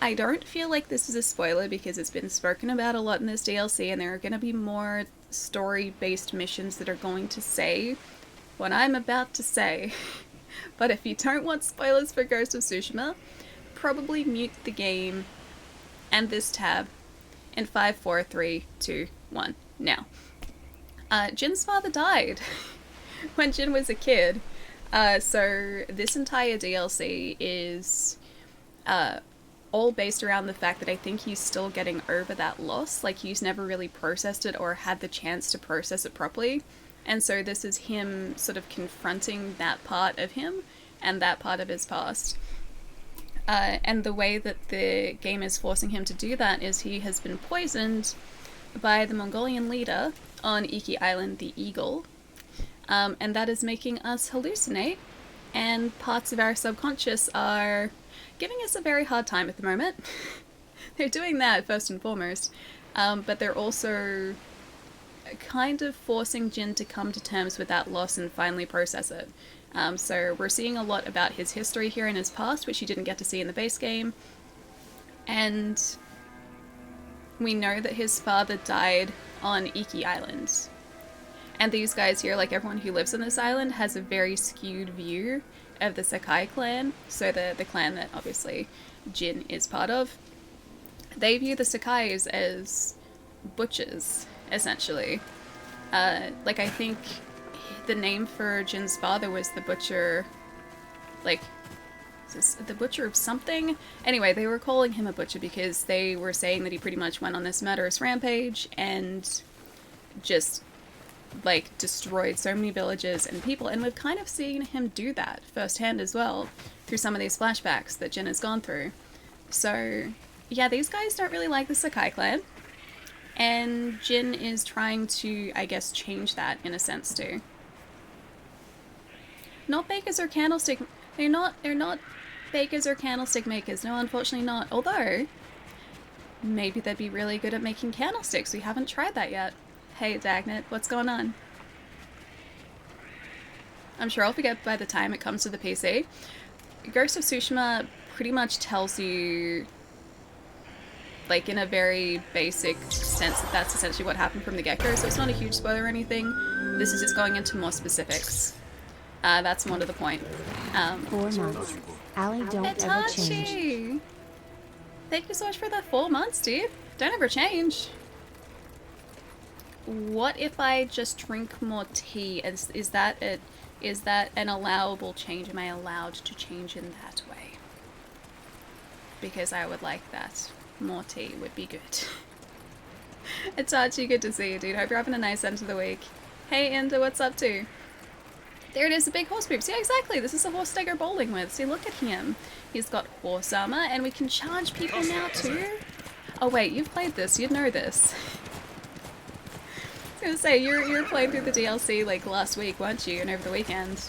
I don't feel like this is a spoiler because it's been spoken about a lot in this DLC, and there are going to be more story-based missions that are going to say what I'm about to say. But if you don't want spoilers for Ghost of Tsushima, probably mute the game and this tab in 5, 4, 3, 2, 1. Now, Jin's father died when Jin was a kid. So this entire DLC is all based around the fact that I think he's still getting over that loss. Like, he's never really processed it or had the chance to process it properly. And so this is him sort of confronting that part of him and that part of his past. And the way that the game is forcing him to do that is he has been poisoned by the Mongolian leader on Iki Island, the Eagle. And that is making us hallucinate, and parts of our subconscious are giving us a very hard time at the moment. They're doing that first and foremost, but they're also kind of forcing Jin to come to terms with that loss and finally process it. So we're seeing a lot about his history here in his past, which you didn't get to see in the base game. And we know that his father died on Iki Island. And these guys here, like everyone who lives on this island, has a very skewed view of the Sakai clan. So the clan that obviously Jin is part of. They view the Sakais as butchers, essentially. Like, I think the name for Jin's father was the butcher, like, is this the butcher of something? Anyway, they were calling him a butcher because they were saying that he pretty much went on this murderous rampage and just, like, destroyed so many villages and people. And we've kind of seen him do that firsthand as well through some of these flashbacks that Jin has gone through. So, yeah, these guys don't really like the Sakai clan. And Jin is trying to, I guess, change that in a sense too. Not bakers or candlestick. They're not bakers or candlestick makers. No, unfortunately not. Although, maybe they'd be really good at making candlesticks. We haven't tried that yet. Hey, Dagnet, what's going on? I'm sure I'll forget by the time it comes to the PC. Ghost of Tsushima pretty much tells you, like, in a very basic sense, that that's essentially what happened from the get-go, so it's not a huge spoiler or anything. This is just going into more specifics. That's more to the point. 4 months. Allie, don't ever change. Hitachi! Thank you so much for the 4 months, dude. Don't ever change. What if I just drink more tea? Is that an allowable change? Am I allowed to change in that way? Because I would like that. More tea would be good. Itachi, good to see you, dude. Hope you're having a nice end of the week. Hey, Inda, what's up, too? There it is, the big horse poops. Yeah, exactly. This is the horse they go bowling with. See, look at him. He's got horse armor, and we can charge people now, too? Oh, wait, you've played this. You'd know this. I was gonna say, you were playing through the DLC, like, last week, weren't you? And over the weekend.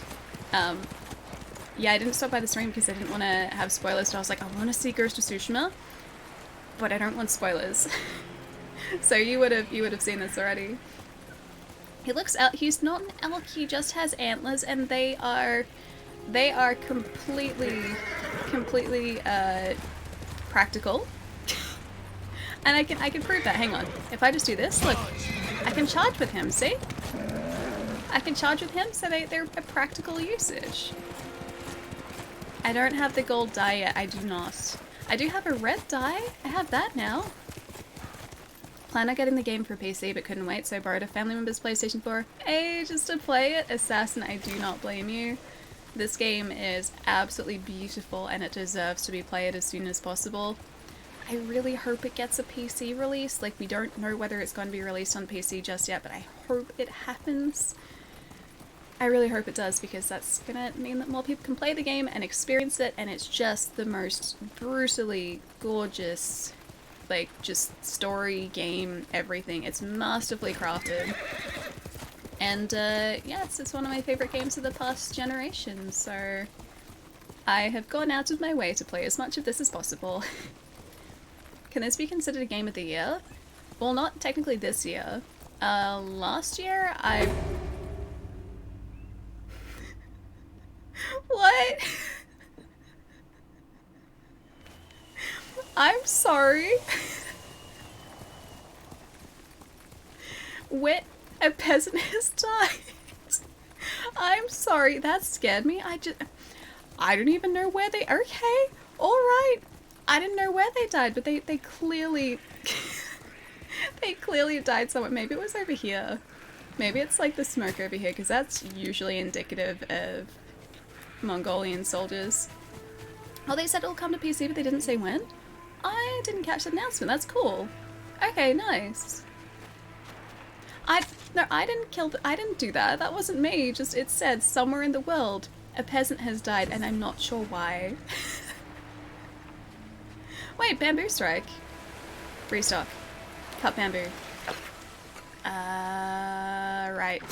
Yeah, I didn't stop by the stream because I didn't want to have spoilers, so I was like, I want to see Ghost of Tsushima, but I don't want spoilers. So you would have seen this already. He looks out. He's not an elk. He just has antlers, and they are completely practical. And I can prove that. Hang on. If I just do this, look, I can charge with him. See? I can charge with him, so they're a practical usage. I don't have the gold dye yet. I do not. I do have a red dye. I have that now. Plan on getting the game for PC, but couldn't wait, so I borrowed a family member's PlayStation 4 ages to play it. Assassin, I do not blame you. This game is absolutely beautiful, and it deserves to be played as soon as possible. I really hope it gets a PC release. Like, we don't know whether it's going to be released on PC just yet, but I hope it happens. I really hope it does, because that's gonna mean that more people can play the game and experience it, and it's just the most brutally gorgeous, like, just story, game, everything. It's masterfully crafted. And, yeah, it's one of my favorite games of the past generation, so I have gone out of my way to play as much of this as possible. Can this be considered a game of the year? Well, not technically this year. Last year, What? I'm sorry. Wait, a peasant has died. I'm sorry, that scared me. I don't even know where they, okay, alright. I didn't know where they died, but they clearly, they clearly died somewhere. Maybe it was over here. Maybe it's like the smoke over here, because that's usually indicative of Mongolian soldiers. Oh, they said it'll come to PC, but they didn't say when? I didn't catch the announcement. That's cool. Okay, nice. No, I didn't do that. That wasn't me. Just, it said somewhere in the world a peasant has died, and I'm not sure why. Wait, bamboo strike. Restock. Cut bamboo. Right.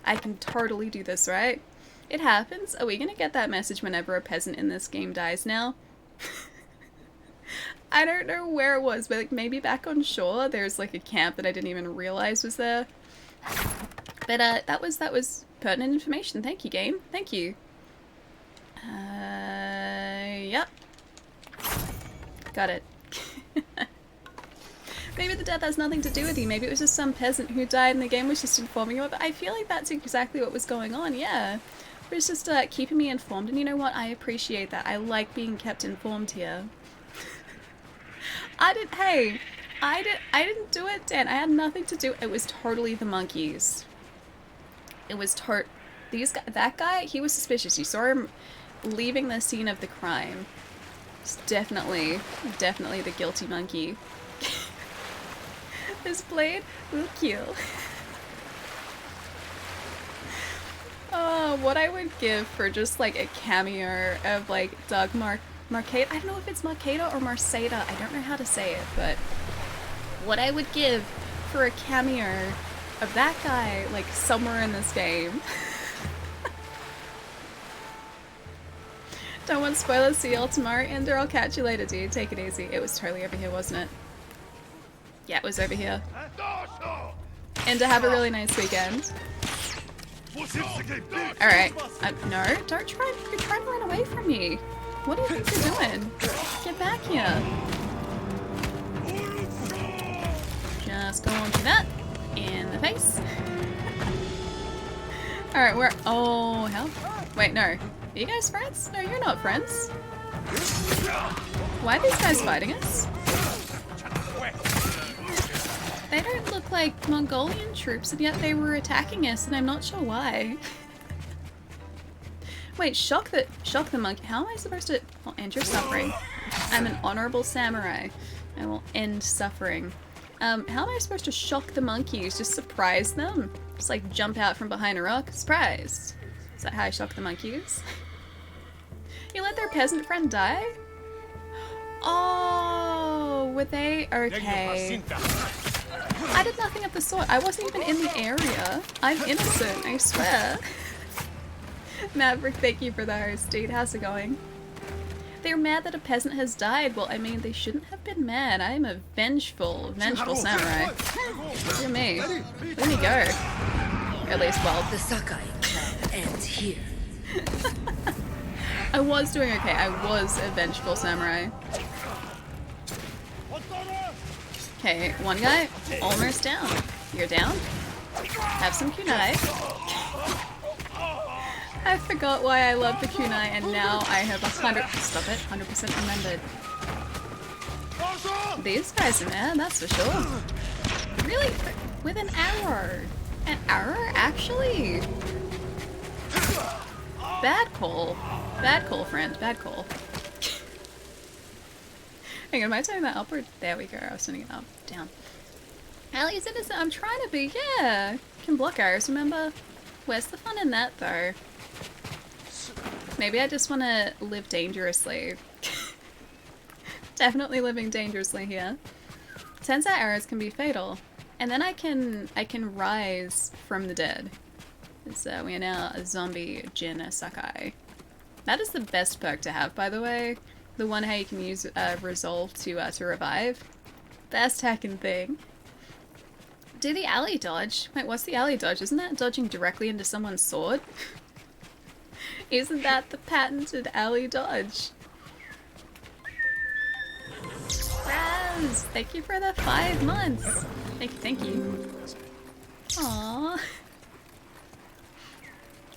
I can totally do this, right? It happens. Are we gonna get that message whenever a peasant in this game dies now? I don't know where it was, but like maybe back on shore there's like a camp that I didn't even realize was there. But that was pertinent information. Thank you, game. Thank you. Yep. Got it. Maybe the death has nothing to do with you. Maybe it was just some peasant who died and the game was just informing you. But I feel like that's exactly what was going on, yeah. It was just keeping me informed, and you know what? I appreciate that. I like being kept informed here. I didn't do it, Dan. I had nothing to do. It was totally the monkeys. It was that guy, he was suspicious. You saw him leaving the scene of the crime. It's definitely the guilty monkey. This blade will kill. Oh, what I would give for just like a cameo of like Doug Marcada. I don't know if it's Marcada or Marceda. I don't know how to say it, but what I would give for a cameo of that guy like somewhere in this game. Don't want spoilers. See y'all tomorrow, Ender. I'll catch you later, dude. Take it easy. It was totally over here, wasn't it? Yeah, it was over here. Ender, have a really nice weekend. Alright. No, don't try. You're trying to run away from me. What do you think you're doing? Get back here. Just go on to that. In the face. Alright, we're. Oh, hell. Wait, no. Are you guys friends? No, you're not friends. Why are these guys fighting us? They don't look like Mongolian troops, and yet they were attacking us, and I'm not sure why. Wait, shock the monkey. How am I supposed to? I'll end your suffering. I'm an honorable samurai. I will end suffering. How am I supposed to shock the monkeys? Just surprise them? Just like jump out from behind a rock? Surprise! Is that how I shock the monkeys? You let their peasant friend die? Oh, were they? Okay. I did nothing of the sort. I wasn't even in the area. I'm innocent, I swear. Maverick, thank you for the host, dude. How's it going? They're mad that a peasant has died. Well, I mean, they shouldn't have been mad. I am a vengeful samurai. Look at me. Let me go. Or at least, well, the Sakai clan ends here. I was doing okay. I was a vengeful samurai. Okay, one guy, almost down. You're down? Have some kunai. I forgot why I love the kunai, and now I have 100% remembered. These guys are mad, that's for sure. Really? With an arrow? An arrow, actually? Bad call. Bad call, friend. Bad call. Hang on, am I turning that upward? There we go. I was turning it up. Down. Allie's innocent. I'm trying to be. Yeah. Can block arrows, remember? Where's the fun in that, though? Maybe I just want to live dangerously. Definitely living dangerously here. Turns out arrows can be fatal. And then I can rise from the dead. So we are now a zombie Jin Sakai. That is the best perk to have, by the way. The one how you can use resolve to revive. Best hacking thing. Do the alley dodge. Wait, what's the alley dodge? Isn't that dodging directly into someone's sword? Isn't that the patented alley dodge? Liz, thank you for the 5 months. Thank you. Aww.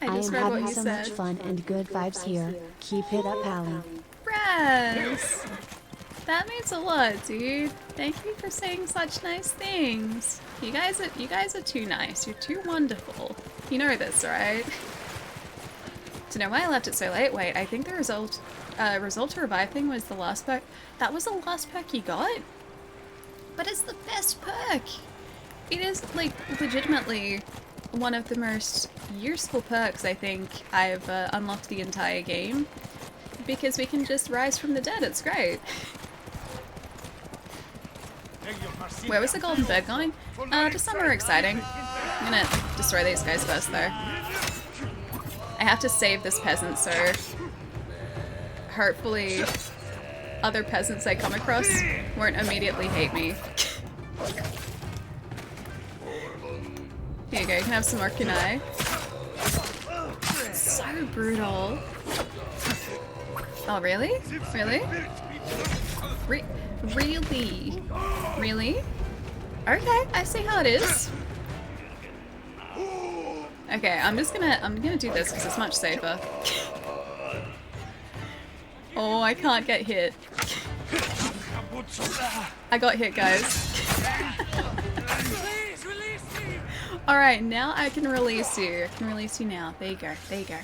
I I just am read what having you so said. much fun and good vibes here. Keep it up, Allie. Raz! That means a lot, dude. Thank you for saying such nice things. You guys are too nice. You're too wonderful. You know this, right? To know why I left it so late. Wait, I think the result to revive thing was the last perk. That was the last perk you got? But it's the best perk! It is, like, legitimately one of the most useful perks I think I've unlocked the entire game. Because we can just rise from the dead, it's great. Where was the golden bird going? To somewhere exciting. I'm gonna destroy these guys first though. I have to save this peasant, so hopefully other peasants I come across won't immediately hate me. Here you go, you can have some more kunai. So brutal. Oh, really? Really? Really? Really? Okay, I see how it is. Okay, I'm gonna do this because it's much safer. Oh, I can't get hit. I got hit, guys. Alright, now I can release you. I can release you now. There you go. There you go.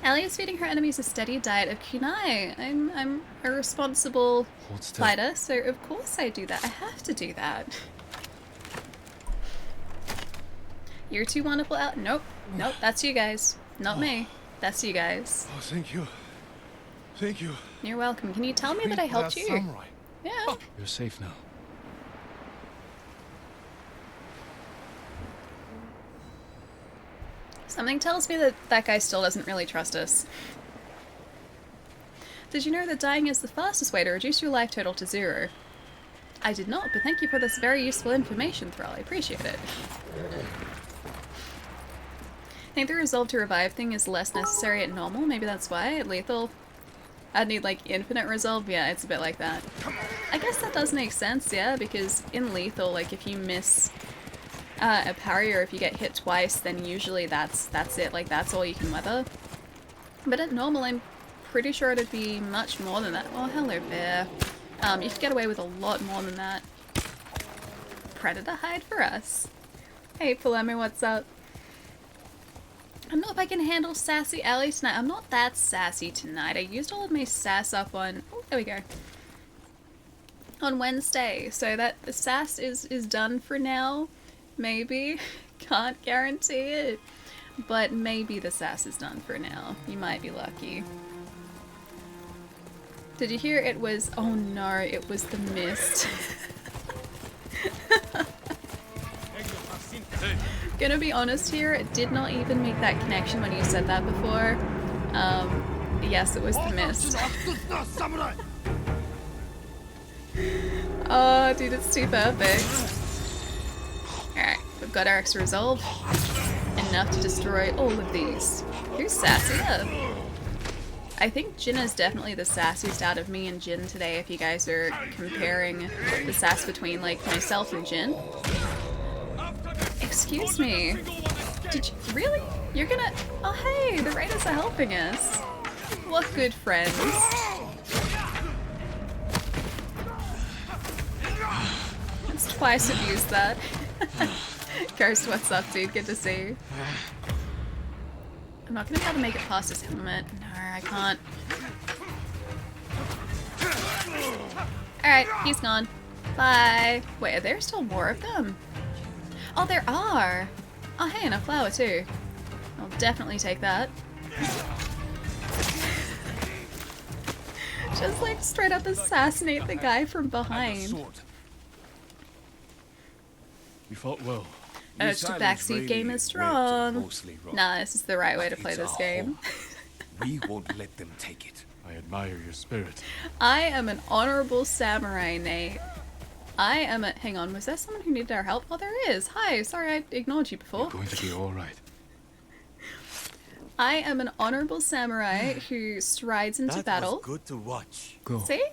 Ellie is feeding her enemies a steady diet of kunai. I'm a responsible fighter, so of course I do that. I have to do that. You're too wonderful out. Nope. Nope, that's you guys. Not me. That's you guys. Oh, thank you. Thank you. You're welcome. Can you tell me that I helped you? Samurai. Yeah. You're safe now. Something tells me that that guy still doesn't really trust us. Did you know that dying is the fastest way to reduce your life total to 0? I did not, but thank you for this very useful information, Thrall. I appreciate it. I think the resolve to revive thing is less necessary at normal. Maybe that's why. At lethal, I'd need like infinite resolve. Yeah, it's a bit like that. I guess that does make sense, yeah, because in lethal, like if you miss a parry or if you get hit twice, then usually that's it. Like that's all you can weather. But at normal, I'm pretty sure it'd be much more than that. Oh, hello, bear. You could get away with a lot more than that. Predator hide for us. Hey, Palemi, what's up? I don't know if I can handle sassy Ellie tonight. I'm not that sassy tonight. I used all of my sass up on... Oh, there we go. On Wednesday. So that the sass is done for now. Maybe. Can't guarantee it. But maybe the sass is done for now. You might be lucky. Did you hear it was... Oh no, it was the mist. Gonna be honest here, it did not even make that connection when you said that before. Yes, it was the mist. Oh, dude, it's too perfect. Alright, we've got our extra resolve. Enough to destroy all of these. Who's sassier? I think Jin is definitely the sassiest out of me and Jin today if you guys are comparing the sass between, like, myself and Jin. Excuse me. Did you... Really? You're gonna... Oh, hey, the raiders are helping us. What good friends. It's twice I've used that. Ghost, what's up, dude? Good to see you. I'm not gonna be able to make it past this helmet. No, I can't. Alright, he's gone. Bye. Wait, are there still more of them? Oh, there are! Oh, hey, and a flower too. I'll definitely take that. Just like straight up assassinate the guy from behind. You fought well. Urge to backseat game is strong. Nah, this is the right way to play this game. We won't let them take it. I admire your spirit. I am an honorable samurai, Nate. I am a... Hang on, was there someone who needed our help? Oh, there is. Hi, sorry I ignored you before. You're going to be alright. I am an honorable samurai who strides into battle. Good to watch. Go. See?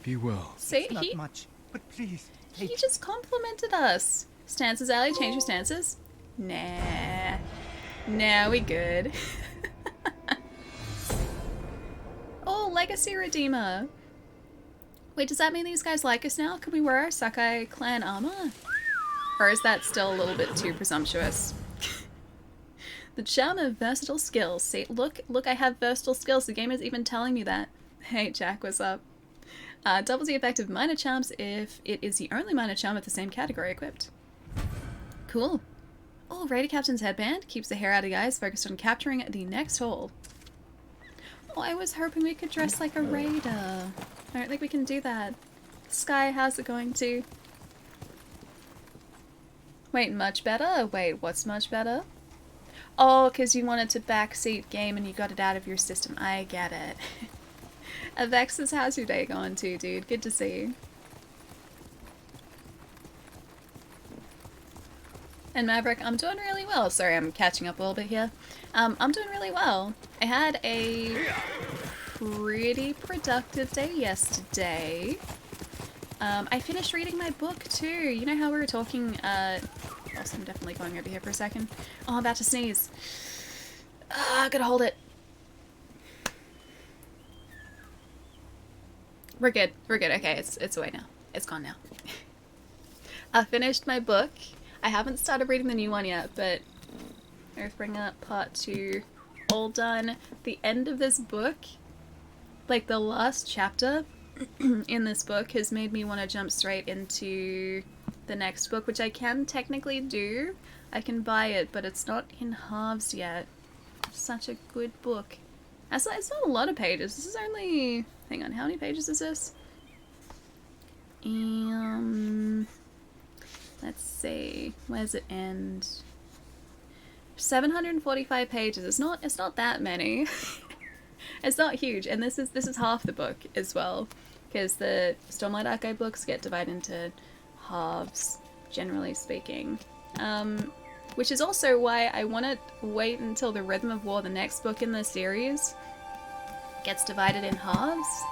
Be well. See, Not much, but please. he just complimented us. Stances, Allie, change your stances. Nah. Nah, we good. Oh, Legacy Redeemer. Wait, does that mean these guys like us now? Can we wear our Sakai clan armor? Or is that still a little bit too presumptuous? The charm of versatile skills. See, look, I have versatile skills. The game is even telling me that. Hey, Jack, what's up? Doubles the effect of minor charms if it is the only minor charm of the same category equipped. Cool. Oh, Raider Captain's headband keeps the hair out of the eyes, focused on capturing the next haul. Oh, I was hoping we could dress like a raider. I don't think we can do that. Sky, how's it going too? Wait, much better? Wait, what's much better? Oh, because you wanted to backseat game and you got it out of your system. I get it. Avexis, how's your day going too, dude? Good to see you. And Maverick, I'm doing really well. Sorry, I'm catching up a little bit here. I'm doing really well. I had a pretty productive day yesterday. I finished reading my book too. You know how we were talking, also I'm definitely going over here for a second. Oh, I'm about to sneeze. I gotta hold it. We're good. We're good. Okay, it's away now. It's gone now. I finished my book. I haven't started reading the new one yet, but Earthbringer Part 2 all done. The end of this book, like the last chapter in this book, has made me want to jump straight into the next book, which I can technically do. I can buy it, but it's not in halves yet. Such a good book. It's not a lot of pages. This is only... Hang on, how many pages is this? Let's see. Where does it end? 745 pages. It's not that many. It's not huge, and this is half the book as well, because the Stormlight Archive books get divided into halves, generally speaking. Which is also why I want to wait until the Rhythm of War, the next book in the series, gets divided in halves,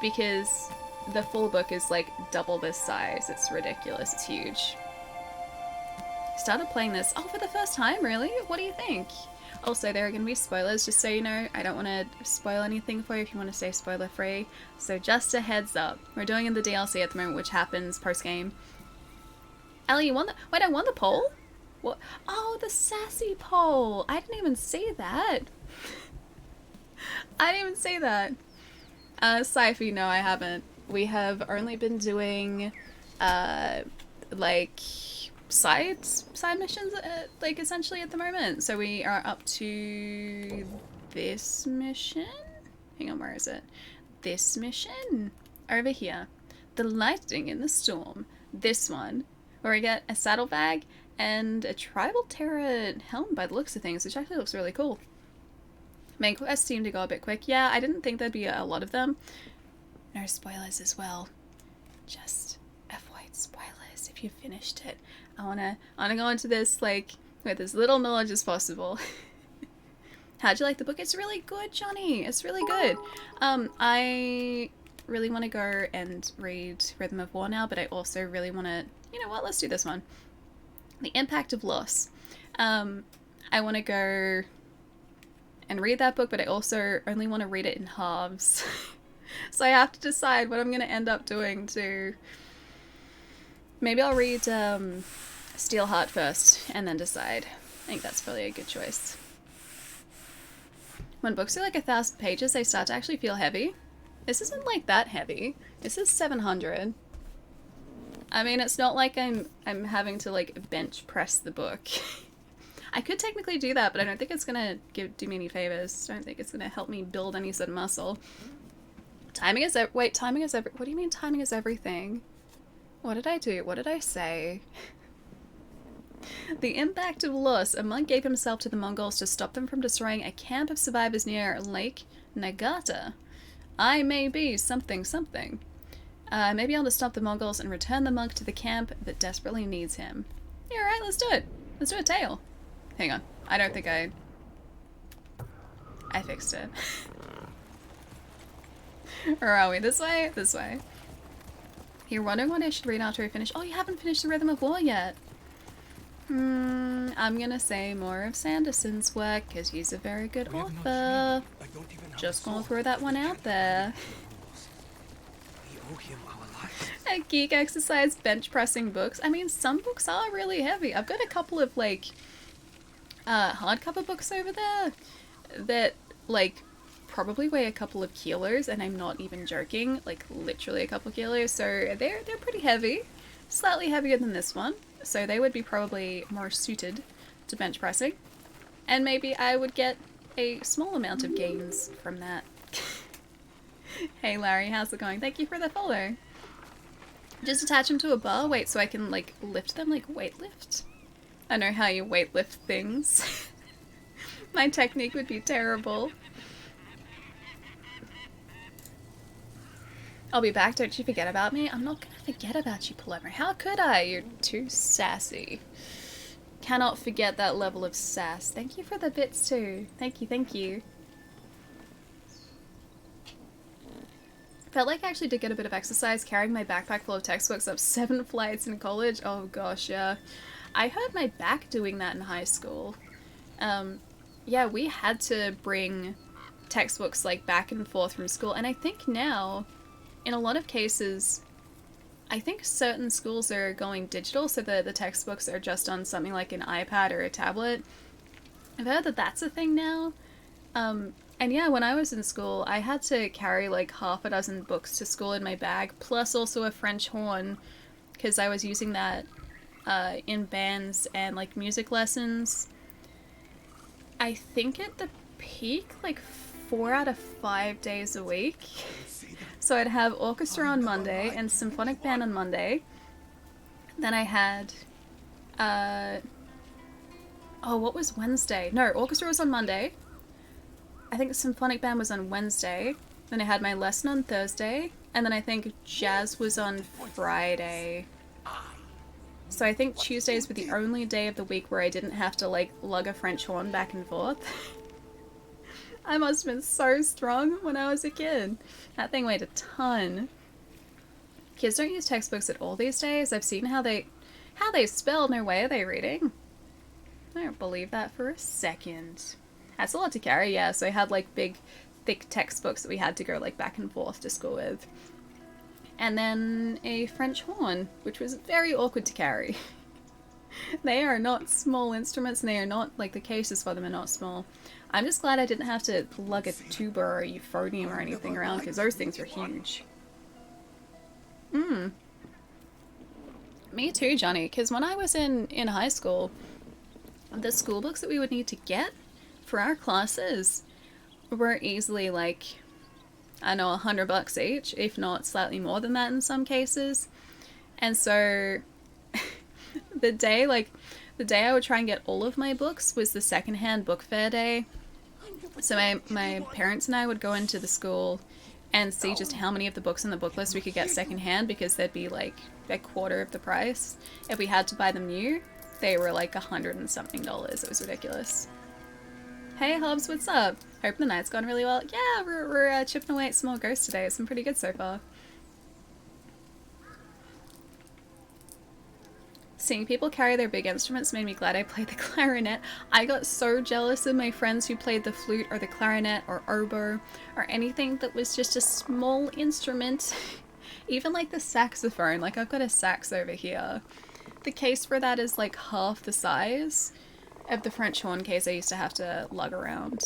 because the full book is like double this size. It's ridiculous. It's huge. Started playing this for the first time, really? What do you think? Also, there are going to be spoilers, just so you know. I don't want to spoil anything for you if you want to stay spoiler free. So just a heads up. We're doing in the DLC at the moment, which happens post game. Ellie, you won the... Wait, I won the poll? What? Oh, the sassy poll! I didn't even see that. I didn't even see that. Syphy, no, I haven't. We have only been doing, like, side missions, like, essentially at the moment. So we are up to this mission? Hang on, where is it? This mission? Over here. The Lightning in the Storm. This one. Where we get a saddlebag and a Tribal Terror helm by the looks of things, which actually looks really cool. Main quests seem to go a bit quick. Yeah, I didn't think there'd be a lot of them. No spoilers as well. Just avoid spoilers if you finished it. I wanna go into this like with as little knowledge as possible. How'd you like the book? It's really good, Johnny. It's really good. I really want to go and read Rhythm of War now, but I also really want to... You know what? Let's do this one. The Impact of Loss. I want to go and read that book, but I also only want to read it in halves. So I have to decide what I'm going to end up doing to... Maybe I'll read Steelheart first and then decide. I think that's probably a good choice. When books are like 1,000 pages, they start to actually feel heavy. This isn't like that heavy. This is 700. I mean, it's not like I'm having to like bench press the book. I could technically do that, but I don't think it's gonna do me any favors. I don't think it's gonna help me build any sort of muscle. Timing is timing is what do you mean timing is everything? What did I do? What did I say? The Impact of Loss. A monk gave himself to the Mongols to stop them from destroying a camp of survivors near Lake Nagata. I may be something something. Maybe I'll just stop the Mongols and return the monk to the camp that desperately needs him. Yeah, alright, let's do it. Let's do a tale. Hang on. I don't think I fixed it. Or are we? This way? This way. You're wondering what I should read after I finish. Oh, you haven't finished The Rhythm of War yet. I'm gonna say more of Sanderson's work, because he's a very good author. Just gonna throw that one out there. We owe him our lives. A geek exercise bench pressing books. I mean, some books are really heavy. I've got a couple of, like, hardcover books over there that, like, probably weigh a couple of kilos, and I'm not even joking. Like, literally a couple of kilos. So they're pretty heavy. Slightly heavier than this one. So they would be probably more suited to bench pressing. And maybe I would get a small amount of gains from that. Hey Larry, how's it going? Thank you for the follow. Just attach them to a bar? Wait, so I can, like, lift them like weightlift? I know how you weightlift things. My technique would be terrible. I'll be back, don't you forget about me? I'm not gonna forget about you, Palermo. How could I? You're too sassy. Cannot forget that level of sass. Thank you for the bits too. Thank you, thank you. Felt like I actually did get a bit of exercise carrying my backpack full of textbooks up 7 flights in college. Oh gosh, yeah. I hurt my back doing that in high school. Yeah, we had to bring textbooks, like, back and forth from school, and I think now, in a lot of cases, I think certain schools are going digital, so the textbooks are just on something like an iPad or a tablet. I've heard that that's a thing now. And yeah, when I was in school, I had to carry like half a dozen books to school in my bag, plus also a French horn, because I was using that in bands and like music lessons. I think at the peak, like 4 out of 5 days a week. So I'd have orchestra on Monday and symphonic band on Monday. Then I had, oh, what was Wednesday? No, orchestra was on Monday. I think symphonic band was on Wednesday. Then I had my lesson on Thursday. And then I think jazz was on Friday. So I think Tuesdays were the only day of the week where I didn't have to, like, lug a French horn back and forth. I must have been so strong when I was a kid. That thing weighed a ton. Kids don't use textbooks at all these days. I've seen how they spell. No way are they reading. I don't believe that for a second. That's a lot to carry, yeah. So I had, like, big, thick textbooks that we had to go, like, back and forth to school with. And then a French horn, which was very awkward to carry. They are not small instruments, and they are not, like, the cases for them are not small. I'm just glad I didn't have to lug a tuba or a euphonium or anything around, because those things were huge. Me too, Johnny, because when I was in high school, the school books that we would need to get for our classes were easily, like, I know, $100 each, if not slightly more than that in some cases. And so the day I would try and get all of my books was the secondhand book fair day. So my parents and I would go into the school and see just how many of the books on the book list we could get secondhand, because they'd be like a quarter of the price. If we had to buy them new, they were like $100 and something. It was ridiculous. Hey Hobbs, what's up? Hope the night's gone really well. Yeah, we're chipping away at small ghosts today. It's been pretty good so far. Seeing people carry their big instruments made me glad I played the clarinet. I got so jealous of my friends who played the flute or the clarinet or oboe or anything that was just a small instrument. Even like the saxophone. Like, I've got a sax over here. The case for that is like half the size of the French horn case I used to have to lug around.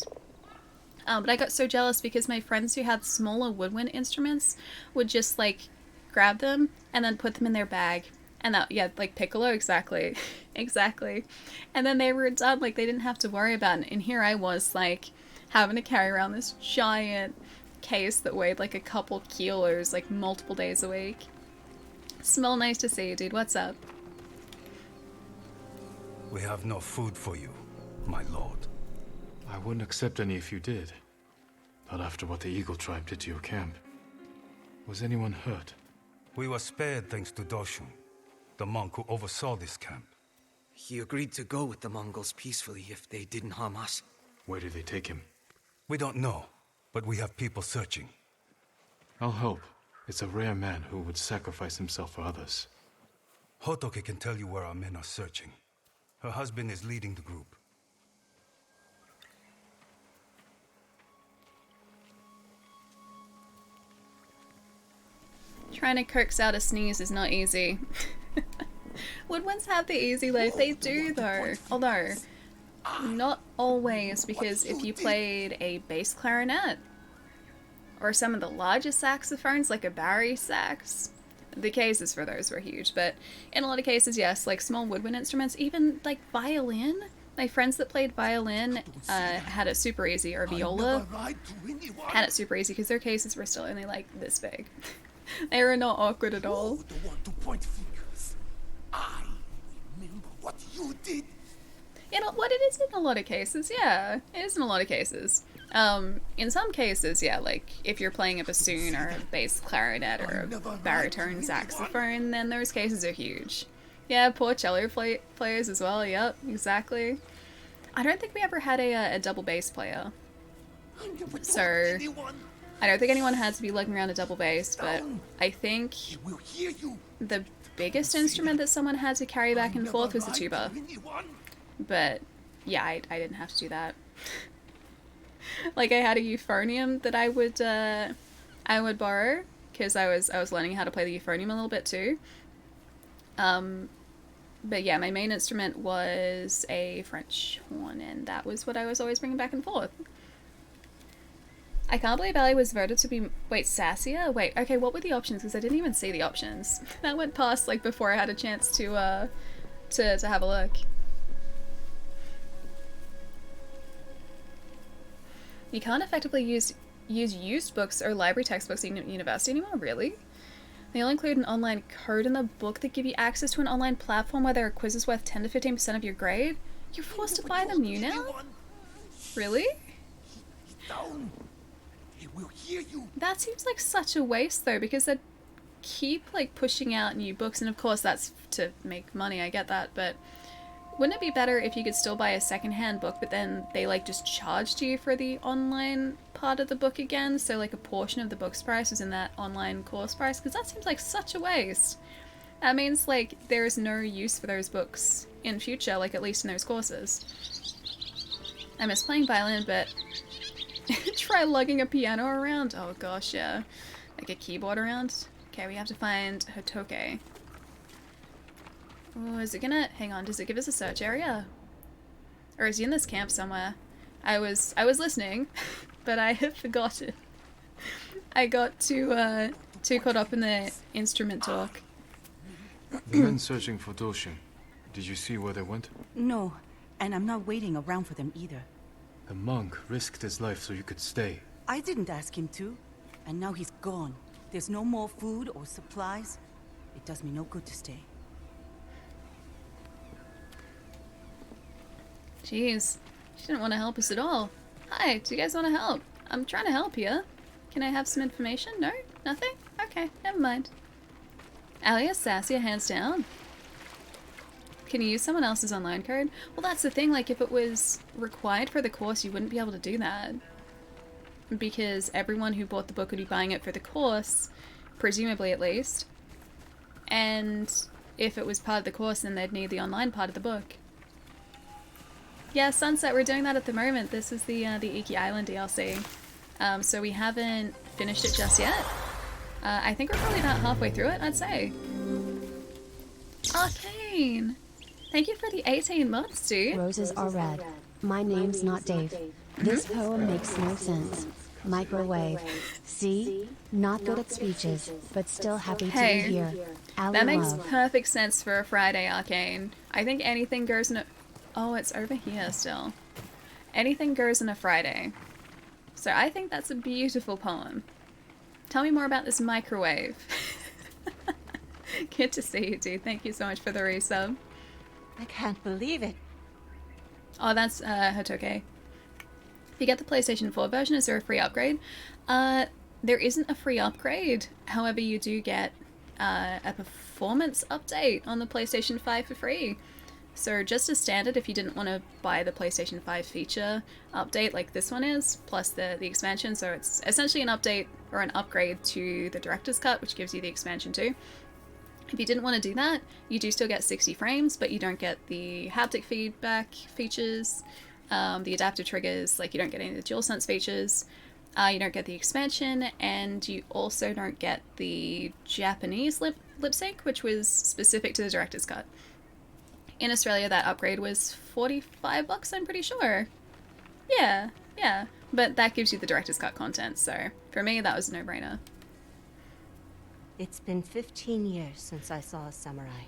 But I got so jealous because my friends who had smaller woodwind instruments would just like grab them and then put them in their bag. And that, yeah, like piccolo, exactly. Exactly. And then they were done, like they didn't have to worry about it. And here I was like having to carry around this giant case that weighed like a couple kilos, like multiple days a week. Smell nice to see you, dude. What's up? We have no food for you, my lord. I wouldn't accept any if you did. Not after what the Eagle tribe did to your camp. Was anyone hurt? We were spared thanks to Doshun, the monk who oversaw this camp. He agreed to go with the Mongols peacefully if they didn't harm us. Where did they take him? We don't know, but we have people searching. I'll help. It's a rare man who would sacrifice himself for others. Hotoke can tell you where our men are searching. Her husband is leading the group. Trying to coax out a sneeze is not easy. Woodwinds have the easy life. They do, though. Although, not always, because if you played a bass clarinet, or some of the larger saxophones, like a bari sax, the cases for those were huge. But in a lot of cases, yes, like small woodwind instruments, even like violin. My friends that played violin had it super easy, or viola had it super easy, because their cases were still only like this big. They were not awkward at all. Don't want to point fingers. I remember what you did. You know what it is in a lot of cases, yeah. It is in a lot of cases. In some cases, yeah, like if you're playing a bassoon or a bass clarinet or a baritone saxophone, then those cases are huge. Yeah, poor cello players as well, yep, exactly. I don't think we ever had a double bass player. So, I don't think anyone had to be lugging around a double bass, but I think the biggest instrument that someone had to carry back and forth was the tuba. But, yeah, I didn't have to do that. Like, I had a euphonium that I would borrow, because I was learning how to play the euphonium a little bit too. But yeah, my main instrument was a French horn, and that was what I was always bringing back and forth. I can't believe Ali was voted to be... Wait, sassier? Wait, okay, what were the options? Because I didn't even see the options. That went past, like, before I had a chance to have a look. You can't effectively use used books or library textbooks in university anymore, really? They'll include an online code in the book that give you access to an online platform where there are quizzes worth 10 to 15% of your grade? You're forced to buy them new now? Really? That seems like such a waste though, because they'd keep like pushing out new books, and of course that's to make money, I get that, but wouldn't it be better if you could still buy a secondhand book, but then they like just charged you for the online part of the book again, so like a portion of the book's price was in that online course price? Because that seems like such a waste. That means like there is no use for those books in future, like at least in those courses. I miss playing violin, but try lugging a piano around. Oh gosh, yeah. Like a keyboard around. Okay, we have to find Hotoke. Oh, is it gonna... Hang on, does it give us a search area? Or is he in this camp somewhere? I was listening, but I have forgotten. I got too caught up in the instrument talk. The men searching for Doshin. Did you see where they went? No, and I'm not waiting around for them either. The monk risked his life so you could stay. I didn't ask him to, and now he's gone. There's no more food or supplies. It does me no good to stay. Jeez, she didn't want to help us at all. Hi, do you guys want to help? I'm trying to help here. Can I have some information? No? Nothing? Okay, never mind. Alias Sassier, hands down. Can you use someone else's online code? Well, that's the thing, like if it was required for the course, you wouldn't be able to do that. Because everyone who bought the book would be buying it for the course, presumably at least. And if it was part of the course, then they'd need the online part of the book. Yeah, Sunset, we're doing that at the moment. This is the Iki Island DLC. So we haven't finished it just yet. I think we're probably about halfway through it, I'd say. Arcane! Thank you for the 18 months, dude. Roses are red. My name's not Dave. This poem makes no sense. Microwave. See? Not good at speeches, but still happy to be here. Ali That makes love. perfect sense for a Friday, Arcane. I think anything goes in a... Oh, it's over here still. Anything goes in a Friday. So I think that's a beautiful poem. Tell me more about this microwave. Good to see you, dude. Thank you so much for the resub. I can't believe it. Oh, that's Hotoke. If you get the PlayStation 4 version, is there a free upgrade? There isn't a free upgrade. However, you do get a performance update on the PlayStation 5 for free. So just as standard, if you didn't want to buy the PlayStation 5 feature update like this one is, plus the expansion, so it's essentially an update or an upgrade to the Director's Cut, which gives you the expansion too. If you didn't want to do that, you do still get 60 frames, but you don't get the haptic feedback features, the adaptive triggers, like you don't get any of the DualSense features, you don't get the expansion, and you also don't get the Japanese lip sync, which was specific to the Director's Cut. In Australia, that upgrade was $45, I'm pretty sure. Yeah. But that gives you the Director's Cut content, so for me, that was a no-brainer. It's been 15 years since I saw a samurai.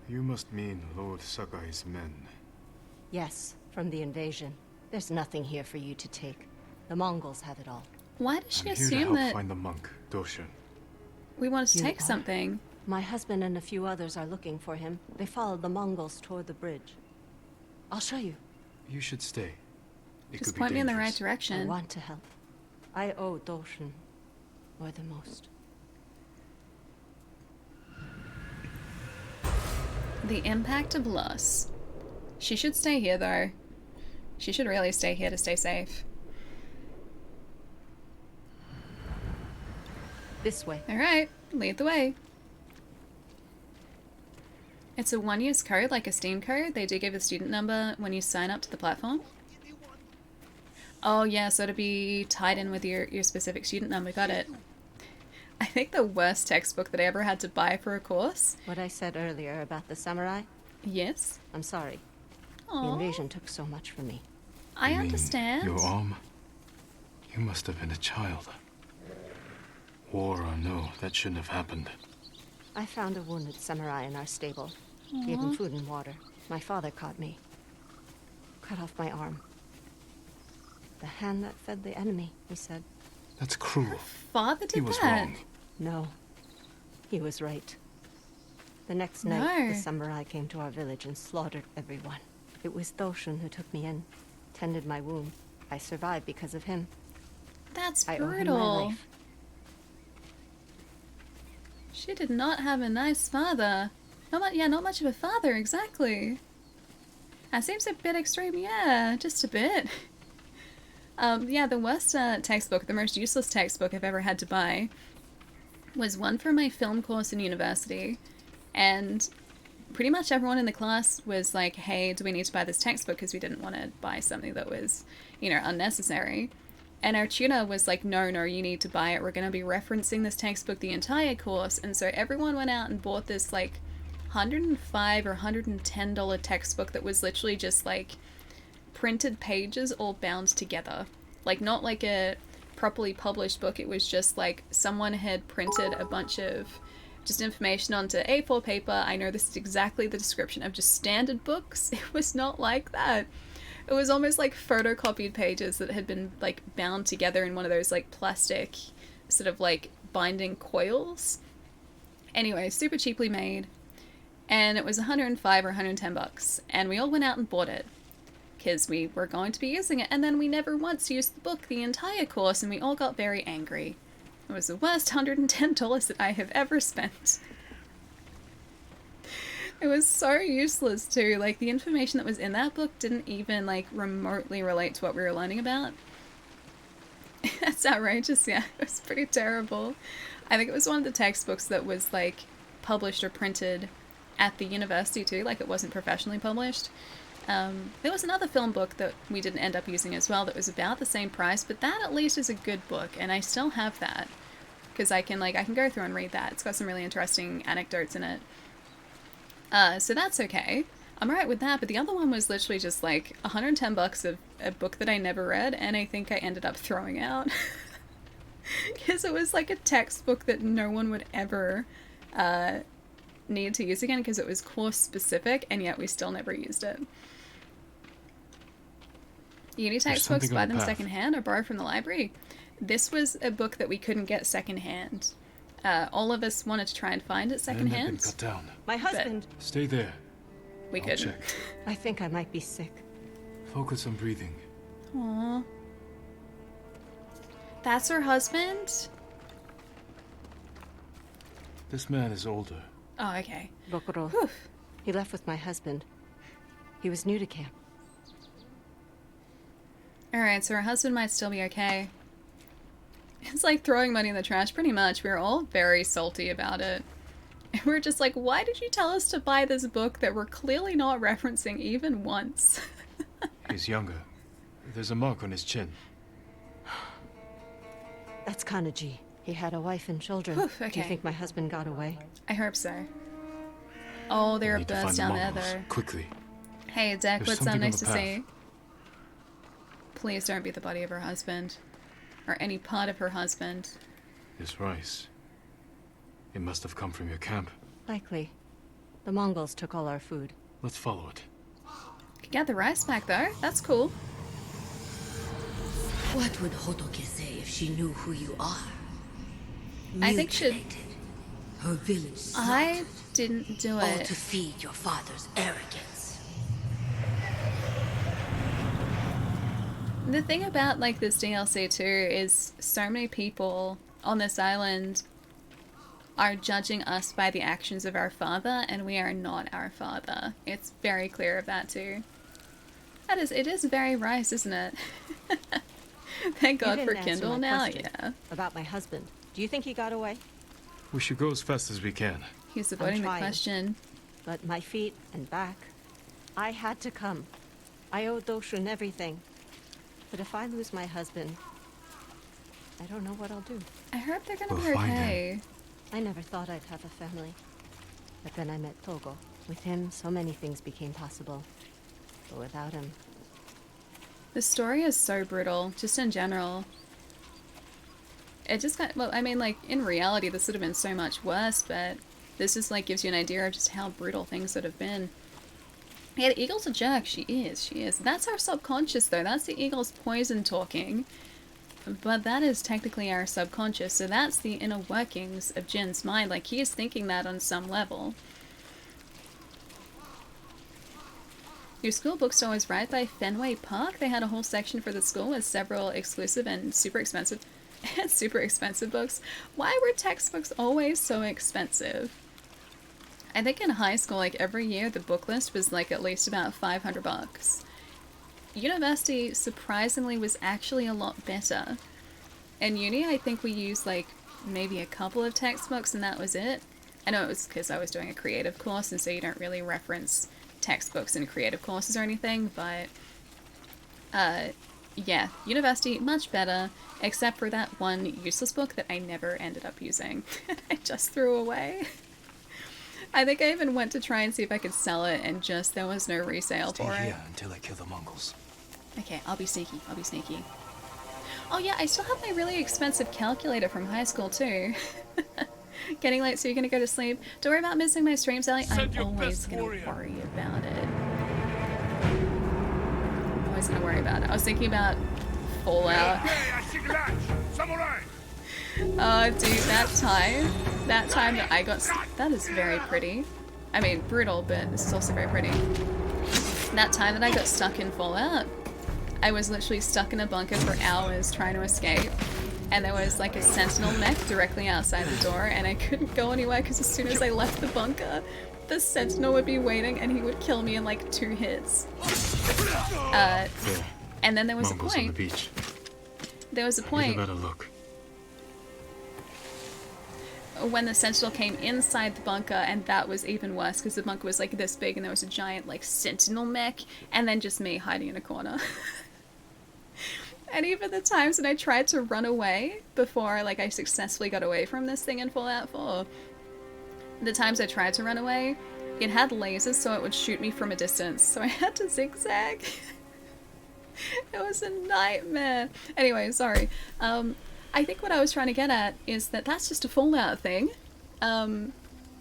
You must mean Lord Sakai's men. Yes, from the invasion. There's nothing here for you to take. The Mongols have it all. Why does she I'm here to assume help that find the monk, Doshin. we wanted to You take are? something? My husband and a few others are looking for him. They followed the Mongols toward the bridge. I'll show you. You should stay. It Just could be point me in the right dangerous. I direction. want to help. I owe Doshin more than most. The impact of loss. She should stay here, though. She should really stay here to stay safe. This way. Alright, lead the way. It's a one-use code, like a Steam code. They do give a student number when you sign up to the platform. Oh yeah, so to be tied in with your specific student number. Got it. I think the worst textbook that I ever had to buy for a course. What I said earlier about the samurai, Yes. I'm sorry. The Aww. invasion took so much from me. I You mean understand. Your arm? You must have been a child. War or no, that shouldn't have happened. I found a wounded samurai in our stable. Gave him food and water. My father caught me. Cut off my arm. The hand that fed the enemy, he said. That's cruel. Father did He was that. wrong. No. He was right. The next night, No. the samurai came to our village and slaughtered everyone. It was Doshin who took me in, tended my wound. I survived because of him. That's I owe him my brutal. life. She did not have a nice father. Not much of a father, exactly. That seems a bit extreme, yeah, just a bit. Yeah, the worst textbook, the most useless textbook I've ever had to buy, was one for my film course in university, and pretty much everyone in the class was like, hey, do we need to buy this textbook, because we didn't want to buy something that was, unnecessary. And our tutor was like, no, you need to buy it. We're going to be referencing this textbook the entire course. And so everyone went out and bought this like $105 or $110 textbook that was literally just like printed pages all bound together. Like not like a properly published book. It was just like someone had printed a bunch of just information onto A4 paper. I know this is exactly the description of just standard books. It was not like that. It was almost like photocopied pages that had been like bound together in one of those like plastic sort of like binding coils. Anyway, super cheaply made. And it was $105 or $110. And we all went out and bought it because we were going to be using it. And then we never once used the book the entire course, and we all got very angry. It was the worst $110 that I have ever spent. It was so useless too. Like the information that was in that book didn't even like remotely relate to what we were learning about. That's outrageous, yeah. It was pretty terrible. I think it was one of the textbooks that was like published or printed at the university too, like it wasn't professionally published. There was another film book that we didn't end up using as well that was about the same price, but that at least is a good book, and I still have that because I can go through and read that. It's got some really interesting anecdotes in it. So that's okay. I'm alright with that, but the other one was literally just like $110 of a book that I never read, and I think I ended up throwing out. Because it was like a textbook that no one would ever need to use again because it was course specific, and yet we still never used it. Uni textbooks, something buy on the them path. secondhand or borrow from the library. This was a book that we couldn't get secondhand. All of us wanted to try and find it Men have been secondhand. cut down. My husband. Stay there. We I'll couldn't. check. I think I might be sick. Focus on breathing. Aww. That's her husband? This man is older. Oh, okay. Bokoro. Whew. He left with my husband. He was new to camp. Alright, so her husband might still be okay. It's like throwing money in the trash, pretty much. We were all very salty about it. And we're just like, why did you tell us to buy this book that we're clearly not referencing even once? He's younger. There's a mark on his chin. That's Kanaji. He had a wife and children. Whew, Do okay. you think my husband got away? I hope so. Oh, there We are need to birds find the down Mongols, there. quickly. Hey, Deck, There's what's up? something on Nice the to path. see. Please don't be the body of her husband. Or any part of her husband. This rice. It must have come from your camp. Likely. The Mongols took all our food. Let's follow it. Could get the rice back though. That's cool. What would Hotoke say if she knew who you are? I think she'd- Mutilated. Her village I slaughtered, didn't do all it. to feed your father's arrogance. The thing about like this DLC too is so many people on this island are judging us by the actions of our father, and we are not our father. It's very clear of that too. It is very rice, isn't it? Thank You God didn't for answer Kindle my now, question yeah. About my husband. Do you think he got away? We should go as fast as we can. He's avoiding the trying. question. But my feet and back. I had to come. I owe Doshun everything. But if I lose my husband, I don't know what I'll do. I hope they're gonna We'll be find him. okay. I never thought I'd have a family. But then I met Togo. With him, so many things became possible. But without him, The story is so brutal, just in general. It just got, well, I mean, like, in reality, this would have been so much worse, but this just, like, gives you an idea of just how brutal things would have been. Yeah, the eagle's a jerk. She is. That's our subconscious, though. That's the eagle's poison talking. But that is technically our subconscious, so that's the inner workings of Jin's mind. Like, he is thinking that on some level. Your school bookstore was right by Fenway Park. They had a whole section for the school with several exclusive and super expensive books. Why were textbooks always so expensive? I think in high school, like every year, the book list was like at least about $500. University, surprisingly, was actually a lot better. In uni, I think we used like maybe a couple of textbooks and that was it. I know it was because I was doing a creative course, and so you don't really reference textbooks in creative courses or anything, but yeah, university, much better, except for that one useless book that I never ended up using. I just threw away. I think I even went to try and see if I could sell it, and just there was no resale Stay for it. here until I kill the Mongols. Okay, I'll be sneaky. Oh yeah, I still have my really expensive calculator from high school too. Getting late, so you're gonna go to sleep. Don't worry about missing my stream, Sally. I'm always gonna worry about it. Always gonna worry about it. I was thinking about Fallout. Oh, dude, that time that I got that is very pretty. I mean, brutal, but this is also very pretty. That time that I got stuck in Fallout, I was literally stuck in a bunker for hours trying to escape. And there was like a sentinel mech directly outside the door, and I couldn't go anywhere because as soon as I left the bunker, the sentinel would be waiting and he would kill me in like 2 hits. And then there was Mongols a on the point. beach. There was a Give a point better look. when the sentinel came inside the bunker, and that was even worse because the bunker was like this big and there was a giant like sentinel mech, and then just me hiding in a corner. And even the times when I tried to run away before like I successfully got away from this thing in Fallout 4, the times I tried to run away, it had lasers so it would shoot me from a distance, so I had to zigzag. It was a nightmare. Anyway, sorry. I think what I was trying to get at is that that's just a Fallout thing. I'm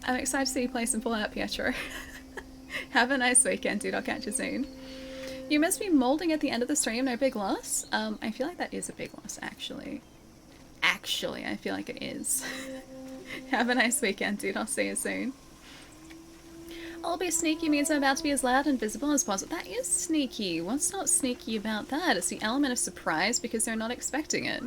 excited to see you play some Fallout, Pietro. Have a nice weekend, dude. I'll catch you soon. You must be molding at the end of the stream, no big loss. I feel like that is a big loss, actually. Actually, I feel like it is. Have a nice weekend, dude. I'll see you soon. I'll be sneaky means I'm about to be as loud and visible as possible. That is sneaky. What's not sneaky about that? It's the element of surprise because they're not expecting it.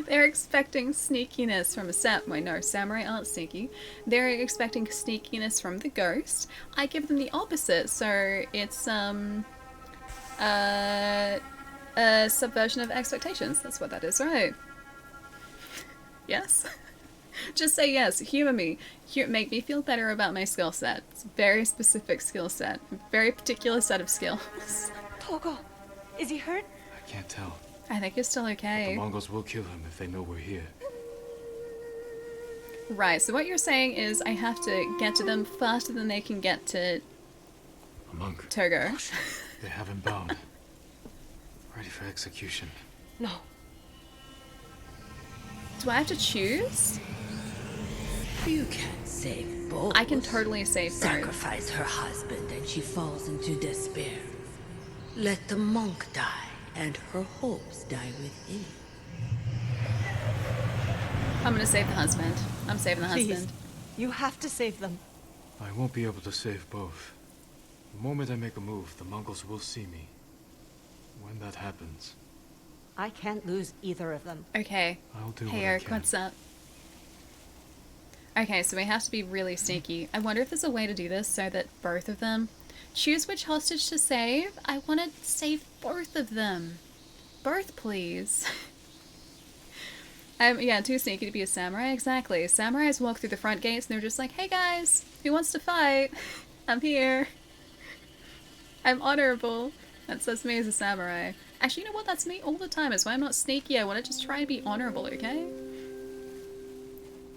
They're expecting sneakiness from a samurai. No, samurai aren't sneaky. They're expecting sneakiness from the ghost. I give them the opposite, so it's a subversion of expectations. That's what that is, right? Yes? Just say yes. Humor me. Make me feel better about my skill set. It's a very specific skill set. A very particular set of skills. Togo, is he hurt? I can't tell. I think it's still The okay. Mongols will kill him if they know we're here. Right, so what you're saying is I have to get to them faster than they can get to A monk. Togo. They have him bound. Ready for execution. No. Do I have to choose? You can't save both. I can totally save both. Sacrifice her husband and she falls into despair. Let the monk die and her hopes die within. I'm gonna save the husband. I'm saving the Please. husband. You have to save them. I won't be able to save both. The moment I make a move, the Mongols will see me. When that happens, I can't lose either of them. Okay. I'll do Hey what I Eric, can. what's up? Okay, so we have to be really sneaky. I wonder if there's a way to do this so that both of them... Choose which hostage to save. I want to save both of them. Both, please. Yeah, too sneaky to be a samurai. Exactly. Samurais walk through the front gates and they're just like, hey guys, who wants to fight? I'm here. I'm honorable. That's me as a samurai. Actually, you know what? That's me all the time. It's why I'm not sneaky. I want to just try to be honorable, okay?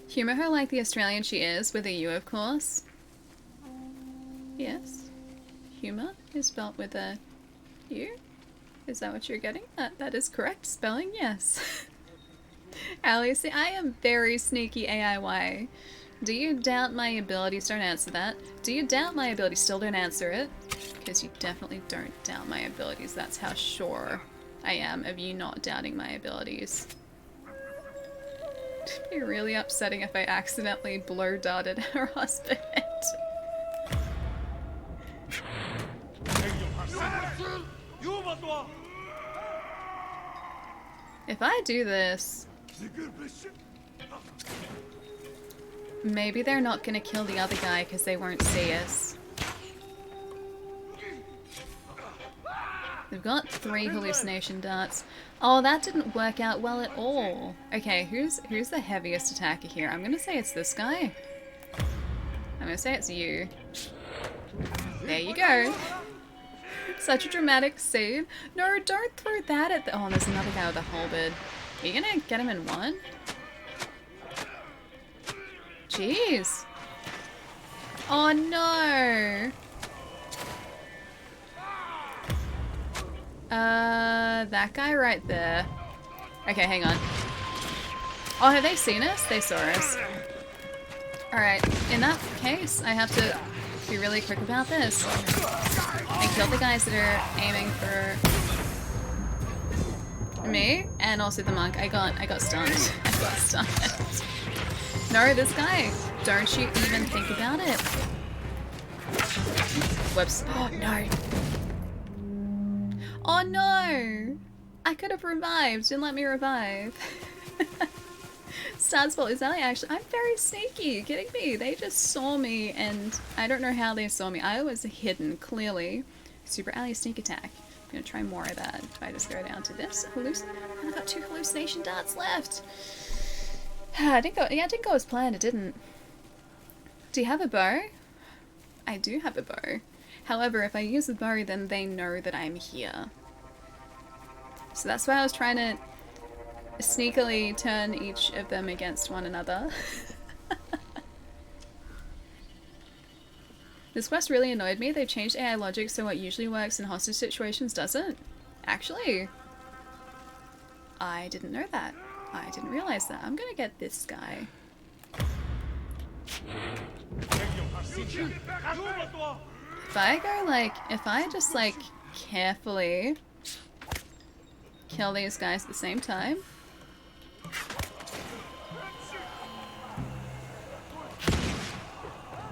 Humor her like the Australian she is, with a U, of course. Yes. Humor is spelt with a U? Is that what you're getting? That is correct spelling, yes. Allie, see, I am very sneaky AIY. Do you doubt my abilities? Don't answer that. Do you doubt my abilities? Still don't answer it. Because you definitely don't doubt my abilities. That's how sure I am of you not doubting my abilities. It'd be really upsetting if I accidentally blow darted her husband. If I do this, maybe they're not gonna kill the other guy because they won't see us. They've got 3 hallucination darts. Oh, that didn't work out well at all. Okay, who's the heaviest attacker here? I'm gonna say it's this guy. I'm gonna say it's you. There you go. Such a dramatic scene. No, don't throw that at the— oh, there's another guy with a halberd. Are you gonna get him in one? Jeez. Oh no. That guy right there. Okay, hang on. Oh, have they seen us? They saw us. Alright, in that case, I have to be really quick about this. And kill the guys that are aiming for me, and also the monk. I got stunned. I got stunned. No, this guy. Don't you even think about it. Whoops. Oh, no. Oh, no. I could have revived. Didn't let me revive. Star's fault is that I'm very sneaky. Kidding me? They just saw me, and I don't know how they saw me. I was hidden, clearly. Super Ally sneak attack. I'm gonna try more of that. If I just go down to this, I've got 2 hallucination darts left. It didn't go as planned. It didn't. Do you have a bow? I do have a bow. However, if I use the bow, then they know that I'm here. So that's why I was trying to sneakily turn each of them against one another. This quest really annoyed me. They've changed AI logic so what usually works in hostage situations doesn't. Actually, I didn't know that. I didn't realize that. I'm gonna get this guy. If I go if I just carefully kill these guys at the same time.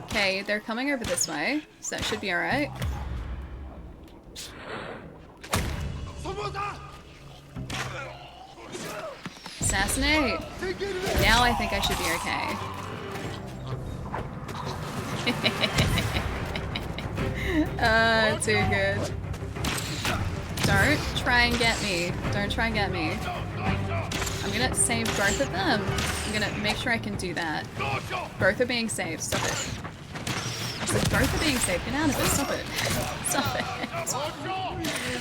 Okay, they're coming over this way, so that should be alright. Snake! Now I think I should be okay. Too good. Don't try and get me. Don't try and get me. I'm gonna save both of them. I'm gonna make sure I can do that. Both are being saved. Stop it. So both are being saved. Get out of it. Stop it. Stop it.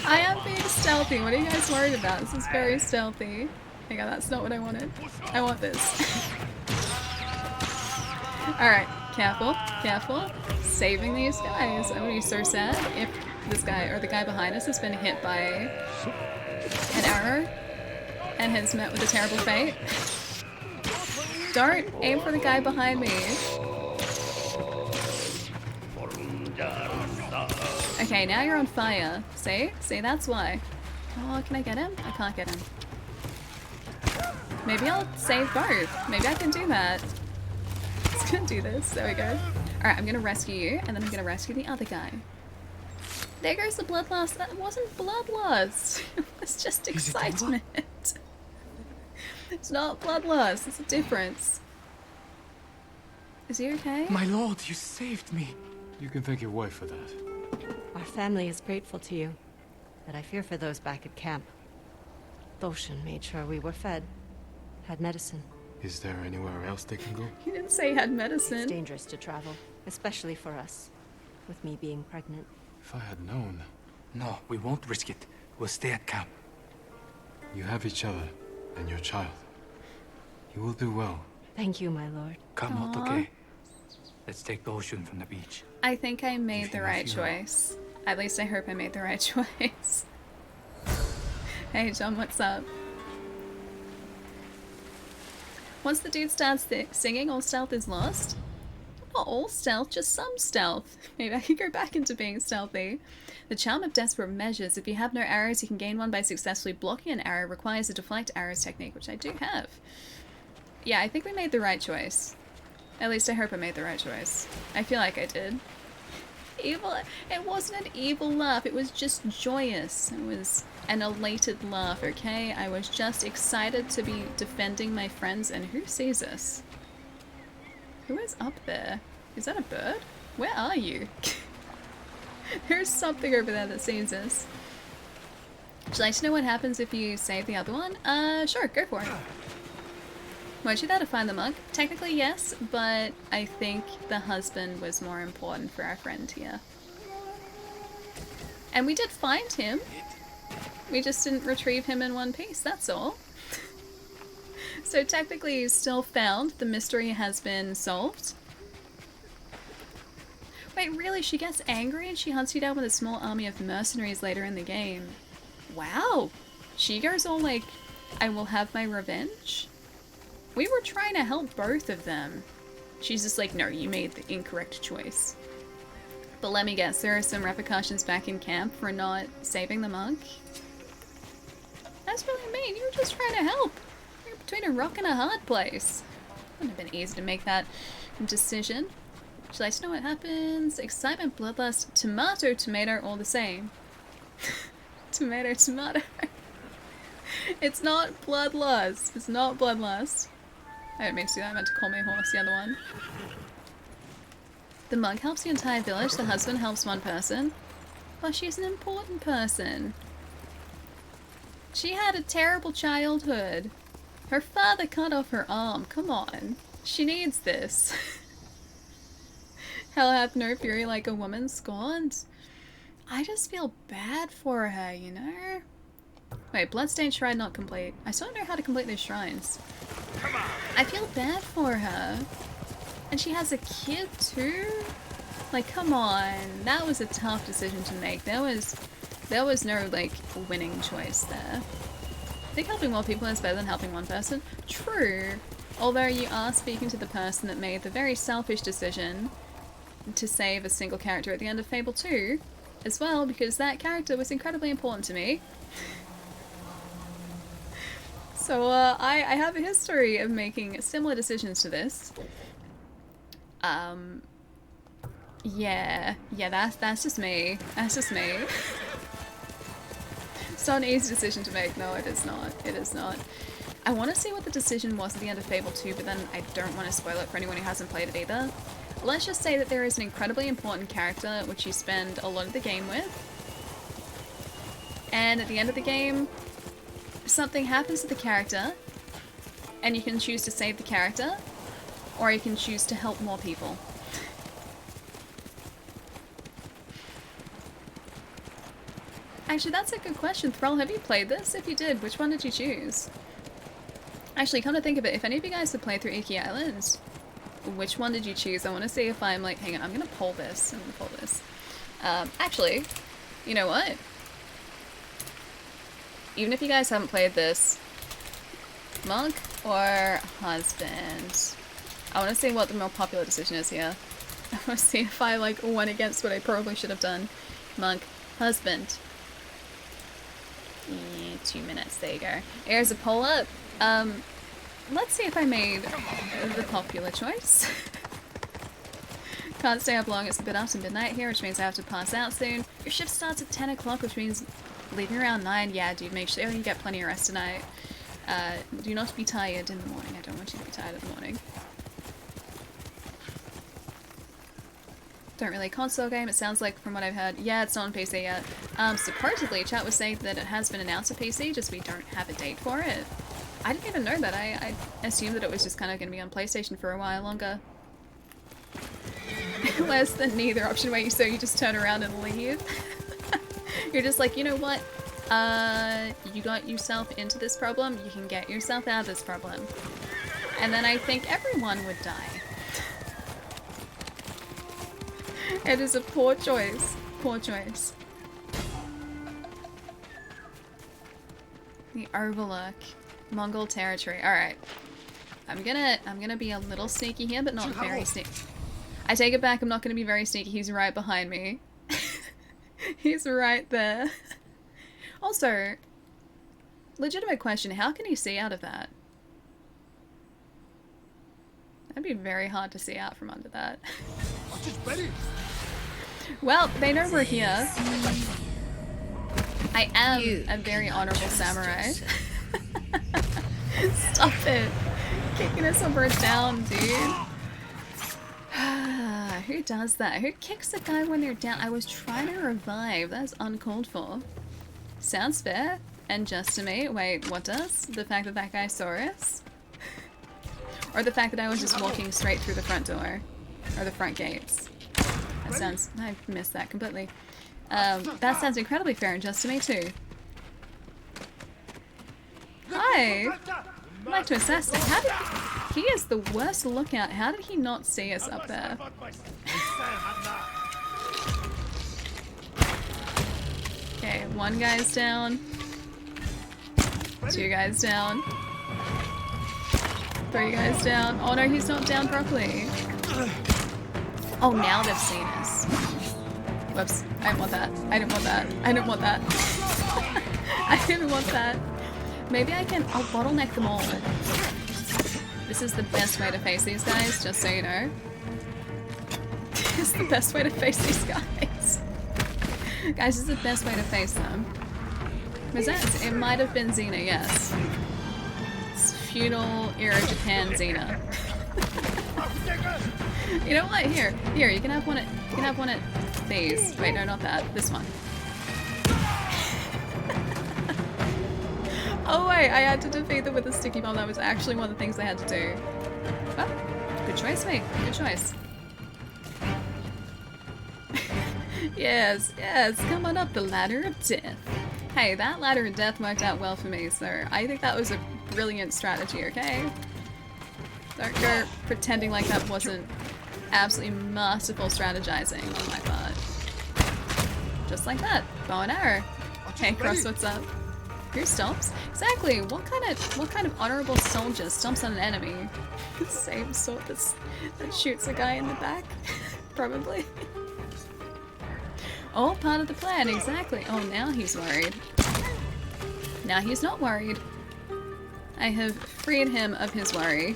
I am being stealthy. What are you guys worried about? This is very stealthy. Hang on, that's not what I wanted. I want this. Alright, careful, careful. Saving these guys. I'm gonna be so sad if this guy, or the guy behind us, has been hit by an arrow and has met with a terrible fate. Don't aim for the guy behind me. Okay, now you're on fire. See? See, that's why. Oh, can I get him? I can't get him. Maybe I'll save both. Maybe I can do that. Let's go do this. There we go. Alright, I'm gonna rescue you, and then I'm gonna rescue the other guy. There goes the bloodlust. That wasn't bloodlust. It's just excitement. It's not bloodlust. It's a difference. Is he okay? My lord, you saved me. You can thank your wife for that. Our family is grateful to you, but I fear for those back at camp. Thoshan made sure we were fed, had medicine. Is there anywhere else they can go? He didn't say he had It's medicine. dangerous to travel, especially for us, with me being pregnant. If I had known. No, we won't risk it. We'll stay at camp. You have each other and your child. You will do well. Thank you, my lord. Come out, Aw. okay? Let's take the ocean from the beach. I think I made Give the him a right funeral. choice. At least I hope I made the right choice. Hey John, what's up? Once the dude starts singing, all stealth is lost? Not all stealth, just some stealth. Maybe I could go back into being stealthy. The charm of desperate measures. If you have no arrows, you can gain one by successfully blocking an arrow. Requires a deflect arrows technique, which I do have. Yeah, I think we made the right choice. At least I hope I made the right choice. I feel like I did. Evil. It wasn't an evil laugh. It was just joyous. It was an elated laugh, okay? I was just excited to be defending my friends. And who sees us? Who is up there? Is that a bird? Where are you? There's something over there that sees us. Would you like to know what happens if you save the other one? Sure, go for it. Weren't you there to find the monk? Technically, yes, but I think the husband was more important for our friend here. And we did find him. We just didn't retrieve him in one piece, that's all. So technically he's still found. The mystery has been solved. Wait, really? She gets angry and she hunts you down with a small army of mercenaries later in the game. Wow. She goes all like, I will have my revenge? We were trying to help both of them. She's just like, no, you made the incorrect choice. But let me guess, there are some repercussions back in camp for not saving the monk? That's really mean. You were just trying to help. You're between a rock and a hard place. Wouldn't have been easy to make that decision. Would you like to know what happens? Excitement, bloodlust, tomato, tomato, all the same. Tomato, tomato. It's not bloodlust. It's not bloodlust. I didn't mean to do that. I meant to call my horse the other one. The monk helps the entire village. The husband helps one person. Well, she's an important person. She had a terrible childhood. Her father cut off her arm. Come on. She needs this. Hell hath no fury like a woman scorned. I just feel bad for her, you know? Wait, Bloodstained Shrine not complete. I still don't know how to complete these shrines. I feel bad for her. And she has a kid too? Like, come on. That was a tough decision to make. There was no, like, winning choice there. I think helping more people is better than helping one person. True. Although you are speaking to the person that made the very selfish decision to save a single character at the end of Fable 2 as well, because that character was incredibly important to me. So, I have a history of making similar decisions to this. Yeah, that's just me. That's just me. It's not an easy decision to make. No, it is not. It is not. I want to see what the decision was at the end of Fable 2, but then I don't want to spoil it for anyone who hasn't played it either. Let's just say that there is an incredibly important character which you spend a lot of the game with. And at the end of the game, something happens to the character, and you can choose to save the character, or you can choose to help more people. Actually, that's a good question. Thrall, have you played this? If you did, which one did you choose? Actually, come to think of it, if any of you guys have played through Iki Island, which one did you choose? I want to see if I'm like, hang on, I'm gonna pull this. Actually, you know what? Even if you guys haven't played this, monk or husband? I want to see what the more popular decision is here. I want to see if I like went against what I probably should have done. Monk, husband. 2 minutes, there you go. Here's a poll up. Let's see if I made the popular choice. Can't stay up long, it's a bit after midnight here, which means I have to pass out soon. Your shift starts at 10 o'clock, which means leaving around 9. Yeah, dude, make sure you get plenty of rest tonight. Do not be tired in the morning. I don't want you to be tired in the morning. Don't really console game, it sounds like from what I've heard. Yeah, it's not on PC yet. Supposedly, chat was saying that it has been announced for PC, just we don't have a date for it. I didn't even know that. I assumed that it was just kind of going to be on PlayStation for a while longer. Less than neither option where so you just turn around and leave. You're just like, you know what? You got yourself into this problem, you can get yourself out of this problem. And then I think everyone would die. It is a poor choice. Poor choice. The Overlook. Mongol territory. Alright. I'm gonna be a little sneaky here, but not very sneaky. I take it back, I'm not gonna be very sneaky. He's right behind me. He's right there. Also, legitimate question, how can he see out of that? That'd be very hard to see out from under that. Well, they know we're here. I am a very honorable samurai. Stop it. Kicking us over down, dude. Who does that? Who kicks a guy when they're down? I was trying to revive. That's uncalled for. Sounds fair. And just to me. Wait, what does? The fact that that guy saw us? Or the fact that I was just walking straight through the front door? Or the front gates? That sounds... I missed that completely. That sounds incredibly fair and just to me too. Hi! I'd like to assess that. How did... He is the worst lookout. How did he not see us up there? Okay, 1 guy's down. 2 guys down. 3 guys down. Oh no, he's not down properly. Oh, now they've seen us. Whoops. I didn't want that. I didn't want that. I didn't want that. I didn't want that. Maybe I can... I'll bottleneck them all. This is the best way to face these guys, just so you know. It's the best way to face these guys. Guys, this is the best way to face them. Was that? It might have been Xena, yes. It's feudal era Japan Xena. You know what? Here, you can have one at... You can have one at these. Wait, no, not that. This one. Oh wait, I had to defeat them with a sticky bomb. That was actually one of the things I had to do. Oh, good choice, mate. Good choice. Yes, yes, come on up the ladder of death. Hey, that ladder of death worked out well for me, so I think that was a brilliant strategy, okay? Don't go pretending like that wasn't absolutely masterful strategizing on my part. Just like that. Bow and arrow. Hey, Cross, what's up? Who stomps? Exactly. What kind of honorable soldier stomps on an enemy? The same sort that shoots a guy in the back? Probably. All part of the plan, exactly. Oh, now he's worried. Now he's not worried. I have freed him of his worry.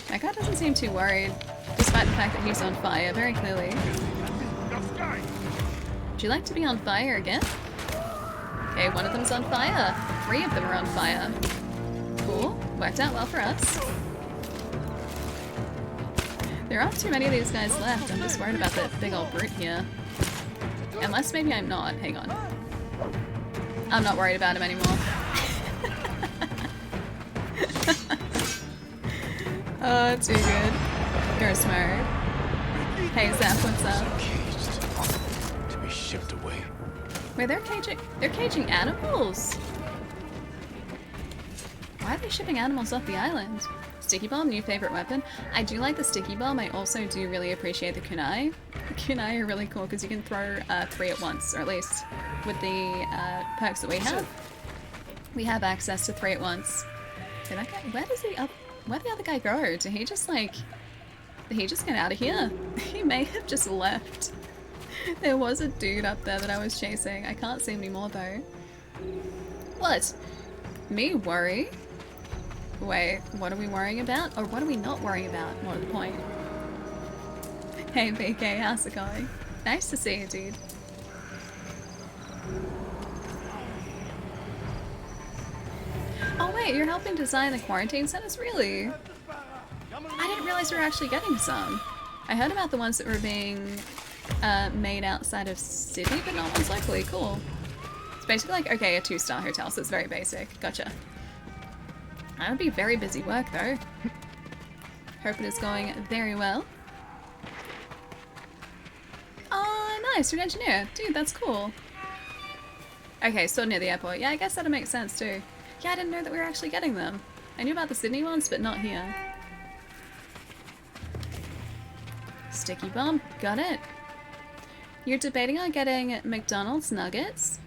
That guy doesn't seem too worried, despite the fact that he's on fire, very clearly. Would you like to be on fire again? Okay, one of them's on fire. 3 of them are on fire. Cool. Worked out well for us. There aren't too many of these guys left. I'm just worried about that big old brute here. Unless maybe I'm not. Hang on. I'm not worried about him anymore. Oh, too good. You're smart. Hey, Zap, what's up? Caged. To be shipped away. Wait, they're caging animals? Why are they shipping animals off the island? Sticky bomb, new favorite weapon. I do like the sticky bomb. I also do really appreciate the kunai. The kunai are really cool because you can throw 3 at once, or at least with the perks that we have. We have access to 3 at once. Did that guy, where'd the other guy go? Did he just get out of here? He may have just left. There was a dude up there that I was chasing. I can't see him anymore though. What? Me worry? Wait, what are we worrying about? Or what are we not worrying about? More to the point. Hey BK, how's it going? Nice to see you, dude. Oh wait, you're helping design the quarantine centers? Really? I didn't realize we were actually getting some. I heard about the ones that were being made outside of Sydney, but not ones locally. Cool. It's basically like, okay, a 2-star hotel, so it's very basic. Gotcha. That would be very busy work, though. Hope it is going very well. Oh, nice. You're an engineer. Dude, that's cool. Okay, so near the airport. Yeah, I guess that'll make sense, too. Yeah, I didn't know that we were actually getting them. I knew about the Sydney ones, but not here. Sticky bomb. Got it. You're debating on getting McDonald's nuggets?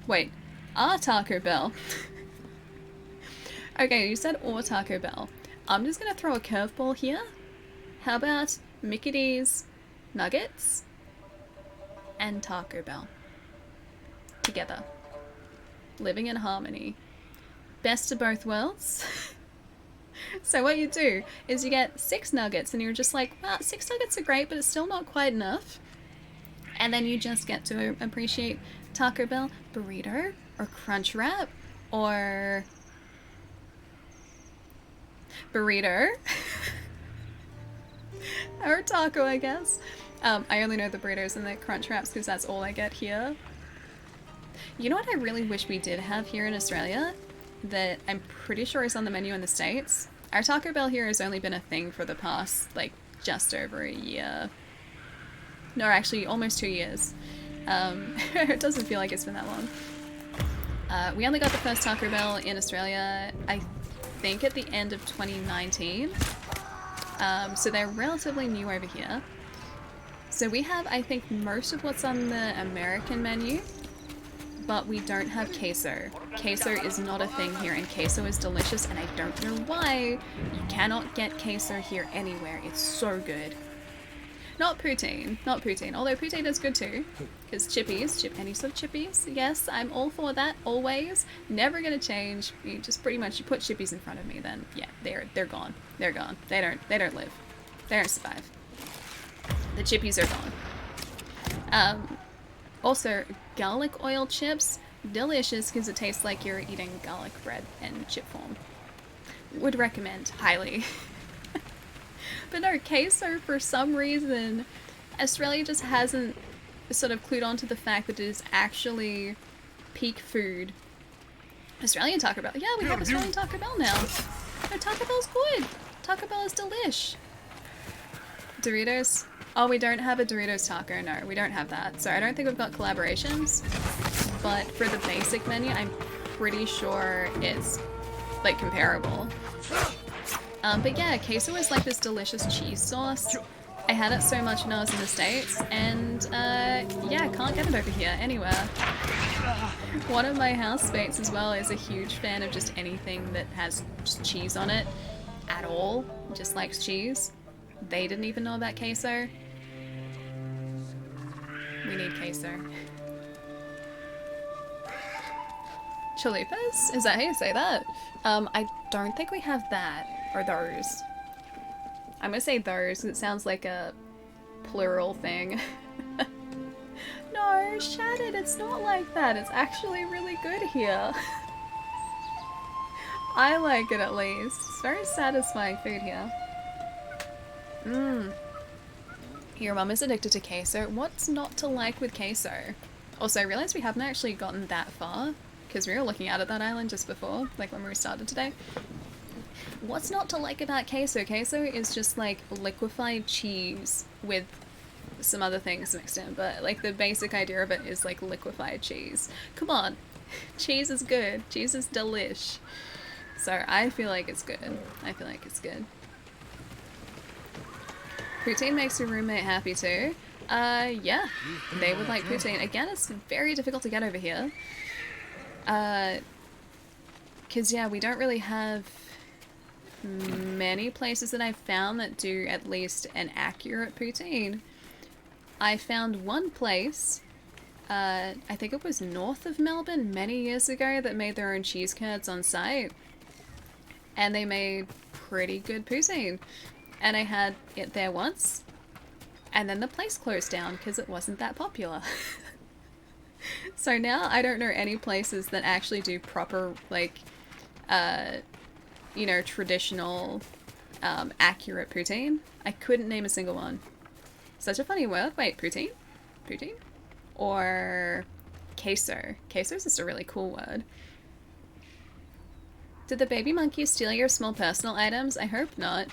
Wait, Taco Bell. Okay, you said or Taco Bell. I'm just gonna throw a curveball here. How about Mickey D's nuggets and Taco Bell together, living in harmony, best of both worlds? So what you do is you get 6 nuggets and you're just like, well, 6 nuggets are great, but it's still not quite enough. And then you just get to appreciate Taco Bell burrito or crunch wrap or burrito or taco, I guess. I only know the burritos and the crunch wraps because that's all I get here. You know what I really wish we did have here in Australia that I'm pretty sure is on the menu in the States? Our Taco Bell here has only been a thing for the past, like, just over a year. No, actually, almost 2 years. It doesn't feel like it's been that long. We only got the first Taco Bell in Australia, I think at the end of 2019. So they're relatively new over here. So we have, I think, most of what's on the American menu, but we don't have queso. Queso is not a thing here, and queso is delicious, and I don't know why you cannot get queso here anywhere. It's so good. Not poutine, although poutine is good too, because chippies, any sort of chippies, yes, I'm all for that, always, never gonna change. You just pretty much, you put chippies in front of me, then yeah, they're gone, they don't live, they don't survive. The chippies are gone. Also, garlic oil chips, delicious because it tastes like you're eating garlic bread in chip form. Would recommend, highly. But no, queso, for some reason, Australia just hasn't sort of clued on to the fact that it is actually peak food. Australian Taco Bell. Yeah, we have Australian Taco Bell now. No, Taco Bell's good. Taco Bell is delish. Doritos. Oh, we don't have a Doritos taco. No, we don't have that. So I don't think we've got collaborations. But for the basic menu, I'm pretty sure it's, like, comparable. But yeah, queso is like this delicious cheese sauce. I had it so much when I was in the States, and yeah, I can't get it over here anywhere. One of my housemates as well is a huge fan of just anything that has just cheese on it at all, just likes cheese. They didn't even know about queso. We need queso. Chalupas? Is that how you say that? I don't think we have that. Or those. I'm gonna say those because it sounds like a plural thing. No, no, Shannon, it's not like that. It's actually really good here. I like it at least. It's very satisfying food here. Mmm. Your mum is addicted to queso. What's not to like with queso? Also, I realised we haven't actually gotten that far because we were looking out at that island just before, like when we started today. What's not to like about queso? Queso is just like liquefied cheese with some other things mixed in, but like the basic idea of it is like liquefied cheese. Come on, cheese is good. Cheese is delish. So I feel like it's good. I feel like it's good. Poutine makes your roommate happy too. Yeah, they would like poutine. Again, it's very difficult to get over here. Cause yeah, we don't really have many places that I've found that do at least an accurate poutine. I found one place, I think it was north of Melbourne many years ago, that made their own cheese curds on site. And they made pretty good poutine. And I had it there once, and then the place closed down because it wasn't that popular. So now I don't know any places that actually do proper, like, you know, traditional, accurate poutine. I couldn't name a single one. Such a funny word. Wait, poutine? Poutine? Or queso. Queso is just a really cool word. Did the baby monkey steal your small personal items? I hope not.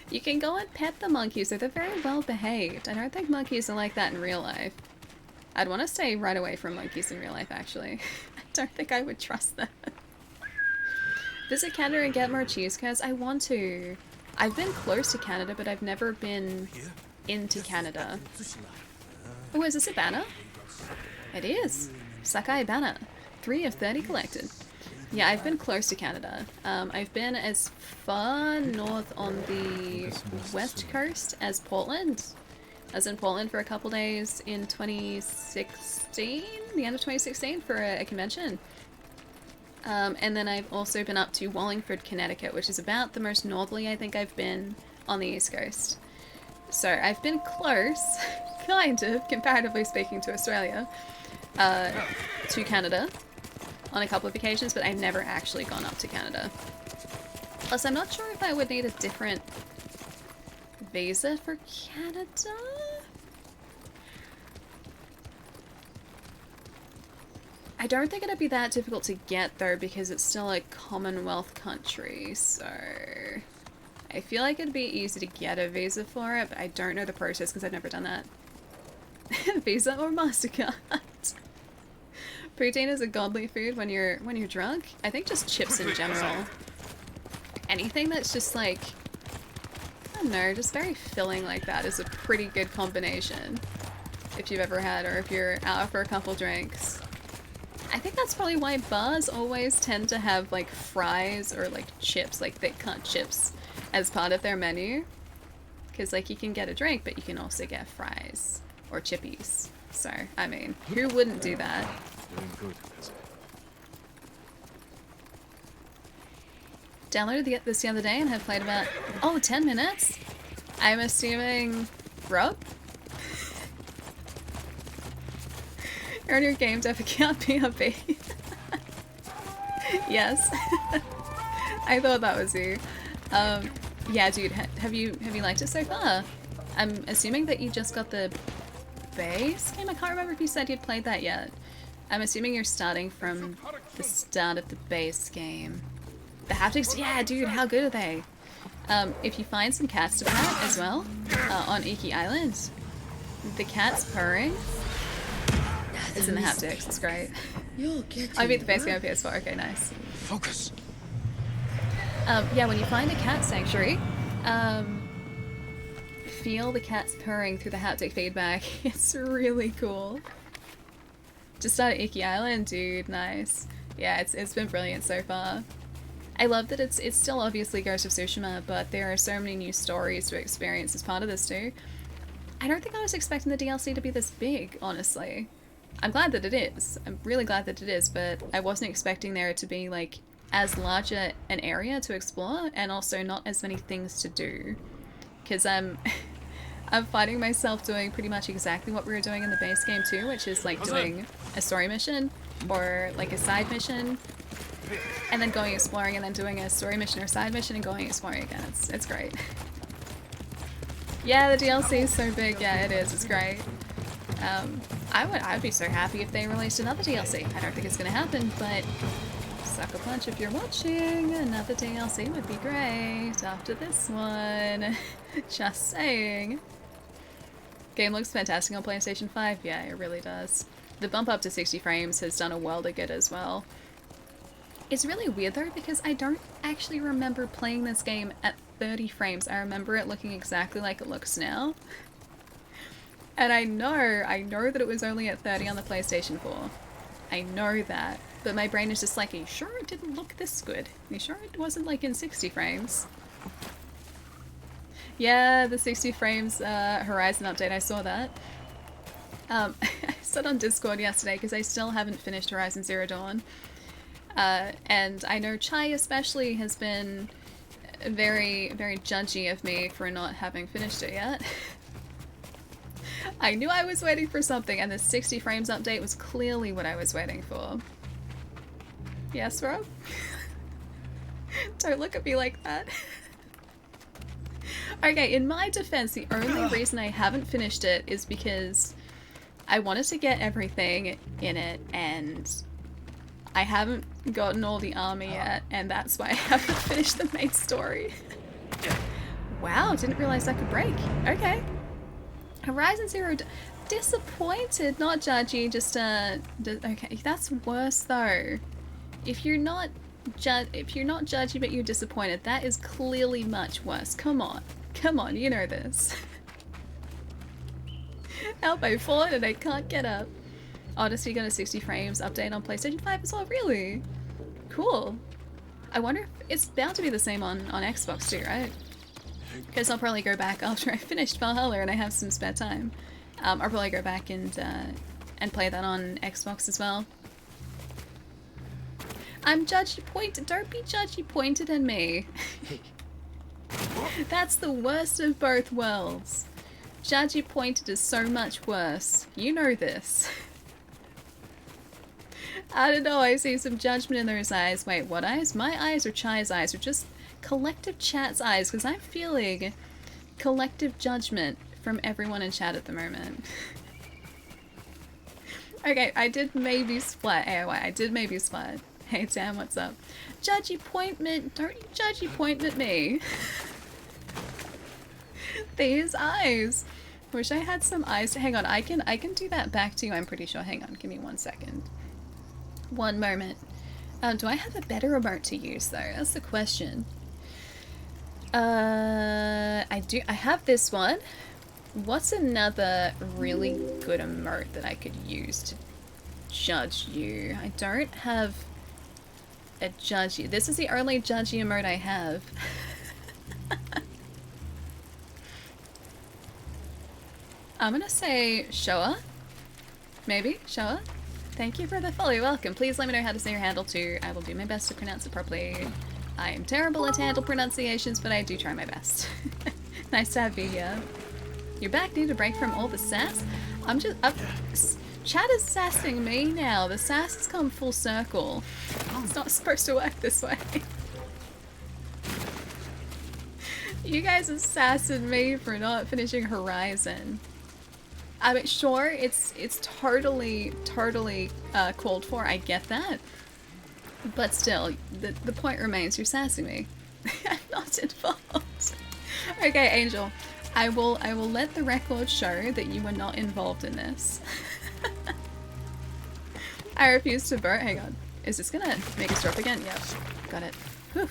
You can go and pet the monkeys, they're very well behaved. I don't think monkeys are like that in real life. I'd want to stay right away from monkeys in real life, actually. I don't think I would trust them. Visit Canada and get more cheese curds? I want to. I've been close to Canada, but I've never been into Canada. Oh, is this a banner? It is. Sakai banner. 3 of 30 collected. Yeah, I've been close to Canada. I've been as far north on the west coast as Portland. I was in Portland for a couple days in 2016, the end of 2016, for a convention. And then I've also been up to Wallingford, Connecticut, which is about the most northerly I think I've been on the East Coast. So I've been close, kind of, comparatively speaking to Australia, to Canada on a couple of occasions, but I've never actually gone up to Canada. Plus, I'm not sure if I would need a different visa for Canada. I don't think it'd be that difficult to get though, because it's still a Commonwealth country, so I feel like it'd be easy to get a visa for it, but I don't know the process because I've never done that. Visa or MasterCard? Poutine is a godly food when you're drunk. I think just chips in general. Anything that's just like, I don't know, just very filling like that is a pretty good combination. If you've ever had, or if you're out for a couple drinks. I think that's probably why bars always tend to have like fries or like chips, like thick cut chips, as part of their menu. Because like you can get a drink, but you can also get fries or chippies. So, I mean, who wouldn't do that? Doing good, Pezzy. Downloaded this the other day and have played about, 10 minutes? I'm assuming Rob? You're on your game dev account, BRB. Yes. I thought that was you. Yeah, dude, have you liked it so far? I'm assuming that you just got the base game? I can't remember if you said you'd played that yet. I'm assuming you're starting from the start of the base game. The haptics? Yeah, dude, how good are they? If you find some cats to pet as well, on Iki Island, the cat's purring is in the haptics. It's great. I beat the base game on PS4. Okay, nice. Focus. Yeah, when you find a cat sanctuary, feel the cats purring through the haptic feedback. It's really cool. Just started Iki Island, dude. Nice. Yeah, it's been brilliant so far. I love that it's still obviously Ghost of Tsushima, but there are so many new stories to experience as part of this too. I don't think I was expecting the DLC to be this big, honestly. I'm glad that it is. I'm really glad that it is, but I wasn't expecting there to be like as large an area to explore and also not as many things to do. Because I I'm finding myself doing pretty much exactly what we were doing in the base game too, which is like doing a story mission or like a side mission and then going exploring and then doing a story mission or side mission and going exploring again. It's great. Yeah, the DLC is so big. Yeah, it is. It's great. I would be so happy if they released another DLC. I don't think it's gonna happen, but suck a punch if you're watching. Another DLC would be great after this one. Just saying. Game looks fantastic on PlayStation 5. Yeah, it really does. The bump up to 60 frames has done a world of good as well. It's really weird though because I don't actually remember playing this game at 30 frames. I remember it looking exactly like it looks now. And I know that it was only at 30 on the PlayStation 4. I know that. But my brain is just like, are you sure it didn't look this good? Are you sure it wasn't like in 60 frames? Yeah, the 60 frames Horizon update, I saw that. I said on Discord yesterday because I still haven't finished Horizon Zero Dawn. And I know Chai especially has been very, very judgy of me for not having finished it yet. I knew I was waiting for something and the 60 frames update was clearly what I was waiting for. Yes, Rob? Don't look at me like that. Okay, in my defense, the only reason I haven't finished it is because I wanted to get everything in it and I haven't gotten all the armor yet, and that's why I haven't finished the main story. Wow, didn't realize that could break. Okay. Horizon Zero disappointed, not judgy, just okay, that's worse though. If you're not judgy but you're disappointed, that is clearly much worse. Come on. Come on, you know this. Elbow forward and I can't get up. Odyssey got a 60 frames update on PlayStation 5 as well, really? Cool. I wonder if it's bound to be the same on Xbox too, right? Because I'll probably go back after I finished Valhalla and I have some spare time. I'll probably go back and play that on Xbox as well. I'm judgy pointed. Don't be judgy pointed at me. That's the worst of both worlds. Judgy pointed is so much worse. You know this. I don't know, I see some judgment in those eyes. Wait, what eyes? My eyes or Chai's eyes? Or just collective chat's eyes? Because I'm feeling collective judgment from everyone in chat at the moment. Okay, I did maybe splat. AOI, I did maybe splat. Hey Sam, what's up? Judgy pointment, don't you judgy point at me. These eyes. Wish I had some eyes. Hang on, I can do that back to you, I'm pretty sure. Hang on, give me 1 second. One moment. Do I have a better emote to use though? That's the question. I do. I have this one. What's another really good emote that I could use to judge you? I don't have a judge you. This is the only judgy emote I have. I'm gonna say Showa. Maybe? Showa? Thank you for the follow. Welcome. Please let me know how to say your handle too. I will do my best to pronounce it properly. I am terrible at handle pronunciations, but I do try my best. Nice to have you here. You're back. Need a break from all the sass? Chat is sassing me now. The sass has come full circle. It's not supposed to work this way. You guys are sassing me for not finishing Horizon. I mean, sure, it's totally called for. I get that, but still, the point remains. You're sassing me. I'm not involved. Okay, Angel, I will let the record show that you were not involved in this. I refuse to vote. Hang on, is this gonna make us drop again? Yep, got it. Whew.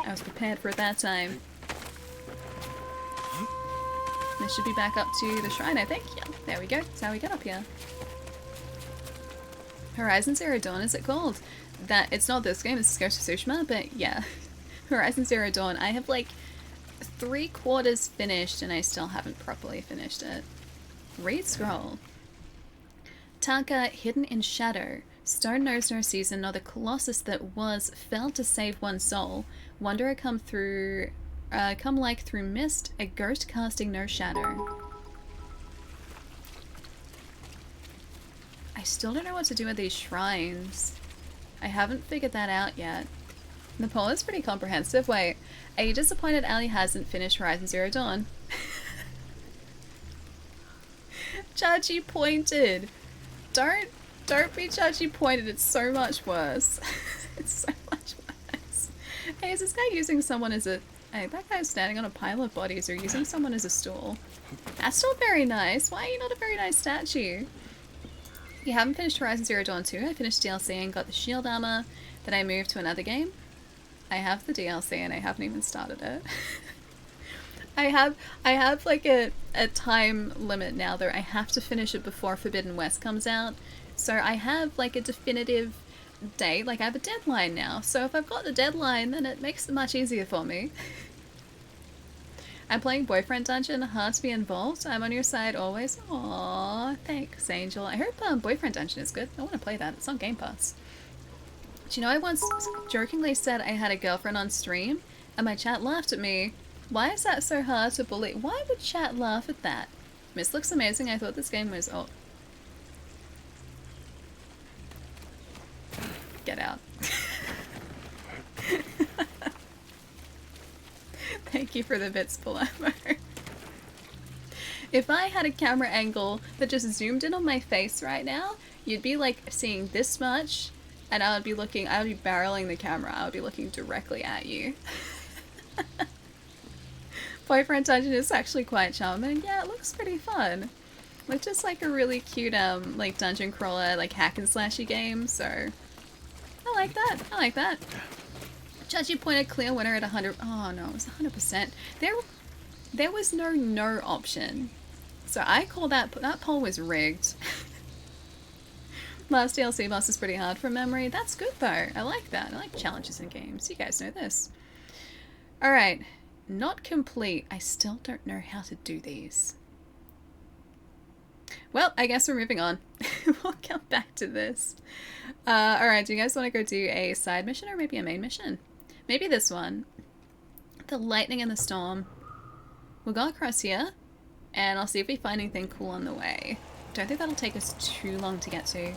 I was prepared for it that time. This should be back up to the shrine, I think. Yeah, there we go. That's how we get up here. Horizon Zero Dawn, is it called? That it's not this game, it's Ghost of Tsushima, but yeah. Horizon Zero Dawn. I have like 3/4 finished and I still haven't properly finished it. Read scroll. Taka, hidden in shadow. Stone knows no season, nor the colossus that was, fell to save one soul. Wanderer come like through mist, a ghost casting no shadow. I still don't know what to do with these shrines. I haven't figured that out yet. The poll is pretty comprehensive. Wait, are you disappointed Ali hasn't finished Horizon Zero Dawn? Judgy pointed. Don't be judgy pointed. It's so much worse. It's so much worse. Hey, is this guy using someone as a... Hey, that guy's standing on a pile of bodies or using someone as a stool. That's not very nice. Why are you not a very nice statue? You haven't finished Horizon Zero Dawn 2. I finished DLC and got the shield armor. Then I moved to another game. I have the DLC and I haven't even started it. I have like a time limit now though. I have to finish it before Forbidden West comes out. So I have like a definitive date, like I have a deadline now. So if I've got the deadline, then it makes it much easier for me. I'm playing Boyfriend Dungeon, hard to be involved. I'm on your side always. Aww, thanks Angel. I heard Boyfriend Dungeon is good. I want to play that. It's on Game Pass. Do you know I once jokingly said I had a girlfriend on stream and my chat laughed at me? Why is that so hard to believe? Why would chat laugh at that? Miss looks amazing. I thought this game was... Oh. Get out. Thank you for the bits, Palamo. If I had a camera angle that just zoomed in on my face right now, you'd be like seeing this much, and I would be barreling the camera. I would be looking directly at you. Boyfriend Dungeon is actually quite charming. Yeah, it looks pretty fun. Like just like a really cute like dungeon crawler, like hack and slashy game, so I like that. I like that. Judgy pointed clear winner at 100. Oh no, it was 100%. There was no option. So I call that poll was rigged. Last DLC boss is pretty hard from memory. That's good though. I like that. I like challenges in games. You guys know this. Alright. Not complete. I still don't know how to do these. Well, I guess we're moving on. We'll come back to this. Alright, do you guys want to go do a side mission or maybe a main mission? Maybe this one. The lightning and the storm. We'll go across here, and I'll see if we find anything cool on the way. Don't think that'll take us too long to get to.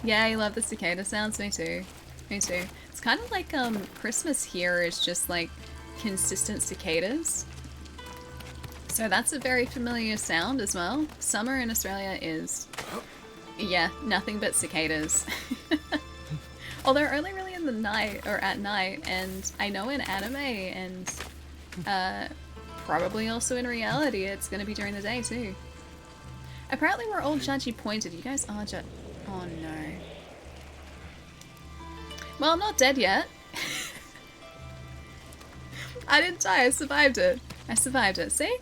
Yeah, I love the cicada sounds. Me too. Me too. It's kind of like Christmas here is just like consistent cicadas. So that's a very familiar sound as well. Summer in Australia is, yeah, nothing but cicadas. Although only really in the night or at night, and I know in anime and probably also in reality it's going to be during the day too. Apparently we're all judgy pointed. You guys are oh no. Well, I'm not dead yet. I didn't die, I survived it. I survived it, see?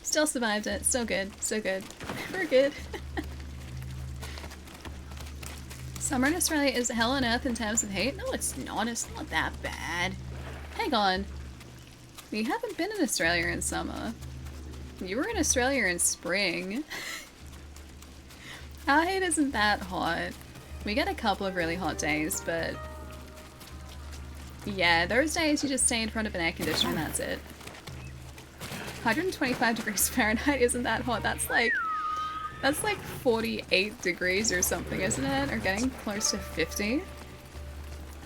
Still survived it, still good, so good. We're good. Summer in Australia is hell on earth in terms of heat? No, it's not that bad. Hang on. You haven't been in Australia in summer. You were in Australia in spring. Our heat isn't that hot. We get a couple of really hot days, but yeah, those days you just stay in front of an air conditioner and that's it. 125 degrees Fahrenheit isn't that hot. That's like 48 degrees or something, isn't it? Or getting close to 50.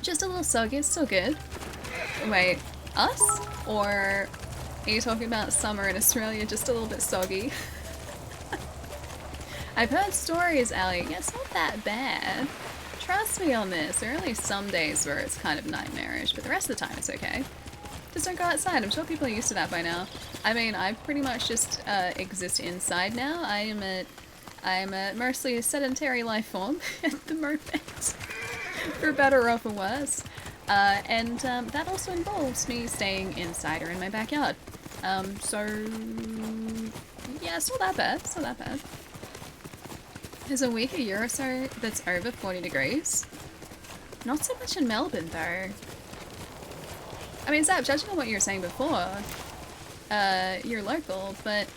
Just a little soggy, it's still good. Wait, us? Or are you talking about summer in Australia just a little bit soggy? I've heard stories, Ali. Yeah, it's not that bad. Trust me on this. There are only some days where it's kind of nightmarish, but the rest of the time it's okay. Just don't go outside. I'm sure people are used to that by now. I mean, I pretty much just exist inside now. I am a mostly sedentary life form at the moment, for better or for worse. And that also involves me staying inside or in my backyard. So yeah, it's not that bad. It's not that bad. There's a week a year or so that's over 40 degrees. Not so much in Melbourne though. I mean, Zap, judging on what you were saying before, you're local, but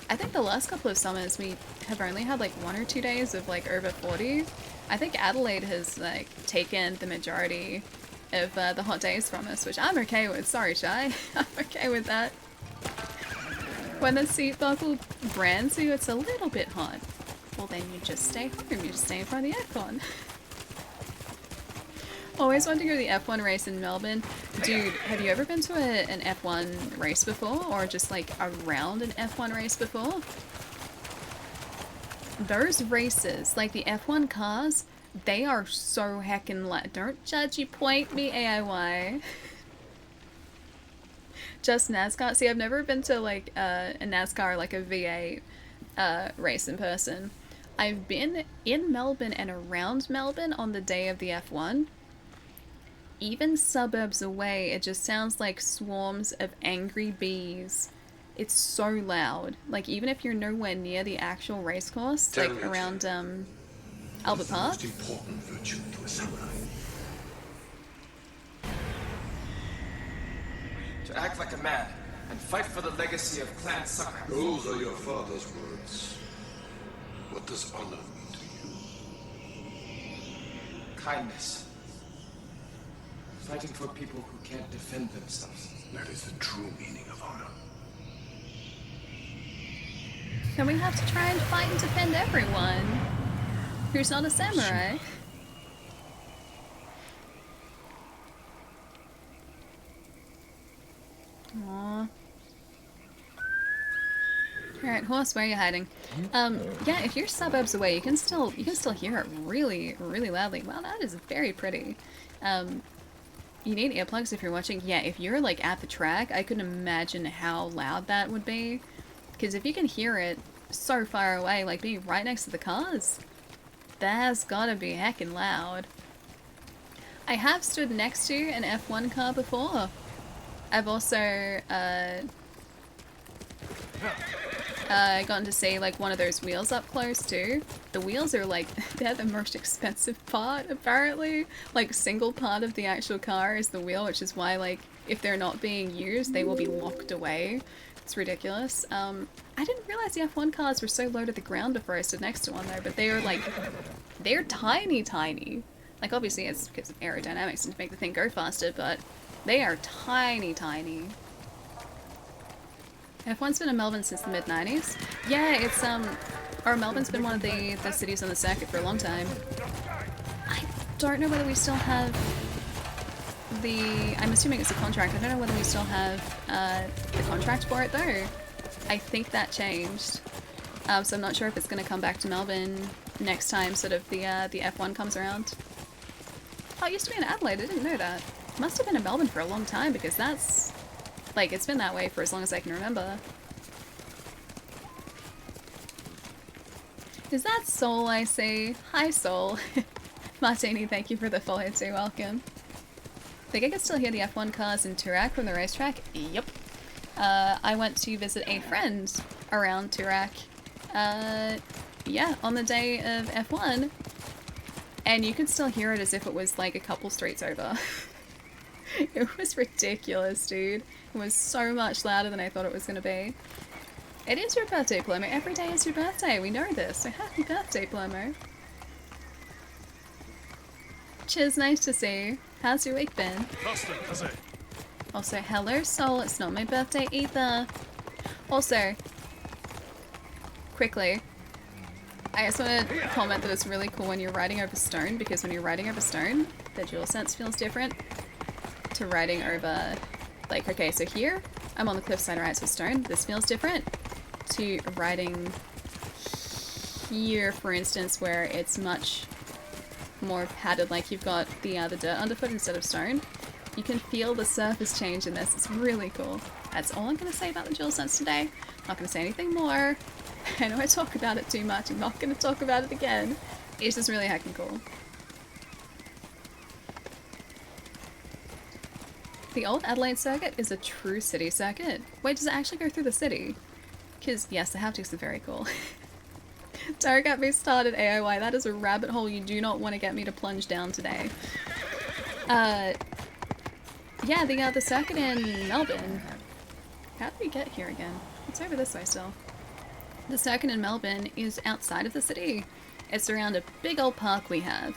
I think the last couple of summers we have only had like 1 or 2 days of like over 40. I think Adelaide has like taken the majority of the hot days from us, which I'm okay with. Sorry, Shy. I'm okay with that. When the seat buckle brands you, it's a little bit hot. well then you just stay home. You just stay in front of the aircon. Always wanted to go to the F1 race in Melbourne. Dude, have you ever been to an F1 race before? Or just like around an F1 race before? Those races, like the F1 cars, they are so heckin' loud. Don't judgy point me, AIY. Just NASCAR. See, I've never been to like a NASCAR, like a V8 race in person. I've been in Melbourne and around Melbourne on the day of the F1. Even suburbs away, it just sounds like swarms of angry bees. It's so loud. Like, even if you're nowhere near the actual race course, like around Albert Park. Most important virtue to a samurai. To act like a man and fight for the legacy of Clan Sakura. Those are your father's words. What does honor mean to you? Kindness. Fighting for people who can't defend themselves. That is the true meaning of honor. Then we have to try and fight and defend everyone who's not a samurai. Aww. Alright, horse, where are you hiding? Yeah, if you're suburbs away, you can still hear it really, really loudly. Wow, that is very pretty. You need earplugs if you're watching. Yeah, if you're like at the track, I couldn't imagine how loud that would be. Because if you can hear it so far away, like being right next to the cars, that's gotta be heckin' loud. I have stood next to an F1 car before. I've also gotten to see like one of those wheels up close too. The wheels are like, they're the most expensive part apparently. Like single part of the actual car is the wheel, which is why like if they're not being used they will be locked away. It's ridiculous. I didn't realize the F1 cars were so low to the ground before I stood next to one though, but they are like, they're tiny. Like obviously it's because of aerodynamics and to make the thing go faster, but they are tiny. F1's been in Melbourne since the mid-90s. Yeah, it's or Melbourne's been one of the cities on the circuit for a long time. I don't know whether we still have I'm assuming it's a contract. I don't know whether we still have the contract for it though. I think that changed. So I'm not sure if it's going to come back to Melbourne next time sort of the F1 comes around. Oh, it used to be in Adelaide. I didn't know that. It must have been in Melbourne for a long time because that's like, it's been that way for as long as I can remember. Is that Soul I see? Hi Soul. Martini, thank you for the follow too, welcome. I think I can still hear the F1 cars in Turak from the racetrack. Yep. I went to visit a friend around Turak, yeah, on the day of F1. And you could still hear it as if it was like a couple streets over. It was ridiculous, dude. It was so much louder than I thought it was going to be. It is your birthday, Plomo. Every day is your birthday. We know this. So happy birthday, Plomo. Cheers, nice to see you. How's your week been? Also, hello, Soul. It's not my birthday either. Also, quickly, I just want to comment that it's really cool when you're riding over stone, because when you're riding over stone, the DualSense feels different to riding over, like, okay, so here, I'm on the cliffside, right, so stone, this feels different to riding here, for instance, where it's much more padded, like you've got the dirt underfoot instead of stone. You can feel the surface change in this. It's really cool. That's all I'm going to say about the DualSense today. I'm not going to say anything more. I know I talk about it too much. I'm not going to talk about it again. It's just really heckin' cool. The old Adelaide circuit is a true city circuit. Wait, does it actually go through the city? Because, yes, the haptics are very cool. Don't get me started, AOY. That is a rabbit hole you do not want to get me to plunge down today. Yeah, the circuit in Melbourne. How did we get here again? It's over this way still. The circuit in Melbourne is outside of the city. It's around a big old park we have.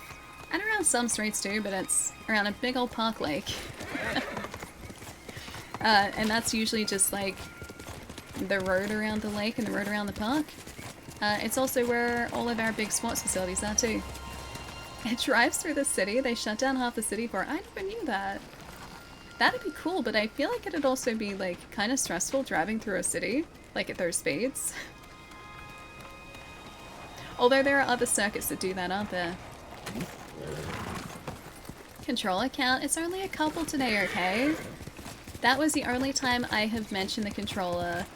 And around some streets too, but it's around a big old park lake. And that's usually just like the road around the lake and the road around the park. It's also where all of our big sports facilities are too. It drives through the city. They shut down half the city for it. I never knew that. That'd be cool, but I feel like it'd also be like kind of stressful driving through a city, like at those speeds. Although there are other circuits that do that, aren't there? Controller count, it's only a couple today, okay? That was the only time I have mentioned the controller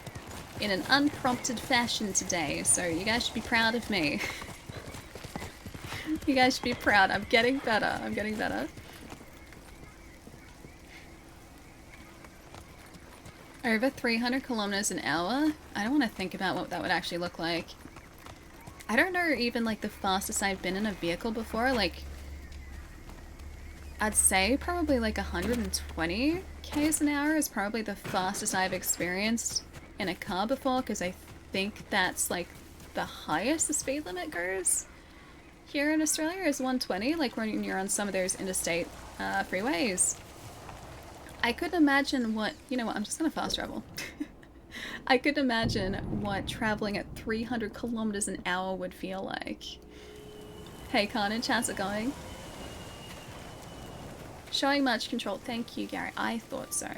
in an unprompted fashion today, so you guys should be proud of me. You guys should be proud. I'm getting better. I'm getting better. Over 300 kilometers an hour? I don't want to think about what that would actually look like. I don't know even like the fastest I've been in a vehicle before, like I'd say probably like 120 k's an hour is probably the fastest I've experienced in a car before, because I think that's like the highest the speed limit goes here in Australia is 120, like when you're on some of those interstate freeways. I couldn't imagine what, you know what, I'm just gonna fast travel. I could imagine what traveling at 300 kilometers an hour would feel like. Hey Carnage, how's it going? Showing much control. Thank you, Gary. I thought so.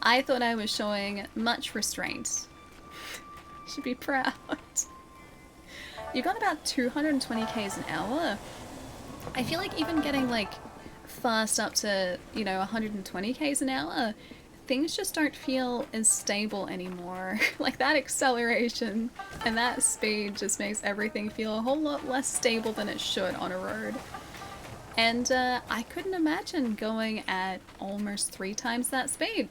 I thought I was showing much restraint. Should be proud. You got about 220 k's an hour. I feel like even getting like fast up to, you know, 120 k's an hour, things just don't feel as stable anymore. Like that acceleration and that speed just makes everything feel a whole lot less stable than it should on a road. And I couldn't imagine going at almost 3 times that speed.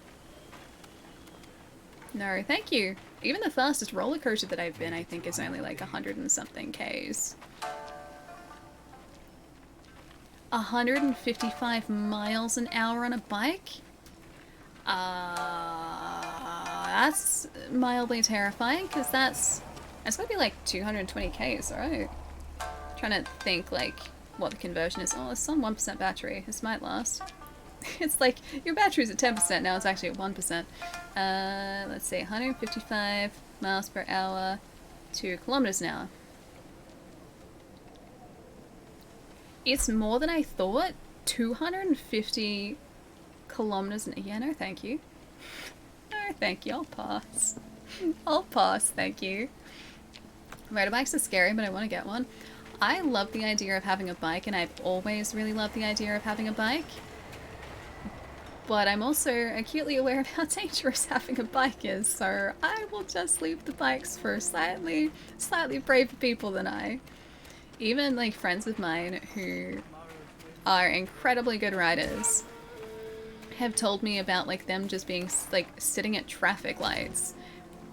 No, thank you. Even the fastest roller coaster that I've been, I think, is only like 100 and something k's. 155 miles an hour on a bike? That's mildly terrifying, because that's gotta be like 220 k's, right? Trying to think like what the conversion is. Oh, it's on 1% battery. This might last. It's like your battery's at 10%, now it's actually at 1%. Let's see, 155 miles per hour to kilometers an hour. It's more than I thought. 250 kilometers an hour. Yeah, no thank you. No thank you, I'll pass. I'll pass, thank you. Motorbikes are scary, but I want to get one. I love the idea of having a bike, and I've always really loved the idea of having a bike. But I'm also acutely aware of how dangerous having a bike is, so I will just leave the bikes for slightly braver people than I. Even like friends of mine who are incredibly good riders have told me about like them just being like sitting at traffic lights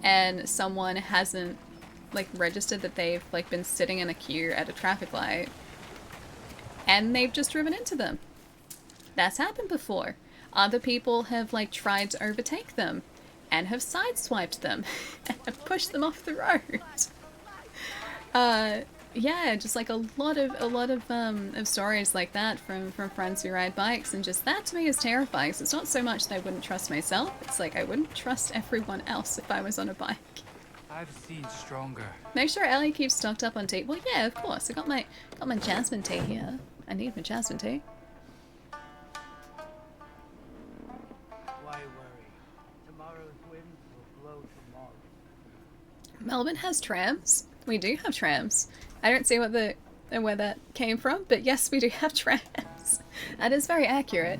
and someone hasn't like registered that they've like been sitting in a queue at a traffic light and they've just driven into them. That's happened before. Other people have like tried to overtake them and have sideswiped them and pushed them off the road. Yeah, just like a lot of stories like that from friends who ride bikes, and just that to me is terrifying. So it's not so much that I wouldn't trust myself, it's like I wouldn't trust everyone else if I was on a bike. I've seen stronger. Make sure Ellie keeps stocked up on tea. Well, yeah, of course. I got my jasmine tea here. I need my jasmine tea. Why worry? Tomorrow's winds will blow tomorrow. Melbourne has trams. We do have trams. I don't see where that came from, but yes, we do have trams. That is very accurate.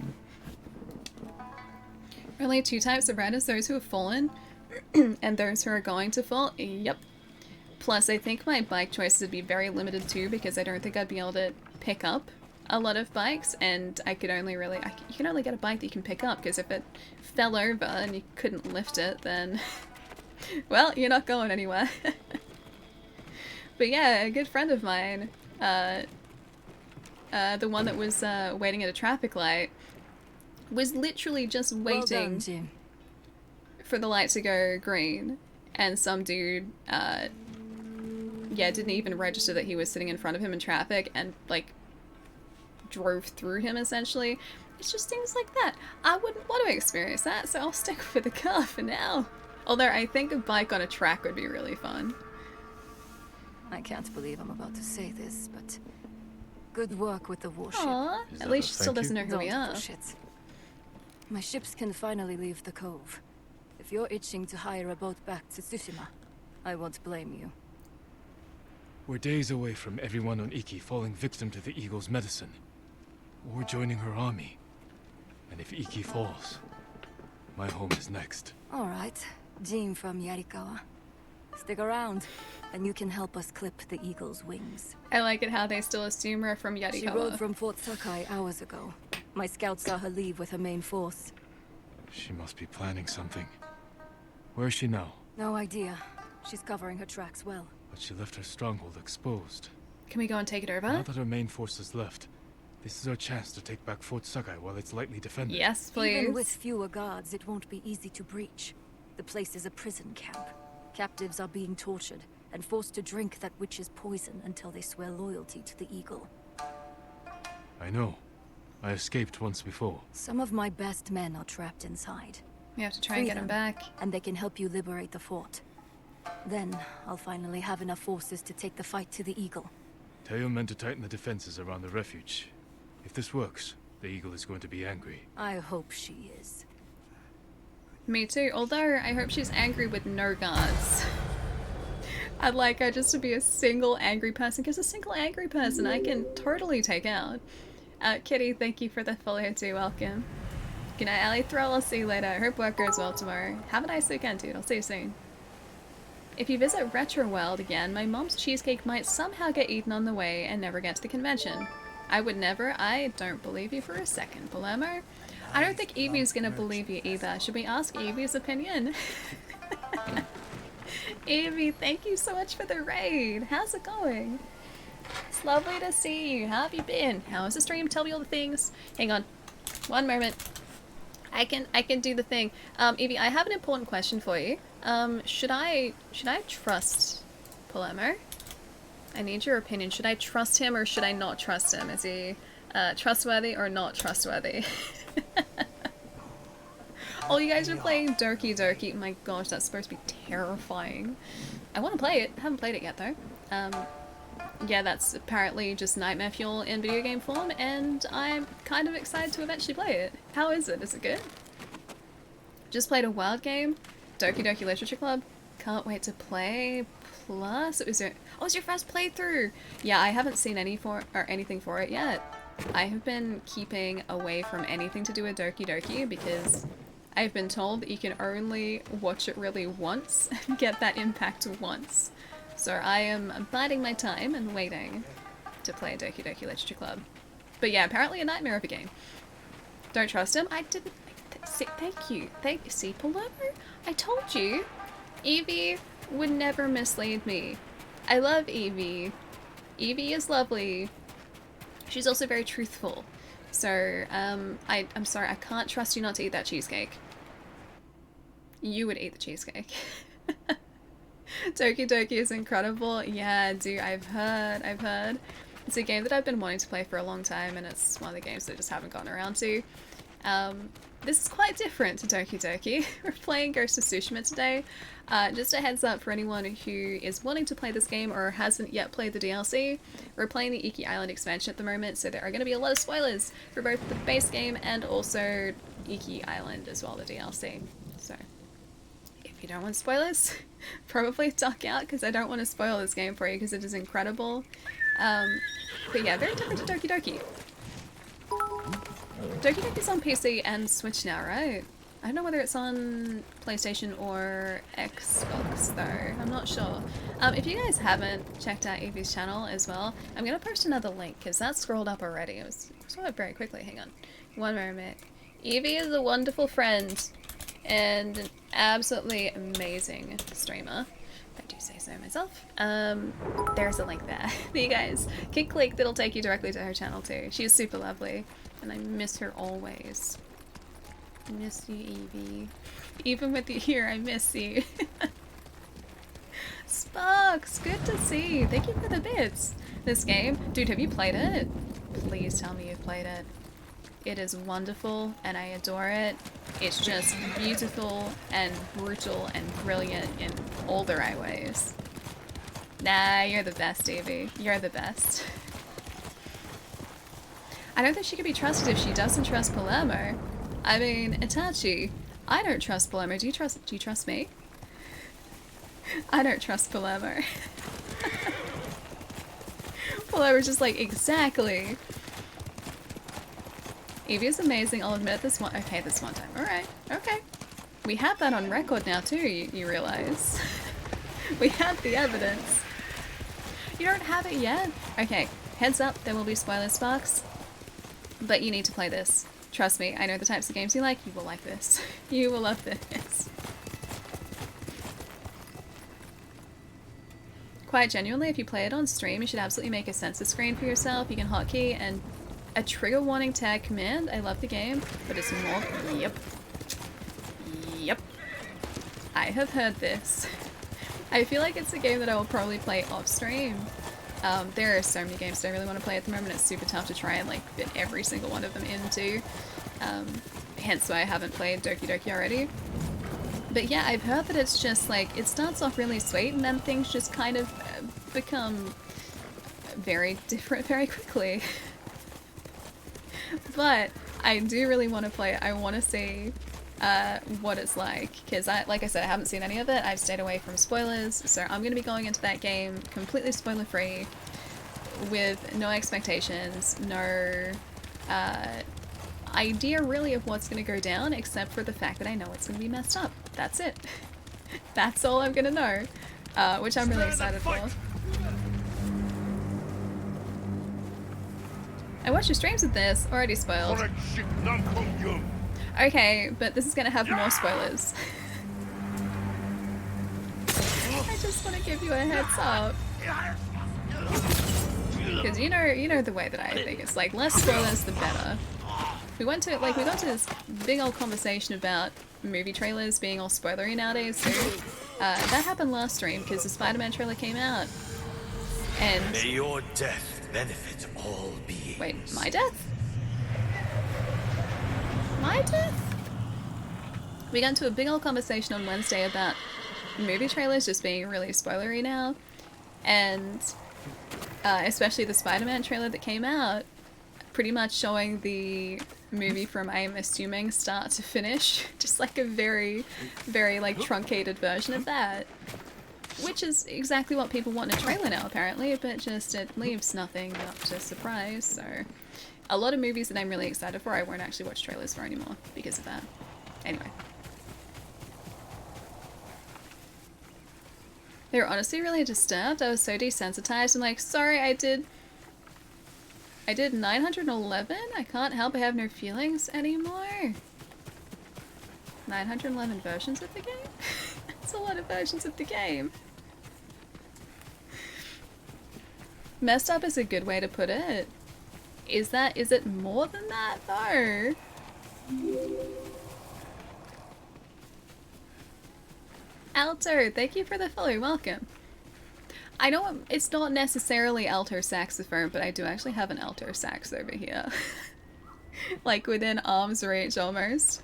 Only 2 types of riders, those who have fallen and those who are going to fall. Yep. Plus, I think my bike choices would be very limited too, because I don't think I'd be able to pick up a lot of bikes, and I could only really, you can only get a bike that you can pick up, because if it fell over and you couldn't lift it, then, well, you're not going anywhere. But yeah, a good friend of mine, the one that was waiting at a traffic light, was literally just waiting for the light to go green, and some dude, yeah, didn't even register that he was sitting in front of him in traffic, and like drove through him essentially. It's just things like that. I wouldn't want to experience that, so I'll stick with the car for now. Although I think a bike on a track would be really fun. I can't believe I'm about to say this, but good work with the warship. Aw, at least she still doesn't know who we are. Push it. My ships can finally leave the cove. If you're itching to hire a boat back to Tsushima, I won't blame you. We're days away from everyone on Iki falling victim to the Eagle's medicine. Or joining her army. And if Iki falls, my home is next. Alright, Jean from Yarikawa. Stick around, and you can help us clip the Eagle's wings. I like it how they still assume her from Yarikawa. She rode from Fort Sakai hours ago. My scouts saw her leave with her main force. She must be planning something. Where is she now? No idea. She's covering her tracks well. But she left her stronghold exposed. Can we go and take it over? Now that her main force is left, this is our chance to take back Fort Sakai while it's lightly defended. Yes, please. Even with fewer guards, it won't be easy to breach. The place is a prison camp. Captives are being tortured and forced to drink that witch's poison until they swear loyalty to the Eagle. I know. I escaped once before. Some of my best men are trapped inside. We have to try and get them back. And they can help you liberate the fort. Then, I'll finally have enough forces to take the fight to the Eagle. Tell your men to tighten the defenses around the refuge. If this works, the Eagle is going to be angry. I hope she is. Me too, although I hope she's angry with no guards. I'd like her just to be a single angry person, because a single angry person I can totally take out. Kitty, thank you for the follow too, welcome. Good night, Ali Thrall, I'll see you later. I hope work goes well tomorrow. Have a nice weekend, dude. I'll see you soon. If you visit Retro World again, my mom's cheesecake might somehow get eaten on the way and never get to the convention. I would never. I don't believe you for a second, Palermo. I don't think Evie's gonna believe you either. Should we ask Evie's opinion? Evie, thank you so much for the raid. How's it going? It's lovely to see you. How have you been? How was the stream? Tell me all the things. Hang on. One moment. I can do the thing. Evie, I have an important question for you. Should I trust Palermo? I need your opinion. Should I trust him or should I not trust him? Is he trustworthy or not trustworthy? Oh, you guys are playing Doki Doki. My gosh, that's supposed to be terrifying. I want to play it. I haven't played it yet though. Yeah, that's apparently just nightmare fuel in video game form, and I'm kind of excited to eventually play it. How is it? Is it good? Just played a wild game, Doki Doki Literature Club. Can't wait to play. Plus, it was your first playthrough. Yeah, I haven't seen anything for it yet. I have been keeping away from anything to do with Doki Doki because I've been told that you can only watch it really once and get that impact once. So I am biding my time and waiting to play Doki Doki Literature Club. But yeah, apparently a nightmare of a game. Don't trust him. I didn't. Thank you. See, Palermo? I told you. Evie would never mislead me. I love Evie. Evie is lovely. She's also very truthful. So, I'm sorry, I can't trust you not to eat that cheesecake. You would eat the cheesecake. Doki Doki is incredible. Yeah, dude, I've heard. It's a game that I've been wanting to play for a long time, and it's one of the games that I just haven't gotten around to. This is quite different to Doki Doki. We're playing Ghost of Tsushima today. Just a heads up for anyone who is wanting to play this game or hasn't yet played the DLC. We're playing the Iki Island expansion at the moment, so there are going to be a lot of spoilers for both the base game and also Iki Island as well, the DLC. So, if you don't want spoilers, probably duck out because I don't want to spoil this game for you because it is incredible. But yeah, very different to Doki Doki. Doki Doki's on PC and Switch now, right? I don't know whether it's on PlayStation or Xbox though. I'm not sure. If you guys haven't checked out Evie's channel as well, I'm going to post another link because that's scrolled up already. It was scrolled up very quickly. Hang on. One moment. Evie is a wonderful friend and an absolutely amazing streamer. If I do say so myself. There's a link there for you guys. Can click, that'll take you directly to her channel too. She is super lovely and I miss her always. I miss you, Evie. Even with you here, I miss you. Sparks, good to see you. Thank you for the bits. This game, dude, have you played it? Please tell me you've played it. It is wonderful and I adore it. It's just beautiful and brutal and brilliant in all the right ways. Nah, you're the best, Evie. You're the best. I don't think she can be trusted if she doesn't trust Palermo. I mean, Itachi, I don't trust Palermo. Do you trust me? I don't trust Palermo. Palermo's just like, exactly. Evie is amazing, I'll admit this one. Okay, this one time. Alright, okay. We have that on record now too, you realize. We have the evidence. You don't have it yet? Okay, heads up, there will be spoiler sparks. But you need to play this. Trust me, I know the types of games you like. You will like this. You will love this. Quite genuinely, if you play it on stream, you should absolutely make a sensor screen for yourself. You can hotkey and a trigger warning tag command. I love the game, but it's more... Yep. Yep. I have heard this. I feel like it's a game that I will probably play off stream. There are so many games that I really want to play at the moment. It's super tough to try and like fit every single one of them into. Hence why I haven't played Doki Doki already. But yeah, I've heard that it's just like, it starts off really sweet and then things just kind of become very different very quickly. But I do really want to play it. I want to see what it's like, because like I said, I haven't seen any of it. I've stayed away from spoilers, so I'm going to be going into that game completely spoiler free with no expectations, no idea really of what's going to go down, except for the fact that I know it's going to be messed up. That's it. That's all I'm going to know, which I'm really excited for. I watched your streams with this, already spoiled. Okay, but this is gonna have more spoilers. I just want to give you a heads up. Because you know the way that I think. It's like, less spoilers the better. We got to this big old conversation about movie trailers being all spoilery nowadays too. That happened last stream because the Spider-Man trailer came out. And... May your death benefit all beings. Wait, my death? My death? We got into a big old conversation on Wednesday about movie trailers just being really spoilery now. And especially the Spider-Man trailer that came out, pretty much showing the movie from, I'm assuming, start to finish. Just like a very, very like truncated version of that. Which is exactly what people want in a trailer now, apparently, but just it leaves nothing up to surprise, so... A lot of movies that I'm really excited for, I won't actually watch trailers for anymore because of that. Anyway. They were honestly really disturbed. I was so desensitized. I'm like, sorry, I did 911? I can't help, I have no feelings anymore. 911 versions of the game? That's a lot of versions of the game. Messed up is a good way to put it. Is it more than that though? Alto, thank you for the follow, welcome. I know it's not necessarily alto saxophone, but I do actually have an alto sax over here. Like within arm's reach almost.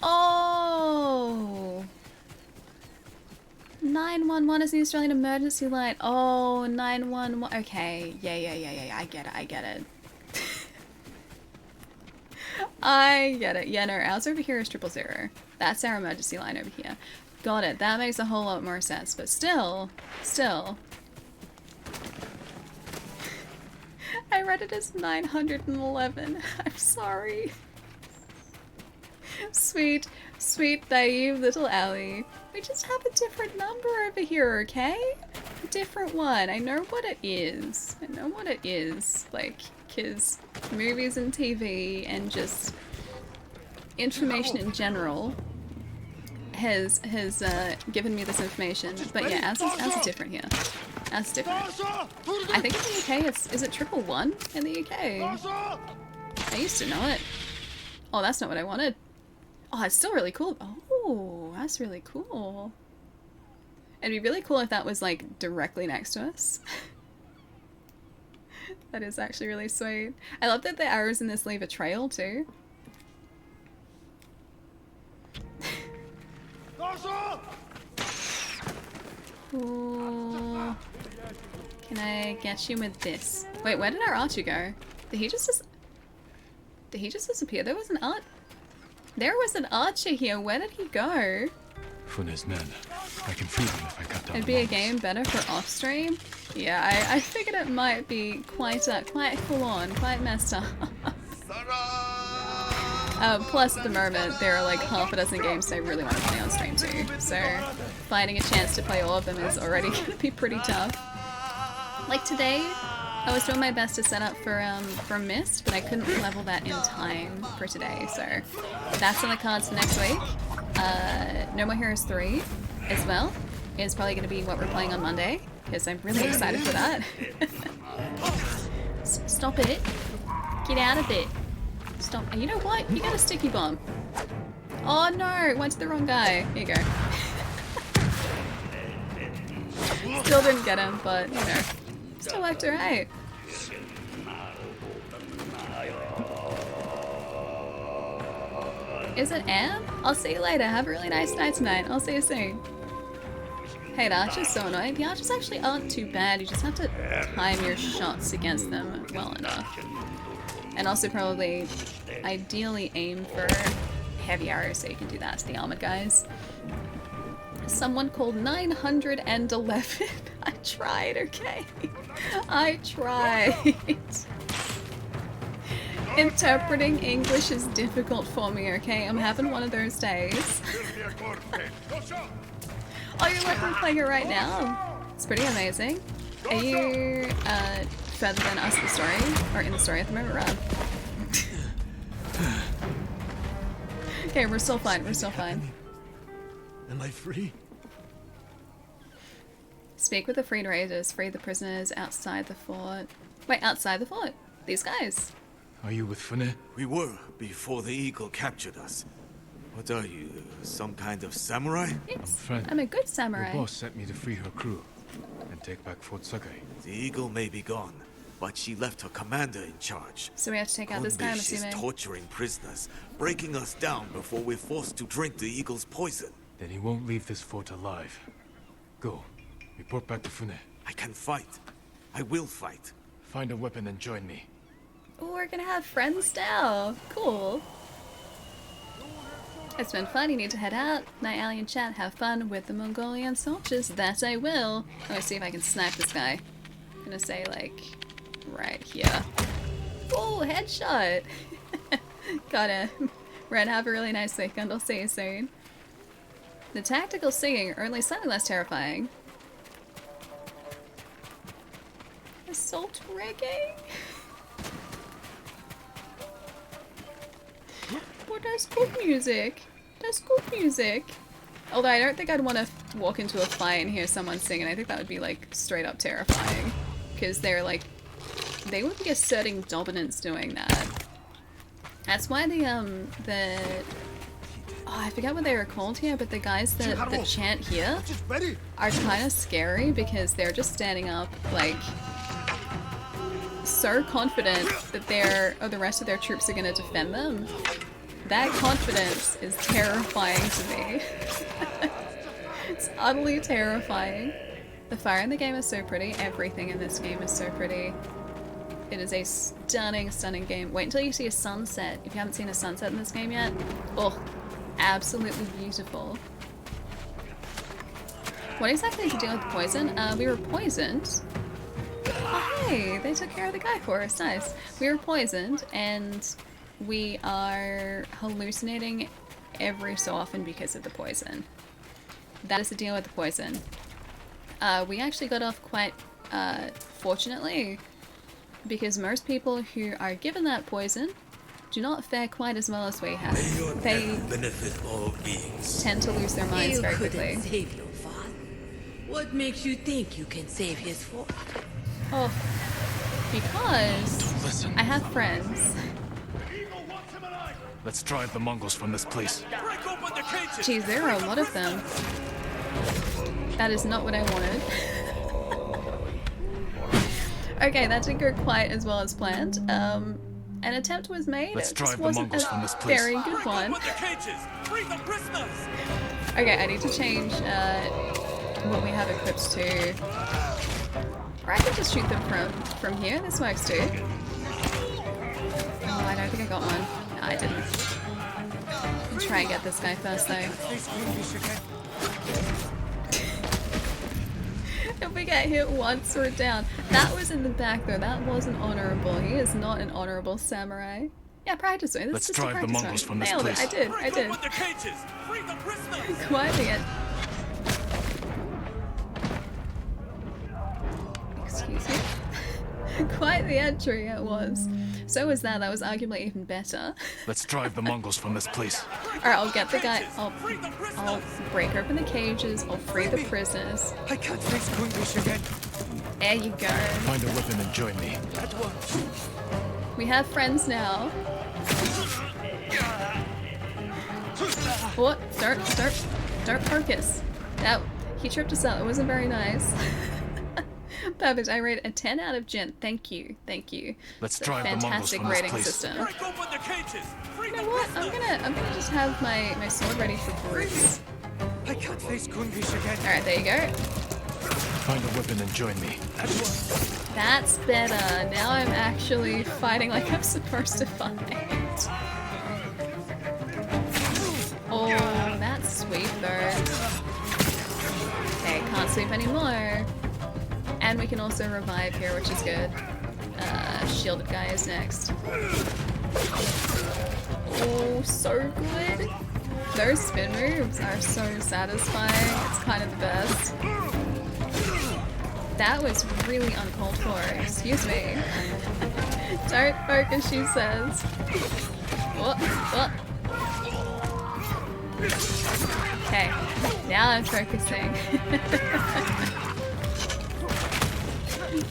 Oh! 911 is the Australian emergency line. Oh, 911. Okay. Yeah. I get it. I get it. Yeah, no, ours over here is 000. That's our emergency line over here. Got it. That makes a whole lot more sense. But still. I read it as 911. I'm sorry. Sweet, naive little Ellie. We just have a different number over here, okay? A different one. I know what it is. Like, 'cause movies and TV and just information in general has given me this information. But yeah, as is different here. As different. I think in the UK is it 111 in the UK? I used to know it. Oh, that's not what I wanted. Oh, it's still really cool. Oh, that's really cool. It'd be really cool if that was like directly next to us. That is actually really sweet. I love that the arrows in this leave a trail too. Ooh. Can I get you with this? Wait, where did our archer go? Did he just disappear? There was an archer here. Where did he go? Fune's men. I can free them if I cut down. It'd be a game better for off stream. Yeah, I figured it might be quite full on, quite messed up. Plus at the moment there are like half a dozen games I really want to play on stream too, so finding a chance to play all of them is already gonna be pretty tough. Like today, I was doing my best to set up for Mist, but I couldn't level that in time for today, so that's on the cards for next week. No More Heroes 3 as well is probably going to be what we're playing on Monday, because I'm really excited for that. Stop it. Get out of it. Stop. You know what? You got a sticky bomb. Oh no, went to the wrong guy. Here you go. Still didn't get him, but you know, still worked alright. Is it Am? I'll see you later. Have a really nice night tonight. I'll see you soon. Hey, the archer's so annoying. The archers actually aren't too bad. You just have to time your shots against them well enough. And also probably, ideally aim for heavy arrows so you can do that to the armored guys. Someone called 911. I tried, okay? I tried. Interpreting English is difficult for me, okay? I'm having one of those days. Oh, you're literally playing it right now? It's pretty amazing. Are you further than us in the story? Or in the story at the moment, Rob? Okay, we're still fine, we're still fine. Am I free? Speak with the freed raiders, free the prisoners outside the fort. Wait, outside the fort? These guys. Are you with Fune? We were, before the eagle captured us. What are you, some kind of samurai? Yes, I'm I'm a good samurai. Your boss sent me to free her crew and take back Fort Sakai. The eagle may be gone, but she left her commander in charge. So we have to take out this guy, I'm She's assuming. torturing prisoners, breaking us down before we're forced to drink the eagle's poison. Then he won't leave this fort alive. Go. Report back to Fune. I can fight. I will fight. Find a weapon and join me. Oh, we're gonna have friends now. Cool. It's been fun, you need to head out. Night Alien chat, have fun with the Mongolian soldiers. That I will. Let me see if I can snipe this guy. I'm gonna say, like, right here. Oh, headshot! Got him. Red, have a really nice weekend. I'll see you soon. The tactical singing are only slightly less terrifying. Assault rigging? Oh, that's good music. That's good music. Although I don't think I'd want to walk into a fight and hear someone singing. I think that would be like straight up terrifying. Because they're like, they would be asserting dominance doing that. That's why oh, I forget what they were called here, but the guys that chant here are kind of scary because they're just standing up like so confident that the rest of their troops are going to defend them. That confidence is terrifying to me. It's utterly terrifying. The fire in the game is so pretty. Everything in this game is so pretty. It is a stunning, stunning game. Wait until you see a sunset. If you haven't seen a sunset in this game yet, oh, absolutely beautiful. What exactly is the deal with the poison? We were poisoned. Oh hey, they took care of the guy for us. Nice. We were poisoned and we are hallucinating every so often because of the poison. That is the deal with the poison. We actually got off quite fortunately because most people who are given that poison do not fare quite as well as we have. They tend to lose their minds very quickly. Save your father. What makes you think you can save his fort? Oh, because I have friends. Let's drive the Mongols from this place. Geez, there are a lot of them. That is not what I wanted. Okay, that didn't go quite as well as planned. An attempt was made. Let's drive the wasn't Mongols a from this place. very good one. Okay, I need to change what we have equipped too. Or I could just shoot them from here. This works too. Oh, I don't think I got one. No, I didn't. I'll try and get this guy first though. If we get hit once, we're down. That was in the back though. That wasn't honorable. He is not an honorable samurai. Yeah, practice way. Let's drive the Mongols from this place. I did. Quietly it. Excuse me. Quite the entry it was. So was that. That was arguably even better. Let's drive the Mongols from this place. Alright, I'll get the guy. I'll break open the cages. I'll free the prisoners. I can't face Kundish again. There you go. Find a weapon and join me. At once. We have friends now. What? Don't focus. That he tripped us up. It wasn't very nice. Perfect. I rate a 10 out of 10. Thank you. Let's drive the Mongols from this place. System. You know what? I'm gonna just have my sword ready for brutes. I can't face Kundish again. Alright, there you go. Find a weapon and join me. At once. That's better. Now I'm actually fighting like I'm supposed to fight. Oh, that's sweet though. Okay, can't sleep anymore. And we can also revive here, which is good. Shielded guy is next. Oh, so good. Those spin moves are so satisfying. It's kind of the best. That was really uncalled for. Excuse me. Don't focus, she says. What? Okay, now I'm focusing.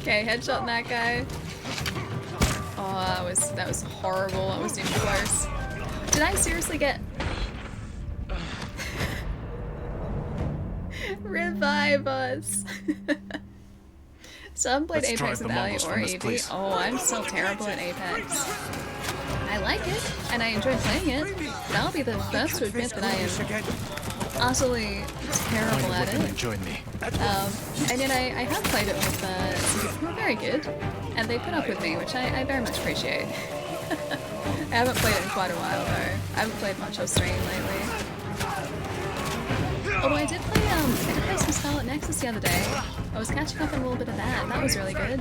Okay, headshot that guy. Oh, that was horrible. That was even close. Did I seriously get... Revive us! Some played Apex with Ali or Evie. Oh, I'm so terrible at Apex. I like it, and I enjoy playing it, but I'll be the first to admit that I am utterly terrible at it. And yet I have played it with some people who are very good, and they put up with me, which I very much appreciate. I haven't played it in quite a while though. I haven't played much on stream lately. Although I did play some Scarlet Nexus the other day. I was catching up on a little bit of that. That was really good.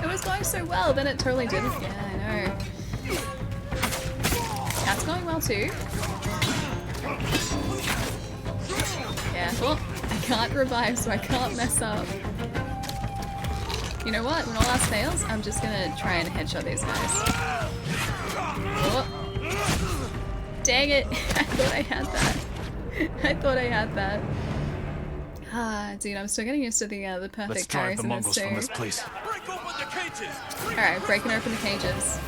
It was going so well, then it totally didn't. Yeah, I know. That's going well too. Yeah, well, I can't revive, so I can't mess up. You know what? When all else fails, I'm just gonna try and headshot these guys. Oh. Dang it! I thought I had that. Ah, dude, I'm still getting used to the perfect carries in this too. Alright, breaking open the cages.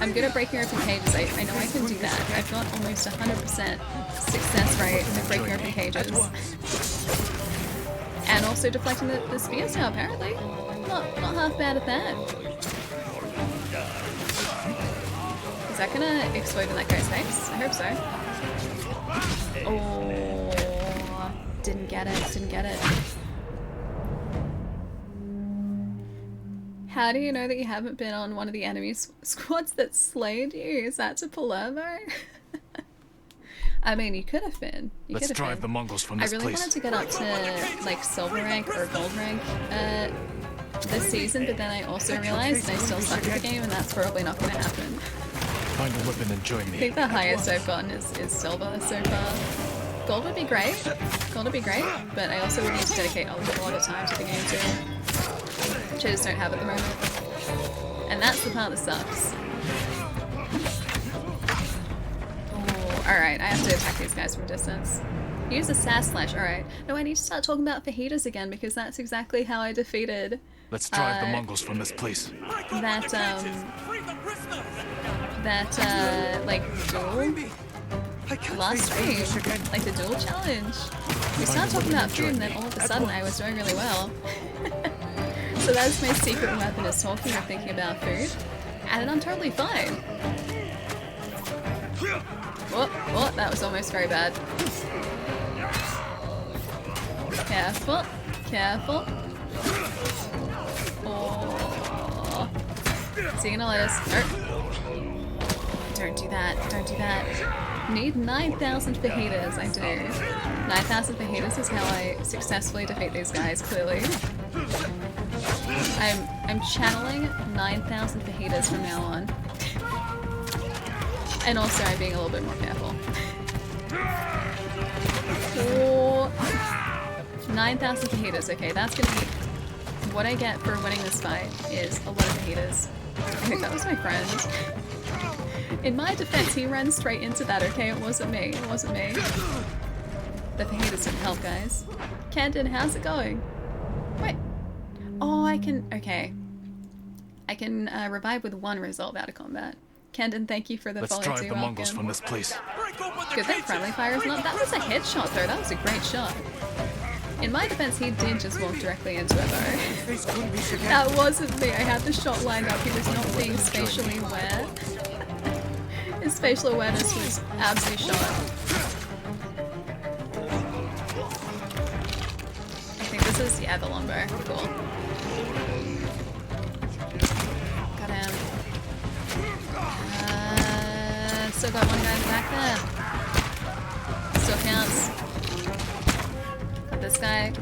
I'm good at breaking open cages. I know I can do that. I've got almost 100% success rate at breaking open cages. And also deflecting the spears now, apparently. Not half bad at that. Is that gonna explode in that guy's face? I hope so. Oh, didn't get it. How do you know that you haven't been on one of the enemy squads that slayed you? Is that to Palermo? I mean, you could have been. Let's drive the Mongols from this place. I really wanted to get up to like silver rank or gold rank this season, but then I also realized that I still suck at the game, and that's probably not going to happen. Find a weapon and join me. I think the highest I've gotten is silver so far. Gold would be great, but I also would need to dedicate a lot of time to the game too, which I just don't have at the moment. And that's the part that sucks. Oh, alright, I have to attack these guys from a distance. Use a sass slash, alright. No, I need to start talking about fajitas again, because that's exactly how I defeated... Let's drive the Mongols from this place. Like, duel... last stream, like the duel challenge. We started talking about food and then all of a sudden I was doing really well. So that's my secret weapon, is talking or thinking about food. And then I'm totally fine. Oh, that was almost very bad. Careful. Careful. Oh. Is he gonna let us? Don't do that. Don't do that. Need 9,000 fajitas. I do. 9,000 fajitas is how I successfully defeat these guys, clearly. I'm channeling 9,000 fajitas from now on. And also I'm being a little bit more careful. Oh. 9,000 fajitas. Okay, that's gonna be what I get for winning this fight is a lot of fajitas. I think that was my friend. In my defense, he ran straight into that, okay? It wasn't me. It wasn't me. The fajitas didn't help, guys. Camden, how's it going? Wait. Oh, I can... Okay. I can revive with one result out of combat. Camden, thank you for the follow. Let's drive the Mongols from this place. Good that friendly fire is not... That was a headshot, though. That was a great shot. In my defense, he did just walk directly into it, though. That wasn't me. I had the shot lined up. He was not being spatially aware. His spatial awareness was absolutely shot. I think this is, yeah, the longbow. Cool. Got him. Still got one guy in the back there. Still counts. Got this guy.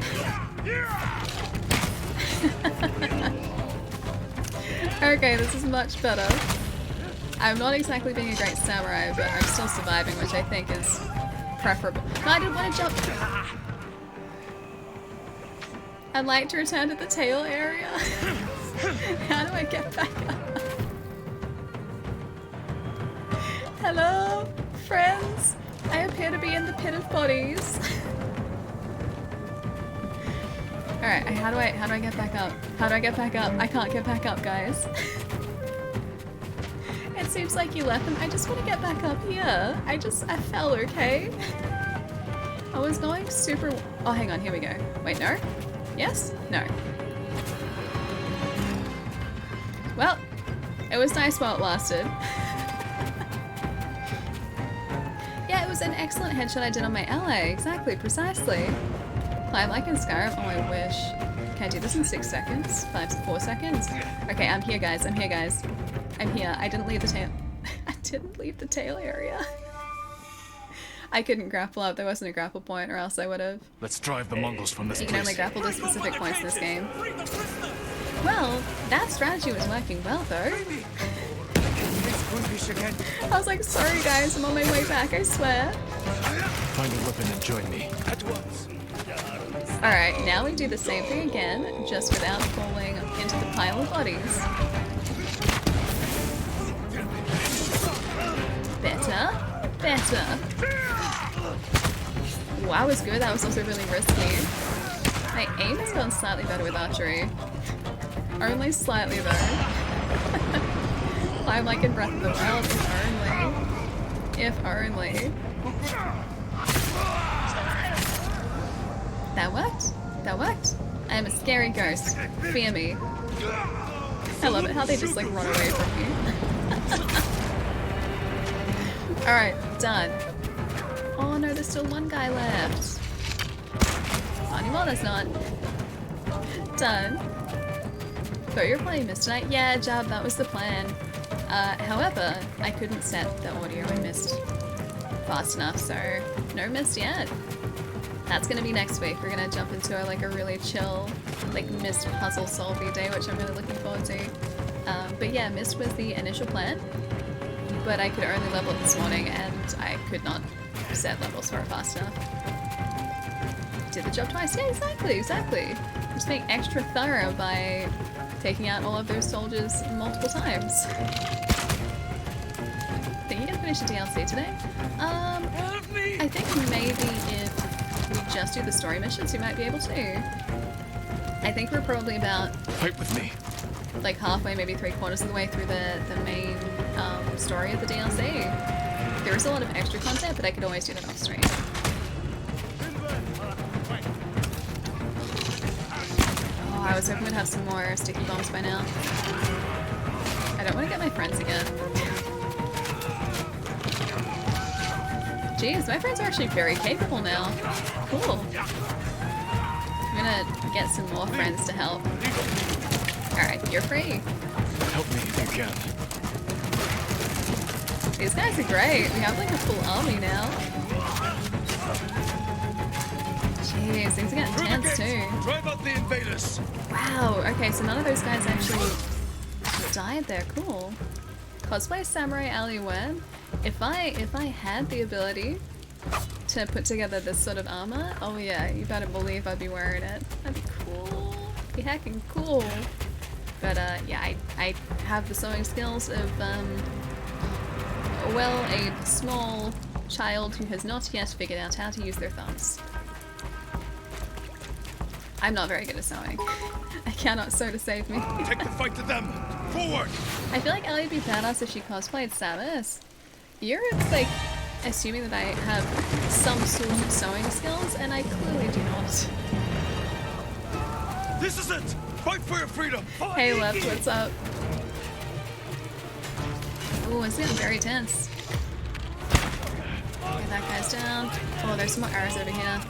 Okay, this is much better. I'm not exactly being a great samurai, but I'm still surviving, which I think is preferable. No, I didn't want to jump. I'd like to return to the tail area. How do I get back up? Hello, friends. I appear to be in the pit of bodies. Alright, how do I get back up? How do I get back up? I can't get back up, guys. It seems like you left them. I just want to get back up here. I fell, okay? I was going super... Oh, hang on, here we go. Wait, no? Yes? No. Well, it was nice while it lasted. Yeah, it was an excellent headshot I did on my ally. Exactly, precisely. Climb like in Skyrim. Oh, I wish. Can I do this in 6 seconds? 4 seconds? Okay, I'm here, guys. I'm here, guys. I'm here. I didn't leave the tail. I didn't leave the tail area. I couldn't grapple up. There wasn't a grapple point, or else I would have. Let's drive the Mongols from this place. You can only grapple to specific points in this game. Well, that strategy was working well, though. I was like, sorry guys, I'm on my way back, I swear. Find a weapon and join me. At once. Alright, now we do the same thing again, just without falling into the pile of bodies. Better. Better. Wow, that was good. That was also really risky. My aim has gotten slightly better with archery. Only slightly though. I'm like in Breath of the Wild, if only. If only. That worked. That worked. I am a scary ghost. Fear me. I love it how they just like run away from me. Alright, done. Oh no, there's still one guy left. Not anymore, there's not. Done. So you're playing Mist tonight? Yeah, Jab, that was the plan. However, I couldn't set the audio in Mist fast enough, so no Mist yet. That's gonna be next week. We're gonna jump into a really chill, Mist puzzle solving day, which I'm really looking forward to. But yeah, Mist was the initial plan, but I could only level it this morning, and I could not set levels for it fast enough. Did the job twice? Yeah, exactly. Just being extra thorough by taking out all of those soldiers multiple times. Think you can finish the DLC today? I think maybe if we just do the story missions, we might be able to. I think we're probably about... Fight with me. Halfway, maybe 3/4 of the way through the main story of the DLC. There is a lot of extra content, but I could always do that off stream. Oh, I was hoping we'd have some more sticky bombs by now. I don't want to get my friends again. Jeez, my friends are actually very capable now. Cool. gonna get some more friends to help. Alright, you're free. Help me if you can. These guys are great. We have like a full army now. Jeez, things are getting tense too. Drive out the invaders. Wow, okay, so none of those guys actually died there. Cool. Cosplay Samurai Ali Web. If I had the ability to put together this sort of armor, oh yeah, you better believe I'd be wearing it. That'd be cool. Be heckin' cool. But yeah, I have the sewing skills of well, a small child who has not yet figured out how to use their thumbs. I'm not very good at sewing. I cannot sew to save me. Take the fight to them! Forward! I feel like Ellie would be badass if she cosplayed Samus. You're like assuming that I have some sort of sewing skills, and I clearly do not. This is it! Fight for your freedom! Hey Left, what's up? Ooh, it's getting very tense. Get that guy's down. Oh, there's some more arrows over here.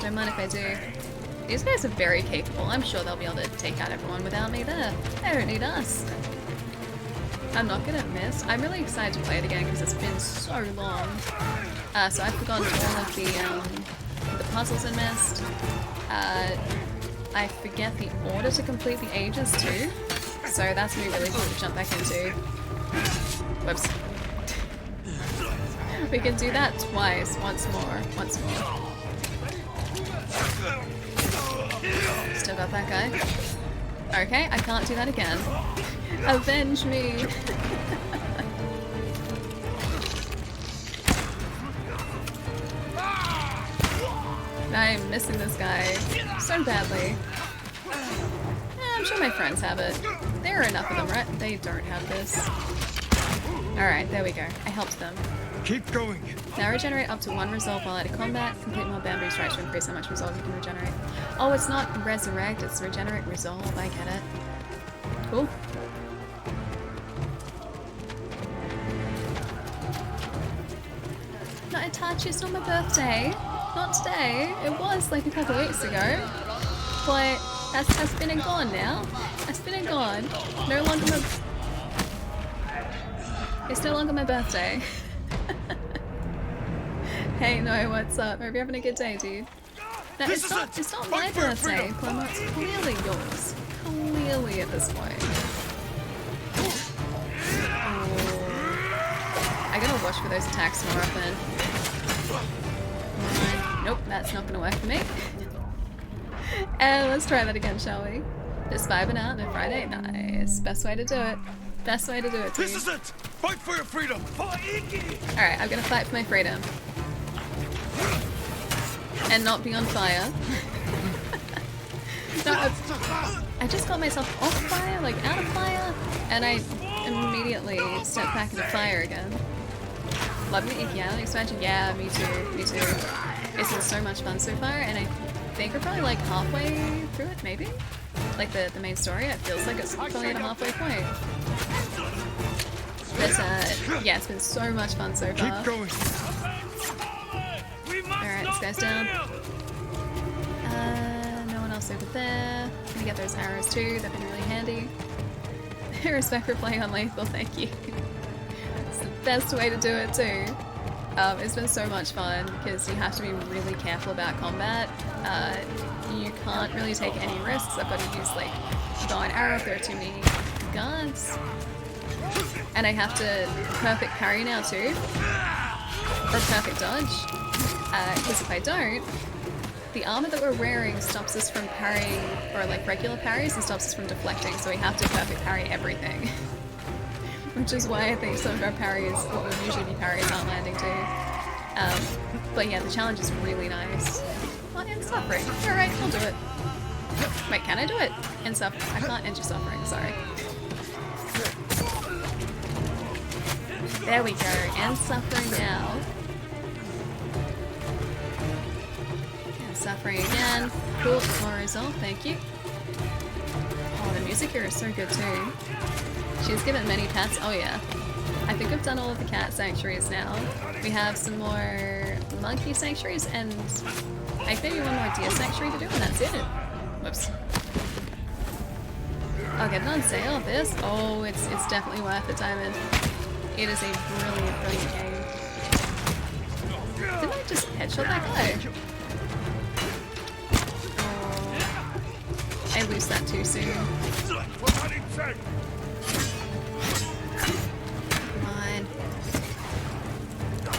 Don't mind if I do. These guys are very capable. I'm sure they'll be able to take out everyone without me there. They don't need us. I'm not gonna miss. I'm really excited to play it again because it's been so long. So I've forgotten all of the puzzles I missed. I forget the order to complete the ages too. So that's gonna be really fun to jump back into. Whoops. We can do that twice. Once more. Still got that guy. Okay, I can't do that again. Avenge me! I'm missing this guy so badly. I'm sure my friends have it. There are enough of them, right? They don't have this. Alright, there we go. I helped them. Keep going. Now regenerate up to 1 resolve while out of combat. Complete more bamboo strikes to increase how much resolve you can regenerate. Oh, it's not resurrect, it's regenerate resolve. I get it. Cool. No, Itachi, it's not my birthday. Not today. It was like a couple weeks ago. But that's been and gone now. That's been and gone. No longer my... It's no longer my birthday. Hey, no, what's up? Hope you're having a good day, dude. No, it's not my birthday, Clemmer. It's clearly yours. Clearly at this point. Oh. I gotta watch for those attacks more often. Nope, that's not gonna work for me. And let's try that again, shall we? Just vibing out on a Friday? Nice. Best way to do it. Best way to do it, team. This is it! Fight for your freedom! Alright, I'm gonna fight for my freedom. And not be on fire. No, I just got myself off fire, like out of fire, and I immediately stepped back into fire again. Love the Iki Island expansion? Yeah, me too, me too. It's been so much fun so far, and I think we're probably like halfway through it, maybe? Like the main story, it feels like it's probably at a halfway point. But yeah, it's been so much fun so far. Keep going. Alright, this guy's down. No one else over there. Gonna get those arrows too, they've been really handy. Respect for playing on lethal, thank you. It's the best way to do it too. It's been so much fun because you have to be really careful about combat. You can't really take any risks. I've got to use like bow and arrow if there are too many guards. And I have to perfect parry now too. Or perfect dodge. Because if I don't, the armor that we're wearing stops us from parrying, or like regular parries, and stops us from deflecting, so we have to perfect parry everything. Which is why I think some of our parries, what would usually be parries, aren't landing too. But yeah, the challenge is really nice. Well, end suffering. Alright, I'll do it. Wait, can I do it? End suffering. I can't end your suffering, sorry. There we go, end suffering now. End suffering again. Cool, more resolve, thank you. Oh, the music here is so good too. She's given many pets. Oh yeah. I think I've done all of the cat sanctuaries now. We have some more monkey sanctuaries and I think maybe one more deer sanctuary to do and that's it. Whoops. I'll get it on sale. This? Oh, it's definitely worth it, Diamond. It is a brilliant, brilliant game. Didn't I just headshot that guy? Oh, I lose that too soon. Come on.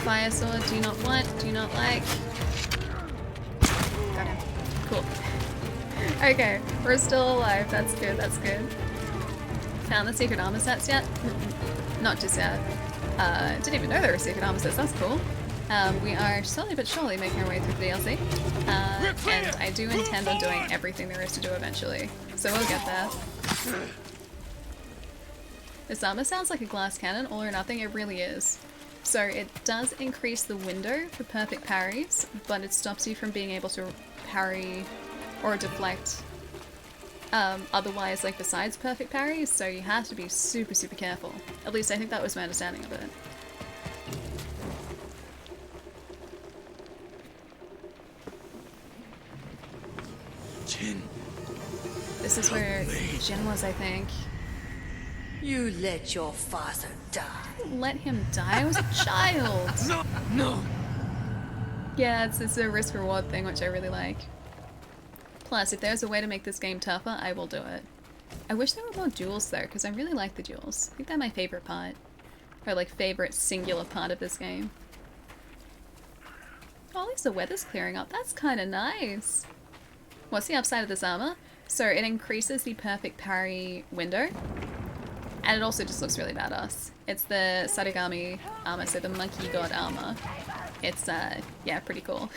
Fire sword, do not want, do not like. Got him. Cool. Okay, we're still alive. That's good, that's good. Found the secret armor sets yet? Not just yet. Didn't even know there were secret armor sets, that's cool. We are slowly but surely making our way through the DLC. And I do intend on doing everything there is to do eventually. So we'll get there. This armor sounds like a glass cannon, all or nothing, it really is. So it does increase the window for perfect parries, but it stops you from being able to parry or deflect otherwise, like besides perfect parries, so you have to be super, super careful. At least I think that was my understanding of it. Jin. This is where Jin was, I think. You let your father die. Let him die? I was a child! No! No! Yeah, it's a risk-reward thing, which I really like. Plus, if there's a way to make this game tougher, I will do it. I wish there were more duels though, because I really like the duels. I think they're my favorite part. Or like favorite singular part of this game. Oh, at least the weather's clearing up. That's kind of nice. What's the upside of this armor? So it increases the perfect parry window. And it also just looks really badass. It's the Sarigami armor, so the monkey god armor. It's, yeah, pretty cool.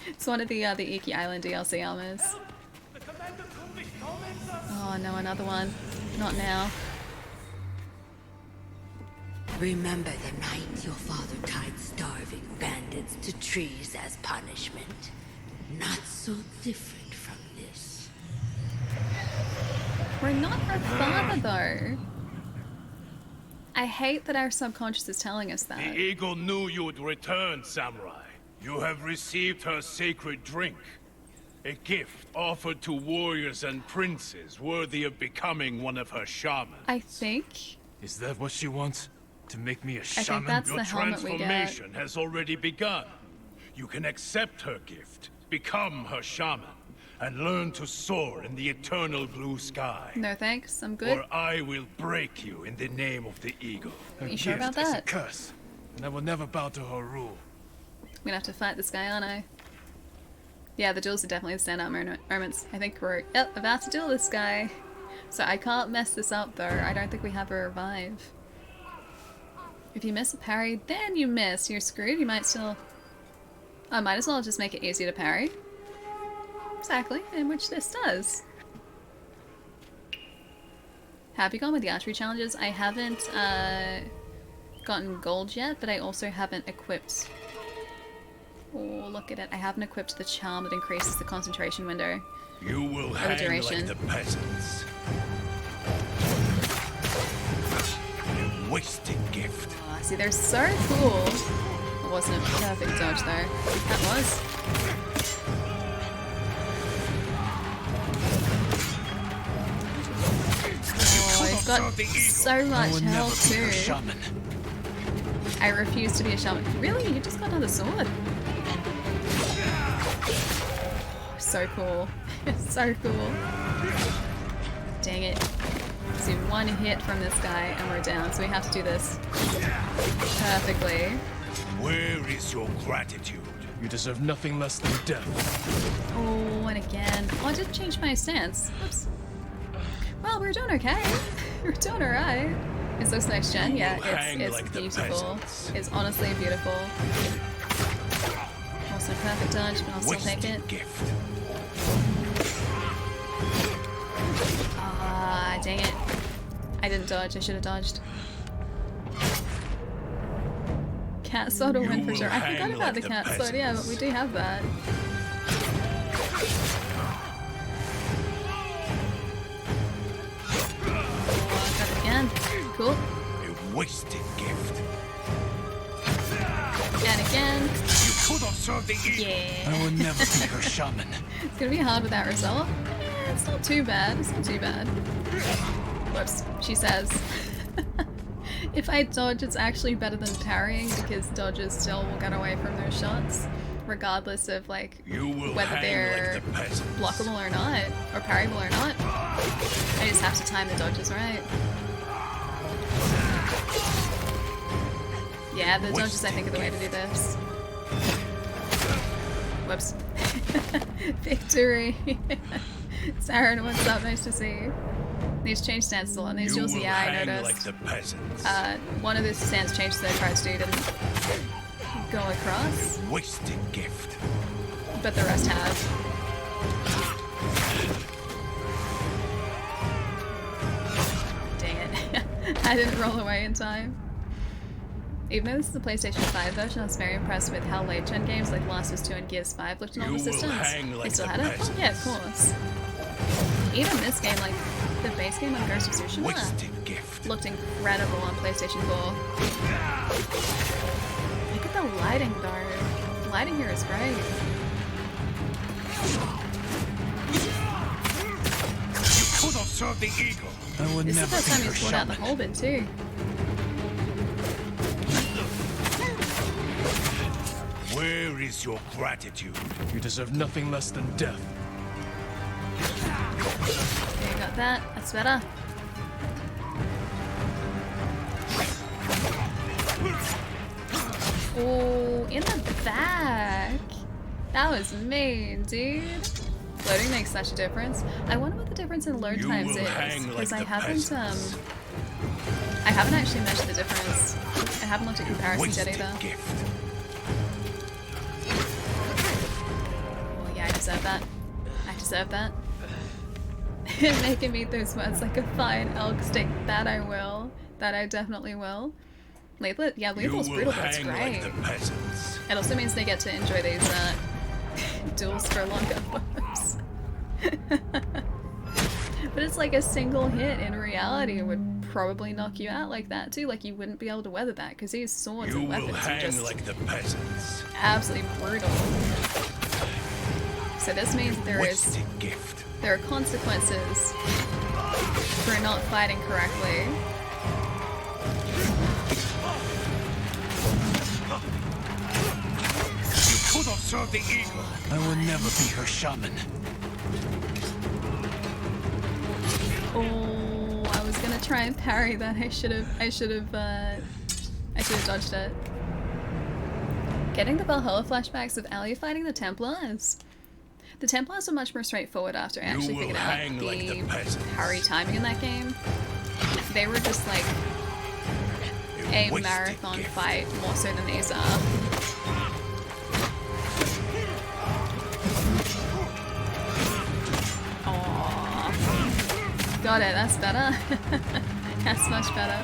It's one of the Iki Island DLC armors. Oh no, another one. Not now. Remember the night your father tied starving bandits to trees as punishment? Not so different from this. We're not her father though. I hate that our subconscious is telling us that. The eagle knew you'd return, samurai. You have received her sacred drink. A gift offered to warriors and princes worthy of becoming one of her shamans. I think. Is that what she wants? To make me a I shaman? think that's Your the helmet we get. transformation has already begun. You can accept her gift, become her shaman, and learn to soar in the eternal blue sky. No thanks, I'm good. Or I will break you in the name of the eagle. Are you sure about It's a that? curse, and I will never bow to her rule. I'm gonna have to fight this guy, aren't I? Yeah, the duels are definitely the standout moments. I think we're about to duel this guy. So I can't mess this up though. I don't think we have a revive. If you miss a parry, then you miss. You're screwed. You might still... I might as well just make it easy to parry. Exactly, in which this does. Have you gone with the archery challenges? I haven't gotten gold yet, but I also haven't equipped... Oh, look at it. I haven't equipped the charm that increases the concentration window. You will Or the hang duration. like the peasants. A wasted gift. Oh, see, they're so cool. It wasn't a perfect dodge though. That was. Oh, he's got so much health too. I refuse to be a shaman. Really? You just got another sword? So cool. So cool. Dang it. See, one hit from this guy and we're down, so we have to do this perfectly. Where is your gratitude? You deserve nothing less than death. Oh, and again. Oh, I did change my stance. Oops. Well, we're doing okay. We're doing alright. This looks next gen. Yeah, it's like the beautiful. peasants. It's honestly beautiful. Also perfect dodge, but I'll still take it. Gift. Ah, dang it. I didn't dodge. I should have dodged. Cat sword will win for sure. I forgot about the cat sword. Yeah, but we do have that. Oh, got it again. Cool. A wasted gift. And again. You could have served the eagle. Yeah. I will never be her shaman. It's gonna be hard with that result. It's not too bad. It's not too bad. Whoops. She says. If I dodge, it's actually better than parrying because dodges still will get away from those shots, regardless of like whether they're blockable or not, or parryable or not. I just have to time the dodges right. Yeah, the dodges I think are the way to do this. Whoops. Victory! Saren, what's up? Nice to see you. These change stances a lot. These duels, yeah, I noticed. One of the stance changes that I tried to do didn't go across. Wasted gift. But the rest have. Dang it. I didn't roll away in time. Even though this is the PlayStation 5 version, I was very impressed with how late-gen games like Last of Us 2 and Gears 5 looked on all the systems. They still had it? Oh, yeah, of course. Even this game, like, the base game on Ghost of Tsushima looked incredible on PlayStation 4. Look at the lighting, though. The lighting here is great. You could have served the eagle. I would This is never the first time be he's pulled out the whole bit, too. Where is your gratitude? You deserve nothing less than death. Okay, got that. That's better. Oh, in the back. That was mean, dude. Loading makes such a difference. I wonder what the difference in load times is, because I haven't actually measured the difference. I haven't looked at comparisons yet either. Oh yeah, I deserve that. I deserve that. Making me eat those words like a fine elk steak. That I will. That I definitely will. Lethal, yeah, lethal's brutal, but it's great. It also means they get to enjoy these duels for longer. But it's like a single hit in reality would probably knock you out like that too. Like you wouldn't be able to weather that because these swords and weapons are just like the peasants. Absolutely brutal. So this means there are consequences for not fighting correctly. You could have served the eagle. I will never be her shaman. Oh, I was gonna try and parry that. I should have dodged it. Getting the Valhalla flashbacks of Ali fighting the Templars. The Templars were much more straightforward after I actually figured out the parry timing in that game. They were just like a marathon fight more so than these are. Aww. Got it, that's better. That's much better.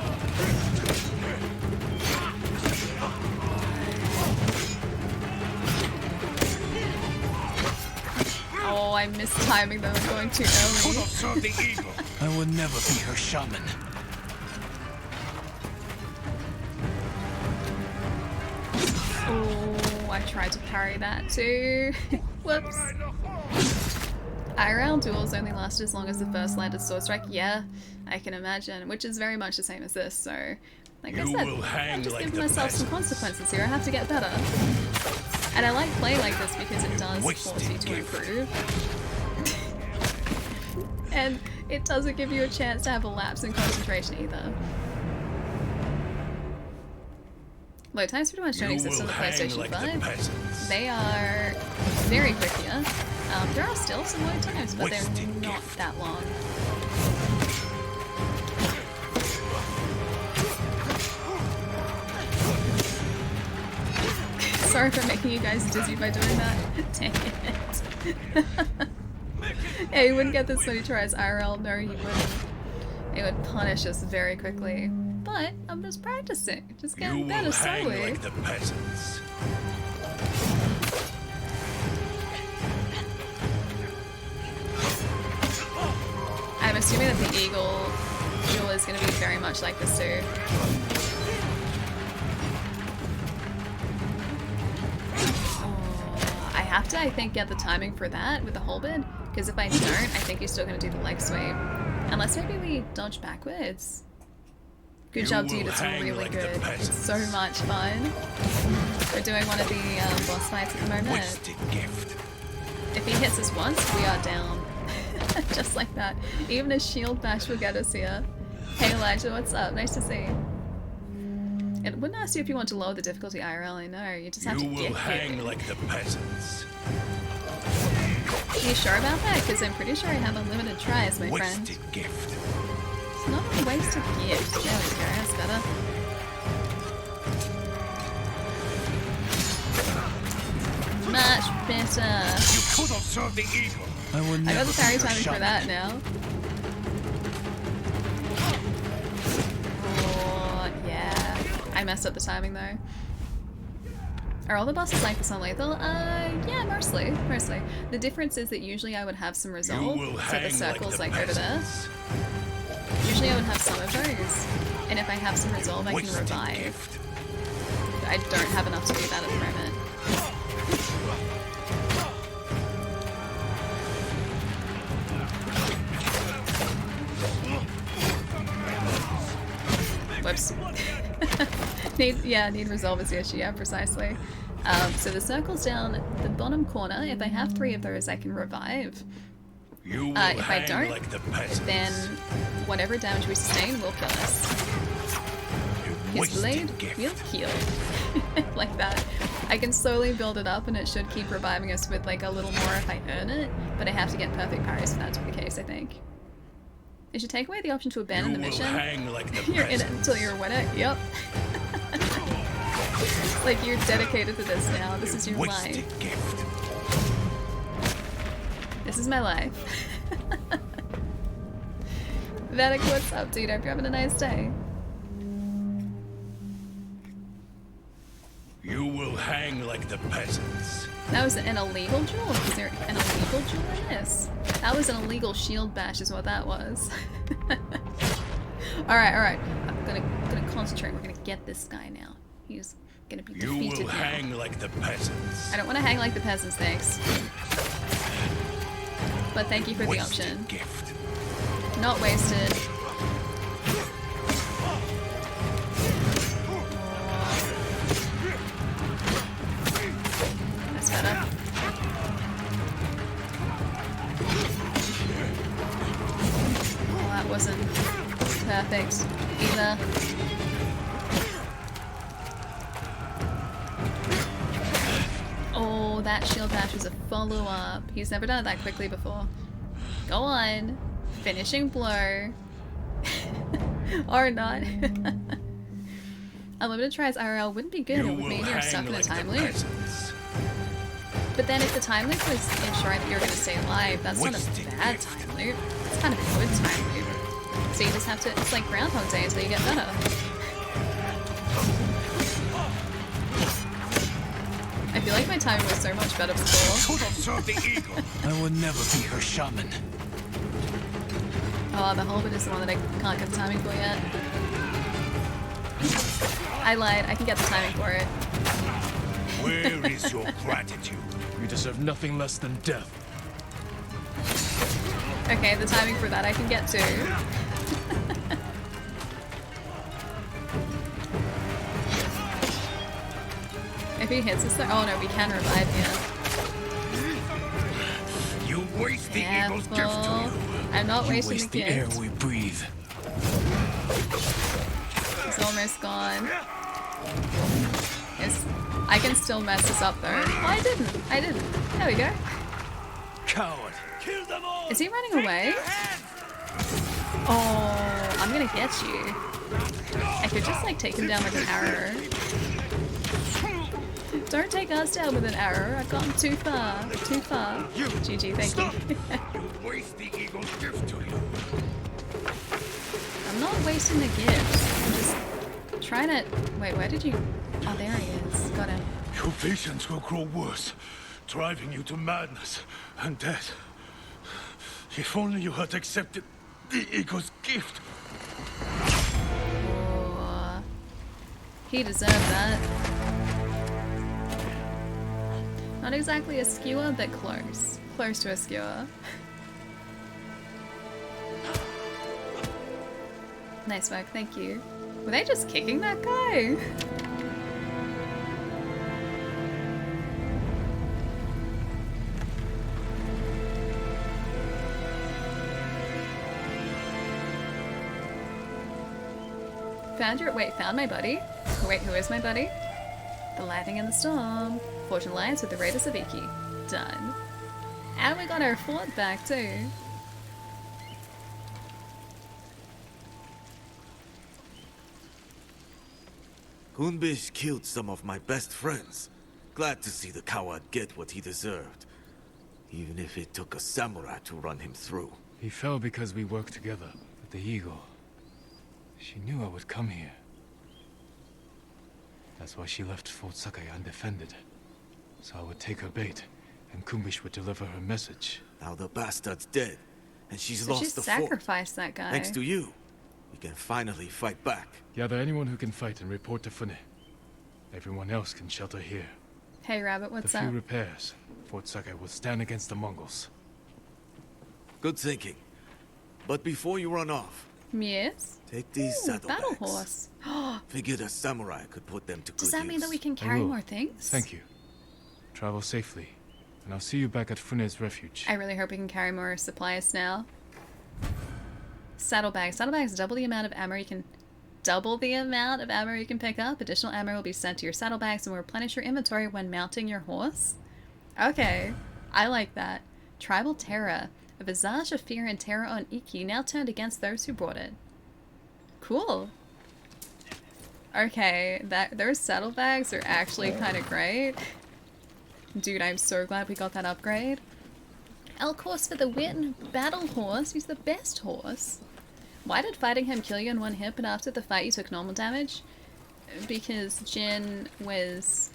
Oh, I missed timing them. I'm going too early. I will never be her shaman. Oh, I tried to parry that too. Whoops. IRL duels only last as long as the first landed sword strike. Yeah, I can imagine. Which is very much the same as this, so like I said, I'm just giving myself some consequences here. I have to get better. And I like playing like this because it does force you to improve. And it doesn't give you a chance to have a lapse in concentration either. Load times pretty much don't exist on the PlayStation 5. They are very quick here. There are still some load times, but they're not that long. Sorry for making you guys dizzy by doing that. Dang it. Yeah, you wouldn't get this many tries IRL. No, you wouldn't. It would punish us very quickly. But I'm just practicing. Just getting better slowly. Like the peasants. I'm assuming that the eagle duel is going to be very much like this too. I have to, I think, get the timing for that with the whole bit. Because if I don't, I think he's still going to do the leg sweep. Unless maybe we dodge backwards. Good job, dude. It's really good. It's so much fun. We're doing one of the boss fights at the moment. If he hits us once, we are down. Just like that. Even a shield bash will get us here. Hey Elijah, what's up? Nice to see you. It wouldn't ask you if you want to lower the difficulty IRL, I know. You just have to get You will hang hit. like the peasants. Are you sure about that? Because I'm pretty sure I have unlimited tries, my friend. Wasted gift. It's not a wasted gift. There we go, that's better. Much better. You could have served the eagle. I got the parry timing for that now. Oh, yeah. I messed up the timing though. Are all the bosses like this on lethal? Yeah, mostly. Mostly. The difference is that usually I would have some resolve, so the circles like go to there. Usually I would have some of those, and if I have some resolve I can revive. But I don't have enough to do that at the moment. Whoops. Need resolve is the issue, yeah, precisely. So the circle's down the bottom corner. If I have 3 of those, I can revive. If I don't, then whatever damage we sustain will kill us. His blade will heal. Like that. I can slowly build it up and it should keep reviving us with like a little more if I earn it, but I have to get perfect parries for that to be the case, I think. It should take away the option to abandon the mission. You're in it until you're a winner. Yep. Like you're dedicated to this now. This is your life. This is my life. Vedic, what's up, dude? Hope you're having a nice day. You will hang like the peasants. That was an illegal duel? Is there an illegal duel in this? That was an illegal shield bash is what that was. Alright. I'm gonna concentrate. We're gonna get this guy now. He's gonna be defeated You will now. hang like the peasants. I don't want to hang like the peasants, thanks. But thank you for the option. Gift. Not wasted. That's better. Oh, that wasn't perfect either. Oh, that shield bash was a follow-up. He's never done it that quickly before. Go on. Finishing blow. Or not. Unlimited tries IRL wouldn't be good with me you're stuck in a time loop. But then if the time loop was ensuring that you're going to stay alive, that's not a bad time loop. It's kind of a good time loop. So you just have to, it's like Groundhog Day until you get better. I feel like my timing was so much better before. I will never be her shaman. Oh, the Halberd is the one that I can't get the timing for yet. I lied. I can get the timing for it. Where is your gratitude? You deserve nothing less than death. Okay, the timing for that I can get to. If he hits us, oh no, we can revive here. You waste the eagle's gift to you. I'm not You wasting waste the the air gift. we breathe. It's almost gone. Yes, I can still mess this up though. Oh, I didn't. There we go. Coward. Is he running away? Oh, I'm gonna get you. I could just like take him down with an arrow. Don't take us down with an arrow. I've gone too far. Too far. GG, thank you. You waste the eagle's gift to you. I'm not wasting the gift. I'm just trying to... Wait, where did you... Oh, there he is. Got him. Your visions will grow worse, driving you to madness and death. If only you had accepted the eagle's gift. Oh, he deserved that. Not exactly a skewer, but close. Close to a skewer. Nice work, thank you. Were they just kicking that guy? Found my buddy? Wait, who is my buddy? The Lightning and the Storm. Fortune Alliance with the Raiders of Iki. Done. And we got our fort back too. Kunbish killed some of my best friends. Glad to see the coward get what he deserved. Even if it took a samurai to run him through. He fell because we worked together with the Eagle. She knew I would come here. That's why she left Fort Sakai undefended. So I would take her bait, and Kunbish would deliver her message. Now the bastard's dead, and she's So lost the sacrificed that guy. Thanks to you, we can finally fight back. Gather anyone who can fight and report to Fune. Everyone else can shelter here. Hey Rabbit, what's the up? few repairs, Fort Sakai will stand against the Mongols. Good thinking. But before you run off, Yes? take these saddlebags. Battle horse. Figured a samurai could put them to good Does that mean that we can carry more things? Thank you. Travel safely, and I'll see you back at Fune's refuge. I really hope we can carry more supplies now. Saddlebags. Saddlebags double the amount of ammo you can pick up. Additional ammo will be sent to your saddlebags and will replenish your inventory when mounting your horse. Okay, I like that. Tribal terror. A visage of fear and terror on Iki, now turned against those who brought it. Cool. Okay, those saddlebags are actually kind of great. Dude, I'm so glad we got that upgrade. Elk horse for the win. Battle horse. He's the best horse. Why did fighting him kill you in one hit, but after the fight you took normal damage? Because Jin was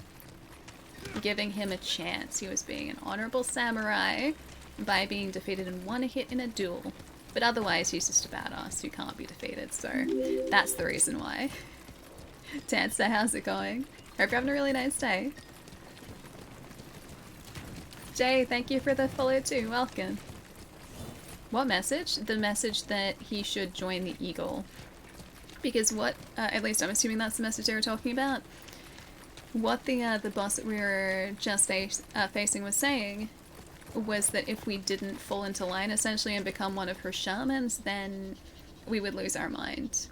giving him a chance. He was being an honorable samurai by being defeated in one hit in a duel. But otherwise, he's just a badass who can't be defeated, so that's the reason why. Dancer, how's it going? Hope you're having a really nice day. Jay, thank you for the follow too. Welcome. What message? The message that he should join the Eagle. Because what, at least I'm assuming that's the message they were talking about. What the boss that we were just facing was saying was that if we didn't fall into line essentially and become one of her shamans, then we would lose our mind.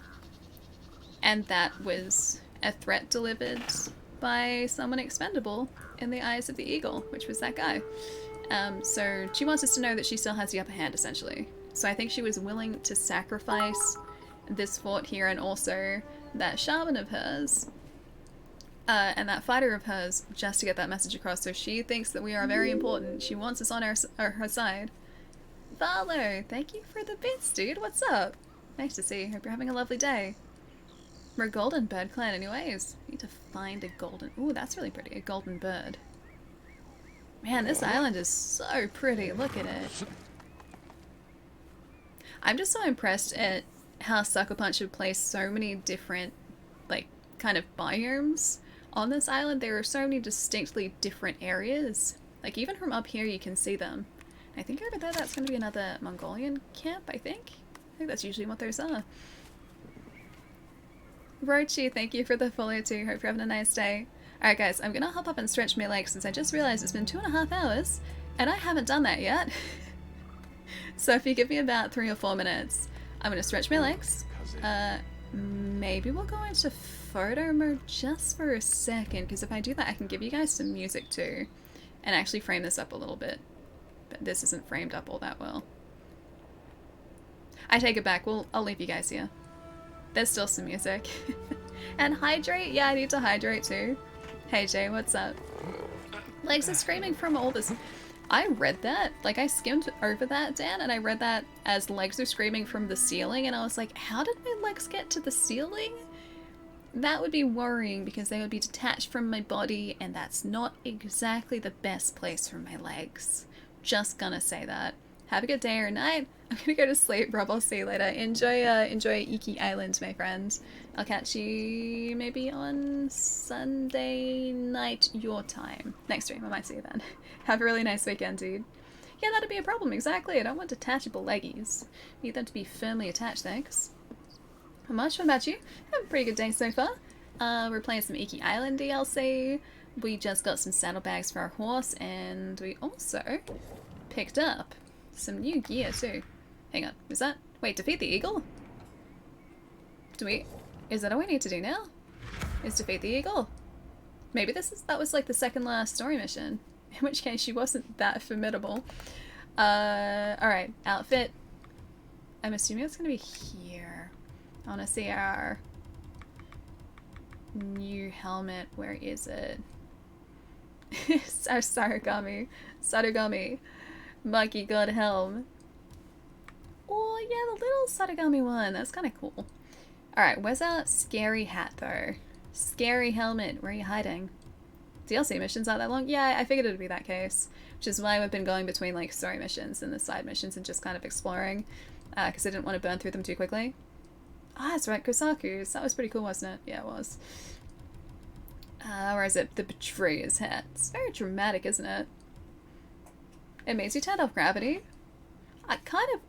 And that was a threat delivered by someone expendable in the eyes of the Eagle, which was that guy. So she wants us to know that she still has the upper hand, essentially. So I think she was willing to sacrifice this fort here and also that shaman of hers and that fighter of hers just to get that message across. So she thinks that we are very important. She wants us on her side. Valo, thank you for the bits, dude. What's up? Nice to see you. Hope you're having a lovely day. We're a golden bird clan anyways. Need to find a golden... Ooh, that's really pretty. A golden bird. Man, this island is so pretty. Look at it. I'm just so impressed at how Sucker Punch have placed so many different, like, kind of biomes on this island. There are so many distinctly different areas. Like, even from up here you can see them. I think over there that's going to be another Mongolian camp, I think. I think that's usually what those are. Rochi, thank you for the follow too. Hope you're having a nice day. Alright guys, I'm gonna hop up and stretch my legs since I just realized it's been 2.5 hours and I haven't done that yet. So if you give me about 3 or 4 minutes, I'm gonna stretch my legs. Maybe we'll go into photo mode just for a second, because if I do that I can give you guys some music too and actually frame this up a little bit. But this isn't framed up all that well. I take it back. I'll leave you guys here. There's still some music. And hydrate? Yeah, I need to hydrate too. Hey Jay, what's up? Legs are screaming from all this. I read that, like I skimmed over that, Dan, and I read that as legs are screaming from the ceiling, and I was like, how did my legs get to the ceiling? That would be worrying because they would be detached from my body, and that's not exactly the best place for my legs. Just gonna say that. Have a good day or night. I'm gonna go to sleep. Rob, I'll see you later. Enjoy Iki Island, my friend. I'll catch you maybe on Sunday night your time. Next stream, I might see you then. Have a really nice weekend, dude. Yeah, that'd be a problem, exactly. I don't want detachable leggies. Need them to be firmly attached, thanks. How much? What about you? Have a pretty good day so far. We're playing some Iki Island DLC. We just got some saddlebags for our horse, and we also picked up some new gear too. Hang on, is that... Wait, defeat the eagle? Is that all we need to do now? Is defeat the eagle? Maybe that was like the second last story mission. In which case she wasn't that formidable. Alright, outfit. I'm assuming it's gonna be here. I wanna see our new helmet. Where is it? It's our Sarugami. Monkey God helm. Oh yeah, the little Sarugami one. That's kind of cool. Alright, where's our scary hat though? Scary helmet, where are you hiding? DLC missions aren't that long? Yeah, I figured it would be that case. Which is why we've been going between like story missions and the side missions and just kind of exploring. Because I didn't want to burn through them too quickly. Ah, that's right, Kosaku's. That was pretty cool, wasn't it? Yeah, it was. Where is it? The Betrayer's hat. It's very dramatic, isn't it? It makes you turn off gravity. I kind of...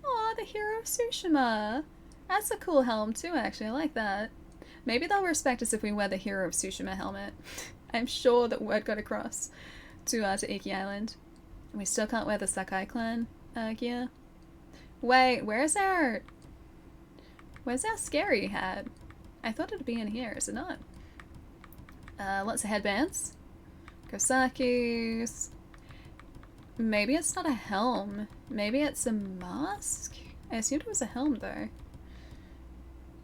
Aw, the hero of Tsushima. That's a cool helm too, actually. I like that. Maybe they'll respect us if we wear the hero of Tsushima helmet. I'm sure that word got across to Iki Island. We still can't wear the Sakai clan gear. Wait, where's our scary hat? I thought it'd be in here, is it not? Lots of headbands. Kosaku's. Maybe it's not a helm. Maybe it's a mask? I assumed it was a helm though.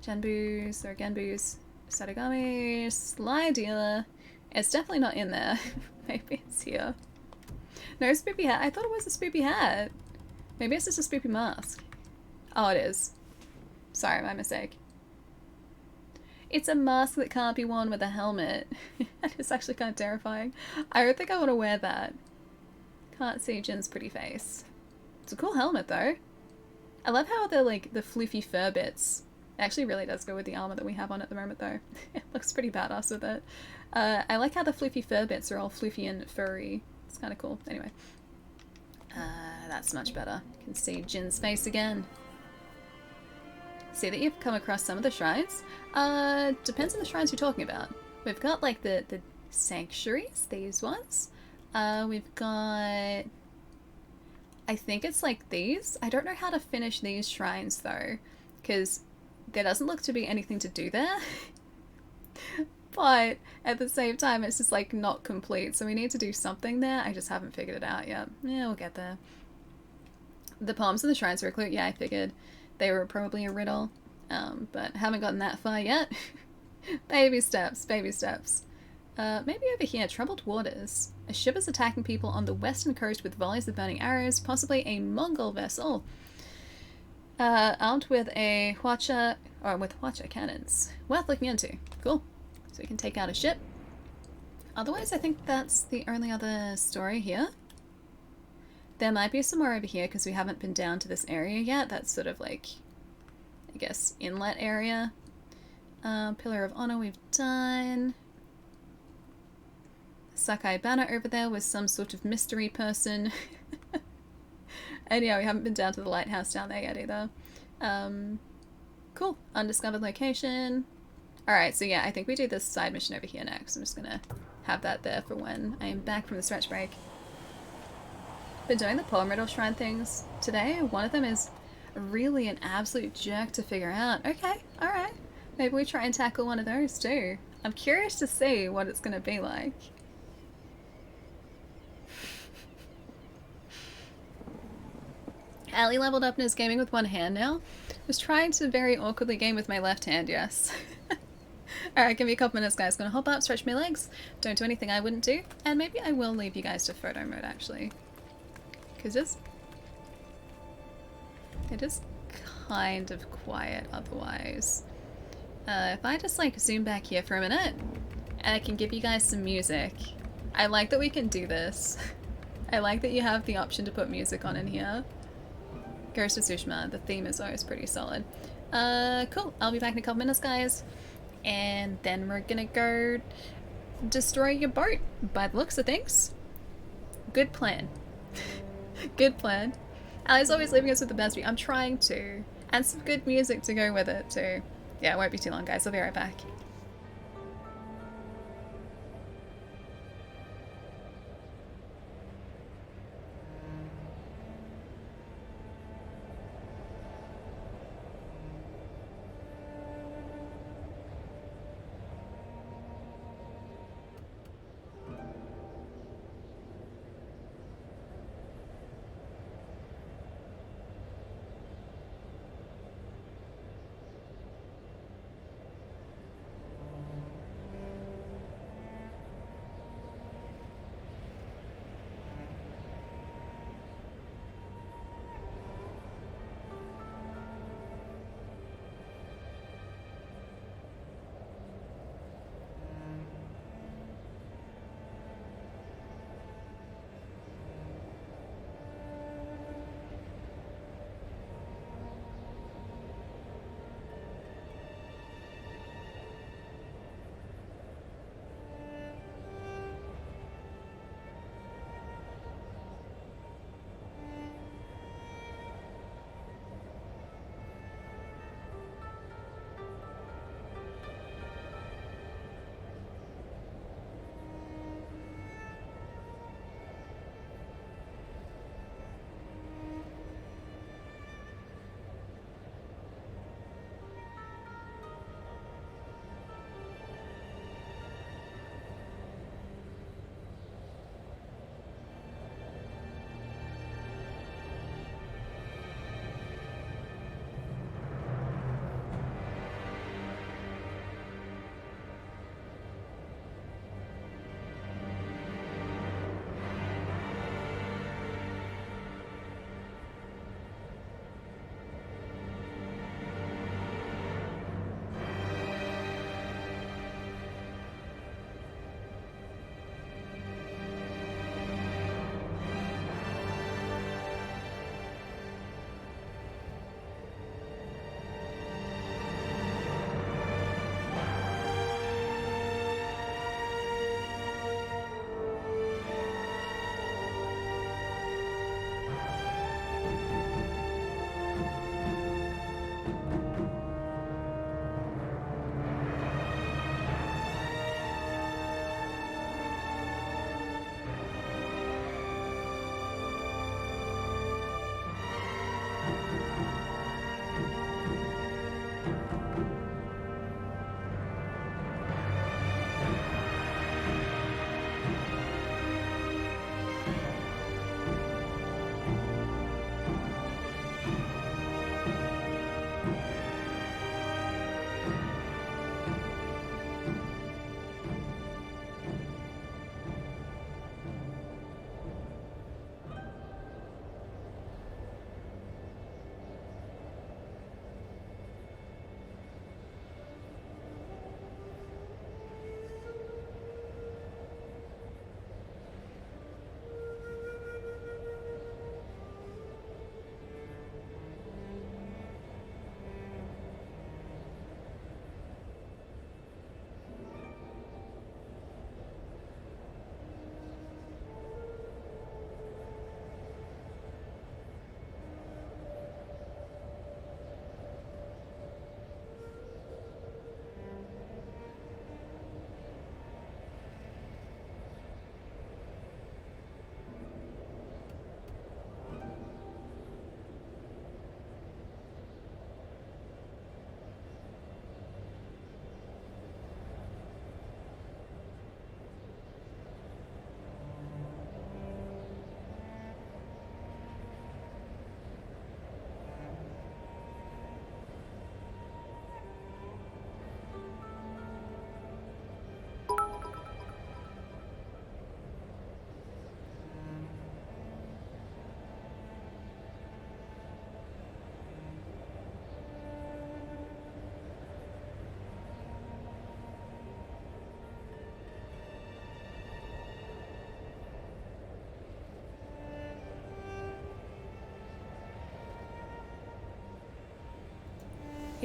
Genbus or Genbus. Sarugami. Sly Dealer. It's definitely not in there. Maybe it's here. No spoopy hat. I thought it was a spoopy hat. Maybe it's just a spoopy mask. Oh, it is. Sorry, my mistake. It's a mask that can't be worn with a helmet. That is actually kind of terrifying. I don't think I want to wear that. Can't see Jin's pretty face. It's a cool helmet though. I love how the floofy fur bits. It actually really does go with the armor that we have on at the moment though. It looks pretty badass with it. I like how the floofy fur bits are all floofy and furry. It's kind of cool. Anyway. That's much better. You can see Jin's face again. See that you've come across some of the shrines? Depends on the shrines you're talking about. We've got like the sanctuaries, these ones. We've got... I think it's like these. I don't know how to finish these shrines though, because there doesn't look to be anything to do there. But at the same time, it's just like not complete, so we need to do something there. I just haven't figured it out yet. Yeah, we'll get there. The poems and the shrines were a clue. Yeah, I figured they were probably a riddle, but haven't gotten that far yet. Baby steps, baby steps. Maybe over here, troubled waters. A ship is attacking people on the western coast with volleys of burning arrows, possibly a Mongol vessel. Armed with a Hwacha, or with Hwacha cannons. Worth looking into. Cool. So we can take out a ship. Otherwise, I think that's the only other story here. There might be some more over here because we haven't been down to this area yet. That's sort of like, I guess, inlet area. Pillar of Honor we've done. Sakai banner over there was some sort of mystery person. And yeah, we haven't been down to the lighthouse down there yet either. Cool. Undiscovered location. Alright, so yeah, I think we do this side mission over here next. I'm just gonna have that there for when I am back from the stretch break. Been doing the poem riddle shrine things today. One of them is really an absolute jerk to figure out. Okay, alright. Maybe we try and tackle one of those too. I'm curious to see what it's gonna be like. Ali leveled up and is gaming with one hand now. Was trying to very awkwardly game with my left hand, yes. Alright, give me a couple minutes, guys. Gonna hop up, stretch my legs, don't do anything I wouldn't do, and maybe I will leave you guys to photo mode, actually. Because it is kind of quiet otherwise. If I just, like, zoom back here for a minute, and I can give you guys some music. I like that we can do this. I like that you have the option to put music on in here. Ghost of Tsushima. The theme is always pretty solid. Cool. I'll be back in a couple minutes, guys. And then we're gonna go destroy your boat by the looks of things. Good plan. Good plan. Ali's always leaving us with the best view. I'm trying to. And some good music to go with it too. Yeah, it won't be too long, guys. I'll be right back.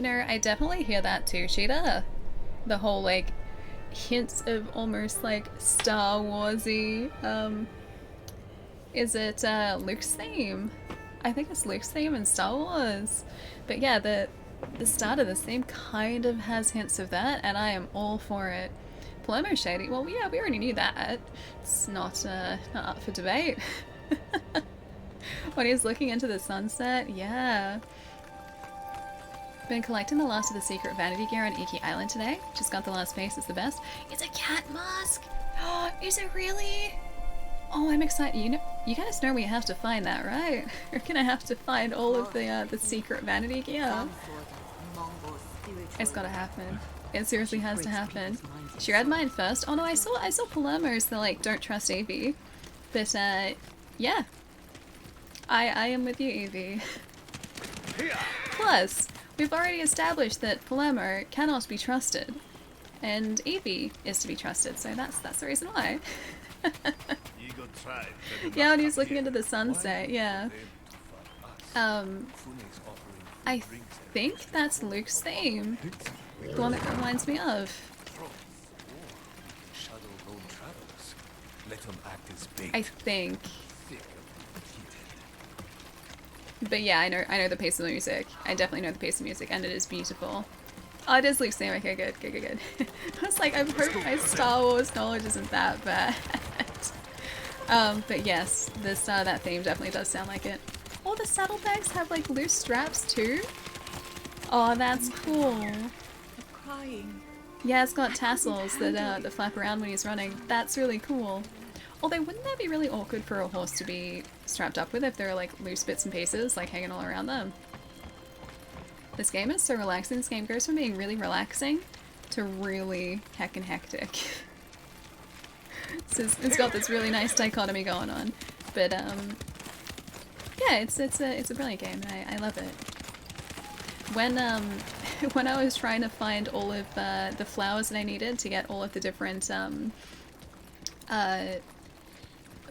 know, I definitely hear that too, Cheetah. The whole, like, hints of almost, like, Star Wars-y, is it, Luke's theme? I think it's Luke's theme in Star Wars. But yeah, the start of this theme kind of has hints of that, and I am all for it. Palermo shady? Well, yeah, we already knew that. It's not up for debate. When he's looking into the sunset, yeah. Been collecting the last of the secret vanity gear on Iki Island today. Just got the last piece, it's the best. It's a cat mask! Oh, is it really? Oh, I'm excited. You guys know we have to find that, right? We're gonna have to find all of the secret vanity gear. It's gotta happen. It seriously has to happen. She read mine first. Oh no, I saw Palermo's that like don't trust Evie, but yeah, I am with you, Evie. Plus, we've already established that Palermo cannot be trusted, and Evie is to be trusted. So that's the reason why. Yeah, when he was looking into the sunset, yeah. I think that's Luke's theme. The one that reminds me of. I think. But yeah, I know the pace of the music. I definitely know the pace of music, and it is beautiful. Oh, it is Luke's theme. Okay, good. I was like, I hope my Star Wars knowledge isn't that bad. But yes, that theme definitely does sound like it. Oh, the saddlebags have like loose straps too. Oh, that's cool. Crying. Yeah, it's got tassels that flap around when he's running. That's really cool. Although, wouldn't that be really awkward for a horse to be strapped up with if there are like loose bits and pieces like hanging all around them? This game is so relaxing. This game goes from being really relaxing to really heckin' hectic. So it's got this really nice dichotomy going on. But yeah, it's a brilliant game. I love it. When I was trying to find all of the flowers that I needed to get all of the different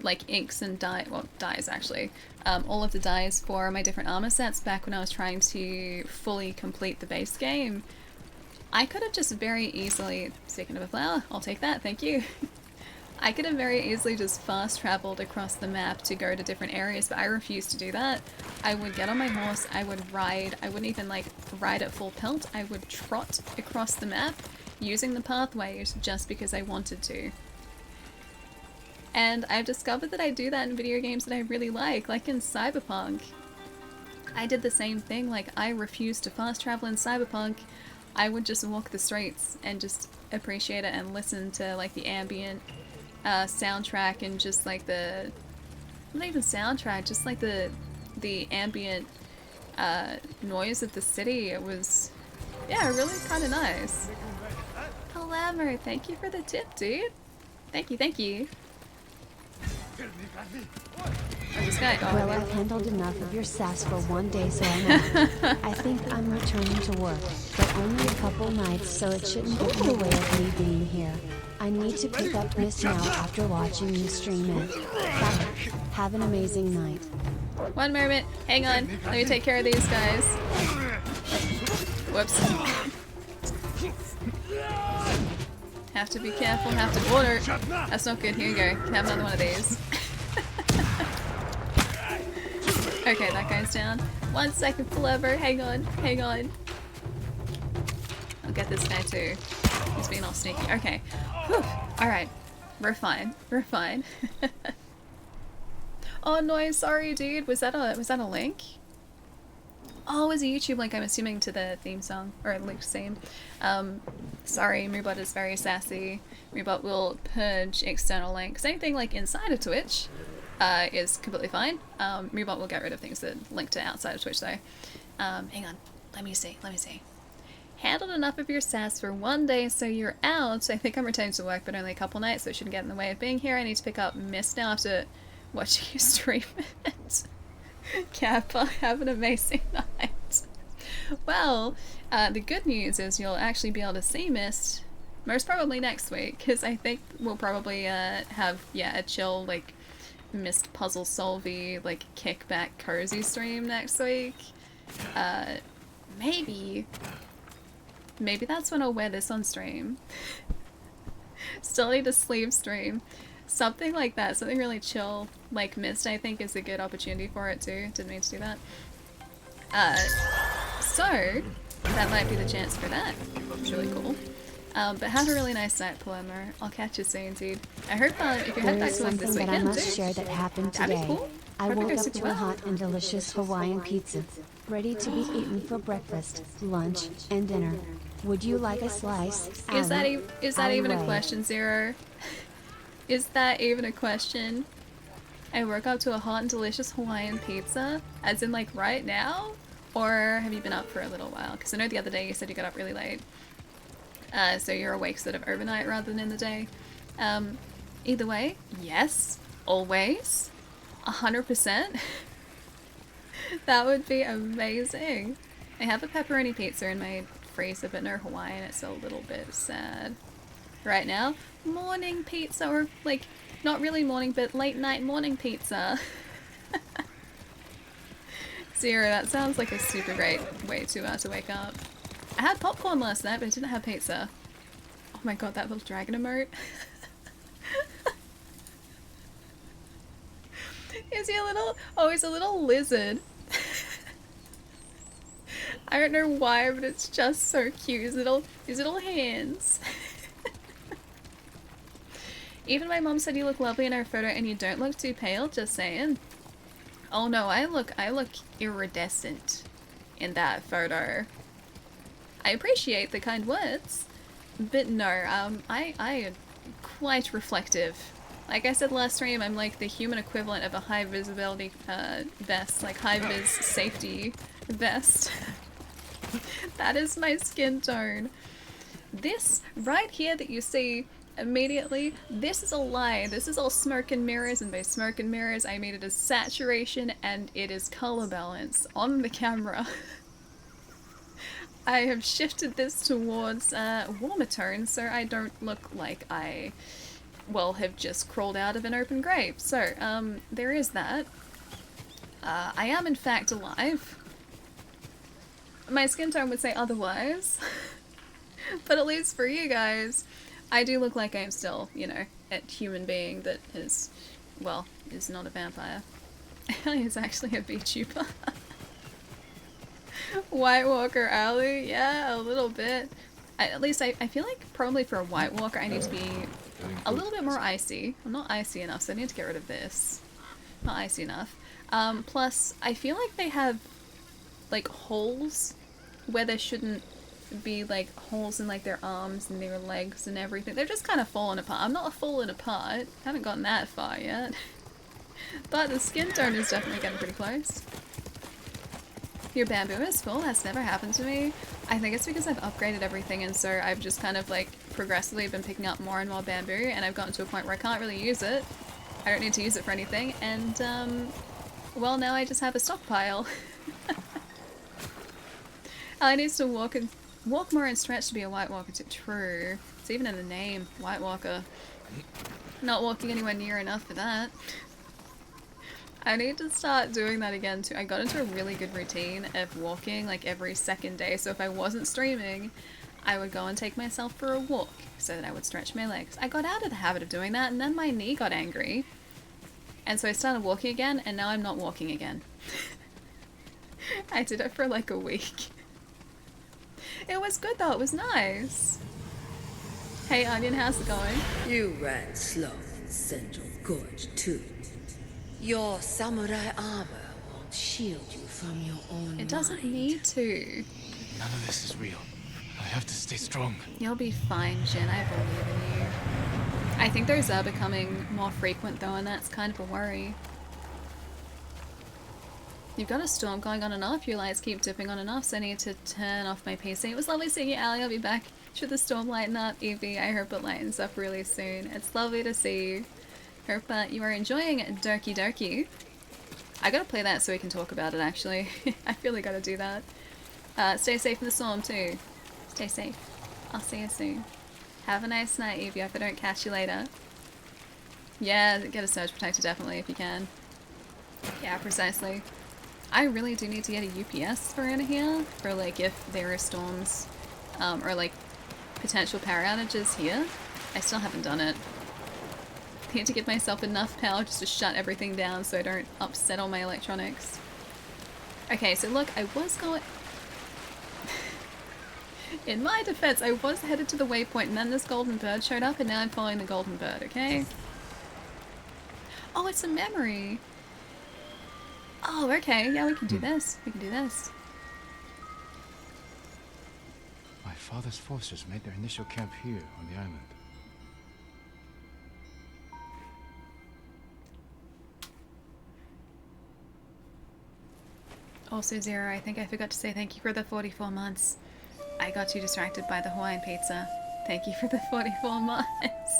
like inks and dyes actually, all of the dyes for my different armor sets back when I was trying to fully complete the base game, I could have just very easily, speaking of a flower, I'll take that, thank you. I could have very easily just fast traveled across the map to go to different areas, but I refused to do that. I would get on my horse, I would ride, I wouldn't even like ride at full pelt, I would trot across the map using the pathways just because I wanted to. And I've discovered that I do that in video games that I really like in Cyberpunk. I did the same thing, like I refused to fast travel in Cyberpunk. I would just walk the streets and just appreciate it and listen to like the ambient soundtrack and just like the, not even soundtrack, just like the ambient noise of the city. It was, yeah, really kind of nice. Palermo, thank you for the tip, dude. Thank you. This guy, well, I've handled enough of your sass for one day, so I'm out. I think I'm returning to work, but only a couple nights, so it shouldn't get in the way of me being here. I need to pick up this now after watching you stream it. Have an amazing night. One moment, hang on, let me take care of these guys. Whoops. Have to be careful, have to order. That's not good, here you go. Can have another one of these. Okay, that guy's down. 1 second, Clever, hang on. I'll get this guy too. He's being all sneaky. Okay. Whew. Alright. We're fine. Oh no, sorry dude. Was that a link? Oh, it was a YouTube link, I'm assuming, to the theme song. Or Luke's theme. Sorry, Moobot is very sassy. Moobot will purge external links. Anything like inside of Twitch is completely fine. Moobot will get rid of things that link to outside of Twitch though. Hang on. Let me see. Handled enough of your sass for one day, so you're out. I think I'm returning to work, but only a couple nights, so it shouldn't get in the way of being here. I need to pick up Mist now after watching you stream it. Kappa, have an amazing night. Well, the good news is you'll actually be able to see Mist most probably next week, because I think we'll probably have, yeah, a chill, like, Mist puzzle solvey, like, kickback cozy stream next week. maybe that's when I'll wear this on stream. Still need a sleeve stream. Something like that, something really chill, like Mist, I think is a good opportunity for it too. Didn't mean to do that. So, that might be the chance for that. It's really cool. But have a really nice night, Palermo. I'll catch you soon, dude. I hope if you head back to like this Something that I weekend must too. share that happened That'd be today. cool. I Hope it woke goes up super to a well. hot and delicious Hawaiian pizza, ready to be eaten for breakfast, lunch, and dinner. Would you like a slice? Is that even a Alleyway. question, Zero? Is that even a question? I woke up to a hot and delicious Hawaiian pizza, as in like right now? Or have you been up for a little while? Because I know the other day you said you got up really late. So you're awake sort of overnight rather than in the day. Either way, yes, always, 100%. That would be amazing. I have a pepperoni pizza in my freezer, but no Hawaiian. It's a little bit sad right now. Morning pizza, or like not really morning, but late night morning pizza. Zero, that sounds like a super great way to wake up. I had popcorn last night, but I didn't have pizza. Oh my god, that little dragon emote. Is he a little... Oh, he's a little lizard. I don't know why, but it's just so cute. His little hands. Even my mom said you look lovely in our photo and you don't look too pale, just saying. Oh no, I look iridescent in that photo. I appreciate the kind words, but no, I am quite reflective. Like I said last stream, I'm like the human equivalent of a high visibility vest, like high vis safety vest. That is my skin tone. This right here that you see immediately, this is a lie. This is all smoke and mirrors, and by smoke and mirrors I mean it is saturation and it is color balance on the camera. I have shifted this towards warmer tones so I don't look like I, well, have just crawled out of an open grave. So, there is that. I am in fact alive. My skin tone would say otherwise. But at least for you guys, I do look like I am still, you know, a human being that is, well, is not a vampire. He's actually a VTuber. White Walker Alley? Yeah, a little bit. At least I feel like probably for a White Walker I need to be a little bit more icy. I'm not icy enough, so I need to get rid of this. Not icy enough. Plus, I feel like they have, like, holes where there shouldn't be, like, holes in, like, their arms and their legs and everything. They're just kind of falling apart. I'm not falling apart. Haven't gotten that far yet. But the skin tone is definitely getting pretty close. Your bamboo is full? That's never happened to me. I think it's because I've upgraded everything, and so I've just kind of like progressively been picking up more and more bamboo, and I've gotten to a point where I can't really use it. I don't need to use it for anything, and well, now I just have a stockpile. I need to walk more and stretch to be a White Walker. True. It's even in the name, White Walker. Not walking anywhere near enough for that. I need to start doing that again too. I got into a really good routine of walking like every second day, so if I wasn't streaming, I would go and take myself for a walk so that I would stretch my legs. I got out of the habit of doing that, and then my knee got angry. And so I started walking again, and now I'm not walking again. I did it for like a week. It was good though, it was nice. Hey Onion, how's it going? You ran slow in Central Gorge too. Your samurai armor won't shield you from your own It doesn't mind. need to. None of this is real. I have to stay strong. You'll be fine, Jin. I believe in you. I think those are becoming more frequent though, and that's kind of a worry. You've got a storm going on and off. Your lights keep dipping on and off, so I need to turn off my PC. It was lovely seeing you, Ali. I'll be back. Should the storm lighten up? Evie, I hope it lightens up really soon. It's lovely to see you. Hope you are enjoying Doki Doki. I gotta play that so we can talk about it, actually. I really gotta do that. Stay safe in the storm, too. Stay safe. I'll see you soon. Have a nice night, Evie, if I don't catch you later. Yeah, get a surge protector, definitely, if you can. Yeah, precisely. I really do need to get a UPS around here for like if there are storms or like potential power outages here. I still haven't done it. I need to give myself enough power just to shut everything down so I don't upset all my electronics. Okay, so look, I was going... In my defense, I was headed to the waypoint and then this golden bird showed up and now I'm following the golden bird, okay? Oh, it's a memory! Oh, okay, yeah, we can do this. We can do this. My father's forces made their initial camp here on the island. Also, Zero, I think I forgot to say thank you for the 44 months. I got too distracted by the Hawaiian pizza. Thank you for the 44 months.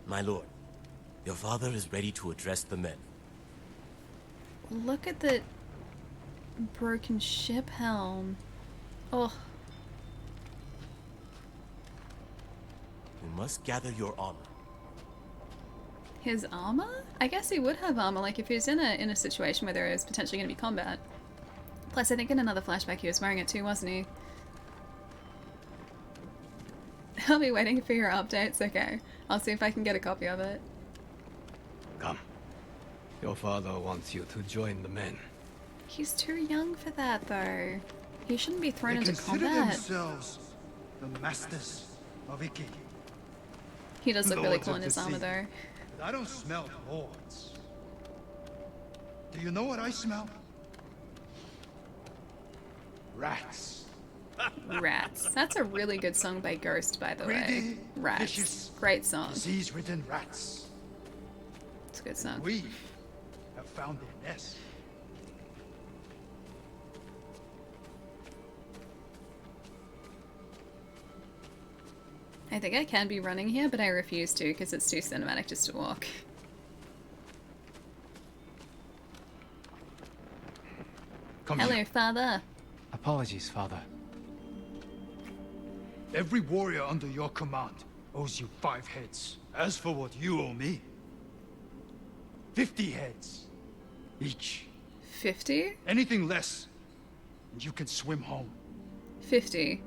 My lord, your father is ready to address the men. Look at the broken ship helm. Oh. You must gather your armor. His armor? I guess he would have armor, like if he was in a situation where there is potentially going to be combat. Plus, I think in another flashback he was wearing it too, wasn't he? I'll be waiting for your updates, okay. I'll see if I can get a copy of it. Come. Your father wants you to join the men. He's too young for that, though. He shouldn't be thrown They into consider combat. themselves the masters of Iki. He does look really Lords cool of in the his armor, sea. though. I don't smell lords. Do you know what I smell? Rats. Rats. That's a really good song by Ghost, by the way. Greedy, Rats. vicious, Great song. disease-ridden rats. It's a good song. We have found their nest. I think I can be running here, but I refuse to because it's too cinematic just to walk. Come Hello, here. father. Apologies, father. Every warrior under your command owes you 5 heads. As for what you owe me, 50 heads each. 50? Anything less, and you can swim home. 50.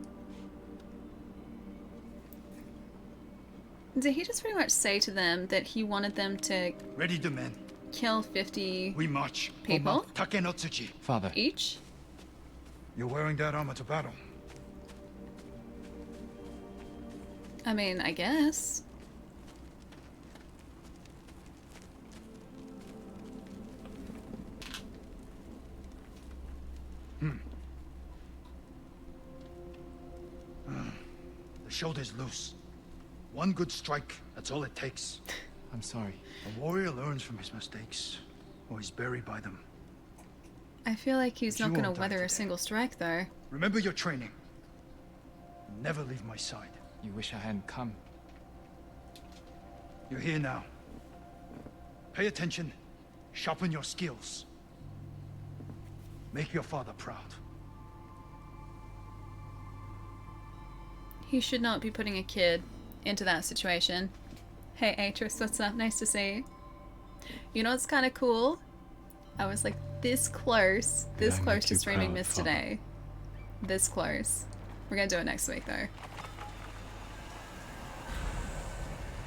Did he just pretty much say to them that he wanted them to Ready the men. kill 50 We march. people? Takenotsuchi. Father. Each? You're wearing that armor to battle. I mean, I guess. The shoulder's loose. One good strike, that's all it takes. I'm sorry. A warrior learns from his mistakes, or he's buried by them. I feel like he's But not you going to won't die weather a today. single strike, though. Remember your training. Never leave my side. You wish I hadn't come. You're here now. Pay attention. Sharpen your skills. Make your father proud. He should not be putting a kid into that situation. Hey, Atris, what's up? Nice to see you. You know what's kind of cool? I was like this close I to make you streaming proud, Miss Father. today. This close. We're gonna do it next week, though.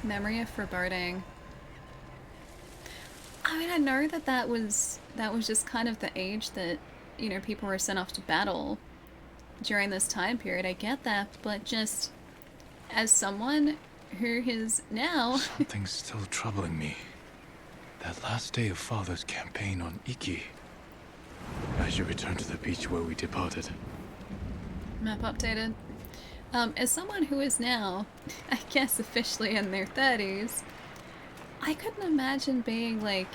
Memory of foreboding. I mean, I know that that was just kind of the age that, you know, people were sent off to battle during this time period. I get that, but just as someone who is now Something's still troubling me. That last day of Father's campaign on Iki. As you return to the beach where we departed. map updated. As someone who is now, I guess, officially in their 30s, I couldn't imagine being like,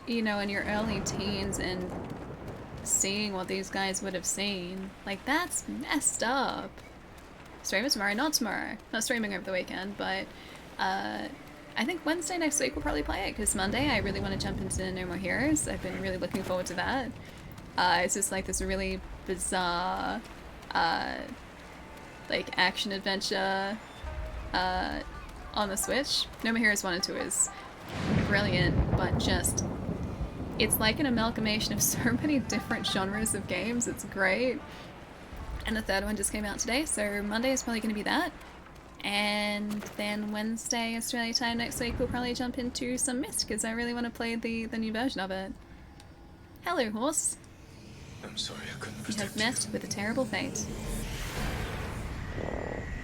you know, in your early teens and seeing what these guys would have seen. Like, that's messed up. Stream it tomorrow, not tomorrow. Not streaming over the weekend, but I think Wednesday next week we'll probably play it, because Monday I really want to jump into No More Heroes. I've been really looking forward to that. It's just like this really bizarre, like action adventure on the Switch. No More Heroes 1 and 2 is brilliant, but just It's like an amalgamation of so many different genres of games. It's great. And the third one just came out today, so Monday is probably going to be that. And then Wednesday, Australia time next week, we'll probably jump into some Myst, because I really want to play the new version of it. Hello, horse. I'm sorry I couldn't You protect have met with a terrible fate.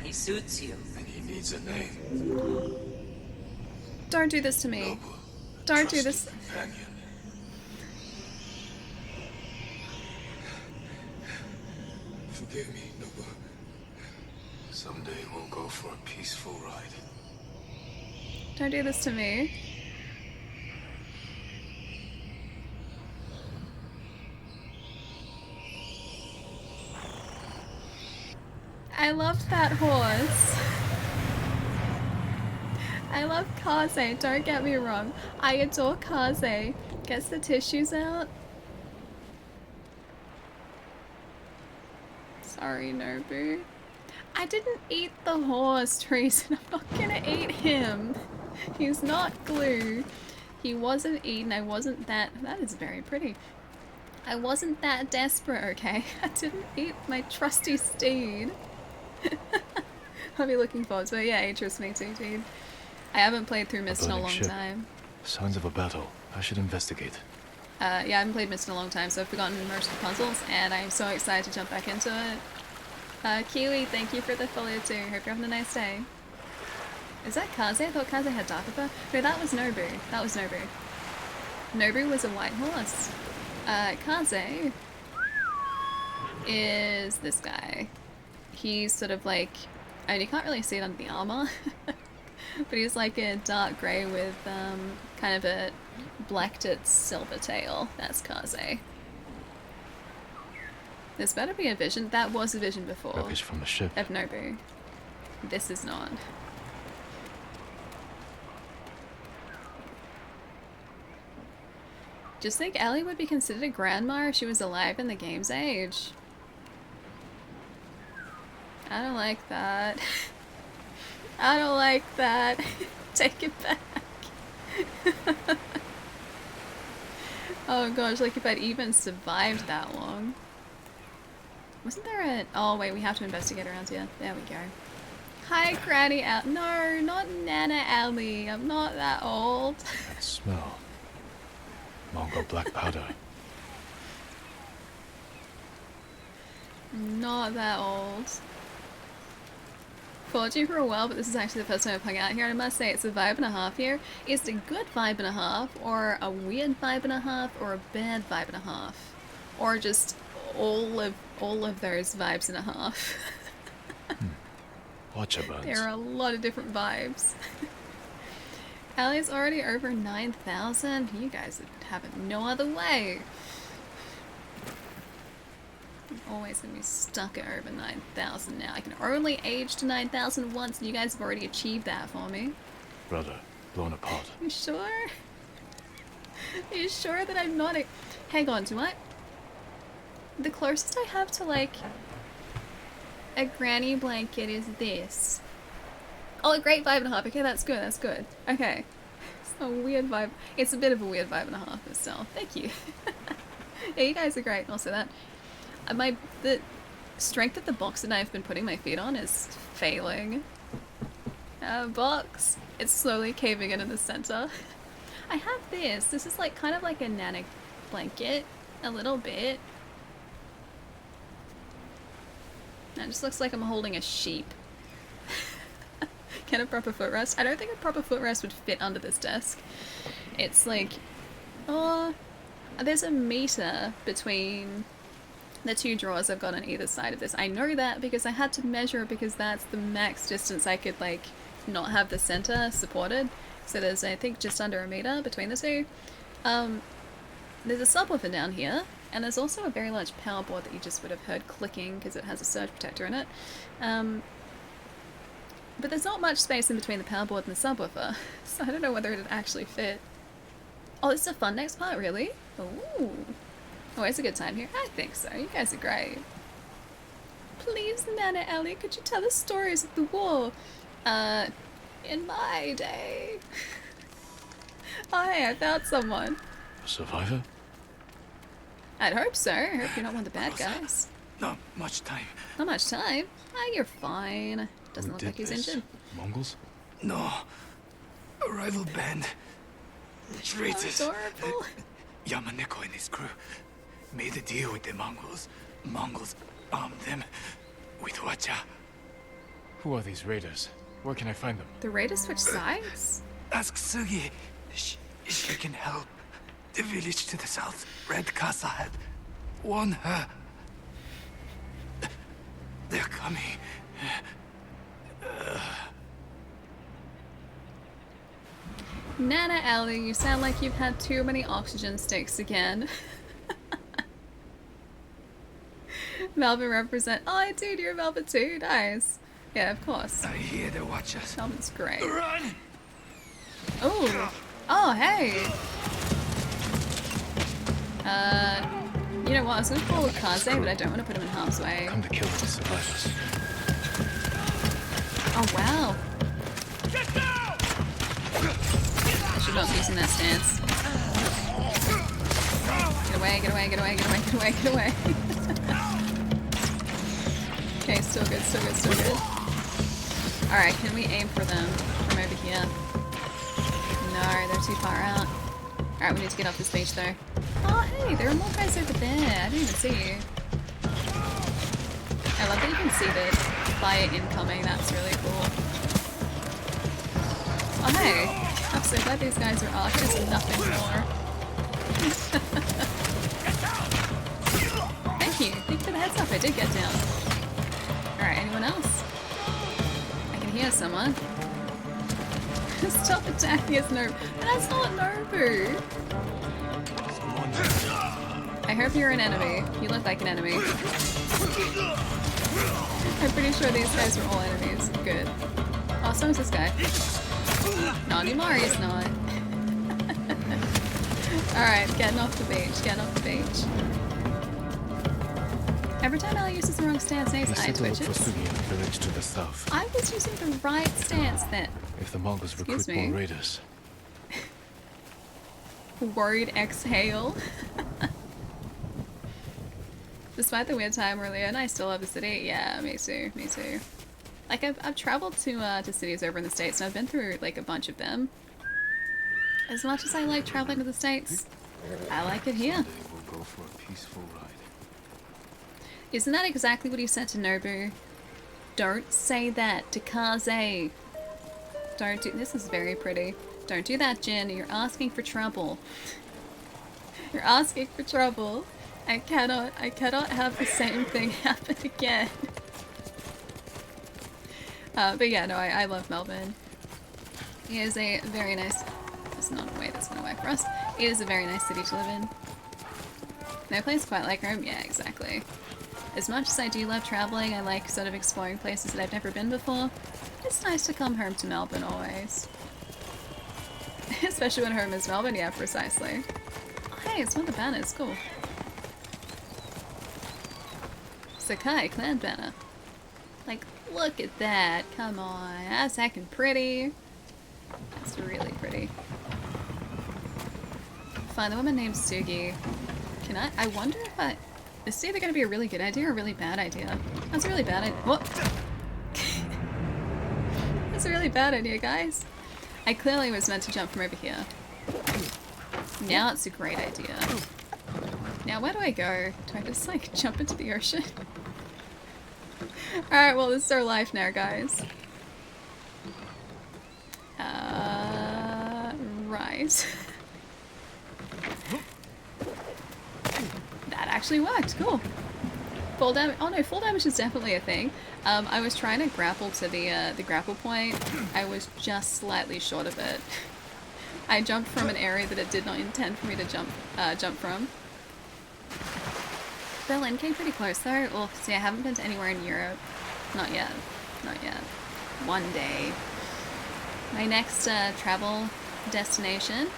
He suits you. And he needs a name. Don't do this to me. Noble, Don't do this. companion. Forgive me, Noble. Someday we'll go for a peaceful ride. Don't do this to me. I loved that horse. I love Kaze, don't get me wrong. I adore Kaze. Gets the tissues out. Sorry, Nobu. I didn't eat the horse, Treason. I'm not gonna eat him. He's not glue. He wasn't eaten. I wasn't that... That is very pretty. I wasn't that desperate, okay? I didn't eat my trusty steed. I'll be looking forward to it. Yeah, Atris, me too, dude. I haven't played through Myst in a long time. Signs of a battle. I should investigate. Yeah, I haven't played Myst in a long time, so I've forgotten most of the puzzles, and I'm so excited to jump back into it. Kiwi, thank you for the follow too. Hope you're having a nice day. Is that Kaze? I thought Kaze had darker fur. No, that was Nobu. That was Nobu. Nobu was a white horse. Kaze is this guy. He's sort of like... I mean, you can't really see it under the armor. But he's like a dark grey with kind of a black to silver tail. That's Kaze. This better be a vision. That was a vision before. Wreckage from the ship. Of Nobu. This is not. Just think Ellie would be considered a grandma if she was alive in the game's age. I don't like that. I don't like that. Take it back. Oh gosh, like if I'd even survived that long. Wasn't there a... Oh wait, we have to investigate around here. There we go. Hi, Granny Al... No, not Nana Ellie. I'm not that old. That smell. Mongol black powder. Not that old. Followed you for a while, but this is actually the first time I've hung out here, and I must say it's a vibe and a half here. Is it a good vibe and a half, or a weird vibe and a half, or a bad vibe and a half? Or just all of those vibes and a half. Watch it, There are a lot of different vibes. Allie's already over 9,000. You guys have it no other way. I'm always gonna be stuck at over 9,000 now. I can only age to 9,000 once, and you guys have already achieved that for me. Brother, blown apart. You sure? Are you sure that I'm not a... Hang on, do I... The closest I have to, like, a granny blanket is this. Oh, a great vibe and a half. Okay, that's good, that's good. Okay. It's a weird vibe. It's a bit of a weird vibe and a half, but still. Thank you. Yeah, you guys are great, I'll say that. The strength of the box that I've been putting my feet on is failing. Box. It's slowly caving in the center. I have this. This is like kind of like a nana blanket. A little bit. It just looks like I'm holding a sheep. Can a proper footrest? I don't think a proper footrest would fit under this desk. It's like... Oh... There's a meter between the two drawers I've got on either side of this. I know that because I had to measure it because that's the max distance I could, like, not have the center supported. So there's, I think, just under a meter between the two. There's a subwoofer down here, and there's also a very large power board that you just would have heard clicking because it has a surge protector in it. But there's not much space in between the power board and the subwoofer, so I don't know whether it'd actually fit. Oh, this is a fun next part, really? Ooh. Always a good time here. I think so. You guys are great. Please, Nana Ellie, could you tell us stories of the war? In my day. Oh, hey, I found someone. Survivor? I'd hope so. I hope you're not one of the bad guys. Not much time. Not much time. Ah, you're fine. Doesn't Who look did like he's this? injured. Mongols? No. A rival band. Traitors. Adorable. Yamaneko and his crew made a deal with the Mongols. Mongols armed them with wacha. Who are these raiders? Where can I find them? The raiders switch sides? Ask Sugi. She can help. The village to the south, Red Casa had won her. They're coming. Nana Ellie, you sound like you've had too many oxygen sticks again. Melvin represent. Oh, dude, you're Melvin too. Nice. Yeah, of course. I hear the watchers. Melvin's great. Run! Oh. Oh, hey. You know what? I was gonna call Kaze, but I don't want to put him in harm's way. Come to kill the survivors. Oh, wow. I should not be using that stance. Get away, get away, get away, get away, get away, get away. Okay, still good, still good, still good. Alright, can we aim for them from over here? No, they're too far out. Alright, we need to get off this beach though. Oh hey, there are more guys over there. I didn't even see you. I love that you can see the fire incoming. That's really cool. Oh hey, I'm so glad these guys are archers and nothing more. Thank you. Thank you for the heads up. I did get down. Alright, anyone else? I can hear someone. Stop attacking us, Nobu. That's not Nobu. I hope you're an enemy. You look like an enemy. I'm pretty sure these guys were all enemies. Good. Oh, so is this guy. Not anymore, he's not. Alright, getting off the beach, getting off the beach. Every time Ellie uses the wrong stance, his eye twitches. Sugi in the village to the south. I was using the right stance then. If the Mongols recruit more raiders. Worried exhale. Despite the weird time earlier, and I still love the city. Yeah, me too, me too. Like I've traveled to cities over in the States, and I've been through like a bunch of them. As much as I like traveling to the States, I like it here. We'll go for a peaceful ride. Isn't that exactly what he said to Nobu? Don't say that to Kaze. Don't do- this is very pretty. Don't do that, Jin. You're asking for trouble. You're asking for trouble. I cannot have the same thing happen again. But yeah, no, I love Melbourne. It is a very nice... There's not a way that's gonna work for us. It is a very nice city to live in. No place quite like home. Yeah, exactly. As much as I do love traveling, I like sort of exploring places that I've never been before. It's nice to come home to Melbourne always. Especially when home is Melbourne, yeah, precisely. Oh, hey, it's one of the banners, cool. Sakai clan banner. Like, look at that, come on, that's heckin' pretty. That's really pretty. Find the woman named Sugi. I wonder if this is either gonna be a really good idea or a really bad idea. That's a really bad idea. What? That's a really bad idea, guys. I clearly was meant to jump from over here. Now it's a great idea. Now where do I go? Do I just like jump into the ocean? Alright, well this is our life now, guys. Right. That actually worked, cool. Fall damage, oh no, fall damage is definitely a thing. I was trying to grapple to the grapple point. I was just slightly short of it. I jumped from an area that it did not intend for me to jump from. Berlin came pretty close though. Well, see, I haven't been to anywhere in Europe. Not yet. Not yet. One day. My next travel destination,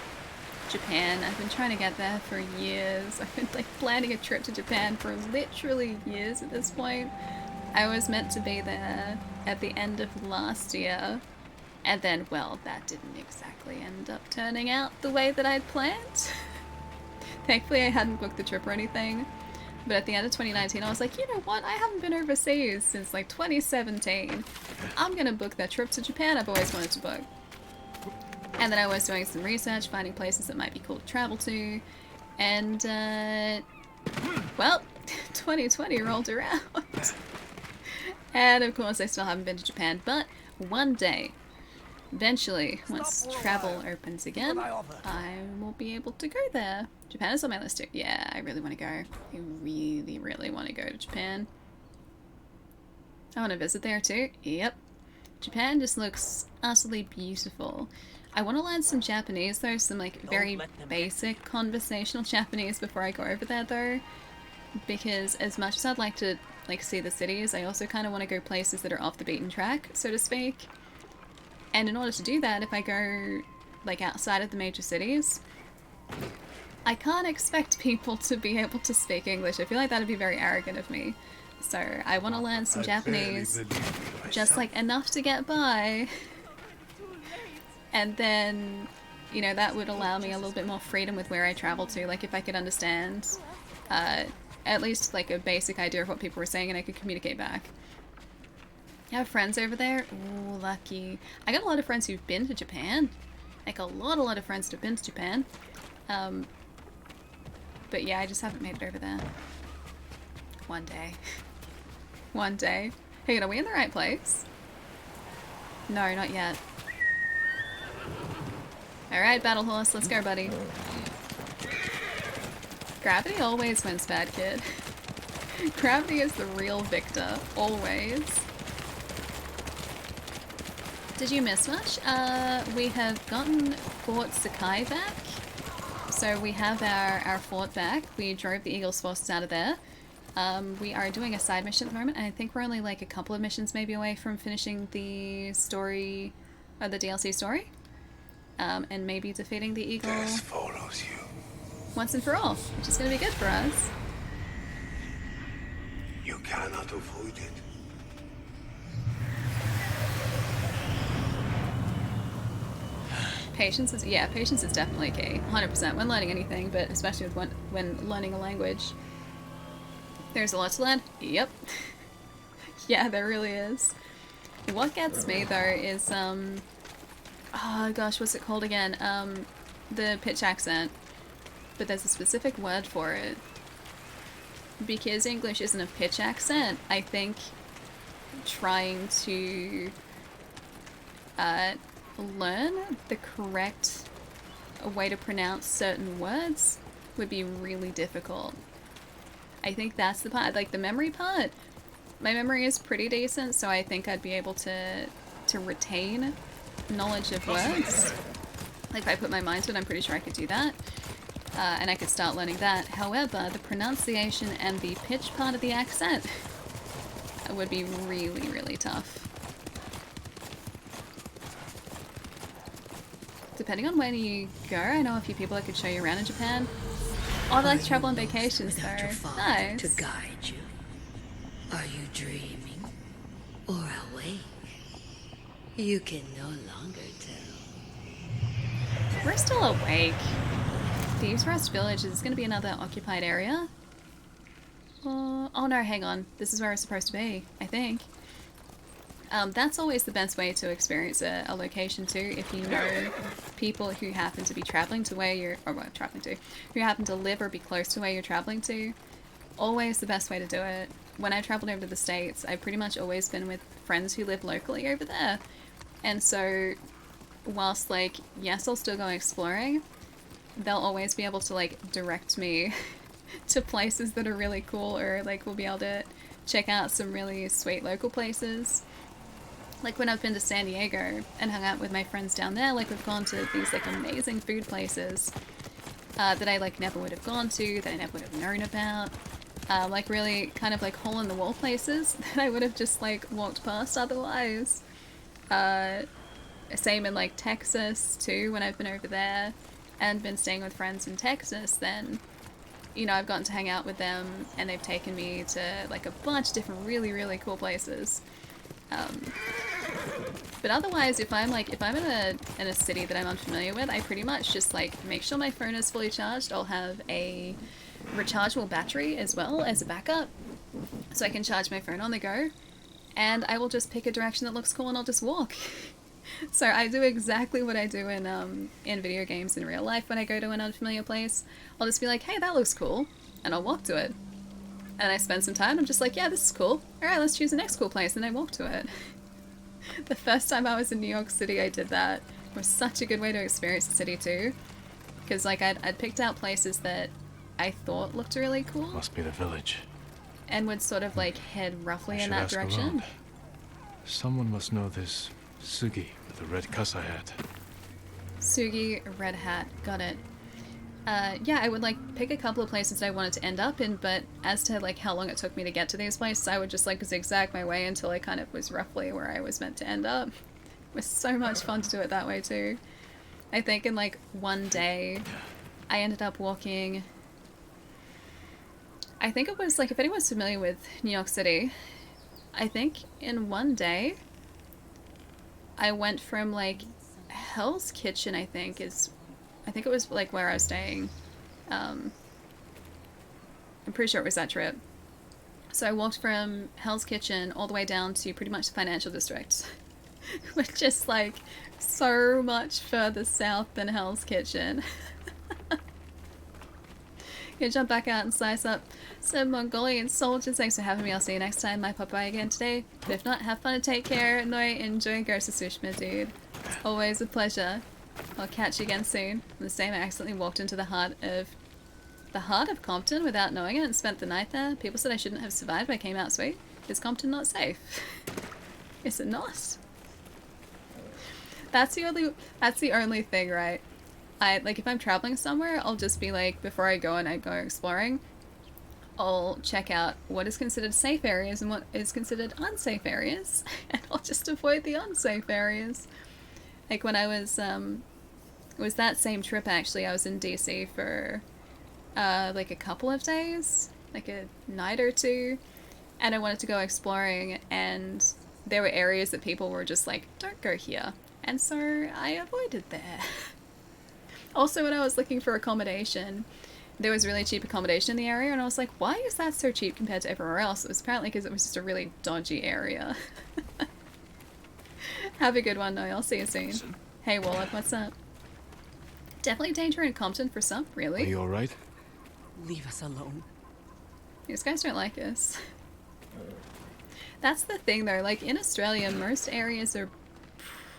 Japan. I've been trying to get there for years. I've been like planning a trip to Japan for literally years at this point. I was meant to be there at the end of last year. And then, well, that didn't exactly end up turning out the way that I'd planned. Thankfully I hadn't booked the trip or anything. But at the end of 2019 I was like, you know what, I haven't been overseas since like 2017. I'm gonna book that trip to Japan I've always wanted to book. And then I was doing some research, finding places that might be cool to travel to. And, well, 2020 rolled around. And of course I still haven't been to Japan, but one day, eventually, once travel opens again, I will be able to go there. Japan is on my list too. Yeah, I really want to go. I really, really want to go to Japan. I want to visit there too. Yep. Japan just looks utterly beautiful. I want to learn some Japanese though, some like very basic conversational Japanese before I go over there though. Because as much as I'd like to like see the cities, I also kind of want to go places that are off the beaten track, so to speak. And in order to do that, if I go like outside of the major cities, I can't expect people to be able to speak English. I feel like that'd be very arrogant of me. So I want to learn some Japanese, just like enough to get by. And then, you know, that would allow me a little bit more freedom with where I travel to. Like if I could understand at least like a basic idea of what people were saying and I could communicate back. I have friends over there. Ooh, lucky. I got a lot of friends who've been to Japan. Like a lot of friends that have been to Japan. But yeah, I just haven't made it over there. One day. One day. Hey, are we in the right place? No, not yet. Alright, Battle Horse, let's go, buddy. Gravity always wins, bad kid. Gravity is the real victor, always. Did you miss much? We have gotten Fort Sakai back. So we have our fort back. We drove the Eagles forces out of there. We are doing a side mission at the moment, and I think we're only like a couple of missions maybe away from finishing the story, or the DLC story. And maybe defeating the Eagle follows you once and for all, which is going to be good for us. You cannot avoid it. Patience is, yeah, patience is definitely key, 100% when learning anything, but especially with when learning a language. There's a lot to learn. Yep. Yeah, there really is. What gets me though is oh gosh, what's it called again? The pitch accent. But there's a specific word for it. Because English isn't a pitch accent, I think trying to learn the correct way to pronounce certain words would be really difficult. I think that's the part, like the memory part. My memory is pretty decent, so I think I'd be able to retain knowledge of words. Like if I put my mind to it, I'm pretty sure I could do that. And I could start learning that. However, the pronunciation and the pitch part of the accent would be really, really tough. Depending on when you go, I know a few people that could show you around in Japan. Oh, I like to travel on vacations though. Nice. To guide you. Are you dreaming or awake? You can no longer tell. We're still awake. Thieves' Rest Village is going to be another occupied area. Oh no, hang on. This is where it's supposed to be, I think. That's always the best way to experience a location too, if you know people who happen to be traveling to where you're, or well, traveling to, who happen to live or be close to where you're traveling to. Always the best way to do it. When I traveled over to the States, I've pretty much always been with friends who live locally over there. And so, whilst like, yes, I'll still go exploring, they'll always be able to like direct me to places that are really cool, or like we'll be able to check out some really sweet local places. Like when I've been to San Diego and hung out with my friends down there, like we've gone to these like amazing food places that I like never would have gone to, that I never would have known about. Like really kind of like hole in the wall places that I would have just like walked past otherwise. Same in like Texas too, when I've been over there and been staying with friends in Texas, then you know, I've gotten to hang out with them and they've taken me to like a bunch of different really, really cool places. But otherwise, if I'm in a city that I'm unfamiliar with, I pretty much just like make sure my phone is fully charged. I'll have a rechargeable battery as well as a backup, so I can charge my phone on the go. And I will just pick a direction that looks cool and I'll just walk. So I do exactly what I do in video games in real life when I go to an unfamiliar place. I'll just be like, hey, that looks cool, and I'll walk to it. And I spend some time, I'm just like, yeah, this is cool. Alright, let's choose the next cool place, and I walk to it. The first time I was in New York City, I did that. It was such a good way to experience the city too. Because like I'd picked out places that I thought looked really cool. Must be the village. And would sort of like head roughly in should that ask direction. around. Someone must know this Sugi with the red kasa hat. Sugi, red hat, got it. Yeah, I would like pick a couple of places that I wanted to end up in, but as to like how long it took me to get to these places, I would just like zigzag my way until I kind of was roughly where I was meant to end up. It was so much fun to do it that way too. I think in like one day, I ended up walking. I think it was like, if anyone's familiar with New York City, I think in one day, I went from like Hell's Kitchen, I think it was like where I was staying. I'm pretty sure it was that trip. So I walked from Hell's Kitchen all the way down to pretty much the financial district, which is like so much further south than Hell's Kitchen. Gonna jump back out and slice up some Mongolian soldiers. Thanks for having me. I'll see you next time. My Popeye again today. But if not, have fun and take care. No, enjoy Ghost of Tsushima, dude. It's always a pleasure. I'll catch you again soon. The same, I accidentally walked into the heart of Compton without knowing it and spent the night there. People said I shouldn't have survived, but I came out sweet. Is Compton not safe? Is it not? That's the only thing, right? Like if I'm traveling somewhere, I'll just be like, before I go and I go exploring, I'll check out what is considered safe areas and what is considered unsafe areas, and I'll just avoid the unsafe areas. Like when I was, it was that same trip actually, I was in DC for like a couple of days, like a night or two, and I wanted to go exploring, and there were areas that people were just like, don't go here, and so I avoided there. Also, when I was looking for accommodation, there was really cheap accommodation in the area, and I was like, why is that so cheap compared to everywhere else? It was apparently because it was just a really dodgy area. Have a good one, Noel. I'll see you soon. Hey, Warlock, what's up? Definitely danger in Compton for some, really. Are you alright? Leave us alone. These guys don't like us. That's the thing, though. Like, in Australia, most areas are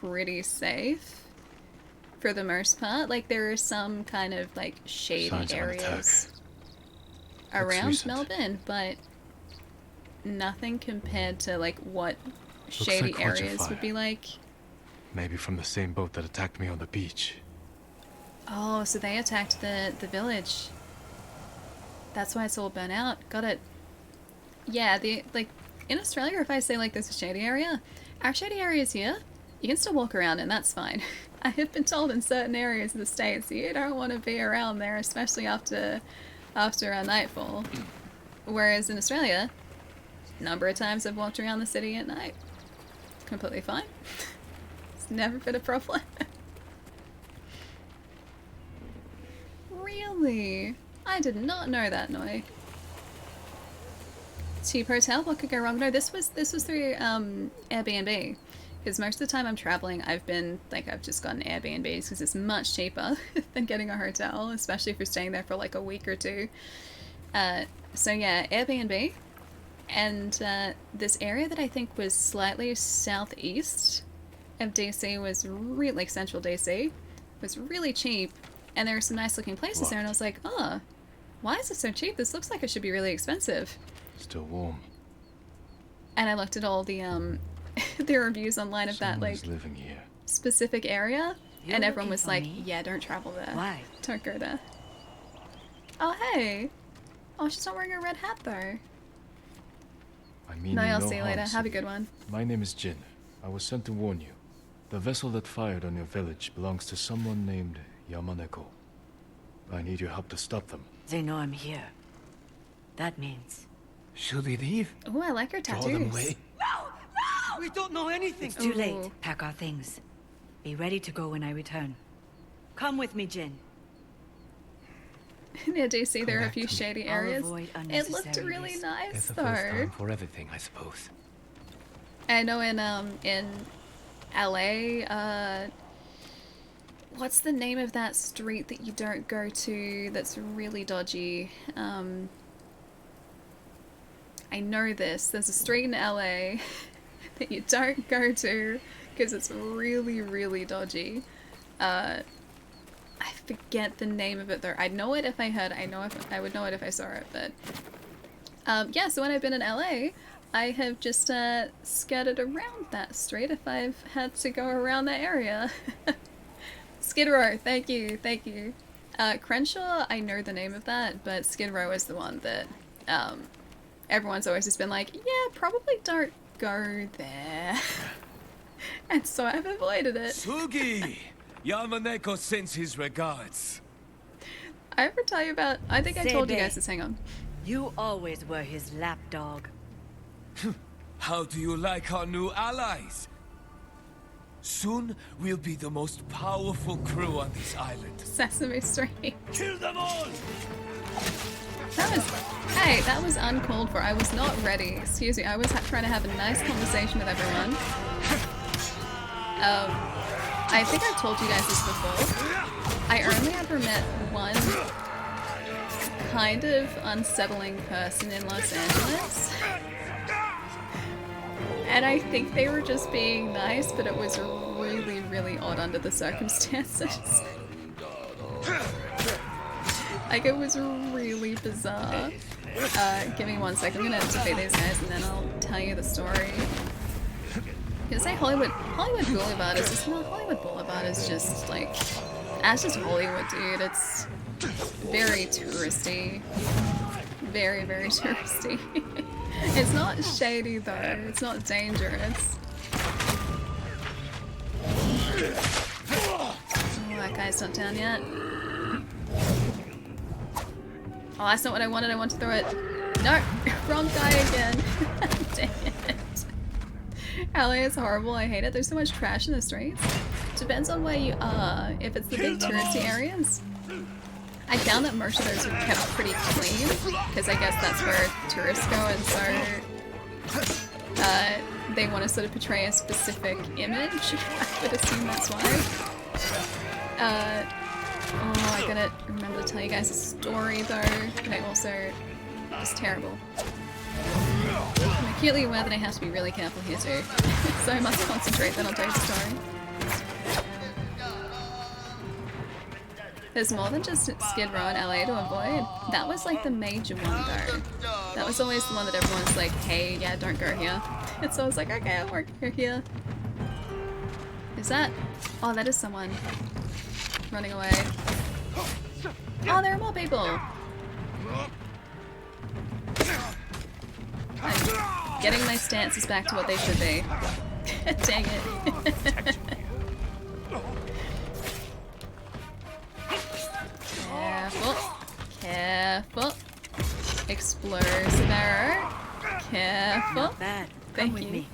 pretty safe. For the most part, like there are some kind of like shady areas around Melbourne, but nothing compared to like what shady areas would be like. Maybe from the same boat that attacked me on the beach. Oh, so they attacked the village. That's why it's all burnt out. Got it. Yeah, like in Australia, if I say like there's a shady area, our shady areas here, you can still walk around and that's fine. I have been told in certain areas of the States you don't want to be around there, especially after a nightfall. Whereas in Australia, a number of times I've walked around the city at night. Completely fine. It's never been a problem. Really? I did not know that, Noi. Cheap hotel? What could go wrong? No, this was through Airbnb. Because most of the time I'm traveling, I've just gotten Airbnbs because it's much cheaper than getting a hotel, especially if you're staying there for like a week or two. So yeah, Airbnb. And this area that I think was slightly southeast of DC was really, like central DC, was really cheap. And there were some nice looking places there, and I was like, oh, why is it so cheap? This looks like it should be really expensive. Still warm. And I looked at all the the reviews online of that like living here. Specific area, and everyone was like, yeah, don't travel there. Why? Don't go there. Oh, hey. Oh, she's not wearing a red hat though. I mean, no, I'll see you later. Have a good one. My name is Jin. I was sent to warn you. The vessel that fired on your village belongs to someone named Yamaneko. I need your help to stop them. They know I'm here. That means... Should we leave? Oh, I like her tattoos. Draw them away? No! No! We don't know anything. It's too late. Pack our things. Be ready to go when I return. Come with me, Jin. Near DC, there are a few shady areas. avoid It looked unnecessary really risk. nice, It's the though. first time for everything, I suppose. I know in LA, what's the name of that street that you don't go to that's really dodgy? I know this. There's a street in LA that you don't go to because it's really, really dodgy. I forget the name of it though. I'd know it if I heard it. I would know it if I saw it, but yeah, so when I've been in LA, I have just skirted around that street if I've had to go around that area. Skid Row, thank you, thank you. Crenshaw, I know the name of that, but Skid Row is the one that everyone's always just been like, yeah, probably don't go there. And so I've avoided it. Sugi! Yamaneko sends his regards. I ever tell you about, I think I told you guys this, hang on. You always were his lapdog. How do you like our new allies? Soon we'll be the most powerful crew on this island. Sesame Street. Kill them all! That was uncalled for. I was not ready. Excuse me. I was trying to have a nice conversation with everyone. I think I've told you guys this before. I only ever met one kind of unsettling person in Los Angeles. And I think they were just being nice, but it was really, really odd under the circumstances. Like, it was really bizarre. Give me 1 second, I'm gonna defeat these guys and then I'll tell you the story. I was gonna say Hollywood Boulevard is just not Hollywood Boulevard is just like, that's just Hollywood, dude. It's very touristy. Very, very touristy. It's not shady though, it's not dangerous. Oh, that guy's not down yet. Oh, that's not what I wanted, I want to throw it. No! Wrong guy again. Dang it. LA is horrible, I hate it. There's so much trash in the streets. Depends on where you are. If it's the big touristy areas, I found that most of those are kept pretty clean, because I guess that's where tourists go, and so they want to sort of portray a specific image. I would assume that's why. Oh, I gotta remember to tell you guys a story though, but I also was terrible. I'm acutely aware that I have to be really careful here too, so I must concentrate then I'll tell you the story. There's more than just Skid Row in LA to avoid. That was like the major one though. That was always the one that everyone's like, hey, yeah, don't go here. And so I was like, okay, I won't go here. Is that? Oh, that is someone running away. Oh, there are more people. I'm getting my stances back to what they should be. Dang it. Careful. Careful. Explosive arrow. Careful. Not bad. Come with me.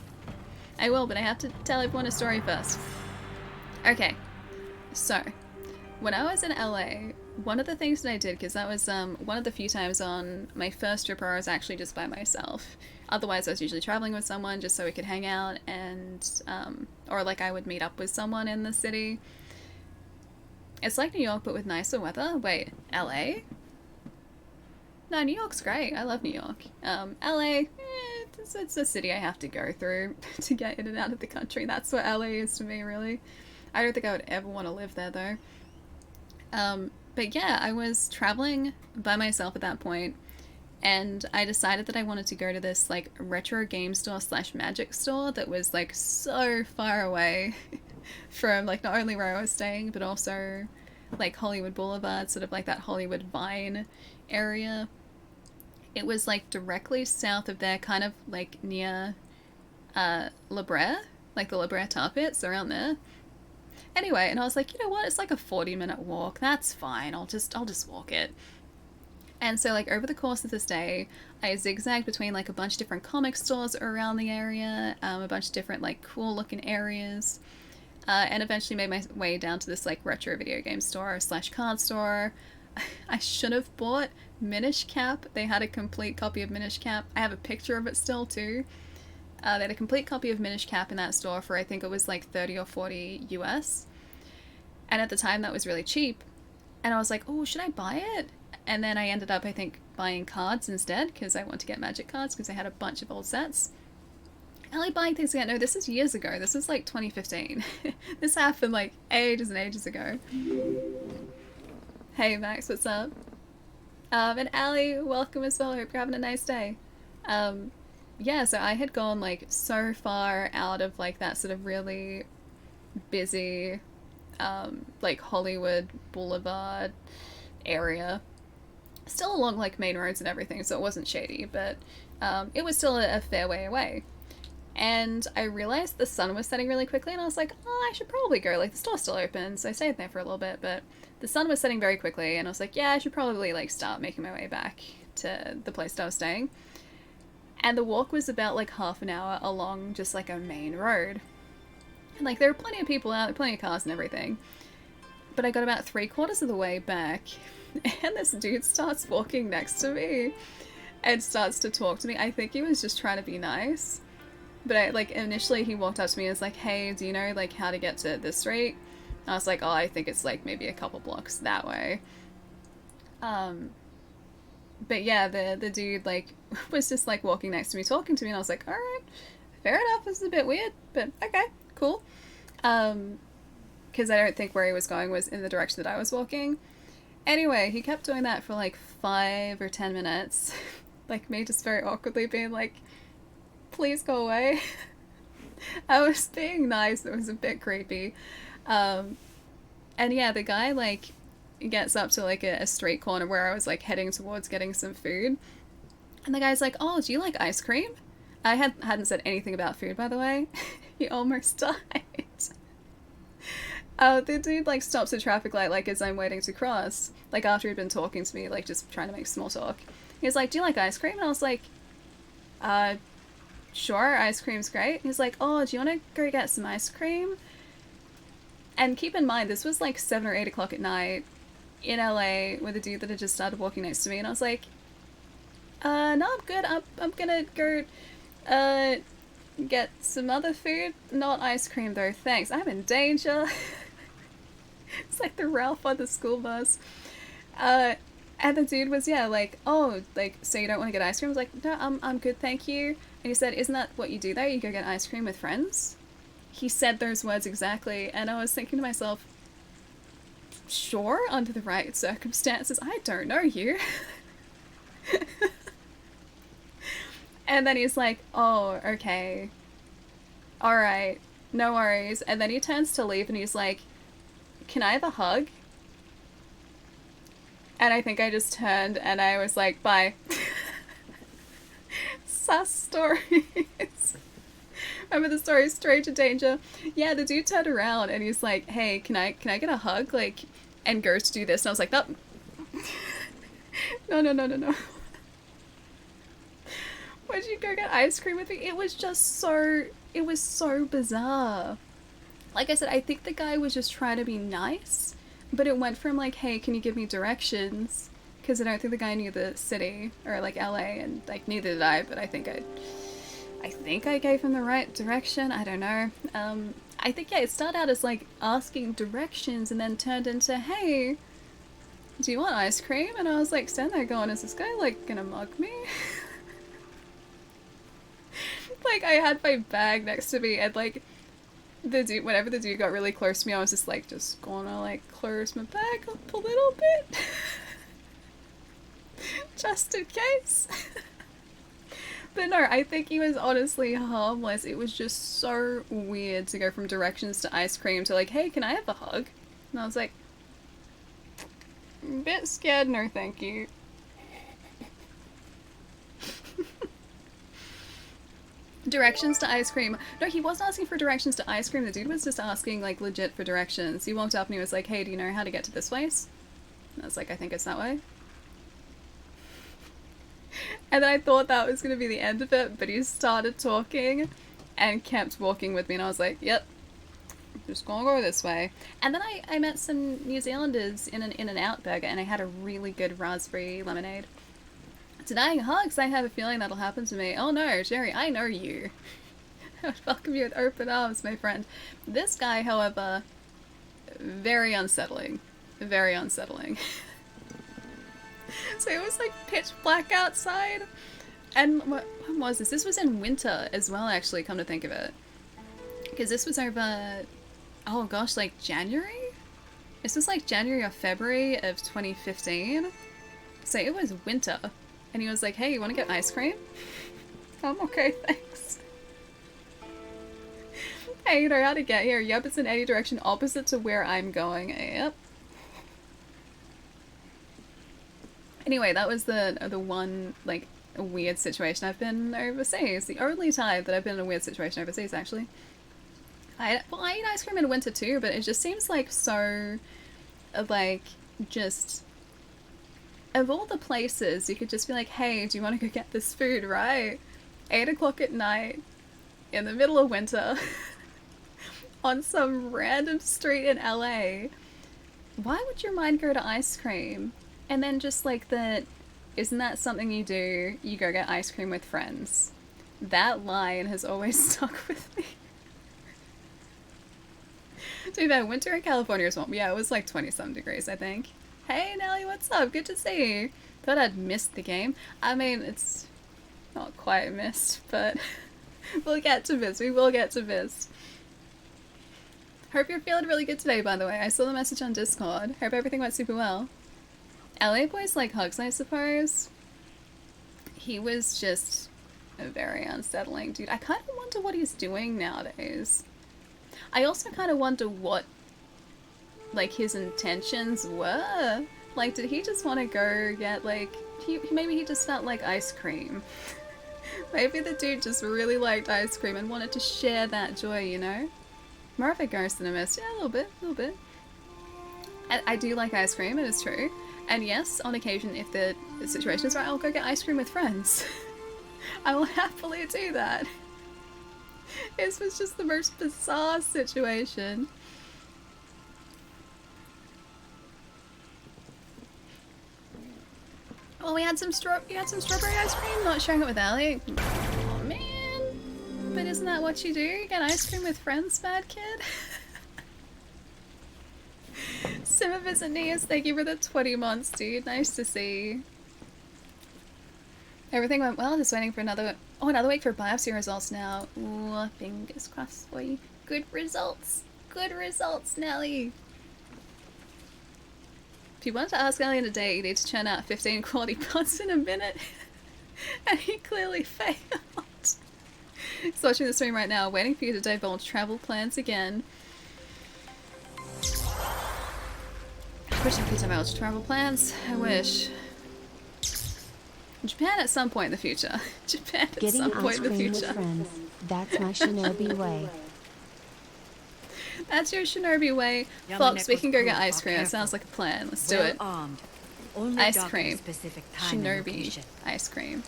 I will, but I have to tell everyone a story first. Okay. So, when I was in LA, one of the things that I did, because that was one of the few times on my first trip where I was actually just by myself. Otherwise, I was usually traveling with someone just so we could hang out and, or like I would meet up with someone in the city. It's like New York, but with nicer weather. Wait, LA? No, New York's great. I love New York. LA, it's a city I have to go through to get in and out of the country. That's what LA is to me, really. I don't think I would ever want to live there, though. But yeah, I was traveling by myself at that point, and I decided that I wanted to go to this, like, retro game store / magic store that was, like, so far away from, like, not only where I was staying, but also, like, Hollywood Boulevard, sort of like that Hollywood Vine area. It was, like, directly south of there, kind of, like, near, La Brea, like the La Brea tar pits, around there. Anyway, and I was like, you know what, it's like a 40-minute walk, that's fine, I'll just walk it. And so like over the course of this day, I zigzagged between like a bunch of different comic stores around the area, a bunch of different like cool looking areas, and eventually made my way down to this like retro video game store slash card store. I should have bought Minish Cap. They had a complete copy of Minish Cap. I have a picture of it still too. They had a complete copy of Minish Cap in that store for I think it was like 30 or 40 US. And at the time that was really cheap. And I was like, oh, should I buy it? And then I ended up, I think, buying cards instead because I want to get Magic cards because I had a bunch of old sets. I like buying things again. No, this is years ago. This was like 2015. This happened like ages and ages ago. Hey Max, what's up? And Allie, welcome as well. I hope you're having a nice day. Yeah, so I had gone like so far out of like that sort of really busy like Hollywood Boulevard area. Still along like main roads and everything, so it wasn't shady, but it was still a fair way away. And I realized the sun was setting really quickly and I was like, oh, I should probably go, like the store's still open, so I stayed there for a little bit, but the sun was setting very quickly and I was like, yeah, I should probably like start making my way back to the place that I was staying. And the walk was about like half an hour along just like a main road. And like there were plenty of people out, plenty of cars and everything. But I got about 3/4 of the way back and this dude starts walking next to me and starts to talk to me. I think he was just trying to be nice. But like initially he walked up to me and was like, hey, do you know like how to get to this street? And I was like, oh, I think it's like maybe a couple blocks that way. But yeah, the dude like was just like walking next to me talking to me and I was like, alright, fair enough, this is a bit weird, but okay, cool. Because I don't think where he was going was in the direction that I was walking. Anyway, he kept doing that for like 5 or 10 minutes. Like me just very awkwardly being like, please go away. I was being nice, it was a bit creepy. And yeah, the guy like gets up to like a street corner where I was like heading towards getting some food. And the guy's like, oh, do you like ice cream? I hadn't said anything about food, by the way. He almost died. The dude like stops the traffic light like as I'm waiting to cross. Like after he'd been talking to me, like just trying to make small talk. He's like, do you like ice cream? And I was like, sure, ice cream's great. He's like, oh, do you want to go get some ice cream? And keep in mind, this was like 7 or 8 o'clock at night in LA with a dude that had just started walking next to me. And I was like, no, I'm good. I'm gonna go, get some other food. Not ice cream though, thanks. I'm in danger. It's like the Ralph on the school bus. And the dude was, yeah, like, oh, like, so you don't want to get ice cream? I was like, no, I'm good, thank you. And he said, isn't that what you do there? You go get ice cream with friends? He said those words exactly, and I was thinking to myself, sure, under the right circumstances, I don't know you. And then he's like, oh, okay. Alright, no worries. And then he turns to leave and he's like, can I have a hug? And I think I just turned and I was like, bye. Sus stories. Remember the story Stranger Danger? Yeah, the dude turned around and he's like, hey, can I get a hug? Like, and goes to do this. And I was like, nope. No. Why'd you go get ice cream with me? It was so bizarre. Like I said, I think the guy was just trying to be nice, but it went from like, hey, can you give me directions? Because I don't think the guy knew the city, or like LA, and like neither did I, but I think I gave him the right direction, I don't know. I think, yeah, it started out as like asking directions and then turned into, hey, do you want ice cream? And I was like standing there going, is this guy like gonna mug me? Like I had my bag next to me and like the dude, whenever the dude got really close to me, I was just gonna like close my bag up a little bit. Just in case. But no, I think he was honestly harmless. It was just so weird to go from directions to ice cream to like, hey, can I have a hug? And I was like, a bit scared, no thank you. Directions to ice cream. No, he wasn't asking for directions to ice cream. The dude was just asking like legit for directions. He walked up and he was like, hey, do you know how to get to this place? And I was like, I think it's that way. And then I thought that was going to be the end of it, but he started talking and kept walking with me, and I was like, yep, just gonna go this way. And then I met some New Zealanders in an out burger, and I had a really good raspberry lemonade. Denying hugs, I have a feeling that'll happen to me. Oh no, Jerry, I know you. I would welcome you with open arms, my friend. This guy, however, very unsettling. Very unsettling. So it was like pitch black outside. And when was this? This was in winter as well, actually, come to think of it. Because this was over, oh gosh, like January? This was like January or February of 2015. So it was winter. And he was like, hey, you want to get ice cream? I'm okay, thanks. Hey, you know how to get here. Yep, it's in any direction opposite to where I'm going. Yep. Anyway, that was the one, like, weird situation I've been overseas. The only time that I've been in a weird situation overseas, actually. I eat ice cream in winter too, but it just seems like so, like, just, of all the places, you could just be like, hey, do you want to go get this food, right? 8 o'clock at night, in the middle of winter, on some random street in LA. Why would your mind go to ice cream? And then just like that, isn't that something you do? You go get ice cream with friends. That line has always stuck with me. To be fair, winter in California was warm. Yeah, it was like 20-some degrees, I think. Hey Nelly, what's up? Good to see you. Thought I'd missed the game. I mean, it's not quite missed, but we'll get to this. We will get to this. Hope you're feeling really good today, by the way. I saw the message on Discord. Hope everything went super well. LA boys like hugs, I suppose. He was just a very unsettling dude. I kind of wonder what he's doing nowadays. I also kind of wonder what, like, his intentions were. Like, did he just want to go get, like, maybe he just felt like ice cream. Maybe the dude just really liked ice cream and wanted to share that joy, you know? More of a ghost than a mist. Yeah, a little bit. I do like ice cream, it is true. And yes, on occasion, if the situation is right, I'll go get ice cream with friends. I will happily do that. This was just the most bizarre situation. Oh, you had some strawberry ice cream? Not sharing it with Allie? Oh man. But isn't that what you do? You get ice cream with friends, bad kid? Simmer Visanias, thank you for the 20 months, dude. Nice to see. Everything went well, just waiting for another week for biopsy results now. Ooh, fingers crossed for you. Good results. Good results, Nelly. If you wanted to ask Ellie in a date, you need to churn out 15 quality pots in a minute. And he clearly failed. He's watching the stream right now, waiting for you to divulge travel plans again. I wish I could divulge travel plans. I wish. Japan at some point in the future. Japan at some point in the future. With friends. That's my shinobi way. That's your shinobi way. Fox, we can go get ice cream. It sounds like a plan. Let's do it. Ice cream. Shinobi ice cream.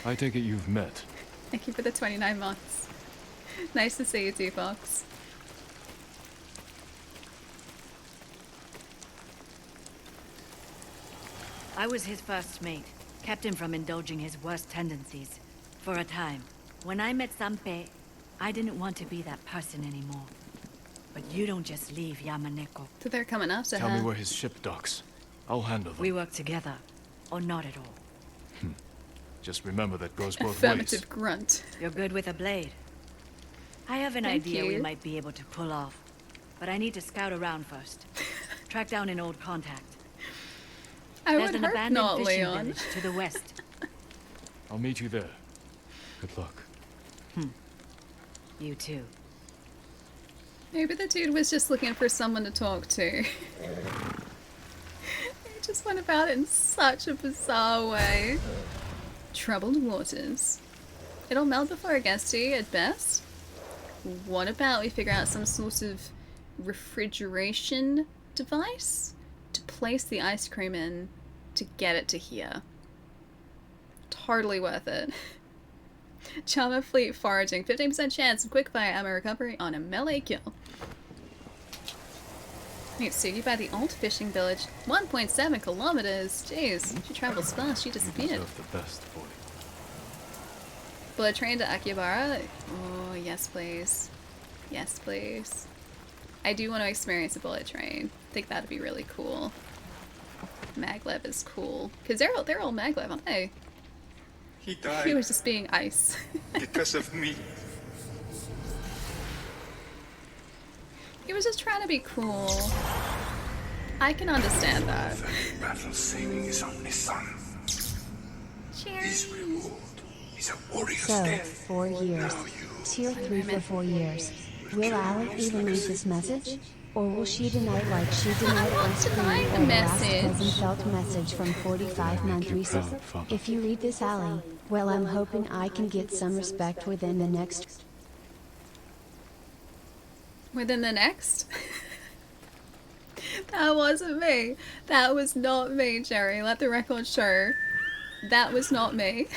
I take it you've met. Thank you for the 29 months. Nice to see you too, Fox. I was his first mate. Kept him from indulging his worst tendencies. For a time. When I met Sanpei, I didn't want to be that person anymore. But you don't just leave Yamaneko. So they're coming after her. Tell me where his ship docks. I'll handle them. We work together. Or not at all. Just remember that goes both Affirmative ways. Grunt. You're good with a blade. I have an idea we might be able to pull off. But I need to scout around first. Track down an old contact. There's an abandoned fishing village to the west. I'll meet you there. Good luck. You too. Maybe the dude was just looking for someone to talk to. He just went about it in such a bizarre way. Troubled waters. It'll melt before it gets to you at best. What about we figure out some sort of refrigeration device to place the ice cream in to get it to here? Totally worth it. Charmer Fleet foraging. 15% chance of quickfire ammo recovery on a melee kill. Mitsugi by the old fishing village. 1.7 kilometers. Jeez, she travels fast. She disappeared. The best boy. Bullet train to Akihabara. Oh, yes, please. Yes, please. I do want to experience a bullet train. I think that'd be really cool. Maglev is cool. Because they're all Maglev, aren't they? He died. He was just being ice. Because of me. He was just trying to be cool. I can understand that. Battle saving his only son. His reward is a warrior's So, death. 4 years. Tier 3 for 4 years. Will Alec even read this message? Or will she deny like she denied ice cream or the last cousin felt message from 45936? If you read this, Allie, well, I'm hoping I can get some respect within the next... Within the next? That wasn't me. That was not me, Jerry. Let the record show. That was not me.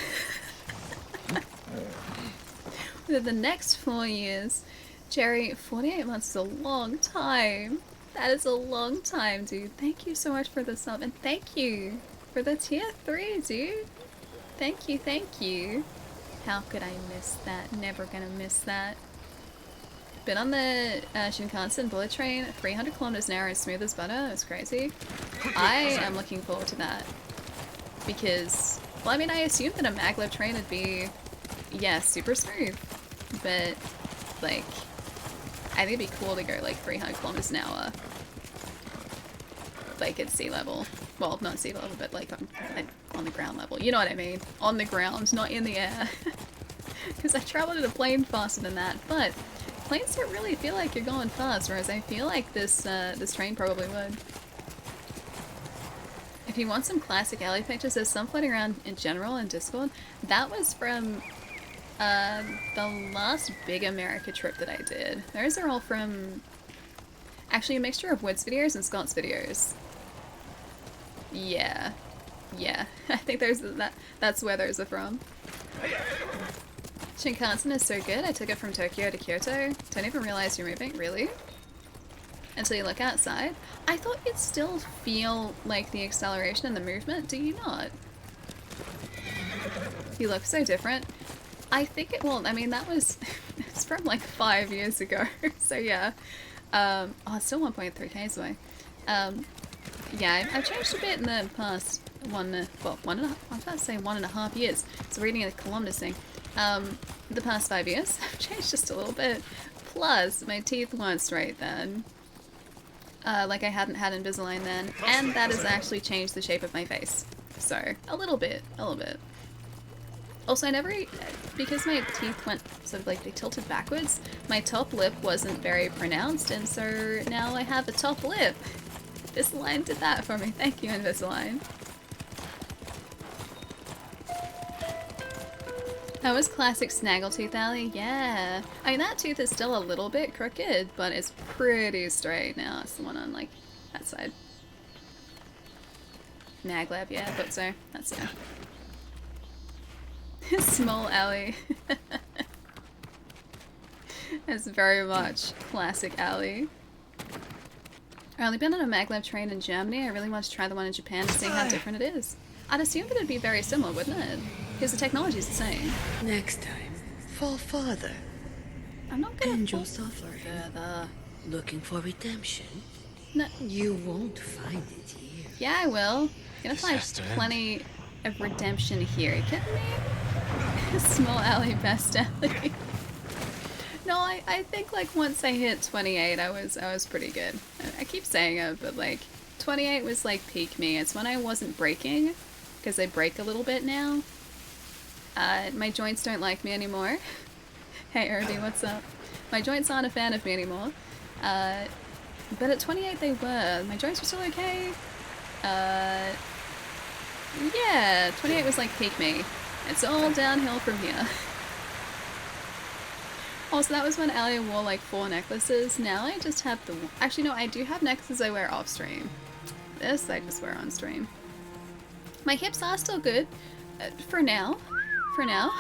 Within the next 4 years. Jerry, 48 months is a long time. That is a long time, dude. Thank you so much for the sub, and thank you for the tier 3, dude. Thank you, thank you. How could I miss that? Never gonna miss that. Been on the Shinkansen bullet train, 300 kilometers an hour and smooth as butter. It's crazy. I am looking forward to that. Because, well, I mean, I assumed that a maglev train would be, yeah, super smooth. But, like, I think it'd be cool to go like 300 kilometers an hour. Like at sea level. Well, not sea level, but like on the ground level. You know what I mean? On the ground, not in the air. Because I traveled in a plane faster than that, but planes don't really feel like you're going fast, whereas I feel like this train probably would. If you want some classic alley pictures, there's some floating around in general in Discord. That was from the last big America trip that I did. Those are all from actually a mixture of Wood's videos and Scott's videos. Yeah. Yeah. I think that's where those are from. Shinkansen is so good. I took it from Tokyo to Kyoto. Don't even realize you're moving. Really? Until you look outside. I thought you'd still feel like the acceleration and the movement. Do you not? You look so different. I think it, well, I mean, that was, it's from like 5 years ago. So yeah. Oh, it's still 1.3Ks away. Yeah, I've changed a bit in the past I was about to say 1.5 years. So reading a kilometers thing. The past 5 years, I've changed just a little bit. Plus, my teeth weren't straight then. Like I hadn't had Invisalign then. And that has actually changed the shape of my face. So, a little bit. Also, I never, because my teeth went sort of like they tilted backwards, my top lip wasn't very pronounced, and so now I have a top lip. Invisalign did that for me. Thank you, Invisalign. That was classic Snaggletooth Alley, yeah. I mean, that tooth is still a little bit crooked, but it's pretty straight now. It's the one on, like, that side. Maglev, yeah, I thought so. That's it. Small alley. That's very much classic alley. I've only been on a maglev train in Germany. I really want to try the one in Japan to see how different it is. I'd assume that it'd be very similar, wouldn't it? Because the technology is the same. Next time, fall farther. I'm not gonna end your suffering. Further. Looking for redemption? No. You won't find it here. Yeah, I will. You're gonna find plenty of redemption here. Are you kidding me? Small alley, best alley. No, I think like once I hit 28, I was pretty good. I keep saying it, but like 28 was like peak me. It's when I wasn't breaking, because I break a little bit now. My joints don't like me anymore. Hey Irby, what's up? My joints aren't a fan of me anymore. But at 28 they were. My joints were still okay. Yeah, 28 was like peak me. It's all downhill from here. Also, that was when Alia wore like 4 necklaces. Now I just have the... Actually, no, I do have necklaces I wear off stream. This I just wear on stream. My hips are still good. For now. For now.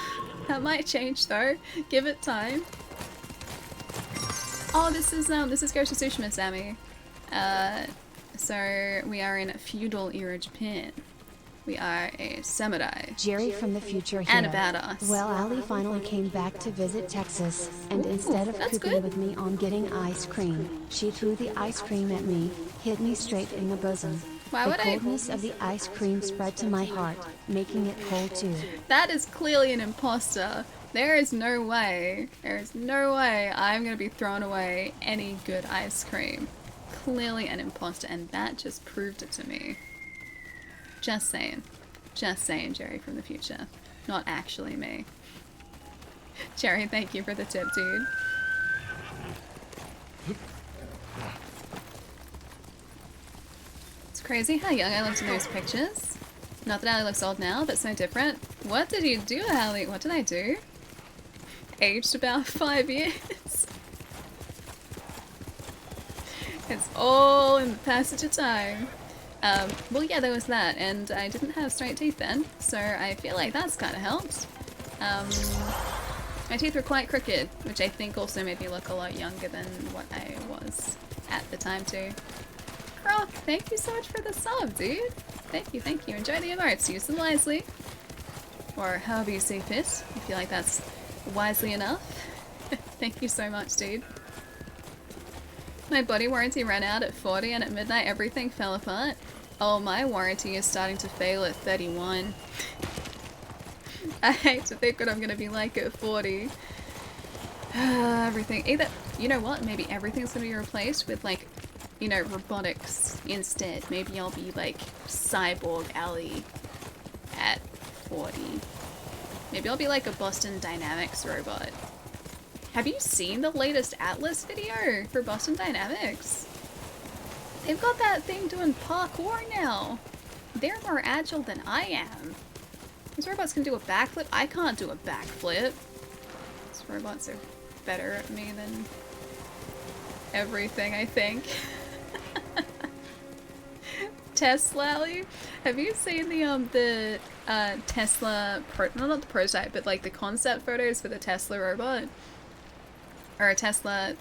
That might change though. Give it time. Oh, this is Ghost of Tsushima, Sammy. So we are in feudal era Japan. We are a samurai. Jerry from the future here. And a badass. Well, Ali finally came back to visit Texas, and instead of cooking with me on getting ice cream, she threw the ice cream at me, hit me straight in the bosom. The coldness of the ice cream spread to my heart, making it cold too. That is clearly an imposter. There is no way I'm gonna be throwing away any good ice cream. Clearly an imposter, and that just proved it to me. Just saying, Jerry from the future. Not actually me. Jerry, thank you for the tip, dude. It's crazy how young I looked in those pictures. Not that Ali looks old now, but so different. What did you do, Ali? What did I do? Aged about 5 years. It's all in the passage of time. Well, yeah, there was that, and I didn't have straight teeth then, so I feel like that's kind of helped. My teeth were quite crooked, which I think also made me look a lot younger than what I was at the time too. Croc, thank you so much for the sub, dude. Thank you, thank you. Enjoy the emotes, use them wisely. Or however you see fit. I feel like that's wisely enough. Thank you so much, dude. My body warranty ran out at 40 and at midnight everything fell apart. Oh, my warranty is starting to fail at 31. I hate to think what I'm gonna be like at 40. Everything, either, you know what, maybe everything's gonna be replaced with like, you know, robotics instead. Maybe I'll be like Cyborg Ali at 40. Maybe I'll be like a Boston Dynamics robot. Have you seen the latest Atlas video for Boston Dynamics? They've got that thing doing parkour now. They're more agile than I am. These robots can do a backflip. I can't do a backflip. These robots are better at me than everything, I think. Tesla, have you seen the Tesla, not the prototype, but like the concept photos for the Tesla robot? Or a Tesla,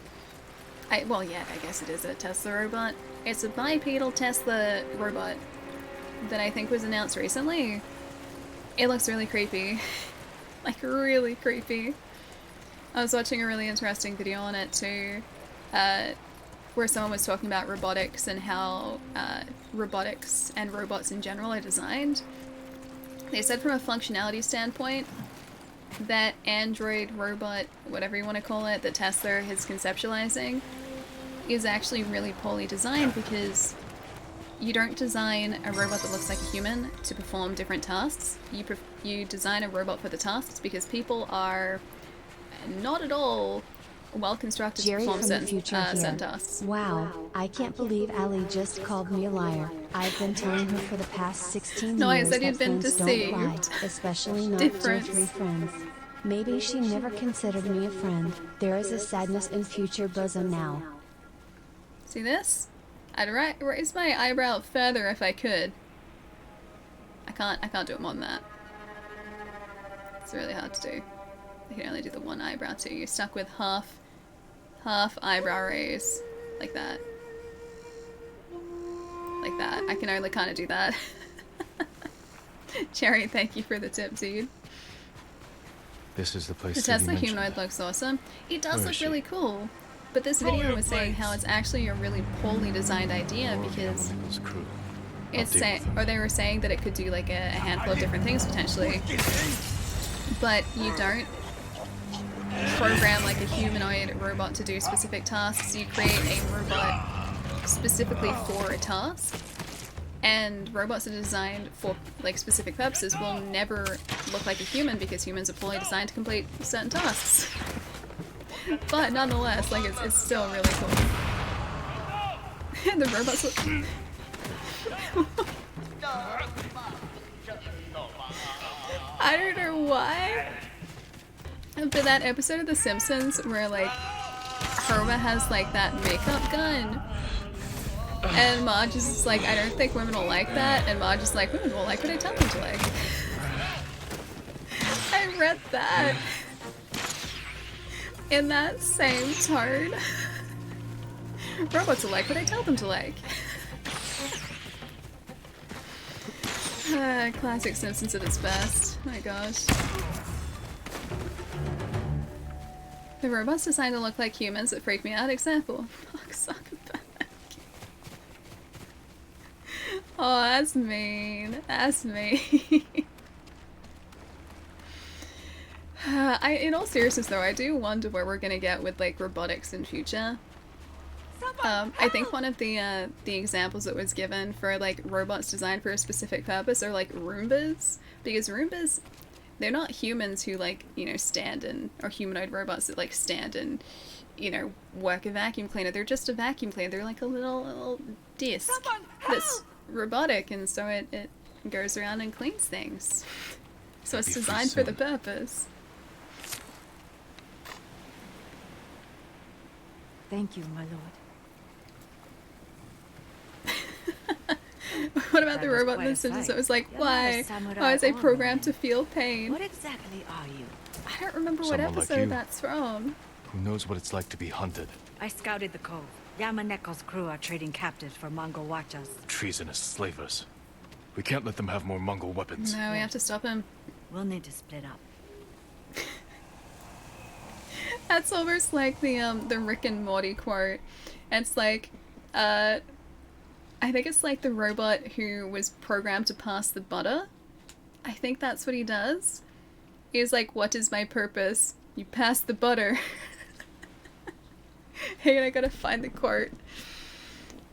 well yeah, I guess it is a Tesla robot. It's a bipedal Tesla robot that I think was announced recently. It looks really creepy. Like really creepy. I was watching a really interesting video on it too, where someone was talking about robotics and how robotics and robots in general are designed. They said from a functionality standpoint, that android robot, whatever you want to call it, that Tesla is conceptualizing, is actually really poorly designed because you don't design a robot that looks like a human to perform different tasks. You design a robot for the tasks because people are not at all well constructed to perform certain tasks. Wow, I can't believe Ali just called me a liar. I've been telling her for the past 16 No, I years said that you'd been friends deceived. don't lie, especially not Difference. 2 or 3 friends. Maybe she never considered me a friend. There is a sadness in future bosom now. See this? I'd raise my eyebrow further if I could. I can't do it more than that. It's really hard to do. I can only do the one eyebrow too. You're stuck with half eyebrow raise. Like that. Like that. I can only kind of do that. Cherry, thank you for the tip, dude. This is the place. The Tesla humanoid looks awesome. It does look really cool. But this video was saying how it's actually a really poorly designed idea because it's saying, or they were saying that it could do like a handful of different things potentially. But you don't program like a humanoid robot to do specific tasks. You create a robot specifically for a task. And robots that are designed for like specific purposes will never look like a human because humans are poorly designed to complete certain tasks. But nonetheless, like it's still really cool. The robots look I don't know why. But that episode of The Simpsons where like Homer has like that makeup gun. And Marge is just like, I don't think women will like that. And Marge is like, women will like what I tell them to like. read that in that same tone. Robots are like what I tell them to like. Classic Simpsons at its best. My gosh. The robots designed to look like humans that freak me out. Example. Oh, that's mean. That's mean. In all seriousness though, I do wonder where we're gonna get with like robotics in future. I think one of the examples that was given for like robots designed for a specific purpose are like Roombas, because Roombas, they're not humans who like, you know, stand and, or humanoid robots that like stand and, you know, work a vacuum cleaner. They're just a vacuum cleaner. They're like a little disc that's robotic, and so it goes around and cleans things. So it's designed for the purpose. Thank you, my lord. What about the robot in The Simpsons that was like, why? Why is they programmed to feel pain? What exactly are you? I don't remember what episode that's from. Who knows what it's like to be hunted? I scouted the cove. Yamaneko's crew are trading captives for Mongol watchers. Treasonous slavers. We can't let them have more Mongol weapons. No, we have to stop him. We'll need to split up. That's almost like the Rick and Morty quote. It's like, I think it's like the robot who was programmed to pass the butter. I think that's what he does. He's like, what is my purpose? You pass the butter. Hey, I gotta find the quote.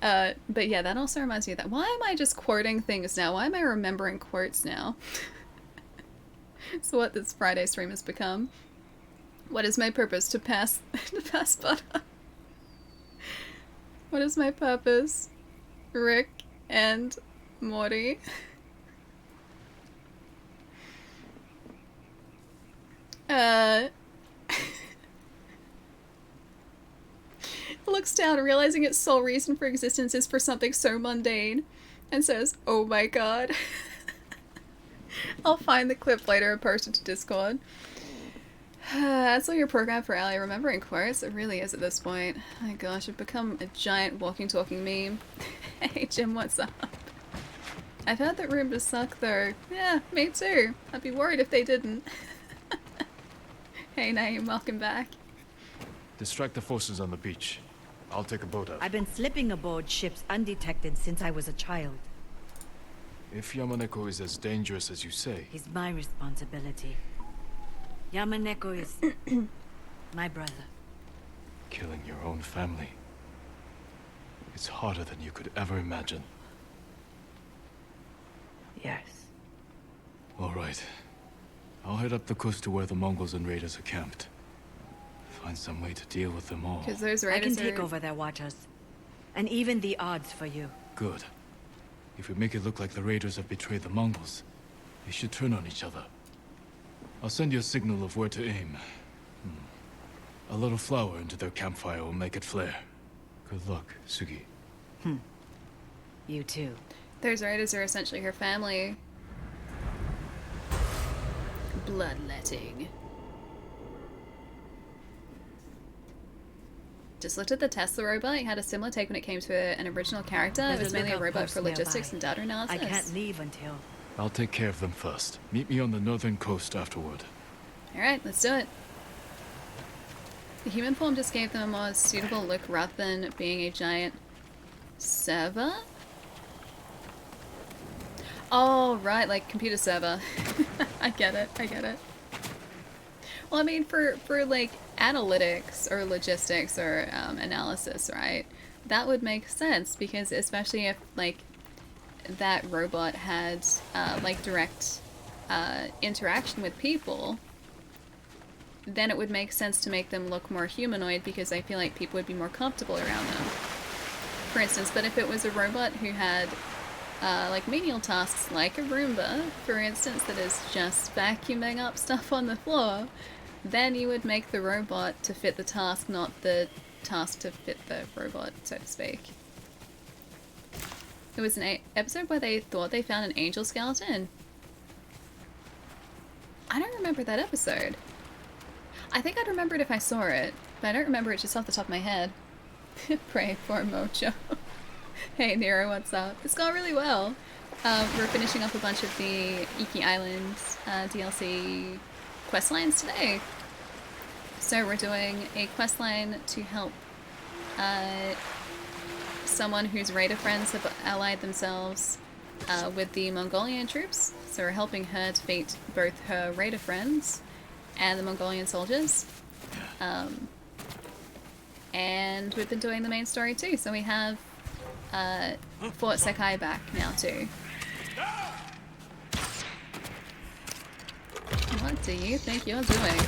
But yeah, that also reminds me of that. Why am I just quoting things now? Why am I remembering quotes now? It's what this Friday stream has become. What is my purpose? To pass butter. What is my purpose? Rick and Morty. Looks down, realizing its sole reason for existence is for something so mundane, and says, oh my god. I'll find the clip later and post it to Discord. That's all your program for Ali remembering quotes. It really is at this point. Oh my gosh, I've become a giant walking talking meme. Hey Jim, what's up? I've heard that Roombas suck though. Yeah, me too. I'd be worried if they didn't. Hey Naeem, welcome back. Distract the forces on the beach. I'll take a boat out. I've been slipping aboard ships undetected since I was a child. If Yamaneko is as dangerous as you say... It's my responsibility. Yamaneko is... my brother. Killing your own family. It's harder than you could ever imagine. Yes. All right. I'll head up the coast to where the Mongols and raiders are camped. Find some way to deal with them all. Because those I raiders can take over their watchers. And even the odds for you. Good. If we make it look like the raiders have betrayed the Mongols, they should turn on each other. I'll send you a signal of where to aim. A little flour into their campfire will make it flare. Good luck, Sugi. You too. Those raiders are essentially her family. Bloodletting. Just looked at the Tesla robot. It had a similar take when it came to an original character. It was mainly a robot for logistics and data analysis. I can't leave until... I'll take care of them first. Meet me on the northern coast afterward. Alright, let's do it. The human form just gave them a more suitable look rather than being a giant server? Oh, right, like computer server. I get it, I get it. Well, I mean, for like analytics or logistics or analysis, right? That would make sense because especially if like that robot had like direct interaction with people, then it would make sense to make them look more humanoid because I feel like people would be more comfortable around them. For instance, but if it was a robot who had like menial tasks like a Roomba, for instance, that is just vacuuming up stuff on the floor, then you would make the robot to fit the task, not the task to fit the robot, so to speak. It was an episode where they thought they found an angel skeleton. I don't remember remember that episode. I think I'd remember it if I saw it, but I don't remember it just off the top of my head. Pray for Mojo. Hey Nero, what's up? It's gone really well. We're finishing up a bunch of the Iki Island DLC questlines today. So we're doing a questline to help someone whose raider friends have allied themselves with the Mongolian troops. So we're helping her defeat both her raider friends and the Mongolian soldiers. And we've been doing the main story too, so we have Fort Sekai back now too. What do you think you're doing?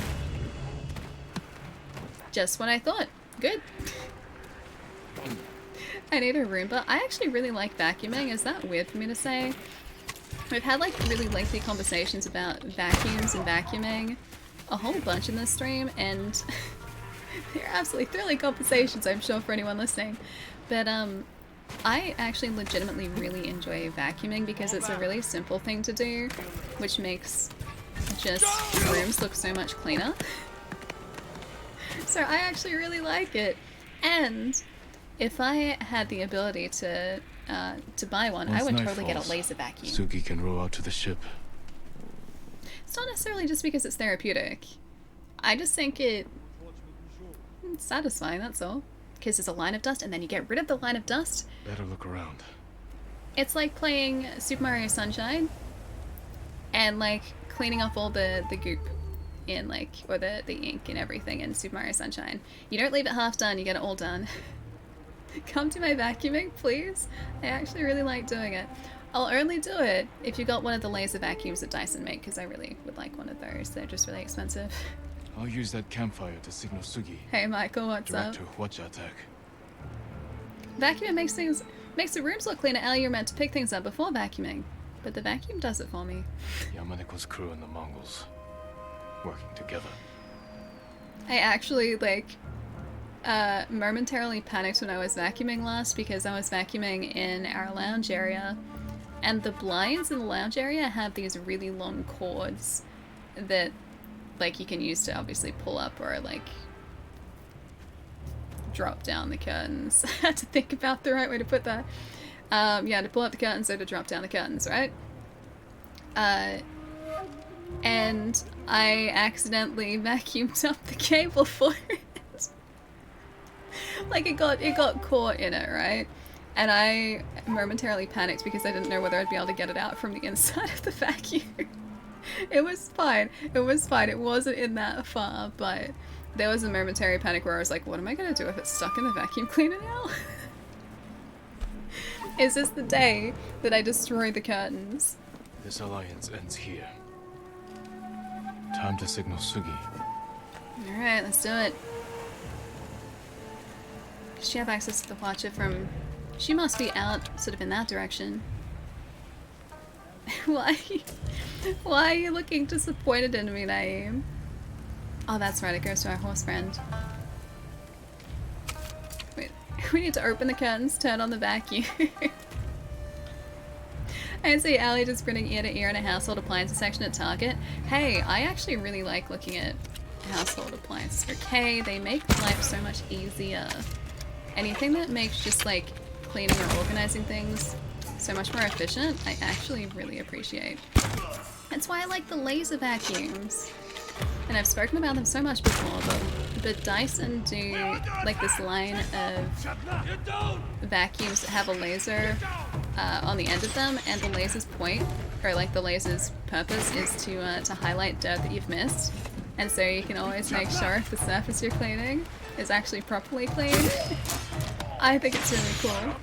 Just what I thought. Good. I need a Roomba. I actually really like vacuuming. Is that weird for me to say? We've had like really lengthy conversations about vacuums and vacuuming a whole bunch in this stream, and they're absolutely thrilling conversations, I'm sure, for anyone listening. But I actually legitimately really enjoy vacuuming because it's a really simple thing to do, which makes just rooms look so much cleaner. So I actually really like it. And if I had the ability to buy one, I would totally get a laser vacuum. Suki can row out to the ship. It's not necessarily just because it's therapeutic. I just think it's satisfying, that's all. Because there's a line of dust, and then you get rid of the line of dust. Better look around. It's like playing Super Mario Sunshine and like cleaning off all the goop in like, or the ink and everything in Super Mario Sunshine. You don't leave it half done, you get it all done. Come to my vacuuming, please. I actually really like doing it. I'll only do it if you got one of the laser vacuums that Dyson make, because I really would like one of those. They're just really expensive. I'll use that campfire to signal Sugi. Hey Michael, what's up? Direct her watch attack. Vacuuming makes the rooms look cleaner. Ellie, you're meant to pick things up before vacuuming, but the vacuum does it for me. Yamaneko's crew and the Mongols working together. I actually momentarily panicked when I was vacuuming last, because I was vacuuming in our lounge area, and the blinds in the lounge area have these really long cords that like you can use to obviously pull up or like drop down the curtains. I had to think about the right way to put that. Yeah, to pull up the curtains or to drop down the curtains, right? And I accidentally vacuumed up the cable for it. Like it got caught in it, right? And I momentarily panicked because I didn't know whether I'd be able to get it out from the inside of the vacuum. It was fine. It was fine. It wasn't in that far, but there was a momentary panic where I was like, what am I going to do if it's stuck in the vacuum cleaner now? Is this the day that I destroy the curtains? This alliance ends here. Time to signal Sugi. Alright, let's do it. Does she have access to the Watcher from... She must be out, sort of in that direction. Why are you looking disappointed in me, Naeem? Oh, that's right, it goes to our horse friend. Wait, we need to open the curtains, turn on the vacuum. I see Ali just grinning ear to ear in a household appliances section at Target. Hey, I actually really like looking at household appliances. Okay, they make life so much easier. Anything that makes just like cleaning or organizing things so much more efficient, I actually really appreciate. That's why I like the laser vacuums. And I've spoken about them so much before, but Dyson do like this line of vacuums that have a laser on the end of them, and the laser's point, or like the laser's purpose, is to highlight dirt that you've missed. And so you can always make sure if the surface you're cleaning is actually properly cleaned. I think it's really cool.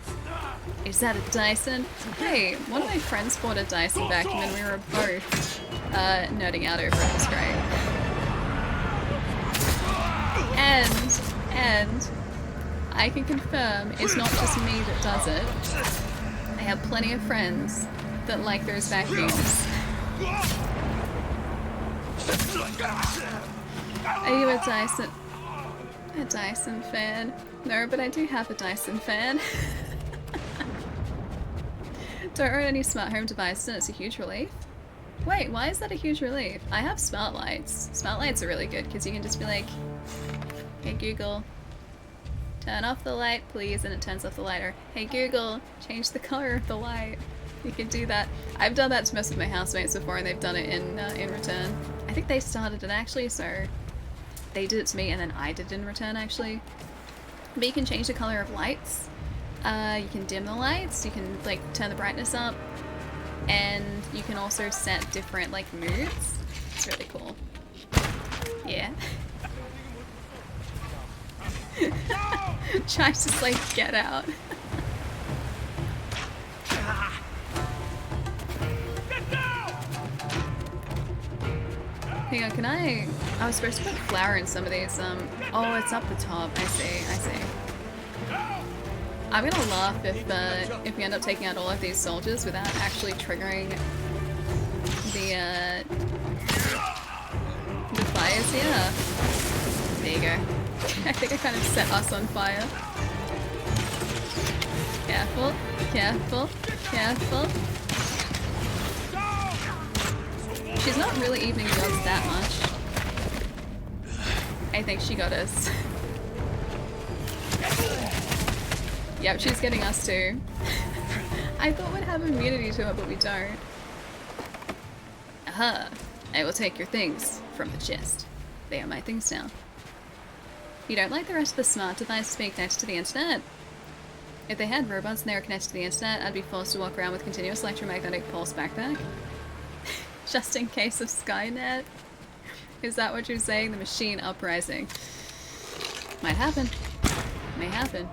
Is that a Dyson? Hey, one of my friends bought a Dyson vacuum and we were both nerding out over it. It was great. And I can confirm it's not just me that does it. I have plenty of friends that like those vacuums. Are you a Dyson fan? No, but I do have a Dyson fan. Don't own any smart home devices and it's a huge relief. Wait, why is that a huge relief? I have smart lights. Smart lights are really good because you can just be like, hey Google, turn off the light please, and it turns off the light. Or hey Google, change the color of the light. You can do that. I've done that to most of my housemates before, and they've done it in return. I think they started it actually, so they did it to me and then I did it in return actually. But you can change the color of lights. You can dim the lights. You can like turn the brightness up. And you can also set different like moods. It's really cool. Yeah. Tries to like get out. Hang on, can I was supposed to put flour in some of these. Oh, it's up the top. I see. I'm gonna laugh if we end up taking out all of these soldiers without actually triggering the fires here. There you go. I think I kind of set us on fire. Careful, careful, careful. She's not really evening the odds that much. I think she got us. Yep, she's getting us too. I thought we'd have immunity to it, but we don't. Aha! I will take your things from the chest. They are my things now. You don't like the rest of the smart devices being connected to the internet? If they had robots and they were connected to the internet, I'd be forced to walk around with continuous electromagnetic pulse backpack. Just in case of Skynet? Is that what you're saying? The machine uprising. Might happen. May happen.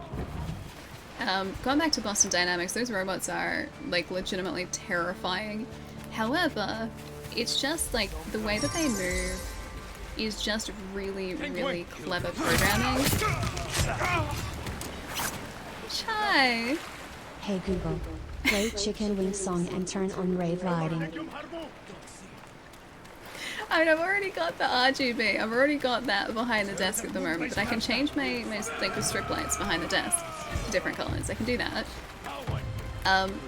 Going back to Boston Dynamics, those robots are, like, legitimately terrifying. However, it's just, like, the way that they move is just really, really clever programming. Chai! Hey Google, play Chicken Wing song and turn on rave lighting. I mean, I've already got the RGB. I've already got that behind the desk at the moment, but I can change my like the strip lights behind the desk to different colors. I can do that.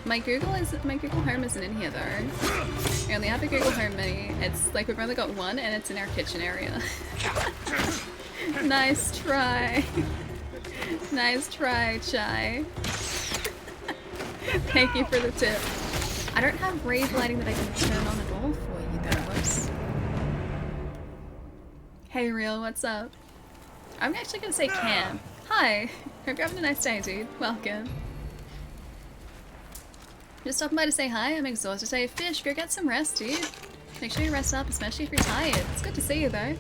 My Google Home isn't in here though. I only have a Google Home Mini. It's like we've only got one, and it's in our kitchen area. Nice try. Nice try, Chai. Thank you for the tip. I don't have rave lighting that I can turn on at all for you though. Whoops. Hey Real, what's up? I'm actually gonna say Cam. Hi! Hope you're having a nice day, dude. Welcome. Just stopping by to say hi. I'm exhausted today. Fish, go get some rest, dude. Make sure you rest up, especially if you're tired. It's good to see you, though.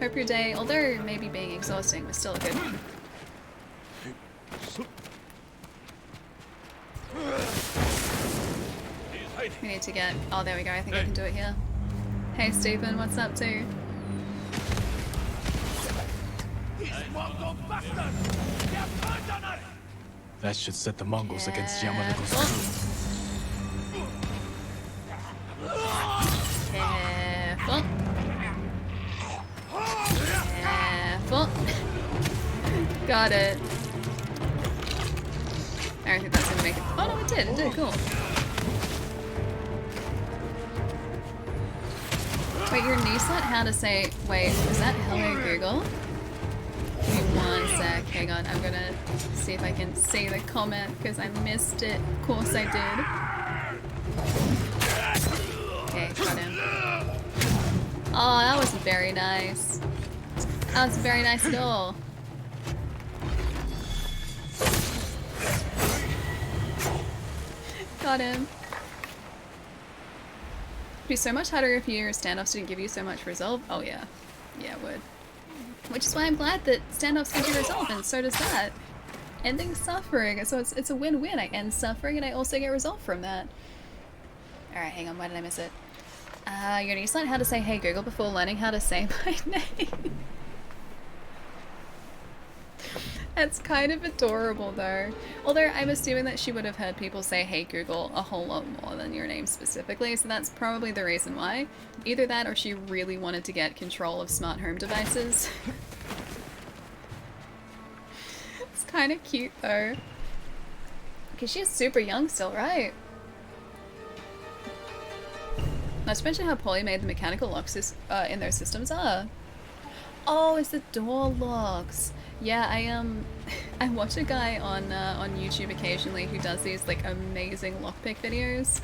Hope your day, although maybe being exhausting, was still a good one. We need to get... Oh, there we go. I think I can do it here. Hey, Stephen. What's up, too? That should set the Mongols against Yamanako's crew. Careful. Careful. Got it. I don't think that's gonna make it. Oh no, it did. It did. Cool. Wait, your niece learned how to say. Wait, is that hello Google? Give me one sec. Hang on. I'm gonna see if I can see the comment because I missed it. Of course I did. Okay, got him. Oh, that was very nice. That was very nice at all. Got him. It'd be so much harder if your standoffs didn't give you so much resolve. Oh yeah. Yeah, it would. Which is why I'm glad that standoffs give you resolve, and so does that. Ending suffering. So it's a win-win. I end suffering and I also get resolve from that. Alright, hang on, why did I miss it? Your niece learned how to say hey Google before learning how to say my name. That's kind of adorable though. Although I'm assuming that she would have heard people say hey Google a whole lot more than your name specifically, so that's probably the reason why. Either that or she really wanted to get control of smart home devices. It's kind of cute though. Because she's super young still, right? Not to mention how poorly made the mechanical locks in those systems are. Oh, it's the door locks. Yeah, I watch a guy on YouTube occasionally who does these like amazing lockpick videos.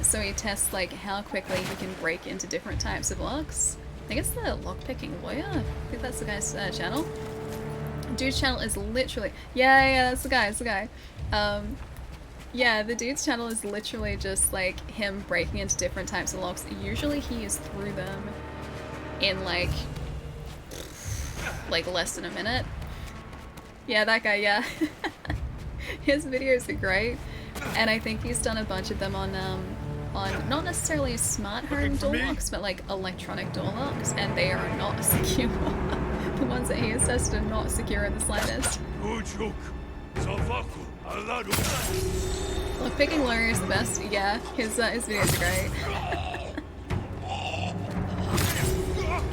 So he tests like how quickly he can break into different types of locks. I think it's the lockpicking lawyer. I think that's the guy's channel. Dude's channel is literally yeah, that's the guy. That's the guy. Yeah, the dude's channel is literally just like him breaking into different types of locks. Usually he is through them in like less than a minute. Yeah, that guy, yeah. His videos are great. And I think he's done a bunch of them on not necessarily smart home door locks, but like electronic door locks, and they are not secure. The ones that he has tested are not secure in the slightest. Lockpicking lawyer is the best. Yeah, his videos are great.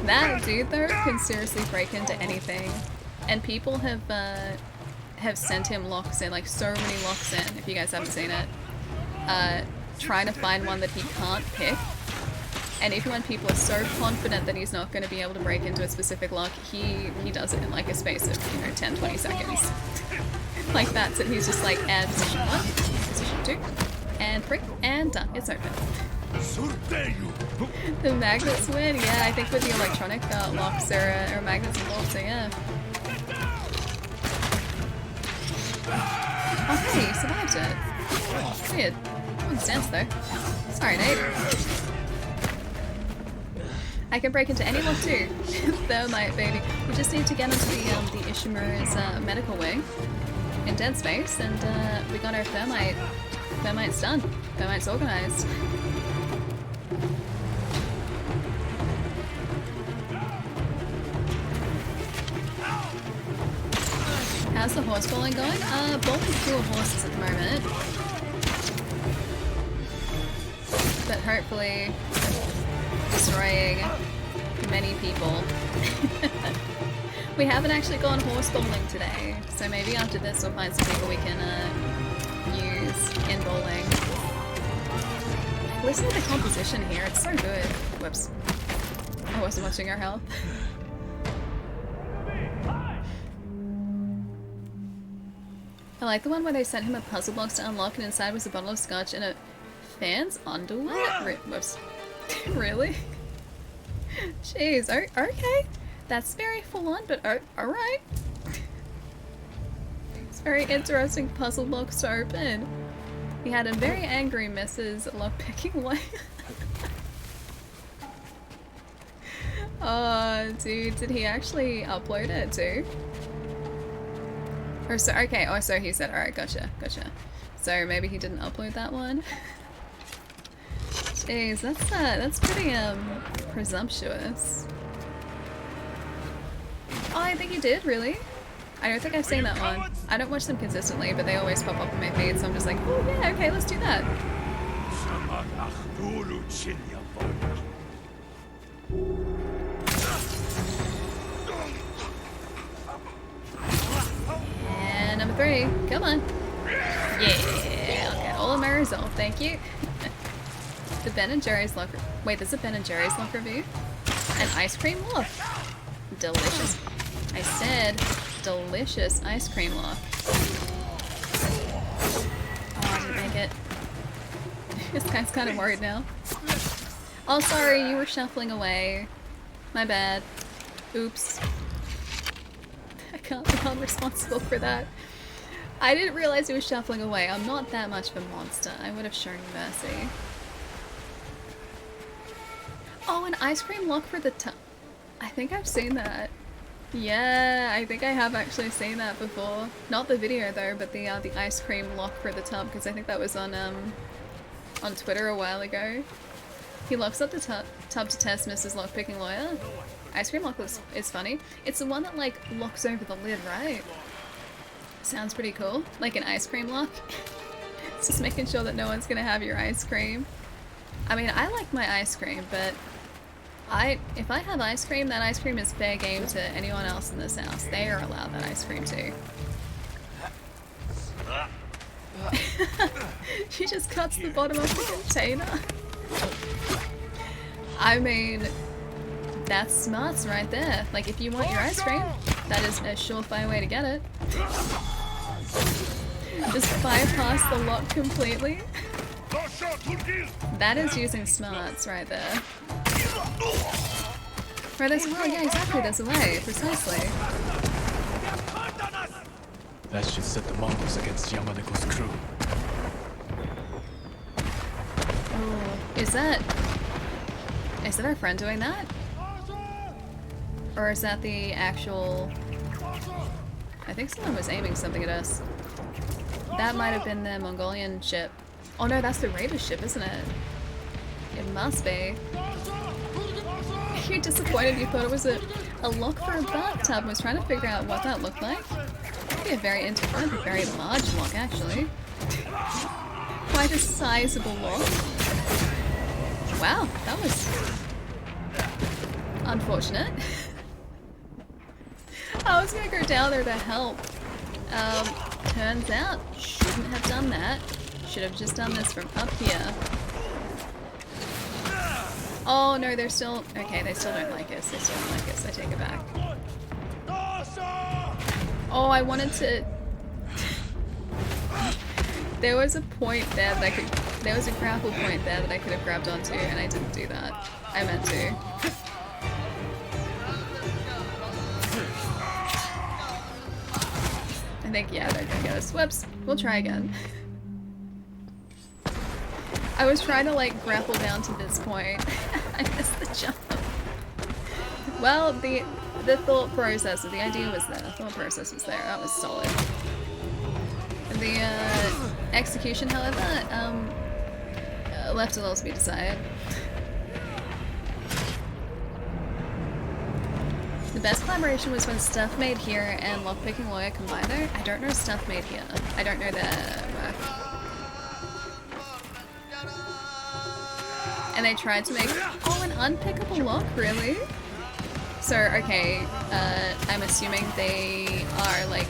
That dude though can seriously break into anything, and people have sent him locks in, like so many locks in. If you guys haven't seen it, trying to find one that he can't pick. And even when people are so confident that he's not going to be able to break into a specific lock, he does it in like a space of 10-20 seconds. Like that's it. He's just like, and position 1, position 2, and 3, and done. It's open. The magnets win? Yeah, I think with the electronic locks there are magnets involved, so yeah. Oh hey, he survived it. Weird. One stance though. Sorry, Nate. I can break into any lock too. Thermite, baby. We just need to get into the Ishimura's medical wing in Dead Space, and we got our thermite. Thermite's done. Thermite's organized. How's the horse bowling going? Bowling fewer horses at the moment. But hopefully destroying many people. We haven't actually gone horse bowling today, so maybe after this we'll find some people we can use in bowling. Listen to the composition here, it's so good. Whoops. I wasn't watching our health. I like the one where they sent him a puzzle box to unlock, and inside was a bottle of scotch and a fan's underwear? Whoops. Really? Jeez, okay. That's very full on, but alright. It's a very interesting puzzle box to open. He had a very angry Mrs. Lockpicking way. Oh, dude, did he actually upload it too? Or so, okay, oh, so he said, alright, gotcha. So maybe he didn't upload that one. Jeez, that's pretty, presumptuous. Oh, I think you did, really? I don't think I've seen that one. I don't watch them consistently, but they always pop up in my feed, so I'm just like, oh yeah, okay, let's do that. And number 3, come on. Yeah, okay, all of my resolve, thank you. The Ben & Jerry's lock. Wait, there's a Ben & Jerry's lock review? An ice cream lock. Delicious. I said delicious ice cream lock. Oh, I didn't make it. This guy's kind of worried now. Oh, sorry, you were shuffling away. My bad. Oops. I can't be held responsible for that. I didn't realize he was shuffling away. I'm not that much of a monster. I would have shown mercy. Oh, an ice cream lock for the tub. I think I've seen that. Yeah, I think I have actually seen that before. Not the video though, but the ice cream lock for the tub, because I think that was on Twitter a while ago. He locks up the tub to test Mrs. Lockpicking Lawyer. Ice cream lock is funny. It's the one that like locks over the lid, right? Sounds pretty cool. Like an ice cream lock. It's just making sure that no one's gonna have your ice cream. I mean, I like my ice cream, but if I have ice cream, that ice cream is fair game to anyone else in this house. They are allowed that ice cream too. She just cuts the bottom of the container. I mean, that's smarts right there. Like, if you want your ice cream, that is a surefire way to get it. Just bypass the lock completely. That is using smarts right there. Right, there's a way. Yeah, exactly, there's a way. Precisely. That should set the Mongols against Yamaneko's crew. Oh, is that our friend doing that? Or is that the actual... I think someone was aiming something at us. That might have been the Mongolian ship. Oh no, that's the raider ship, isn't it? It must be. You're disappointed you thought it was a lock for a bathtub and was trying to figure out what that looked like. That'd be a very large lock, actually. Quite a sizable lock. Wow, that was unfortunate. I was gonna go down there to help. Turns out, shouldn't have done that. Should have just done this from up here. Oh no, they're still... Okay, they still don't like us. They still don't like us. I take it back. Oh, I wanted to... There was a point there that I could... There was a grapple point there that I could have grabbed onto, and I didn't do that. I meant to. I think, yeah, they're gonna get us. Whoops. We'll try again. I was trying to, like, grapple down to this point. I missed the jump. Well, the thought process, the idea was there. The thought process was there. That was solid. The execution, however, left a little to be desired. The best collaboration was when Stuff Made Here and Lockpicking Lawyer combined though. I don't know Stuff Made Here. I don't know their work. And they tried to make... Oh, an unpickable lock? Really? So, okay, I'm assuming they are, like,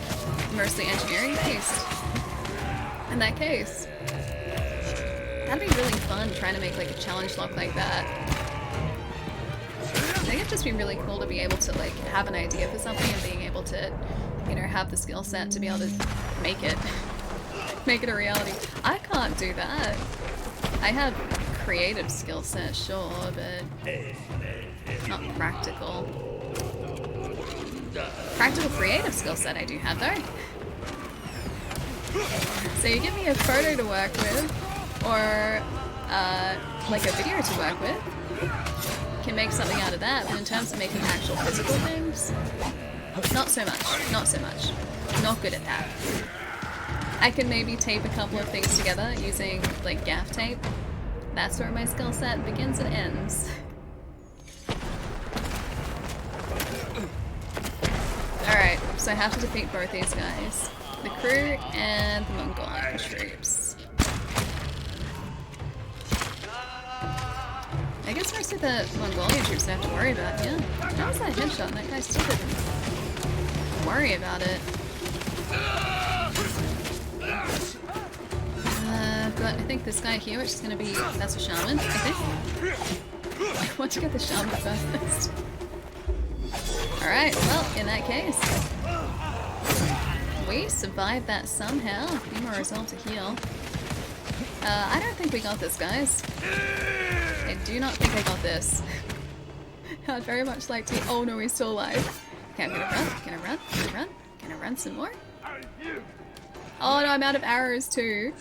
mostly engineering based. In that case. That'd be really fun, trying to make, like, a challenge lock like that. I think it'd just be really cool to be able to, like, have an idea for something and being able to, you know, have the skill set to be able to make it. Make it a reality. I can't do that. I have creative skill set, sure, but not practical. Practical creative skill set I do have though. So you give me a photo to work with, or like a video to work with, can make something out of that, but in terms of making actual physical things, not so much, not so much. Not good at that. I can maybe tape a couple of things together using like gaff tape. That's where my skill set begins and ends. Alright, so I have to defeat both these guys. The crew and the Mongolian troops. I guess most of the Mongolian troops I have to worry about, yeah. How was that headshot and that guy still didn't worry about it? But I think this guy here, which is going to be, that's a shaman, I think. I want to get the shaman first. Alright, well, in that case, we survived that somehow. Need more resolve to heal. I don't think we got this, guys. I do not think I got this. I'd very much like to. Oh no, he's still alive. Okay, I'm gonna run, gonna run, gonna run, gonna run some more. Oh no, I'm out of arrows too.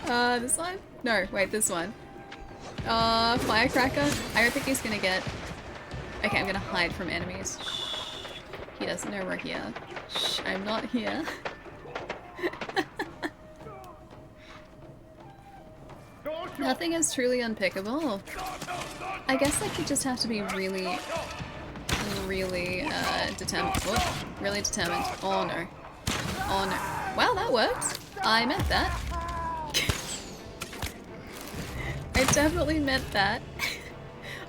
This one? No, wait, this one. Firecracker? I don't think he's gonna get... Okay, I'm gonna hide from enemies. Shh. He doesn't know we're here. Shh, I'm not here. Nothing is truly unpickable. I guess like you just have to be really, really determined. Oh, really determined. Oh no. Oh no. Wow, that worked. I meant that. I definitely meant that.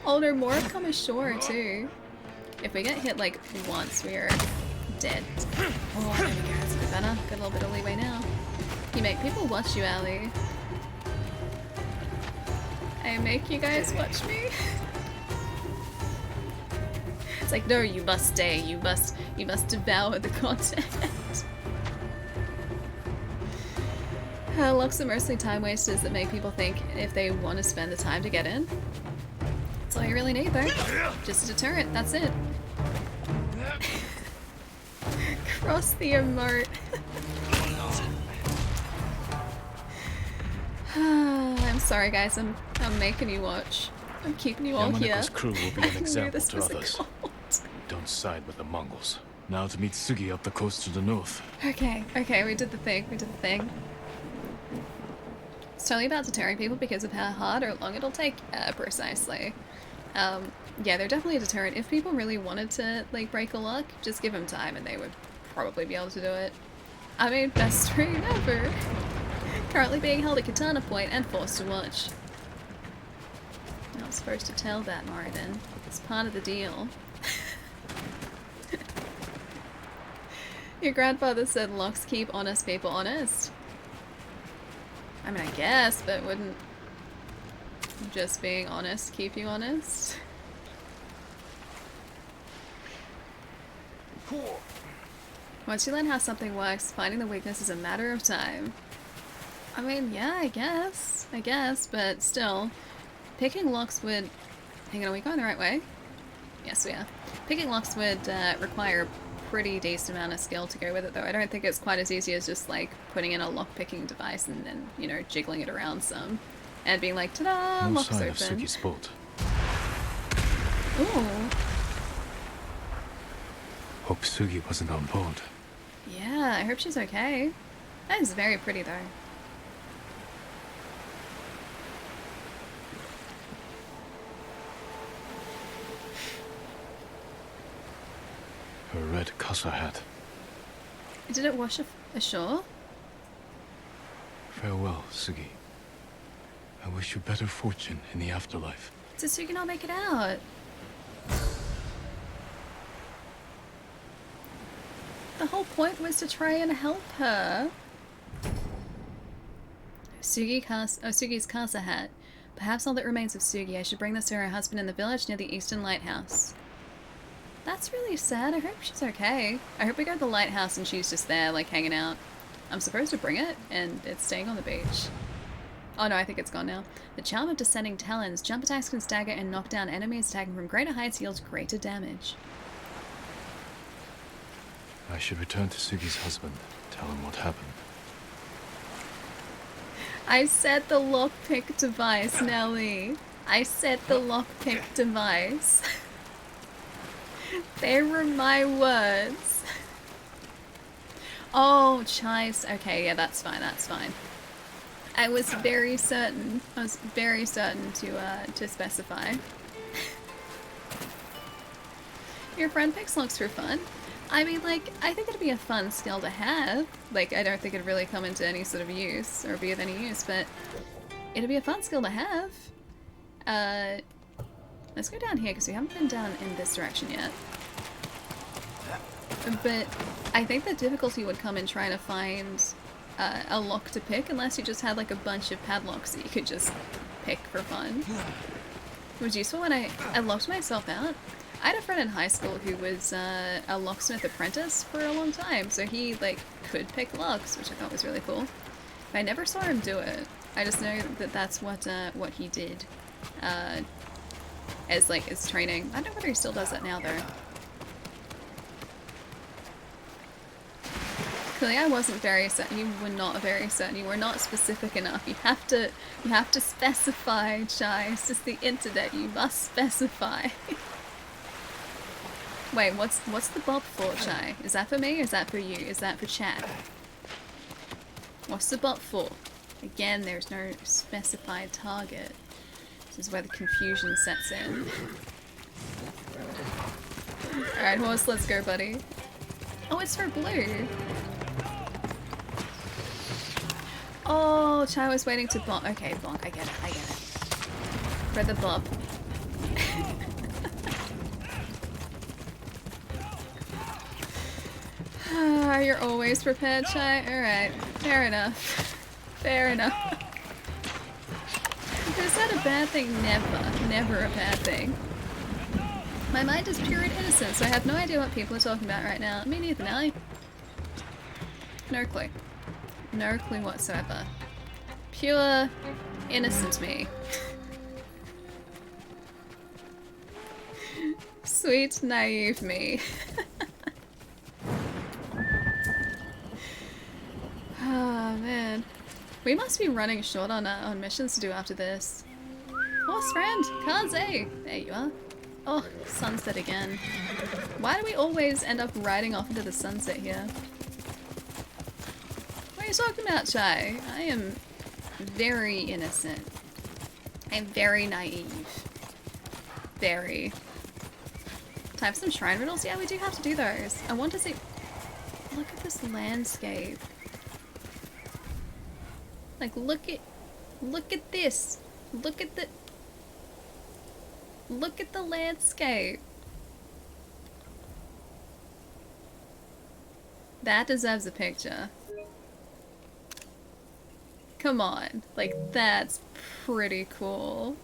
Oh no, more have come ashore too. If we get hit like once, we're dead. Oh, there we go. That's a bit better. Got a little bit of leeway now. You make people watch you, Ali. I make you guys watch me. It's like, no, you must stay. You must devour the content. Locks are mostly time wasters that make people think if they want to spend the time to get in. That's all you really need, though. Just a deterrent. That's it. Cross the emote. I'm sorry, guys. I'm making you watch. I'm keeping you all here. Yamanako's crew will be an example this to was a others. cult. Don't side with the Mongols. Now to meet Sugi up the coast to the north. Okay, we did the thing. It's totally about deterring people because of how hard or long it'll take. Precisely. Yeah, they're definitely a deterrent. If people really wanted to, like, break a lock, just give them time and they would probably be able to do it. I mean, best stream ever. Currently being held at Katana Point and forced to watch. Not supposed to tell that, Moradin. It's part of the deal. Your grandfather said locks keep honest people honest. I mean, I guess, but wouldn't just being honest keep you honest? Once you learn how something works, finding the weakness is a matter of time. I mean, yeah, I guess, but still, picking locks would... Hang on, are we going the right way? Yes, we are. Picking locks would require a pretty decent amount of skill to go with it, though. I don't think it's quite as easy as just, like, putting in a lock-picking device and then, you know, jiggling it around some. And being like, ta-da, No lock's sign open. of Sugi's boat. Ooh. Hope Sugi wasn't on board. Yeah, I hope she's okay. That is very pretty, though. Her red casa hat. Did it wash ashore? Farewell, Sugi. I wish you better fortune in the afterlife. Did Sugi not make it out? The whole point was to try and help her. Sugi's casa hat. Perhaps all that remains of Sugi. I should bring this to her husband in the village near the Eastern Lighthouse. That's really sad. I hope she's okay. I hope we go to the lighthouse and she's just there, like, hanging out. I'm supposed to bring it, and it's staying on the beach. Oh no, I think it's gone now. The charm of descending talons. Jump attacks can stagger and knock down enemies. Attacking from greater heights yields greater damage. I should return to Sugi's husband. Tell him what happened. I said the lockpick device, Nelly. I said the lockpick device. They were my words. Oh, chives. Okay, yeah, that's fine, that's fine. I was very certain. I was very certain to specify. Your friend picks locks for fun. I mean, like, I think it'd be a fun skill to have. Like, I don't think it'd really come into any sort of use or be of any use, but it'd be a fun skill to have. Let's go down here because we haven't been down in this direction yet. But I think the difficulty would come in trying to find a lock to pick unless you just had like a bunch of padlocks that you could just pick for fun. It was useful when I locked myself out. I had a friend in high school who was a locksmith apprentice for a long time, so he like could pick locks, which I thought was really cool. But I never saw him do it. I just know that that's what he did as like his training. I don't know whether he still does that now though. Clearly, I wasn't very certain. You were not very certain. You were not specific enough. You have to specify, Chai. It's just the internet. You must specify. Wait, what's the bob for, Chai? Is that for me or is that for you? Is that for chat? What's the bob for? Again, there's no specified target. This is where the confusion sets in. Alright, horse, let's go, buddy. Oh, it's for blue. Oh, Chai was waiting to bonk. Okay, bonk. I get it. For the bob. You're always prepared, Chai? Alright, fair enough. Fair enough. Is that a bad thing? Never. Never a bad thing. My mind is pure and innocent, so I have no idea what people are talking about right now. Me neither, Nelly. No clue. No clue whatsoever. Pure, innocent me. Sweet, naive me. Oh, man. We must be running short on missions to do after this. Horse friend, Kaze! There you are. Oh, sunset again. Why do we always end up riding off into the sunset here? What are you talking about, Chai? I am very innocent. I'm very naive. Very. Do I have some shrine riddles? Yeah, we do have to do those. I want to see... Look at this landscape. Like, look at this. Look at the landscape. That deserves a picture. Come on. Like, that's pretty cool.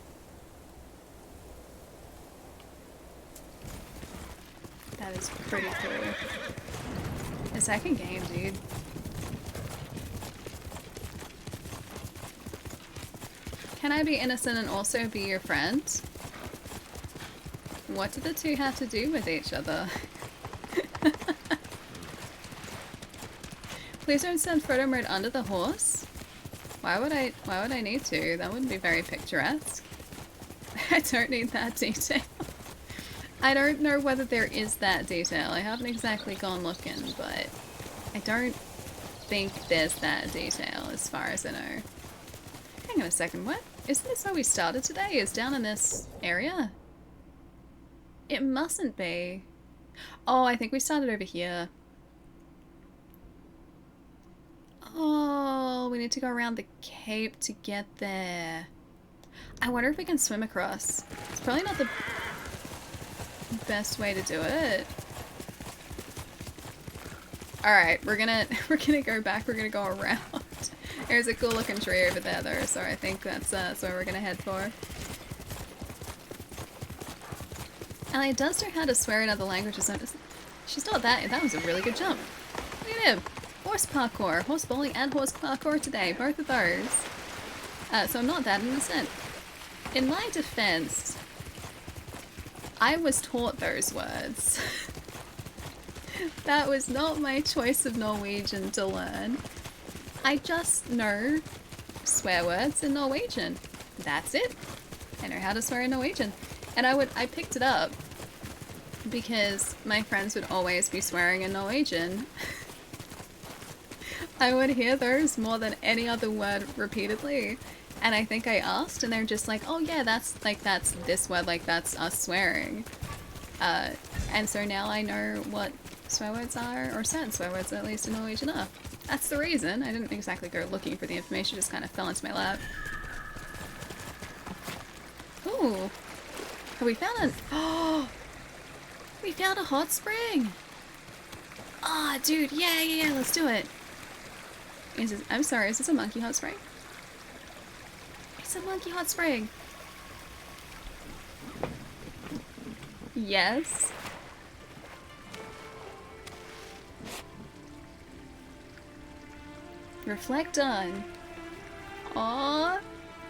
That is pretty cool. A second game, dude. Can I be innocent and also be your friend? What do the two have to do with each other? Please don't send photo mode under the horse. Why would I need to? That wouldn't be very picturesque. I don't need that detail. I don't know whether there is that detail. I haven't exactly gone looking, but I don't think there's that detail as far as I know. Hang on a second, what? Isn't this where we started today? Is down in this area? It mustn't be. Oh, I think we started over here. Oh, we need to go around the cape to get there. I wonder if we can swim across. It's probably not the best way to do it. Alright, we're gonna go back, we're gonna go around. There's a cool looking tree over there though, so I think that's where we're gonna head for. Ellie does know how to swear in other languages. She's not that. That was a really good jump. Look at him. Horse parkour. Horse bowling and horse parkour today. Both of those. So I'm not that innocent. In my defense, I was taught those words. That was not my choice of Norwegian to learn. I just know swear words in Norwegian. That's it. I know how to swear in Norwegian. And I picked it up because my friends would always be swearing in Norwegian. I would hear those more than any other word repeatedly. And I think I asked and they're just like, oh yeah, that's this word, like that's us swearing. And so now I know what swear words are, or certain swear words at least in Norwegian are. That's the reason. I didn't exactly go looking for the information, just kind of fell into my lap. Ooh. Have we found an... Oh! We found a hot spring! Ah, oh, dude, yeah, let's do it. Is this, I'm sorry, is this a monkey hot spring? It's a monkey hot spring! Yes. Reflect on. Aww.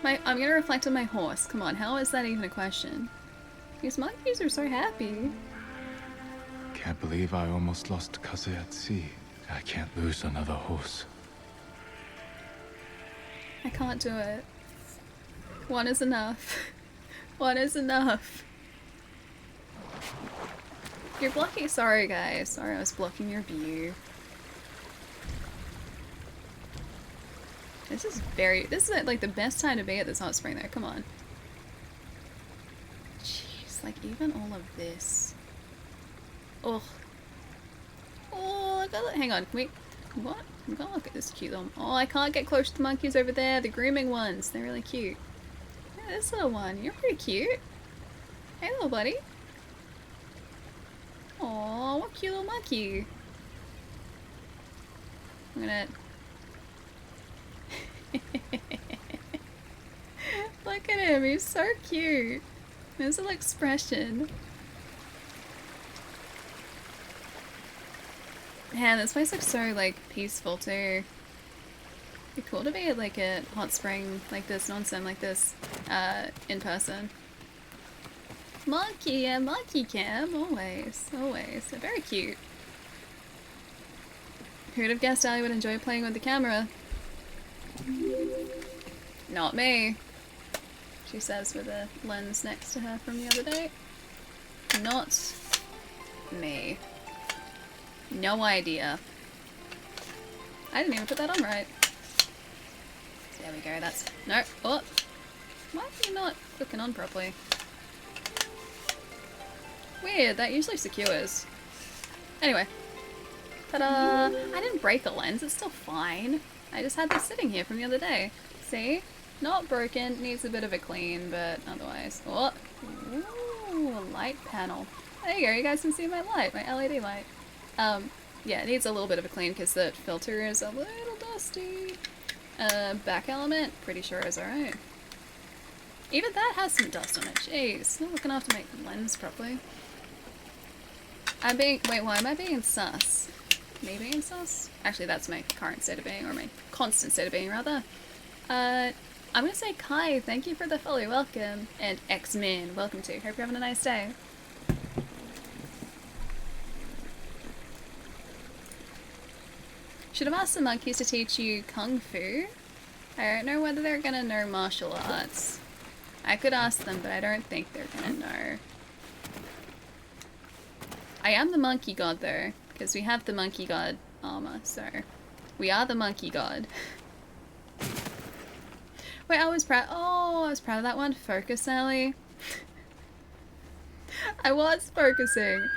I'm gonna reflect on my horse. Come on, how is that even a question? These monkeys are so happy. Can't believe I almost lost Kaze at sea. I can't lose another horse. I can't do it. One is enough. One is enough. You're blocking. Sorry, guys. Sorry, I was blocking your view. This is like the best time to be at this hot spring though. Come on. Jeez, like even all of this. Oh. Oh, I gotta, hang on. Wait. What? I'm gonna look at this cute little... Oh, I can't get close to the monkeys over there. The grooming ones. They're really cute. Yeah, this little one. You're pretty cute. Hey, little buddy. Aw, what cute little monkey. I'm gonna... Look Look at him, he's so cute. His little expression. Man, this place looks so, like, peaceful, too. It'd be cool to be at, like, a hot spring like this, onsen like this, in person. Monkey, yeah, monkey cam, always, always. They're very cute. Who'd have guessed Ali would enjoy playing with the camera? Not me, she says with a lens next to her from the other day. Not me. No idea. I didn't even put that on right. There we go, that's... No, oh! Why are you not clicking on properly? Weird, that usually secures. Anyway. Ta-da! I didn't break the lens, it's still fine. I just had this sitting here from the other day. See? Not broken, needs a bit of a clean, but otherwise... Oh! Ooh, a light panel. There you go, you guys can see my light, my LED light. Yeah, it needs a little bit of a clean because the filter is a little dusty. Back element, pretty sure is alright. Even that has some dust on it, jeez. Not looking after my lens properly. Wait, why am I being sus? Me being sus? Actually, that's my current state of being, or my constant state of being, rather. I'm gonna say Kai, thank you for the follow, welcome. And X-Men, welcome to. Hope you're having a nice day. Should have asked the monkeys to teach you Kung Fu. I don't know whether they're gonna know martial arts. I could ask them, but I don't think they're gonna know. I am the monkey god though, because we have the monkey god armor, so we are the monkey god. Wait, I was proud. Oh, I was proud of that one. Focus, Ellie. I was focusing.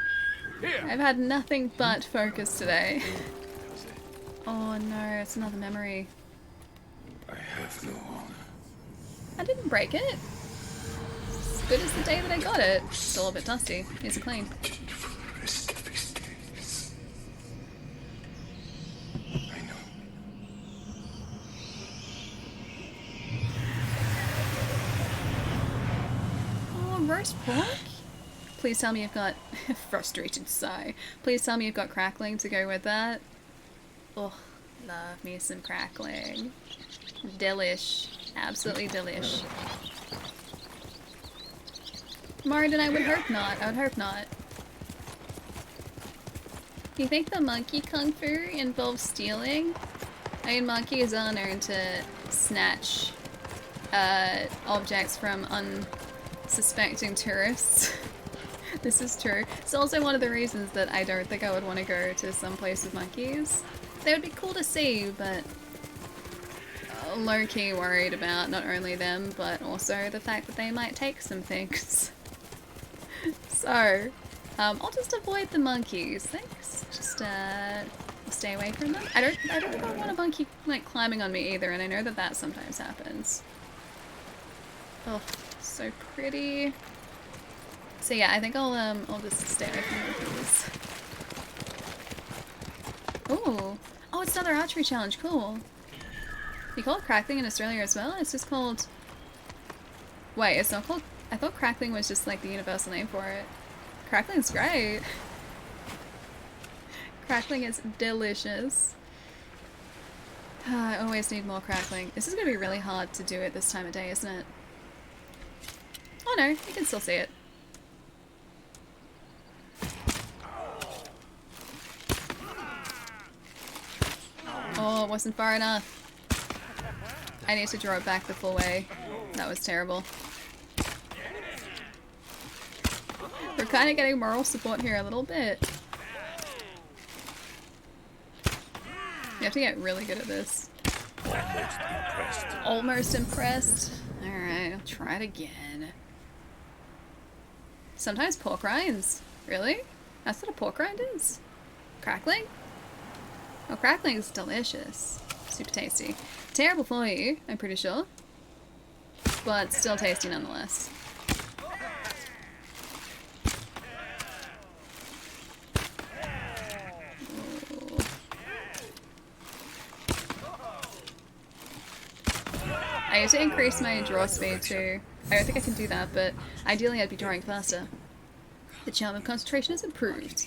I've had nothing but focus today. Oh no, it's another memory. I have no honor. I didn't break it. As good as the day that I got it. Still a bit dusty. Needs a clean. Oh, roast pork? Please tell me you've got frustrated sigh. Please tell me you've got crackling to go with that. Oh, love me some crackling. Delish. Absolutely delish. Martin, I would hope not. I would hope not. Do you think the monkey kung fu involves stealing? I mean, monkeys are known to snatch objects from unsuspecting tourists. This is true. It's also one of the reasons that I don't think I would want to go to some place with monkeys. They would be cool to see, but low-key worried about not only them, but also the fact that they might take some things. So, I'll just avoid the monkeys. Thanks. Just stay away from them. I don't think I want a monkey like climbing on me either, and I know that that sometimes happens. Oh, so pretty. So yeah, I think I'll just stay away from monkeys. Ooh. Oh, it's another archery challenge. Cool. You call it crackling in Australia as well? It's just called... Wait, it's not called... I thought crackling was just like the universal name for it. Crackling's great. Crackling is delicious. I always need more crackling. This is going to be really hard to do at this time of day, isn't it? Oh no, you can still see it. Oh, it wasn't far enough. I need to draw it back the full way. That was terrible. We're kind of getting moral support here a little bit. You have to get really good at this. Almost impressed. Almost impressed? Alright, I'll try it again. Sometimes pork rinds. Really? That's what a pork rind is? Crackling? Oh, crackling is delicious. Super tasty. Terrible for you, I'm pretty sure. But still tasty nonetheless. Ooh. I need to increase my draw speed too. I don't think I can do that, but ideally I'd be drawing faster. The charm of concentration is improved.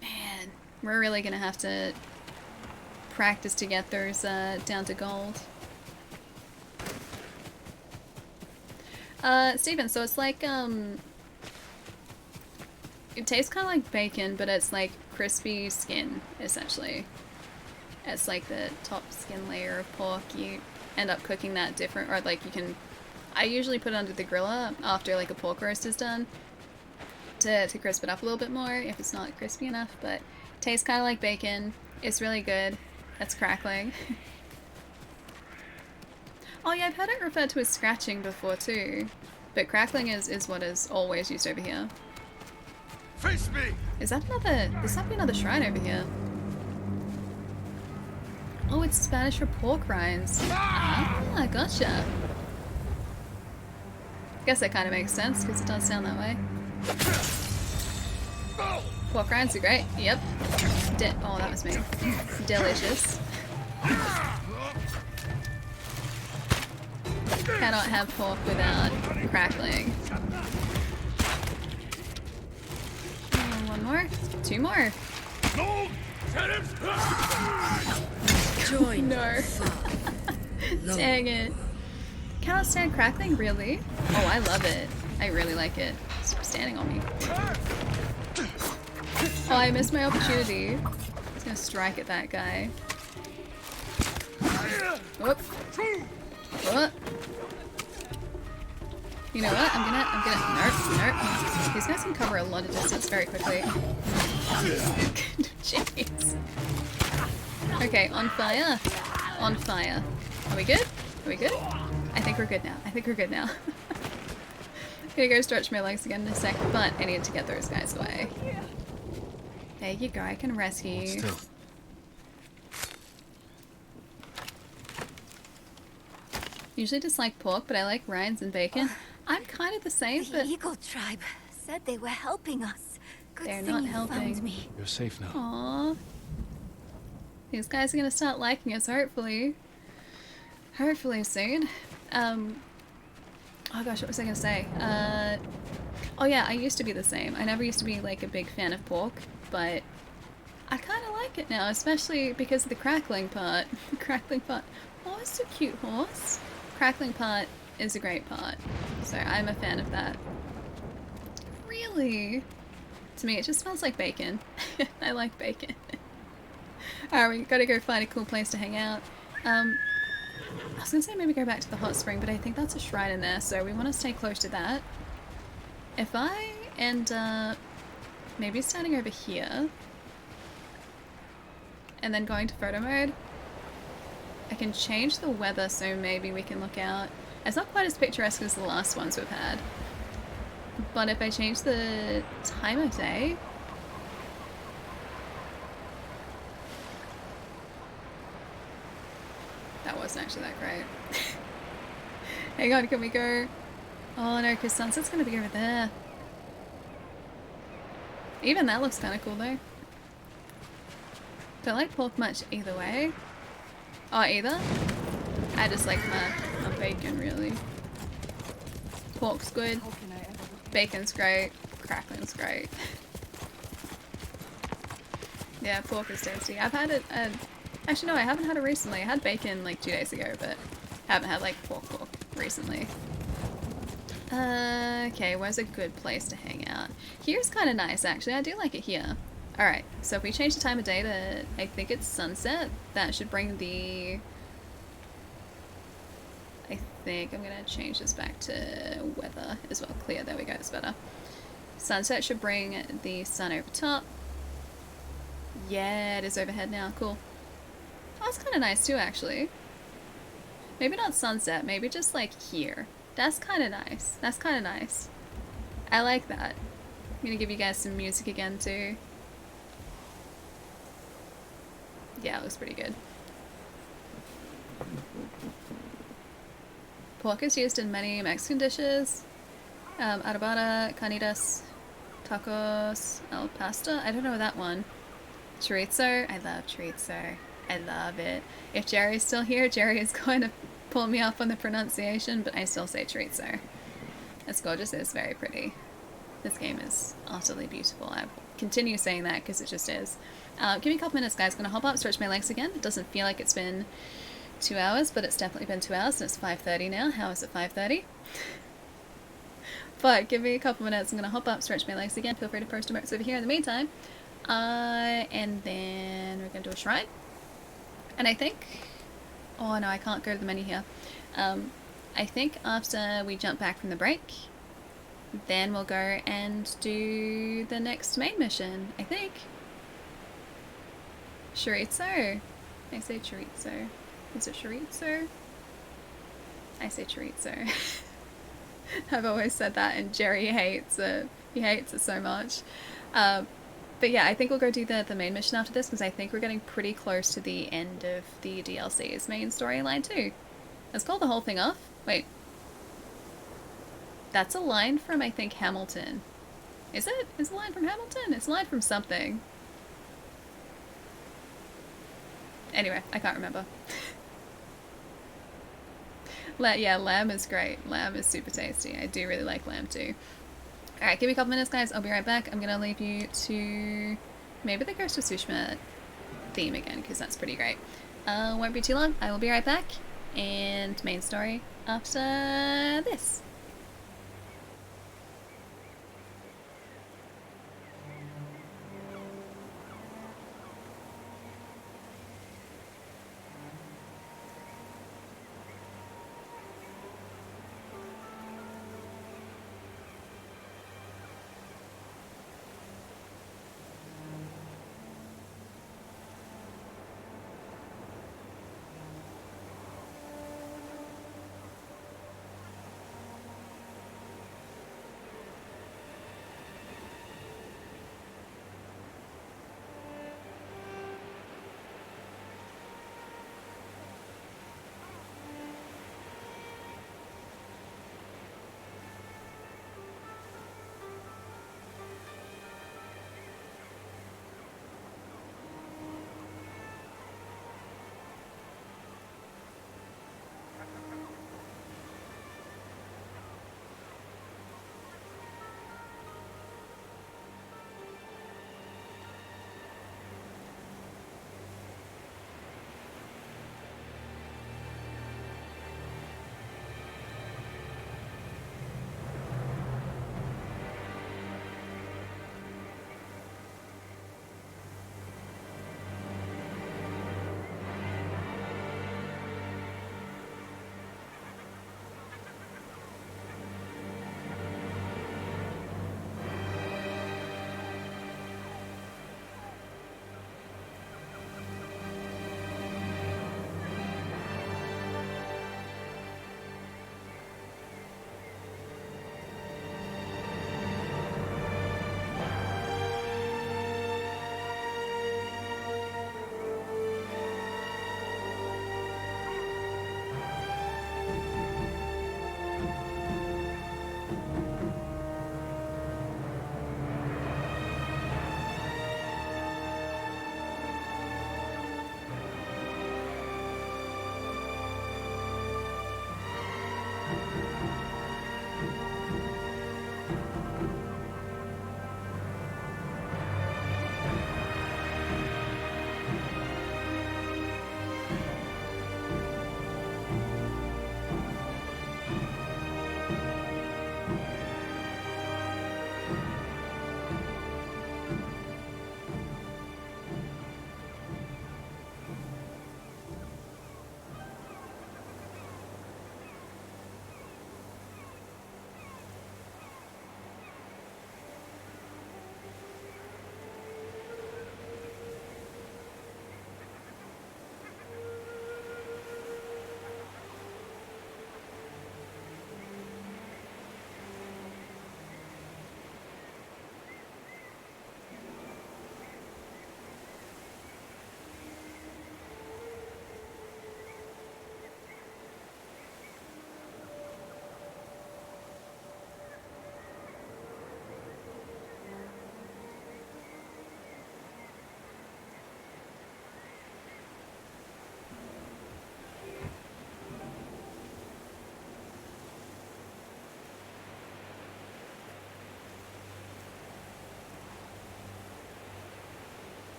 Man, we're really gonna have to practice to get those down to gold. Steven, so it's like, it tastes kind of like bacon, but it's like crispy skin, essentially. It's like the top skin layer of pork. You end up cooking that different, or like you can, I usually put it under the griller after like a pork roast is done to crisp it up a little bit more if it's not crispy enough, but it tastes kind of like bacon. It's really good. It's crackling. Oh yeah, I've heard it referred to as scratching before too, but crackling is what is always used over here. Face me! Is that another, there's not another shrine over here. Oh, it's Spanish for pork rinds. Ah, gotcha. Guess that kind of makes sense, because it does sound that way. Pork rinds are great. Yep. Oh, that was me. Delicious. Cannot have pork without crackling. One more. Two more. Join. No. Dang it. Cannot stand crackling? Really? Oh, I love it. I really like it. Stop standing on me. Oh, I missed my opportunity. I was gonna strike at that guy. Whoop. What? You know what? I'm gonna, nope. These guys can cover a lot of distance very quickly. Jeez. Okay, on fire. On fire. Are we good? Are we good? I think we're good now. I think we're good now. I'm gonna go stretch my legs again in a sec, but I need to get those guys away. There you go, I can rescue you. Usually dislike pork, but I like rinds and bacon. I'm kind of the same, but... The Eagle tribe said they were helping us. Good they're thing not you helping. found me. You're safe now. Aww. These guys are gonna start liking us, hopefully. Hopefully soon. Oh gosh, what was I gonna say? Oh yeah, I used to be the same. I never used to be like a big fan of pork, but I kind of like it now, especially because of the crackling part. The crackling part. Oh, it's a cute horse. Crackling part is a great part, so I'm a fan of that. Really? To me, it just smells like bacon. I like bacon. Alright, we gotta go find a cool place to hang out. I was gonna say maybe go back to the hot spring, but I think that's a shrine in there, so we want to stay close to that. If I end up maybe standing over here and then going to photo mode, I can change the weather so maybe we can look out. It's not quite as picturesque as the last ones we've had, but if I change the time of day, that wasn't actually that great. Hang on, can we go? Oh no, because sunset's gonna be over there. Even that looks kind of cool though. Don't like pork much either way. Oh, either? I just like my bacon really. Pork's good. Bacon's great. Crackling's great. Yeah, pork is tasty. I've had it. Actually, no, I haven't had it recently. I had bacon like 2 days ago, but haven't had like pork recently. Okay, where's a good place to hang out? Here's kind of nice, actually. I do like it here. Alright, so if we change the time of day to, I think it's sunset, that should bring the... I think I'm going to change this back to weather as well. Clear, there we go, it's better. Sunset should bring the sun over top. Yeah, it is overhead now, cool. Oh, that's kind of nice too, actually. Maybe not sunset, maybe just like here. That's kind of nice. That's kind of nice. I like that. I'm going to give you guys some music again too. Yeah, it looks pretty good. Pork is used in many Mexican dishes. Adobada, carnitas, tacos, al pastor. I don't know that one. Chorizo. I love chorizo. I love it. If Jerry's still here, Jerry is going to pull me off on the pronunciation, but I still say chorizo. It's gorgeous. It's very pretty. This game is utterly beautiful. I continue saying that because it just is. Give me a couple minutes, guys. I'm going to hop up, stretch my legs again. It doesn't feel like it's been 2 hours, but it's definitely been 2 hours, and it's 5:30 now. How is it 5:30? But give me a couple minutes. I'm going to hop up, stretch my legs again. Feel free to post emotes over here in the meantime. And then we're going to do a shrine. And I think... Oh, no, I can't go to the menu here. I think after we jump back from the break, then we'll go and do the next main mission, I think. Chorizo. I say chorizo. Is it chorizo? I say chorizo. I've always said that, and Jerry hates it. He hates it so much. But yeah, I think we'll go do the main mission after this, because I think we're getting pretty close to the end of the DLC's main storyline too. Let's call the whole thing off. Wait. That's a line from, I think, Hamilton. Is it? Is it a line from Hamilton? It's a line from something. Anyway, I can't remember. Yeah, lamb is great. Lamb is super tasty. I do really like lamb too. Alright, give me a couple minutes, guys. I'll be right back. I'm going to leave you to maybe the Ghost of Tsushima theme again, because that's pretty great. Won't be too long. I will be right back. And main story after this.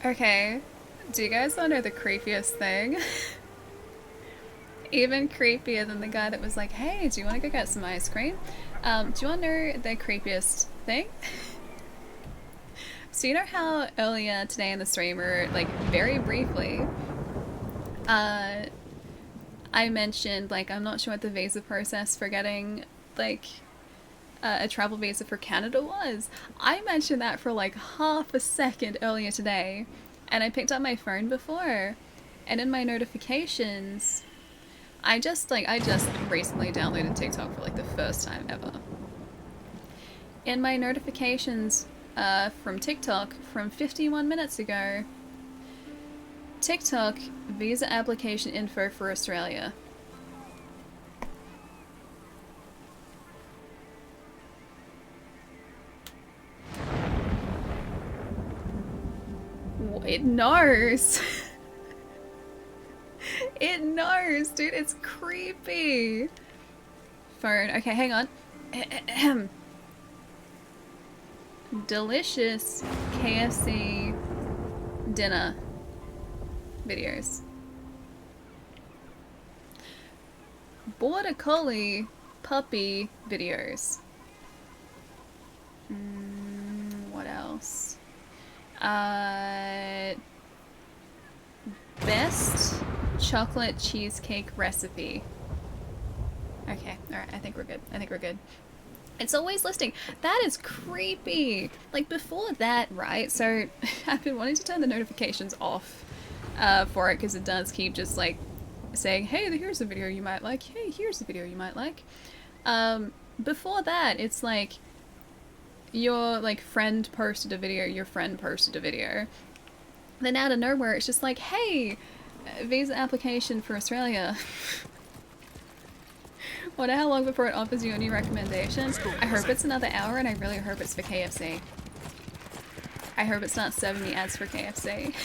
Okay, do you guys want to know the creepiest thing? Even creepier than the guy that was like, hey, do you want to go get some ice cream? Do you want to know the creepiest thing? So you know how earlier today in the streamer, like very briefly, I mentioned like I'm not sure what the visa process for getting like a travel visa for Canada was. I mentioned that for like half a second earlier today, and I picked up my phone before, and in my notifications, I just recently downloaded TikTok for like the first time ever. In my notifications from TikTok from 51 minutes ago, TikTok visa application info for Australia. It knows. It knows, dude. It's creepy. Phone. Okay, hang on. Delicious KFC dinner videos. Border Collie puppy videos. What else? Best chocolate cheesecake recipe. Okay, alright, I think we're good. It's always listing. That is creepy. Like before that, right? So I've been wanting to turn the notifications off for it because it does keep just like saying, hey, here's a video you might like. Hey, here's a video you might like. Before that, it's like your like friend posted a video, your friend posted a video. Then out of nowhere, it's just like, hey, visa application for Australia. Wonder how long before it offers you a new recommendation. I hope it's another hour, and I really hope it's for KFC. I hope it's not serving me ads for KFC.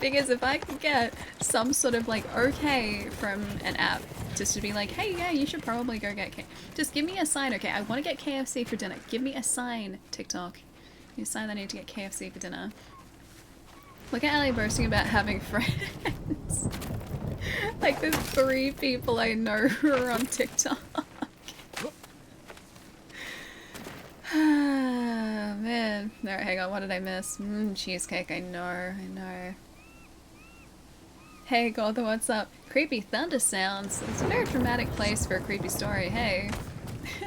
Because if I could get some sort of like okay from an app just to be like, hey, yeah, you should probably go get just give me a sign, okay? I want to get KFC for dinner. Give me a sign, TikTok. You sign that I need to get KFC for dinner. Look at Ali boasting about having friends. Like the 3 people I know who are on TikTok. Man. Alright, hang on, what did I miss? Cheesecake, I know. Hey, Gotha, what's up? Creepy thunder sounds. It's a very dramatic place for a creepy story, hey.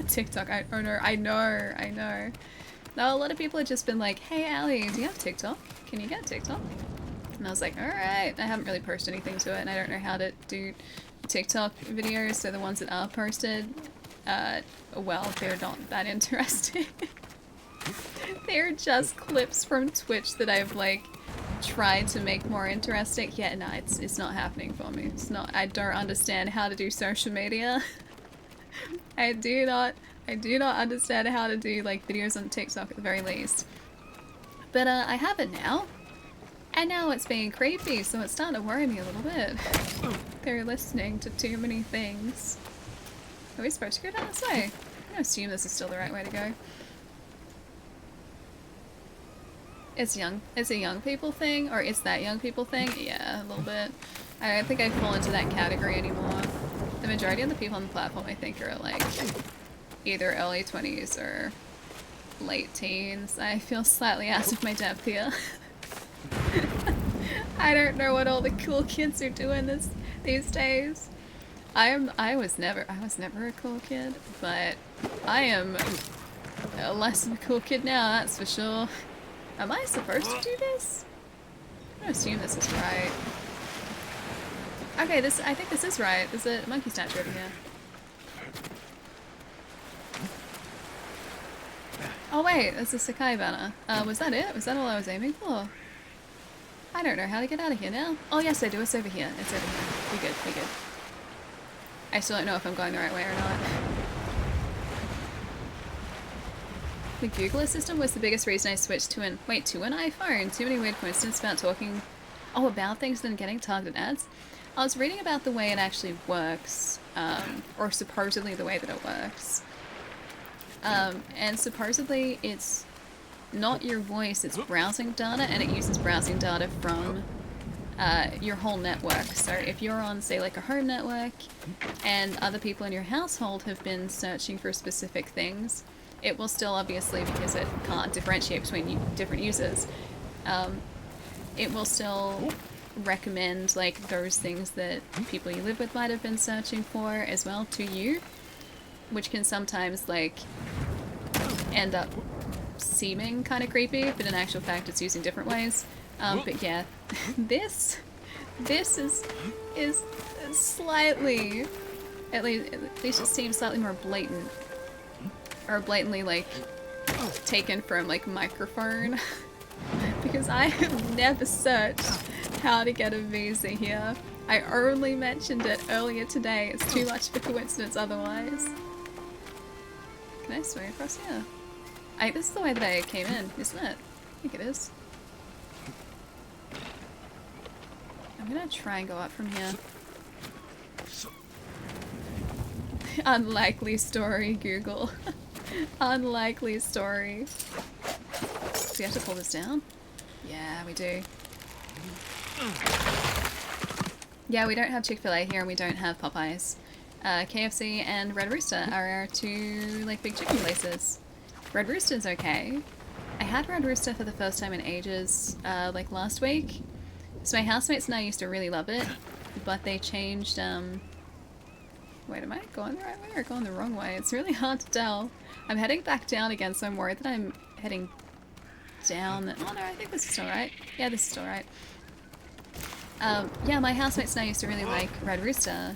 TikTok, I know. No, a lot of people have just been like, hey, Ali, do you have TikTok? Can you get TikTok? And I was like, alright. I haven't really posted anything to it, and I don't know how to do TikTok videos, so the ones that are posted, well, they're not that interesting. They're just clips from Twitch that I've, like, tried to make more interesting. Yeah, no, it's not happening for me. It's not, I don't understand how to do social media. I do not understand how to do, like, videos on TikTok at the very least. But, I have it now. And now it's being creepy, so it's starting to worry me a little bit. They're listening to too many things. Are we supposed to go down this way? I'm gonna assume this is still the right way to go. It's a young people thing, or it's that young people thing? Yeah, a little bit. I don't think I fall into that category anymore. The majority of the people on the platform, I think, are like either early 20s or late teens. I feel slightly out of my depth here. I don't know what all the cool kids are doing these days. I was never a cool kid, but I am less of a cool kid now, that's for sure. Am I supposed to do this? I'm gonna assume this is right. Okay, I think this is right. There's a monkey statue over here. Oh wait, there's a Sakai banner. Was that it? Was that all I was aiming for? I don't know how to get out of here now. Oh yes I do, it's over here. It's over here. We good. I still don't know if I'm going the right way or not. The Google Assistant was the biggest reason I switched to an iPhone. Too many weird coincidences about talking about things than getting targeted ads. I was reading about the way it actually works, or supposedly the way that it works. And supposedly it's not your voice, it's browsing data, and it uses browsing data from your whole network. So if you're on, say, like a home network, and other people in your household have been searching for specific things, it will still, obviously, because it can't differentiate between different users, it will still recommend, like, those things that people you live with might have been searching for as well to you, which can sometimes, like, end up seeming kind of creepy, but in actual fact it's used in different ways. But yeah, this is slightly, at least it seems slightly more blatant, or blatantly, like, taken from, like, microphone, because I have never searched how to get a visa here. I only mentioned it earlier today. It's too much of a coincidence otherwise. Can I swing across here? This is the way that I came in, isn't it? I think it is. I'm gonna try and go up from here. Unlikely story, Google. Unlikely story. Do we have to pull this down? Yeah, we do. Yeah, we don't have Chick-fil-A here, and we don't have Popeyes. KFC and Red Rooster are our two, like, big chicken places. Red Rooster's okay. I had Red Rooster for the first time in ages, like last week. So my housemates and I used to really love it, but they changed, wait, am I going the right way or going the wrong way? It's really hard to tell. I'm heading back down again, so I'm worried that I'm heading down. Oh no, I think this is still right. Yeah, this is still right. Yeah, my housemates and I used to really like Red Rooster,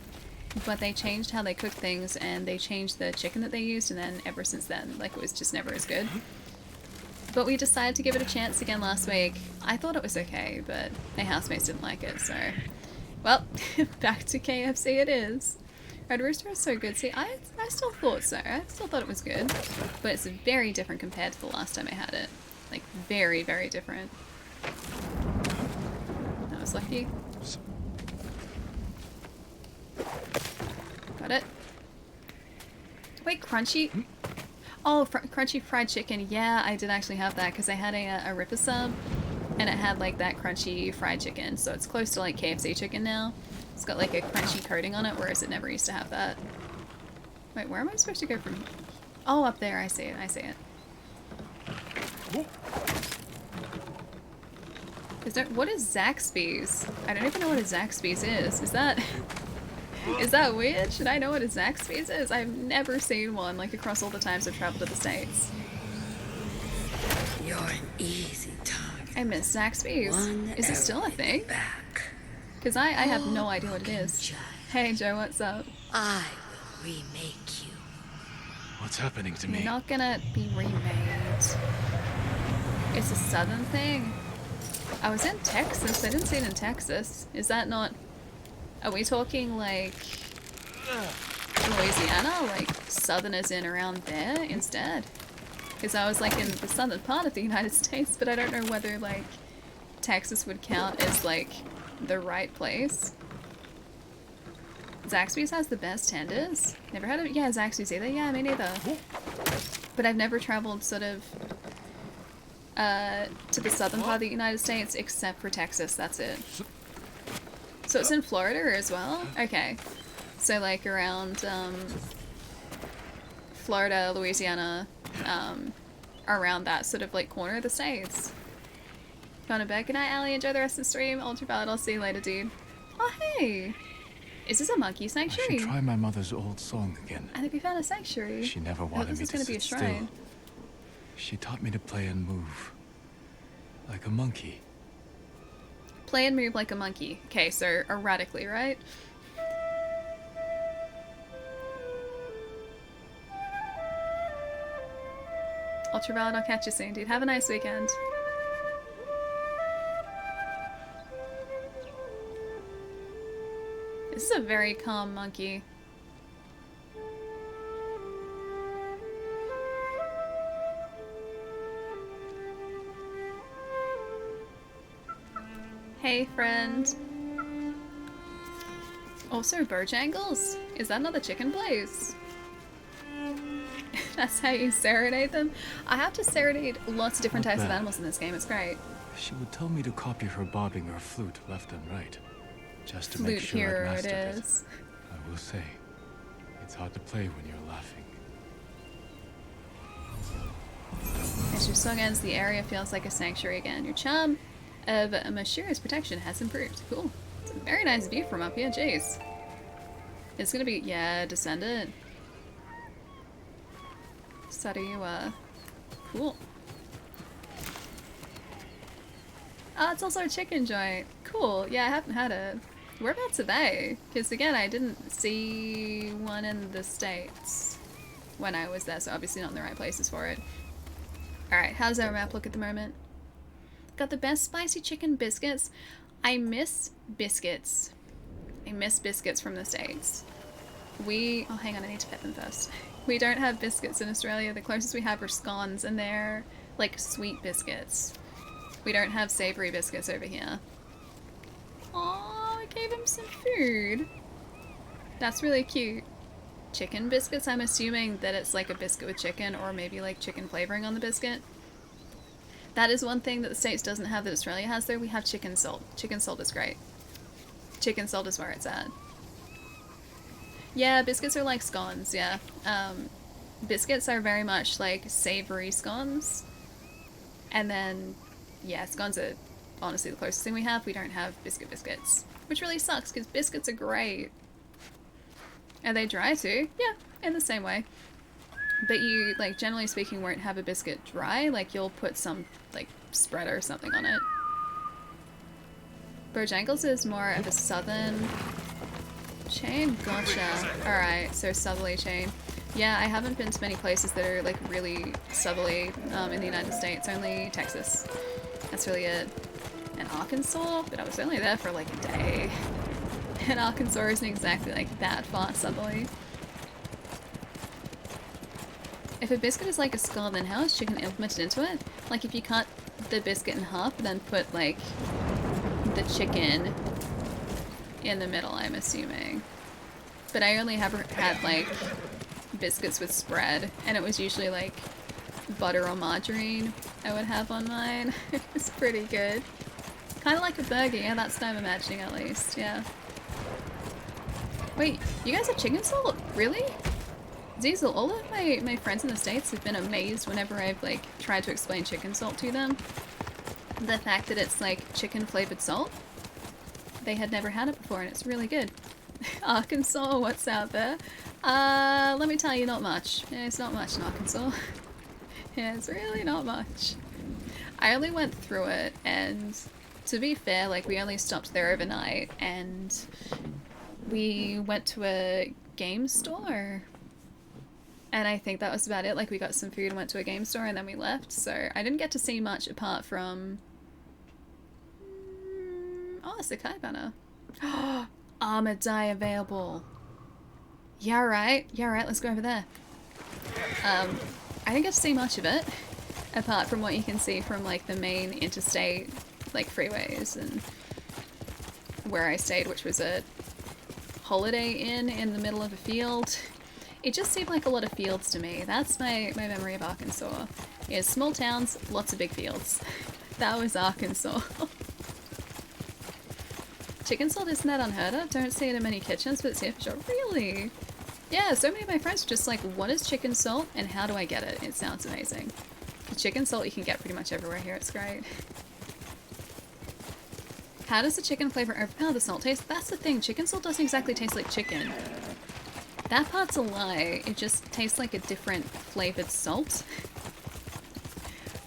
but they changed how they cook things, and they changed the chicken that they used, and then ever since then, like, it was just never as good. But we decided to give it a chance again last week. I thought it was okay, but my housemates didn't like it, so... Well, back to KFC it is. Red Rooster is so good. See, I still thought so. I still thought it was good, but it's very different compared to the last time I had it. Like, very, very different. That was lucky. Got it. Wait, crunchy? Oh, crunchy fried chicken. Yeah, I did actually have that because I had a Ripper sub, and it had, like, that crunchy fried chicken. So it's close to, like, KFC chicken now. It's got, like, a crunchy coating on it, whereas it never used to have that. Wait, where am I supposed to go from? Oh, up there. I see it. I see it. What is Zaxby's? I don't even know what a Zaxby's is. Is that weird? Should I know what a Zaxby's is? I've never seen one, like, across all the times I've traveled to the States. You're an easy target. I miss Zaxby's. Is it still a thing? Because I have no idea what it is. Hey Joe, what's up? I will remake you. What's happening to me? You're not gonna be remade. It's a southern thing. I was in Texas. I didn't see it in Texas. Is that not... Are we talking, like, Louisiana? Like, southern as in around there instead? Because I was, like, in the southern part of the United States, but I don't know whether, like, Texas would count as, like, the right place. Zaxby's has the best tenders. Never had it. Yeah, Zaxby's either. Yeah, me neither. But I've never traveled sort of to the southern part of the United States except for Texas. That's it. So it's in Florida as well? Okay. So like around Florida, Louisiana, around that sort of like corner of the States. Gone to bed. Good night, Allie. Enjoy the rest of the stream. Ultraviolet, I'll see you later, dude. Oh, hey! Is this a monkey sanctuary? I should try my mother's old song again. I think we found a sanctuary. She never wanted me to sit still. She taught me to play and move. Like a monkey. Play and move like a monkey. Okay, so erratically, right? Ultraviolet, I'll catch you soon, dude. Have a nice weekend. This is a very calm monkey. Hey, friend. Also, Bojangles? Is that another chicken place? That's how you serenade them. I have to serenade lots of different Not types of bad. animals in this game. It's great. She would tell me to copy her bobbing her flute left and right, just to make Flute sure hero I'd it mastered is. I will say, it's hard to play when you're laughing. As your song ends, the area feels like a sanctuary again. Your charm of Mashira's protection has improved. Cool. It's a very nice view from up here. Jeez. It's gonna be, yeah, descendant. Study, cool. Oh, it's also a chicken joint. Cool. Yeah, I haven't had it. Whereabouts are they? Because again, I didn't see one in the States when I was there, so obviously not in the right places for it. Alright, how does our map look at the moment? Got the best spicy chicken biscuits. I miss biscuits. I miss biscuits from the States. Oh hang on, I need to pet them first. We don't have biscuits in Australia. The closest we have are scones, and they're like sweet biscuits. We don't have savory biscuits over here. Aww, I gave him some food. That's really cute. Chicken biscuits, I'm assuming that it's like a biscuit with chicken, or maybe like chicken flavoring on the biscuit. That is one thing that the States doesn't have that Australia has though. We have chicken salt. Chicken salt is great. Chicken salt is where it's at. Yeah, biscuits are like scones, yeah. Biscuits are very much like savory scones. And then, yeah, scones are honestly the closest thing we have. We don't have biscuits. Which really sucks, because biscuits are great. Are they dry too? Yeah, in the same way. But you, like, generally speaking, won't have a biscuit dry. Like, you'll put some, like, spread or something on it. Bojangles is more of a southern chain? Gotcha. Alright, so southerly chain. Yeah, I haven't been to many places that are, like, really southerly in the United States. Only Texas. That's really it. And Arkansas? But I was only there for, like, a day. And Arkansas isn't exactly, like, that far southerly. If a biscuit is like a skull, then how is chicken implemented into it? Like, if you cut the biscuit in half, then put, like, the chicken in the middle, I'm assuming. But I only ever had, like, biscuits with spread, and it was usually, like, butter or margarine I would have on mine. It was pretty good. Kind of like a burger, yeah, that's what I'm imagining at least, yeah. Wait, you guys have chicken salt? Really? Diesel, all of my friends in the States have been amazed whenever I've, like, tried to explain chicken salt to them. The fact that it's, like, chicken flavored salt. They had never had it before, and it's really good. Arkansas, what's out there? Let me tell you, not much. Yeah, it's not much in Arkansas. Yeah, it's really not much. I only went through it, and to be fair, like, we only stopped there overnight, and we went to a game store. And I think that was about it. Like, we got some food and went to a game store, and then we left. So I didn't get to see much apart from... Oh, it's a Kai banner. Armored die available. Yeah, right. Yeah, right. Let's go over there. I didn't get to see much of it, apart from what you can see from, like, the main interstate, like, freeways and where I stayed, which was a Holiday Inn in the middle of a field. It just seemed like a lot of fields to me. That's my memory of Arkansas. Is small towns, lots of big fields. That was Arkansas. Chicken salt, isn't that unheard of? Don't see it in many kitchens, but it's here for sure. Really? Yeah, so many of my friends are just like, what is chicken salt and how do I get it? It sounds amazing. Chicken salt you can get pretty much everywhere here, it's great. How does the chicken flavor overpower the salt taste? That's the thing, chicken salt doesn't exactly taste like chicken. That part's a lie. It just tastes like a different flavored salt.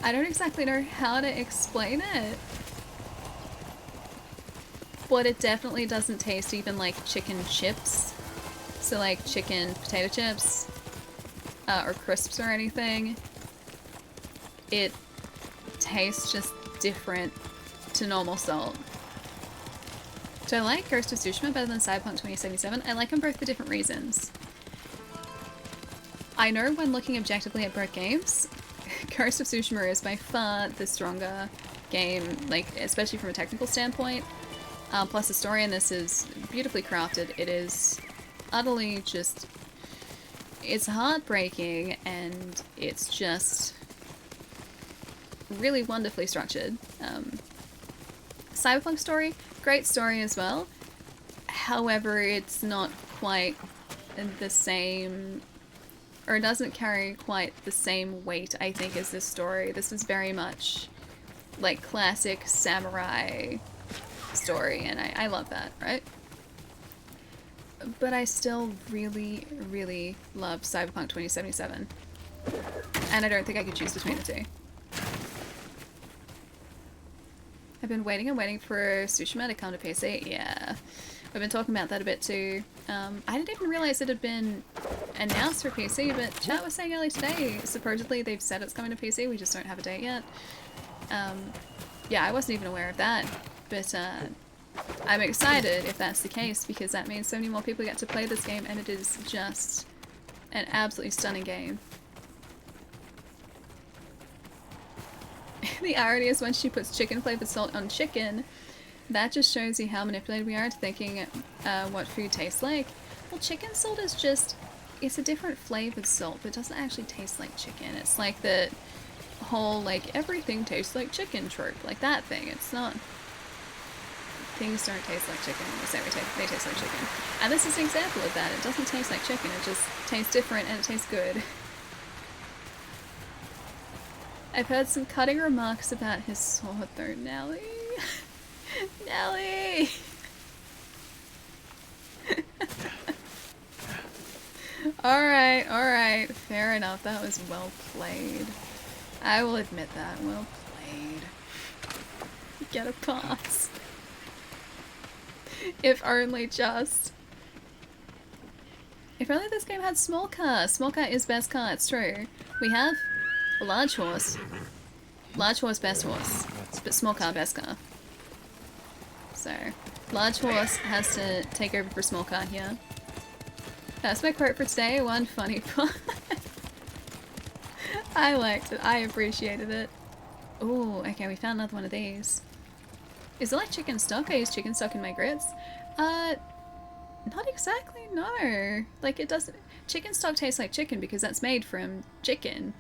I don't exactly know how to explain it. But it definitely doesn't taste even like chicken chips. So like chicken potato chips or crisps or anything. It tastes just different to normal salt. Do I like Ghost of Tsushima better than Cyberpunk 2077? I like them both for different reasons. I know when looking objectively at both games, Ghost of Tsushima is by far the stronger game, like, especially from a technical standpoint. Plus the story in this is beautifully crafted. It is utterly just it's heartbreaking, and it's just really wonderfully structured. Cyberpunk story, great story as well. However, it's not quite the same, or it doesn't carry quite the same weight, I think, as this story. This is very much like classic samurai story, and I love that, right? But I still really, really love Cyberpunk 2077. And I don't think I could choose between the two. I've been waiting and waiting for Tsushima to come to PC. Yeah. We've been talking about that a bit too. I didn't even realize it had been announced for PC, but chat was saying earlier today, supposedly they've said it's coming to PC, we just don't have a date yet. Yeah, I wasn't even aware of that, but I'm excited if that's the case, because that means so many more people get to play this game, and it is just an absolutely stunning game. The irony is when she puts chicken flavored salt on chicken, that just shows you how manipulated we are into thinking what food tastes like. Well, chicken salt is just, it's a different flavored salt, but it doesn't actually taste like chicken. It's like the whole, like, everything tastes like chicken trope, like that thing. It's not, things don't taste like chicken when we say they taste like chicken. And this is an example of that. It doesn't taste like chicken, it just tastes different and it tastes good. I've heard some cutting remarks about his sword though, Nelly. Nelly! Alright, fair enough. That was well played. I will admit that. Well played. Get a pass. If only just. If only this game had small car. Small car is best car, it's true. We have a large horse. Large horse, best horse. But small car, best car. So, large horse has to take over for small car here. That's my quote for today. One funny part. I liked it. I appreciated it. Ooh, okay, we found another one of these. Is it like chicken stock? I use chicken stock in my grits. Not exactly, no. Like, it doesn't... Chicken stock tastes like chicken because that's made from chicken.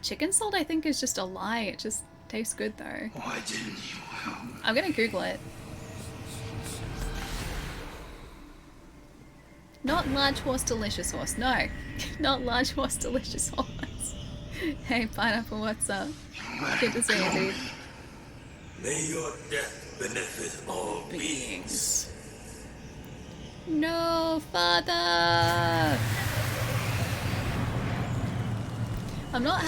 Chicken salt, I think, is just a lie. It just tastes good, though. Why didn't you help? I'm gonna Google it. Not large horse, delicious horse. No. Not large horse, delicious horse. Hey, Pineapple, what's up? Good to see you, dude. May your death benefit all beings. No, Father! I'm not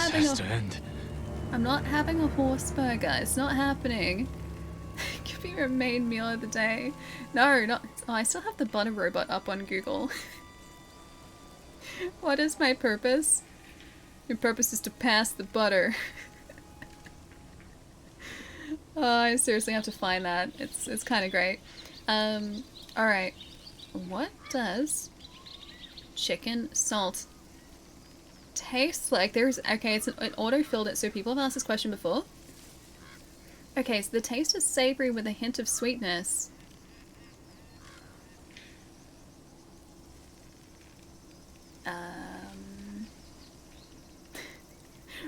having a horse burger. It's not happening. Give me your main meal of the day. No, not. Oh, I still have the butter robot up on Google. What is my purpose? Your purpose is to pass the butter. Oh, I seriously have to find that. It's kind of great. Alright. What does chicken salt taste like? Okay, it auto-filled it, so people have asked this question before. Okay, so the taste is savory with a hint of sweetness.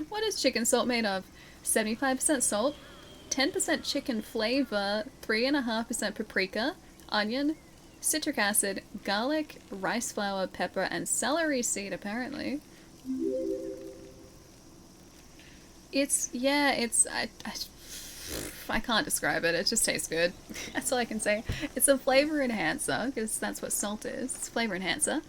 What is chicken salt made of? 75% salt, 10% chicken flavor, 3.5% paprika, onion, citric acid, garlic, rice flour, pepper, and celery seed, apparently. I can't describe it, it just tastes good. That's all I can say. It's a flavor enhancer, because that's what salt is. It's a flavor enhancer.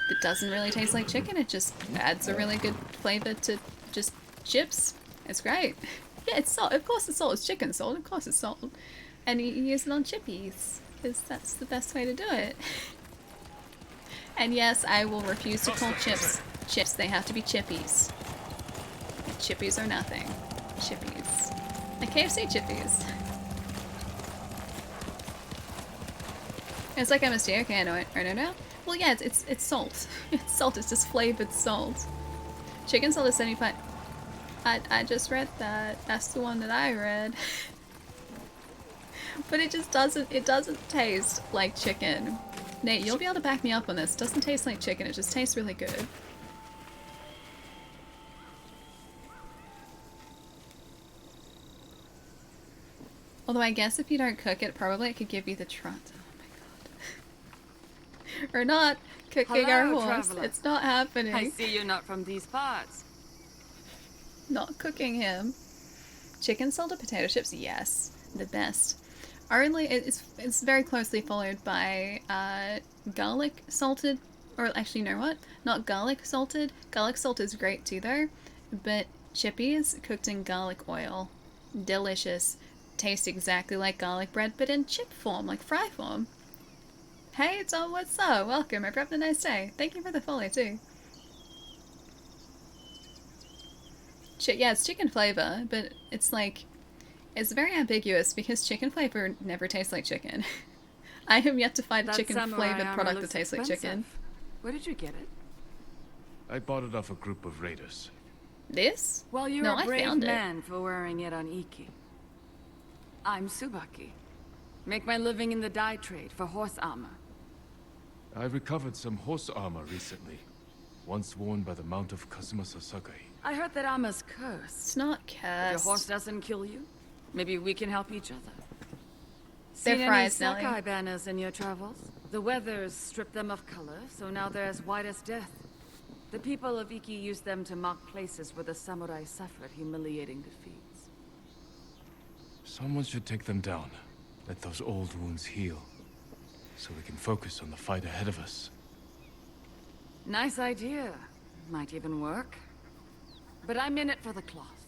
It doesn't really taste like chicken, it just adds a really good flavor to just chips. It's great. Yeah, it's salt. Of course it's salt. It's chicken salt. Of course it's salt. And you use it on chippies, because that's the best way to do it. And yes, I will refuse to call chips chips. They have to be chippies. Chippies are nothing. Chippies. The KFC chippies. It's like MSG. Okay, I know it. I know now. Well, yeah, it's salt. It's salt. It's just flavored salt. Chicken salt is 75. I just read that. That's the one that I read. But it just doesn't. It doesn't taste like chicken. Nate, you'll be able to back me up on this. Doesn't taste like chicken, it just tastes really good. Although I guess if you don't cook it, probably it could give you the trot. Oh my god. We're not cooking our horse. Traveler. It's not happening. I see you're not from these parts. Not cooking him. Chicken, salted potato chips, yes. The best. Only, it's very closely followed by garlic salted, or actually, you know what? Not garlic salted. Garlic salt is great too though, but chippies cooked in garlic oil. Delicious. Tastes exactly like garlic bread, but in chip form, like fry form. Hey, Tom, what's up? Welcome. Hope you're having a nice day. Thank you for the follow too. Yeah, it's chicken flavor, but it's like, it's very ambiguous because chicken flavor never tastes like chicken. I have yet to find a chicken flavored product that tastes like chicken. Where did you get it? I bought it off a group of raiders. This? Well, you're no, a brave I found man it. for wearing it on Iki. I'm Tsubaki. Make my living in the dye trade for horse armor. I recovered some horse armor recently, once worn by the Mount of Kazuma Sasakai. I heard that armor's cursed. It's not cursed. If your horse doesn't kill you, maybe we can help each other. They're Seen fries, any Sakai Nelly. banners in your travels? The weather's stripped them of color, so now they're as white as death. The people of Iki used them to mark places where the samurai suffered humiliating defeats. Someone should take them down. Let those old wounds heal, so we can focus on the fight ahead of us. Nice idea. Might even work. But I'm in it for the cloth.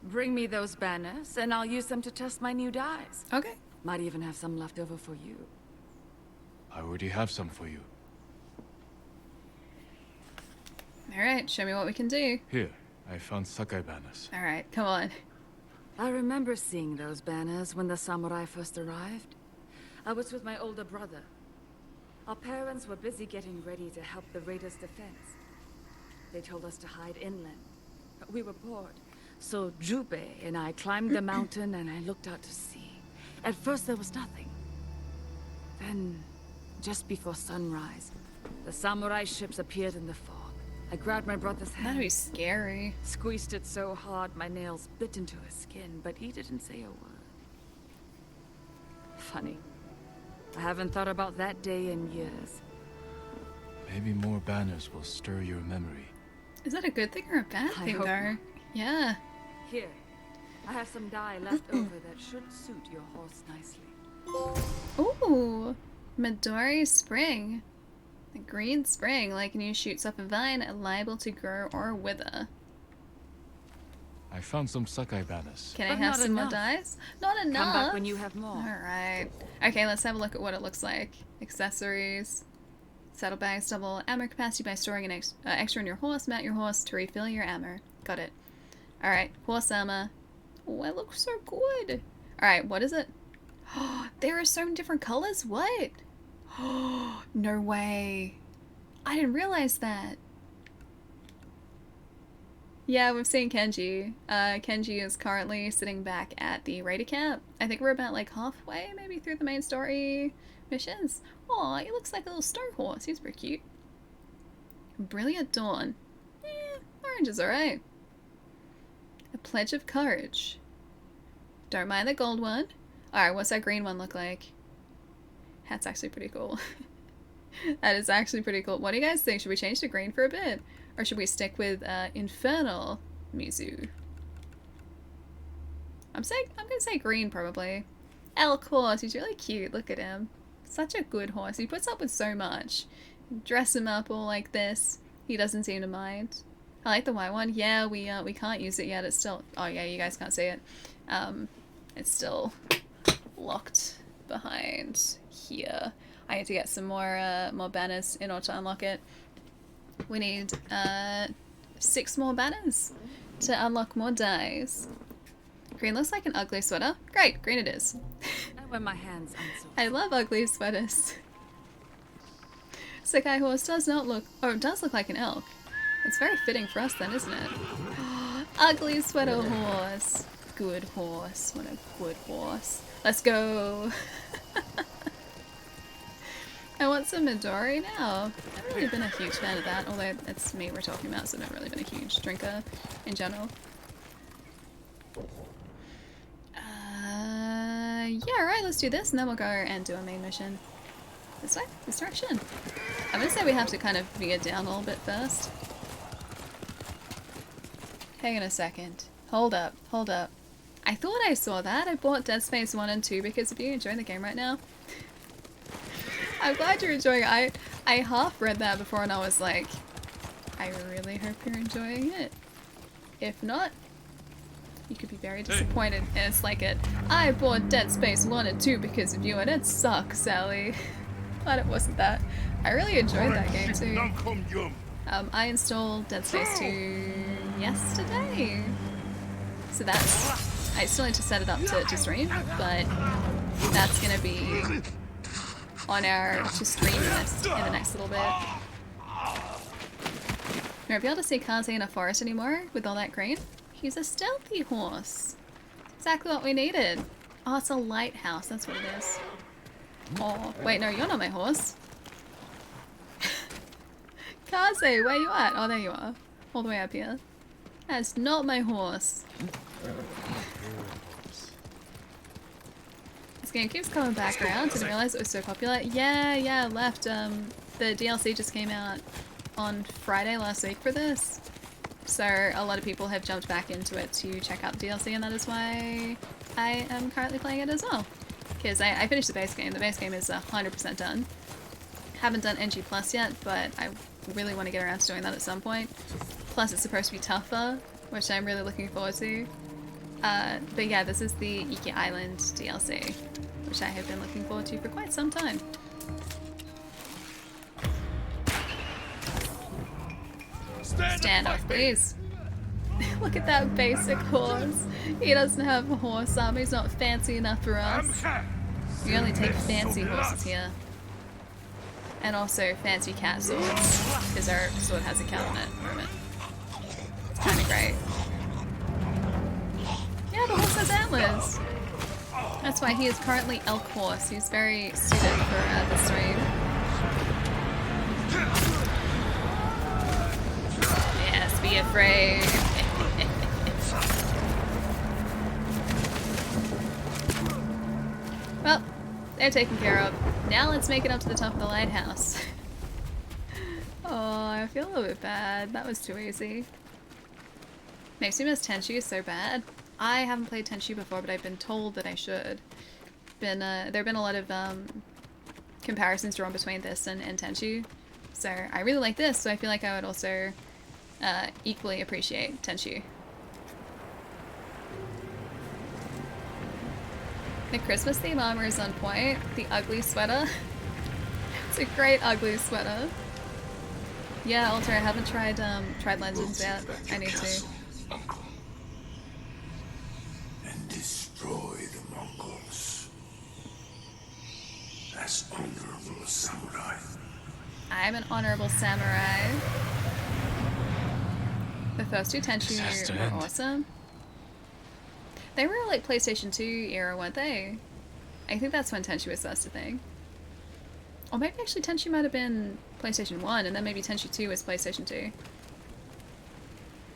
Bring me those banners, and I'll use them to test my new dyes. Okay. Might even have some left over for you. I already have some for you. Alright, show me what we can do. Here, I found Sakai banners. Alright, come on. I remember seeing those banners when the samurai first arrived. I was with my older brother. Our parents were busy getting ready to help the raiders' defense. They told us to hide inland, but we were bored. So Jubei and I climbed the mountain and I looked out to sea. At first there was nothing. Then, just before sunrise, the samurai ships appeared in the fog. I grabbed my brother's hand. That'd be scary. Squeezed it so hard my nails bit into his skin, but he didn't say a word. Funny. I haven't thought about that day in years. Maybe more banners will stir your memory. Is that a good thing or a bad I thing, hope though? not. Yeah. Here, I have some dye left over that should suit your horse nicely. Ooh, Midori Spring. A green spring, like new shoots off a vine, liable to grow or wither. I found some Sakai banners. Can I have some more dyes? Not enough. Come back when you have more. Alright. Okay, let's have a look at what it looks like. Accessories. Saddlebags double ammo capacity by storing an extra on your horse. Mount your horse to refill your ammo. Got it. Alright, horse armor. Oh, it looks so good. Alright, what is it? There are so many different colors? What? No way. I didn't realize that. Yeah, we've seen Kenji. Kenji is currently sitting back at the raider camp. I think we're about like halfway maybe through the main story missions. Oh, he looks like a little snow horse. He's pretty cute. Brilliant Dawn. Orange is alright. A Pledge of Courage. Don't mind the gold one. Alright, what's that green one look like? That's actually pretty cool. That is actually pretty cool. What do you guys think? Should we change to green for a bit? Or should we stick with Infernal Mizu? I'm gonna say green probably. Elk horse, he's really cute. Look at him. Such a good horse. He puts up with so much. Dress him up all like this. He doesn't seem to mind. I like the white one. Yeah, we can't use it yet. It's still, oh yeah, you guys can't see it. It's still locked behind here. I need to get some more banners in order to unlock it. We need 6 more banners to unlock more dyes. Green looks like an ugly sweater. Great, green it is. I wear my hands on. I love ugly sweaters. Sakai horse does not look, oh, it does look like an elk. It's very fitting for us then, isn't it? Ugly sweater horse. Good horse. What a good horse. Let's go. I want some Midori now. I've never really been a huge fan of that, although it's me we're talking about, so I've never really been a huge drinker in general. Yeah, alright, let's do this, and then we'll go and do a main mission. This way? This direction? I'm gonna say we have to kind of veer down a little bit first. Hang on a second. Hold up, hold up. I thought I saw that. I bought Dead Space 1 and 2 because of you enjoying the game right now. I'm glad you're enjoying it. I half read that before and I was like, I really hope you're enjoying it. If not, you could be very disappointed. And it's like I bought Dead Space 1 and 2 because of you and it sucks, Sally. Glad it wasn't that. I really enjoyed that game too. I installed Dead Space 2 yesterday. So that's... I still need to set it up to stream, but that's gonna be on our to stream list in the next little bit. We won't be able to see Kaze in a forest anymore with all that green. He's a stealthy horse. Exactly what we needed. Oh, it's a lighthouse, that's what it is. Oh, wait, no, you're not my horse. Kaze, where you at? Oh, there you are. All the way up here. That's not my horse. This game keeps coming back around. Didn't realize it was so popular. Yeah, left. The DLC just came out on Friday last week for this. So a lot of people have jumped back into it to check out the DLC, and that is why I am currently playing it as well. Because I finished the base game. The base game is 100% done. Haven't done NG Plus yet, but I really want to get around to doing that at some point. Plus it's supposed to be tougher, which I'm really looking forward to. But yeah, this is the Iki Island DLC, which I have been looking forward to for quite some time. Stand off, please. Look at that basic horse. He doesn't have a horse arm. He's not fancy enough for us. We only take fancy horses here. And also fancy cat swords, because our sword has a cat on it at the moment. It's kind of great. Yeah, the horse has antlers. That's why he is currently elk horse. He's very suited for the stream. Yes, be afraid. Well, they're taken care of. Now let's make it up to the top of the lighthouse. Oh, I feel a little bit bad. That was too easy. Makes me miss Tenchu so bad. I haven't played Tenchu before, but I've been told that I should. There have been a lot of comparisons drawn between this and Tenchu. So I really like this, so I feel like I would also equally appreciate Tenchu. The Christmas theme armor is on point. The ugly sweater. It's a great ugly sweater. Yeah, Alter, I haven't tried Legends yet. I need to. Uncle. And destroy the Mongols. As honorable samurai. I'm an honorable samurai. The first two Tenchu were awesome. They were like PlayStation 2 era, weren't they? I think that's when Tenchu was first a thing. Or maybe actually Tenchu might have been PlayStation 1 and then maybe Tenchu 2 was PlayStation 2.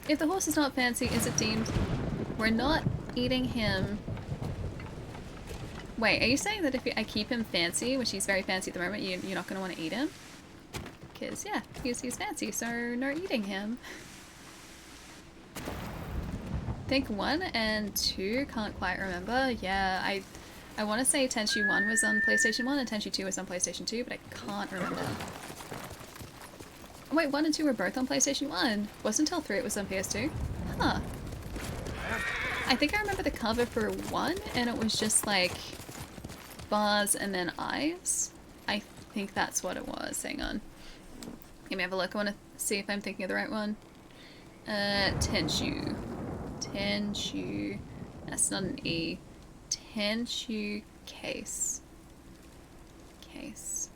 If the horse is not fancy, is it deemed? We're not eating him. Wait, are you saying that if I keep him fancy, which he's very fancy at the moment, you're not going to want to eat him? Because, yeah, he's fancy, so no eating him. I think 1 and 2, can't quite remember. Yeah, I want to say Tenchu 1 was on PlayStation 1 and Tenchu 2 was on PlayStation 2, but I can't remember. Oh, wait, 1 and 2 were both on PlayStation 1. Wasn't until 3 it was on PS2? Huh. I think I remember the cover for 1 and it was just like bars and then eyes. I think that's what it was. Hang on. Let me have a look. I want to see if I'm thinking of the right one. Tenchu. Tenchu. That's not an E. Tenchu case. Case.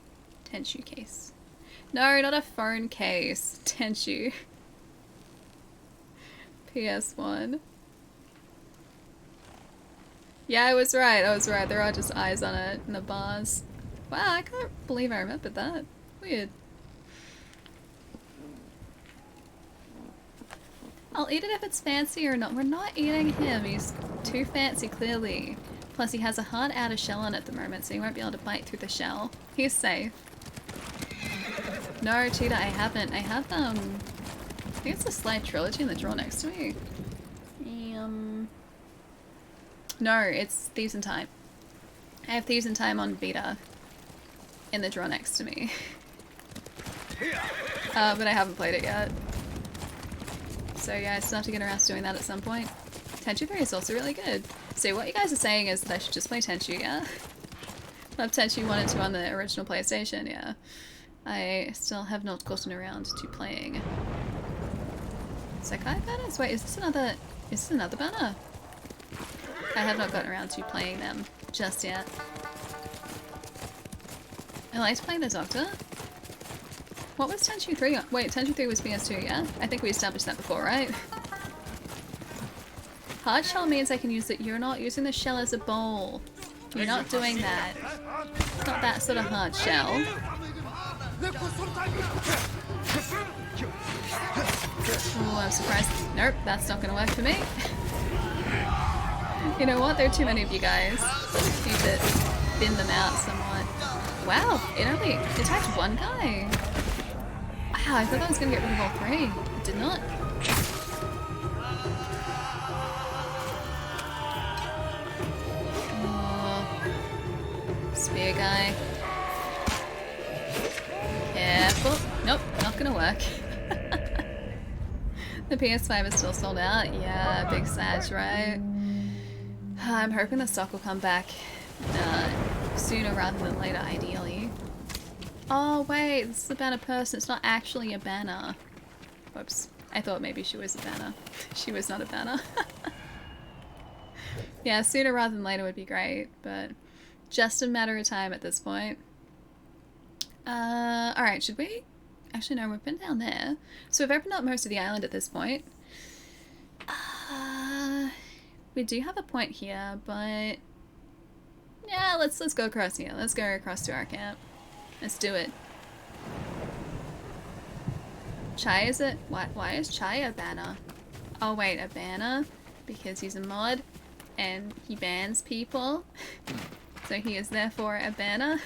Tenchu case. No, not a phone case. Tenchu. PS1. Yeah, I was right. There are just eyes on it and the bars. Wow, I can't believe I remembered that. Weird. I'll eat it if it's fancy or not. We're not eating him. He's too fancy, clearly. Plus, he has a hard outer shell on at the moment, so he won't be able to bite through the shell. He's safe. No, cheetah, I haven't. I have, I think it's a Slide Trilogy in the drawer next to me. No, it's Thieves in Time. I have Thieves in Time on Vita in the drawer next to me. But I haven't played it yet. So yeah, I still have to get around to doing that at some point. Tenchu 3 is also really good. So what you guys are saying is that I should just play Tenchu, yeah? Love Tenchu 1 and 2 on the original PlayStation, yeah. I still have not gotten around to playing. Sekai banners? Wait, is this another banner? I have not gotten around to playing them just yet. I liked playing the Doctor. What was Tenchu 3 on? Wait, Tenchu 3 was PS2, yeah? I think we established that before, right? Hard shell means I can use it. You're not using the shell as a bowl. You're not doing that. It's not that sort of hard shell. Oh, I'm surprised. Nope, that's not gonna work for me. You know what? There are too many of you guys. Need to thin them out somewhat. Wow, it only attacked one guy. Wow, I thought I was gonna get rid of all three. It did not. Oh, spear guy. Careful. Nope, not gonna work. The PS5 is still sold out. Yeah, big Sag, right? I'm hoping the stock will come back sooner rather than later, ideally. Oh wait, this is a banner person. It's not actually a banner. Whoops. I thought maybe she was a banner. She was not a banner. Yeah, sooner rather than later would be great, but just a matter of time at this point. Alright, should we? Actually, no, we've been down there. So we've opened up most of the island at this point. We do have a point here, but yeah, let's go across here. Let's go across to our camp. Let's do it. Chai is it? Why is Chai a banner? Oh wait, a banner? Because he's a mod and he bans people. So he is therefore a banner.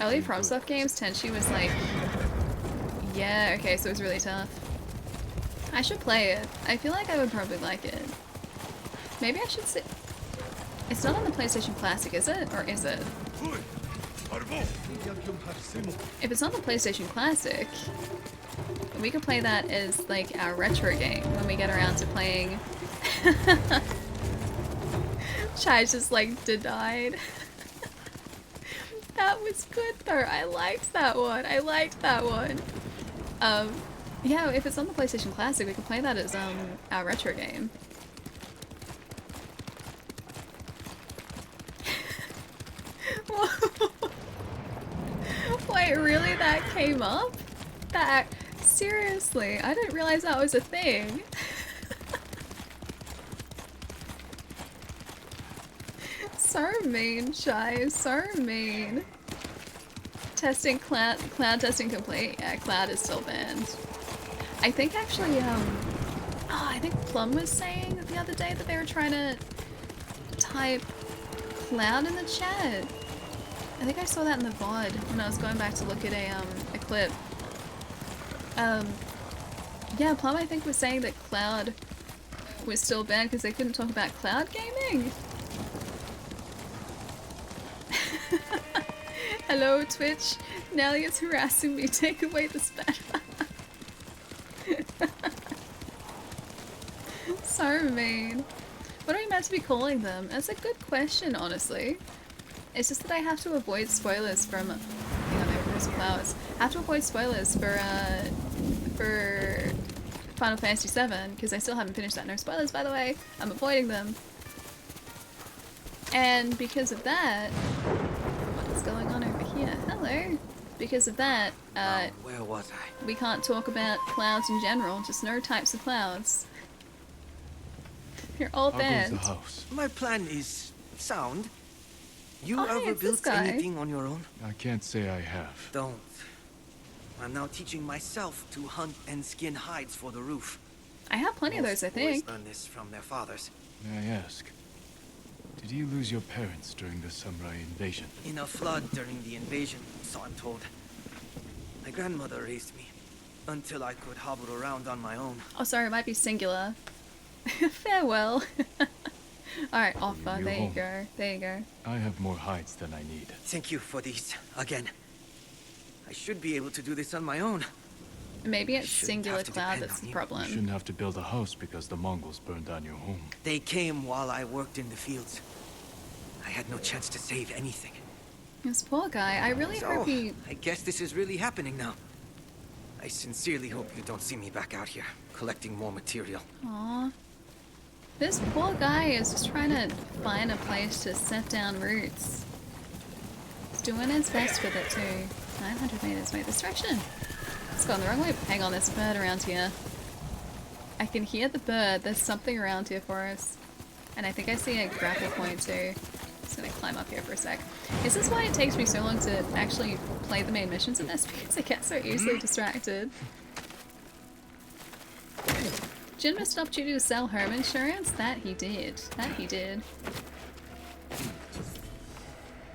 Early FromSoft games, Tenchi was like... Yeah, okay, so it was really tough. I should play it. I feel like I would probably like it. Maybe I should sit... It's not on the PlayStation Classic, is it? Or is it? If it's on the PlayStation Classic, we could play that as like our retro game when we get around to playing. Chai just like denied. That was good though. I liked that one. I liked that one. Yeah, if it's on the PlayStation Classic, we can play that as our retro game. Wait, really? That came up? That... Seriously? I didn't realize that was a thing. So mean, Shy. So mean. Testing cloud testing complete. Yeah, Cloud is still banned. I think actually, I think Plum was saying the other day that they were trying to type Cloud in the chat. I think I saw that in the VOD when I was going back to look at a clip. Yeah, Plum I think was saying that Cloud was still banned because they couldn't talk about cloud gaming. Hello Twitch, Nelly is harassing me, take away the spam. So mean. What are we meant to be calling them? That's a good question, honestly. It's just that I have to avoid spoilers from... Hang on, there's flowers. I have to avoid spoilers for Final Fantasy VII, because I still haven't finished that. No spoilers, by the way. I'm avoiding them. And because of that... What is going on over here? Hello! Because of that, where was I? We can't talk about clouds in general, just no types of clouds. Your old How goes band. the house? My plan is sound. You Oh, hey, ever it's this built guy. anything on your own? I can't say I have. Don't. I'm now teaching myself to hunt and skin hides for the roof. I have plenty of those, I Most boys think. learn this from their fathers. May I ask, did you lose your parents during the samurai invasion? In a flood during the invasion, so I'm told. My grandmother raised me until I could hobble around on my own. Oh, sorry, it might be singular. Farewell. Alright, offer. You There you home. go. There you go. I have more hides than I need. Thank you for these, again. I should be able to do this on my own. Maybe it's Shouldn't singular have to cloud depend that's on the you. problem. You shouldn't have to build a house because the Mongols burned down your home. They came while I worked in the fields. I had no chance to save anything. This poor guy, I really hope he... I guess this is really happening now. I sincerely hope you don't see me back out here, collecting more material. Aww. This poor guy is just trying to find a place to set down roots. He's doing his best with it too. 900 meters, wait, this direction. It's gone the wrong way. Hang on, there's a bird around here. I can hear the bird. There's something around here for us. And I think I see a grapple point too. Just gonna climb up here for a sec. Is this why it takes me so long to actually play the main missions in this? Because I get so easily distracted. Jinma stopped you to sell home insurance? That he did. That he did.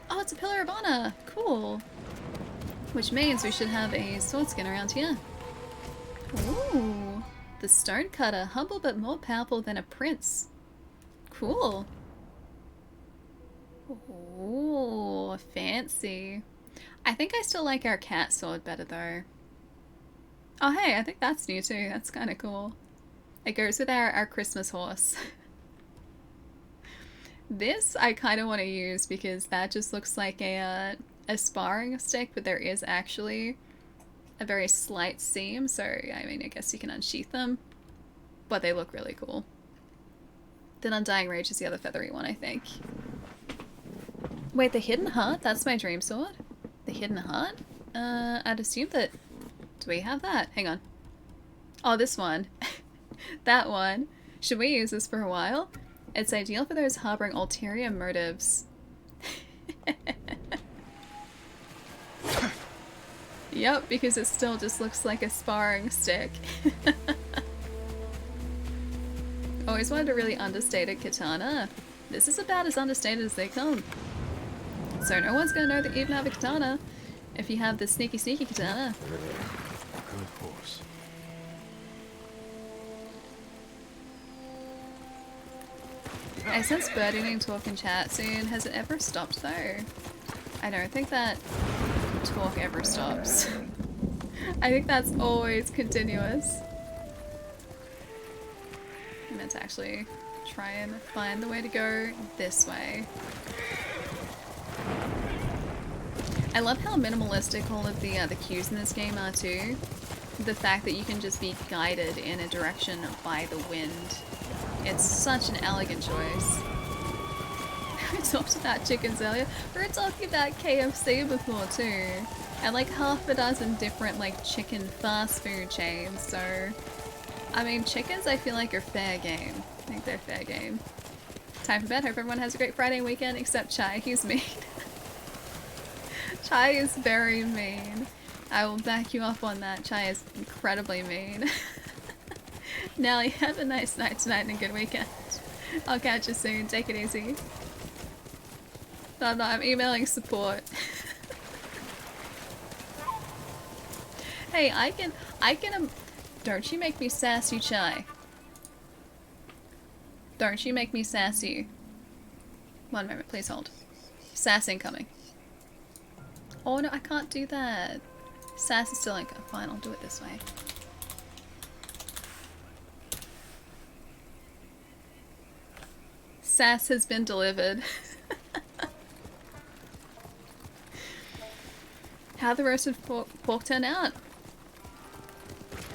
Oh, it's a pillar of honor. Cool. Which means we should have a sword skin around here. Ooh. The stonecutter. Humble but more powerful than a prince. Cool. Ooh, fancy. I think I still like our cat sword better though. Oh hey, I think that's new too. That's kind of cool. It goes with our Christmas horse. This I kind of want to use because that just looks like a sparring stick, but there is actually a very slight seam, so I mean I guess you can unsheath them, but they look really cool. Then Undying Rage is the other feathery one, I think. Wait, the Hidden Heart? That's my dream sword? The Hidden Heart? I'd assume that... Do we have that? Hang on. Oh, this one. That one. Should we use this for a while? It's ideal for those harboring ulterior motives. Yep, because it still just looks like a sparring stick. Always wanted a really understated katana. This is about as understated as they come. So no one's gonna know that you even have a katana if you have the sneaky sneaky katana. Good horse. I sense Birdie needing to talk in chat soon. Has it ever stopped though? I don't think that talk ever stops. I think that's always continuous. I meant to actually try and find the way to go this way. I love how minimalistic all of the cues in this game are too. The fact that you can just be guided in a direction by the wind. It's such an elegant choice. We talked about chickens earlier. We were talking about KFC before too. And like half a dozen different like chicken fast food chains, so... I mean, chickens I feel like are fair game. I think they're fair game. Time for bed. Hope everyone has a great Friday weekend, except Chai. He's mean. Chai is very mean. I will back you up on that. Chai is incredibly mean. Nelly, have a nice night tonight and a good weekend. I'll catch you soon. Take it easy. No, I'm emailing support. Hey, I can, don't you make me sassy, Chai. Don't you make me sassy. One moment, please hold. Sass incoming. Oh no, I can't do that. Sass is still incoming. Fine, I'll do it this way. Sass has been delivered. How'd the roasted pork turn out?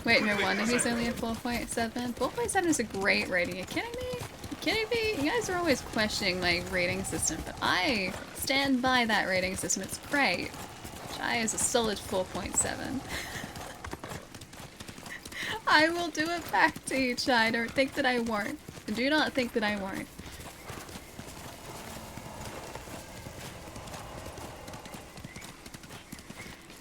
Wait, no wonder he's only at 4.7. 4.7 is a great rating. Are you kidding me? You kidding me? You guys are always questioning my rating system, but I stand by that rating system. It's great. Chai is a solid 4.7. I will do it back to you, Chai. Don't think that I won't. Do not think that I won't.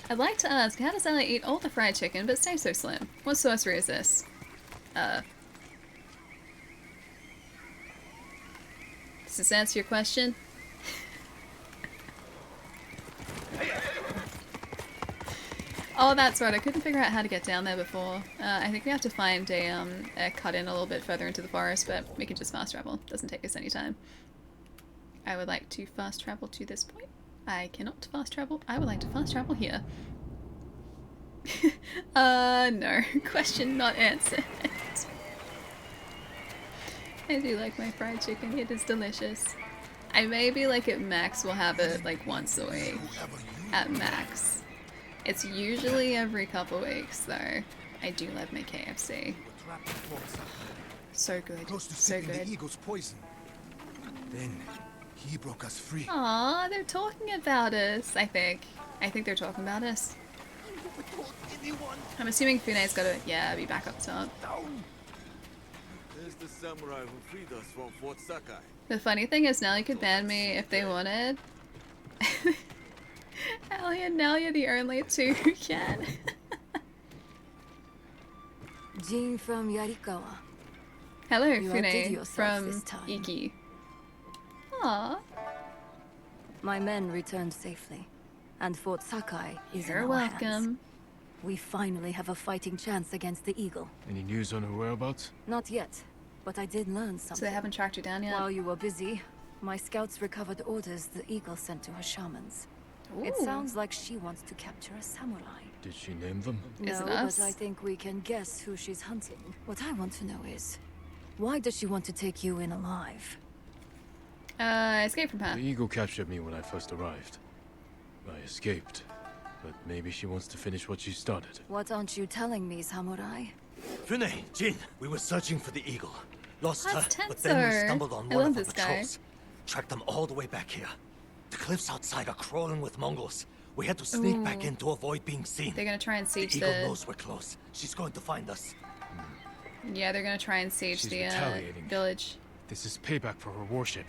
I'd like to ask, how does Ella eat all the fried chicken but stay so slim? What sorcery is this? Does this answer your question? Oh, that's right. I couldn't figure out how to get down there before. I think we have to find a cut in a little bit further into the forest, but we can just fast travel. Doesn't take us any time. I would like to fast travel to this point. I cannot fast travel. I would like to fast travel here. No. Question not answered. I do like my fried chicken. It is delicious. I maybe like at max will have it like once a week. At max. It's usually every couple weeks though. I do love my KFC. So good. So good. The eagle's poison. Then he broke us free. Aw, they're talking about us, I think. I think they're talking about us. I'm assuming Fune's gotta, be back up top. There's the samurai who freed us from Fort Sakai. The funny thing is Nelly could ban me if they wanted. Ellie and Nelly are the only two who can. Jean from Yarikawa. Hello, You outdid Fune yourself from this time. Iki. Aww. My men returned safely, and Fort Sakai is You're in our welcome. hands. We finally have a fighting chance against the Eagle. Any news on her whereabouts? Not yet, but I did learn something. So they haven't tracked her down yet? While you were busy, my scouts recovered orders the Eagle sent to her shamans. It Ooh. sounds like she wants to capture a samurai. Did she name them? Is No, it us? but I think we can guess who she's hunting. What I want to know is, why does she want to take you in alive? Escape from her. The eagle captured me when I first arrived. I escaped, but maybe she wants to finish what she started. What aren't you telling me, samurai? Fune, Jin, we were searching for the eagle. Lost That's her, but then we Tensor. stumbled on I one love of her this guy. patrols. Tracked them all the way back here. The cliffs outside are crawling with Mongols. We had to sneak back Ooh. in to avoid being seen. They're gonna try and siege the eagle knows we're close. She's going to find us. Yeah, they're gonna try and siege She's the retaliating. village. This is payback for her warship,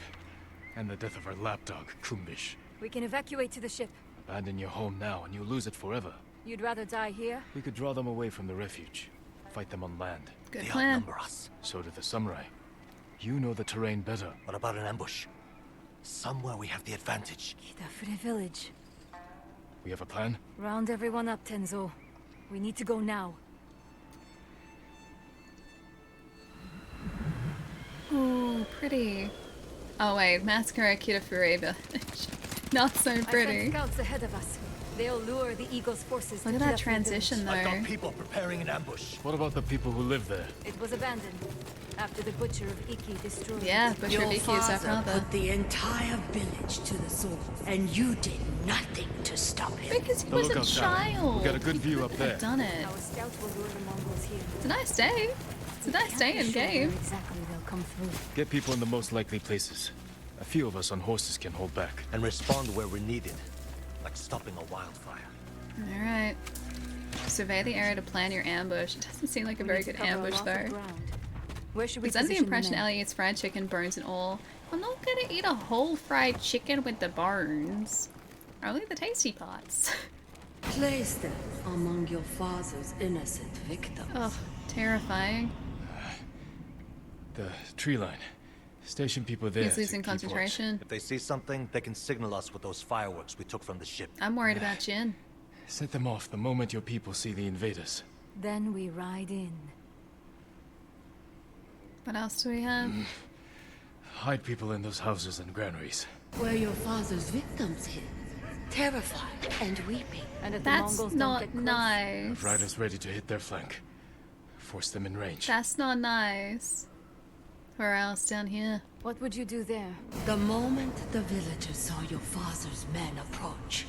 and the death of her lapdog, Kumbish. We can evacuate to the ship. Abandon your home now, and you'll lose it forever. You'd rather die here? We could draw them away from the refuge. Fight them on land. Good They plan. outnumber us. So do the samurai. You know the terrain better. What about an ambush? Somewhere we have the advantage. Kidafure village. We have a plan? Round everyone up, Tenzo. We need to go now. Ooh, pretty. Oh wait, Massacre at Kidafure village. Not so I sent pretty. scouts ahead of us. They'll lure the Eagle's forces Look to at that Kidafure transition village. I've got though. people preparing an ambush. What about the people who live there? It was abandoned after the Butcher of Iki destroyed Yeah, it. Butcher Your Viki is our father father. put the entire village to the sword, and you did nothing to stop him. Because he The was a lookout tower. child. We got a good He view couldn't up there. have done it. Our scouts will lure the Mongols here. It's a nice day. It's a nice day in Sure game. where exactly they'll come through. Get people in the most likely places. A few of us on horses can hold back. And respond where we're needed. Like stopping a wildfire. Alright. Survey the area to plan your ambush. It doesn't seem like a We very need to good cover a ambush lot of though. ground. Where should we He's under the position impression men? Ellie eats fried chicken, bones and all. I'm not gonna eat a whole fried chicken with the bones. Only the tasty parts. Place them among your father's innocent victims. Oh, terrifying. The tree line. Station people there. He's to losing keep watch. concentration. If they see something, they can signal us with those fireworks we took from the ship. I'm worried about Jin. Set them off the moment your people see the invaders. Then we ride in. What else do we have? Hide people in those houses and granaries. Where your father's victims hid, terrified and weeping. And if That's the Mongols not don't get close, nice. Have riders ready to hit their flank. Force them in range. That's not nice. Where else down here? what would you do there? The moment the villagers saw your father's men approach,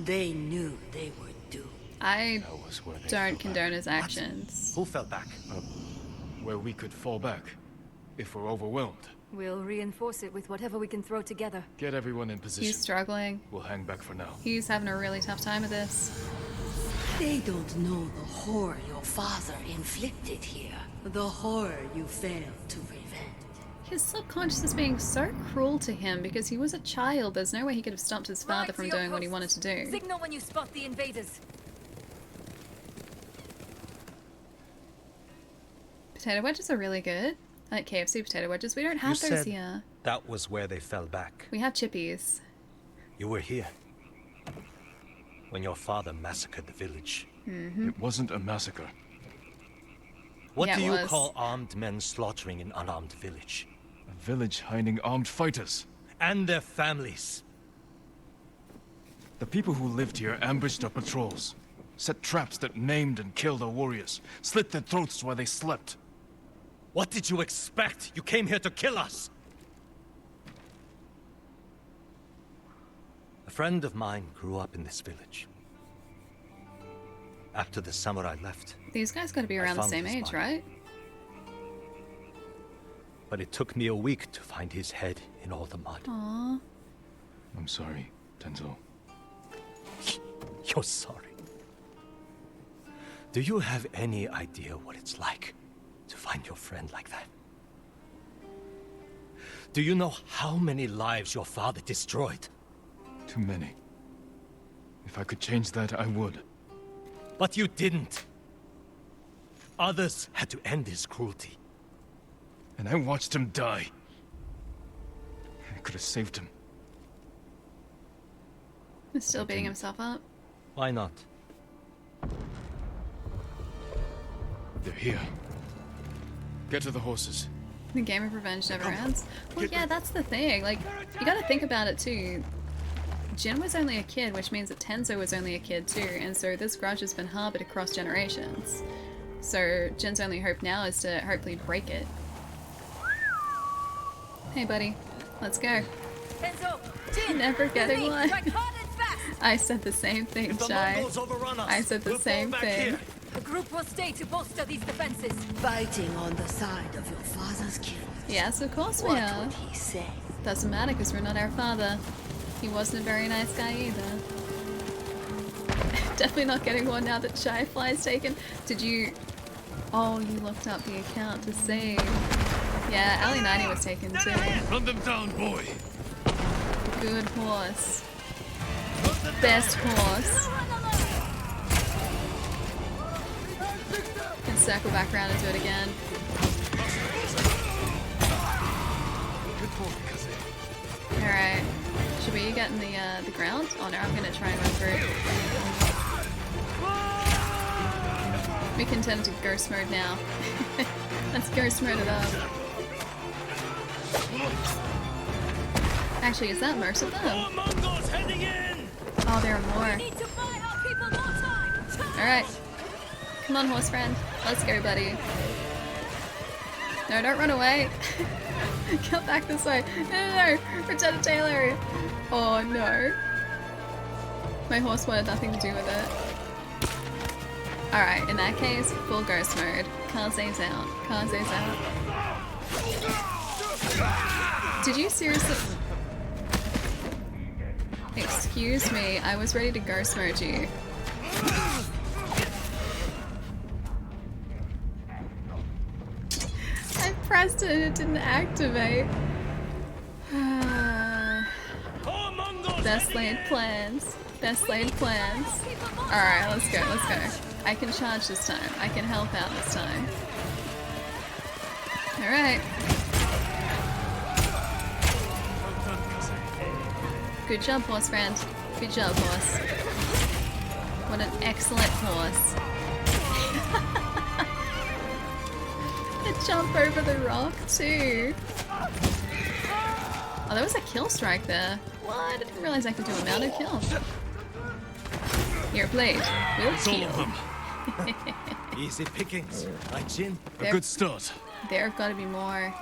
they knew they were doomed. I That was where they don't fell condone back. his actions. Who fell back? Where we could fall back. If we're overwhelmed. We'll reinforce it with whatever we can throw together. Get everyone in position. He's struggling. We'll hang back for now. He's having a really tough time of this. They don't know the horror your father inflicted here. The horror you failed to prevent. His subconscious is being so cruel to him because he was a child. There's no way he could have stopped his father from doing what he wanted to do. Signal when you spot the invaders. Potato wedges are really good. I like KFC potato wedges. We don't have those here. That was where they fell back. We have chippies. You were here when your father massacred the village. It wasn't a massacre. What do you call armed men slaughtering an unarmed village? A village hiding armed fighters. And their families. The people who lived here ambushed our patrols, set traps that maimed and killed our warriors, slit their throats while they slept. What did you expect? You came here to kill us! A friend of mine grew up in this village. After the samurai left, these guys gotta be around the same age, right? But it took me a week to find his head in all the mud. Aww. I'm sorry, Tenzo. You're sorry. Do you have any idea what it's like to find your friend like that? Do you know how many lives your father destroyed? Too many. If I could change that, I would. But you didn't. Others had to end his cruelty. And I watched him die. I could have saved him. He's still beating himself up. Why not? They're here. Get to the horses. The game of revenge never ends. Well, yeah, that's the thing. Like, you gotta think about it too. Jin was only a kid, which means that Tenzo was only a kid too, and so this grudge has been harbored across generations. So Jin's only hope now is to hopefully break it. Hey buddy, let's go. Tenzo, Jin, never getting one. Strike hard and fast. I said the same thing, Shai. I said the same thing. The group will stay to bolster these defenses. Fighting on the side of your father's kin. Yes, of course we are. What would he say? Doesn't matter because we're not our father. He wasn't a very nice guy either. Definitely not getting one now that Shy Fly's taken. Did you... Oh, you looked up the account to see. Yeah, Ali 90 was taken too. Run them down, boy. Good horse. Best horse. Can circle back around and do it again. Alright. Should we get in the ground? Oh no, I'm gonna try and run through. We can turn to ghost mode now. Let's ghost mode it up. Actually, is that most of them? Mongols heading in! Oh, there are more. Alright. Come on, horse friend. Let's go, buddy. No, don't run away. Come back this way. No. Return to tail area. Oh, no. My horse wanted nothing to do with it. Alright, in that case, full ghost mode. Kaze's out. Kaze's out. Did you seriously... Excuse me, I was ready to ghost mode you. I pressed it and it didn't activate. Best laid plans. Best laid plans. Alright, let's go, let's go. I can charge this time. I can help out this time. Alright. Good job, horse friend. Good job, horse. What an excellent horse. A jump over the rock, too. Oh, there was a kill strike there. What? I didn't realize I could do a mounted kill. Your blade will kill. Easy pickings, right, Jin? A good start. There have got to be more.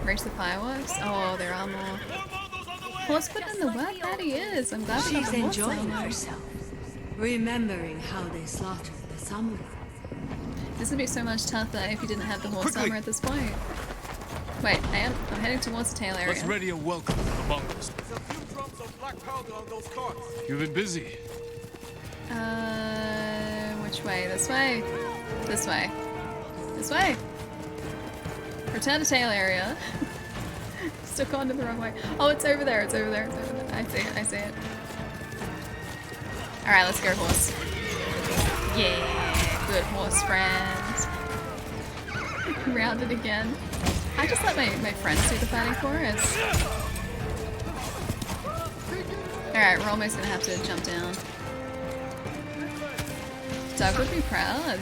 Reach the fireworks? Oh, there are more. Horse put in the work that he is. I'm glad we got She's the horse enjoying on. herself, remembering how they slaughtered the samurai. This would be so much tougher if you didn't have the horse armor at this point. Wait, I'm heading towards the tail area. Let's ready a welcome to the Mongols. You've been busy. Which way? This way? This way. This way! Return to tail area. Still gone to the wrong way. Oh, it's over there. It's over there. It's over there. I see it. I see it. Alright, let's go, horse. Yeah, good horse friend. Rounded again. I just let my friends do the fighting for us. Alright, we're almost gonna have to jump down. Doug would be proud.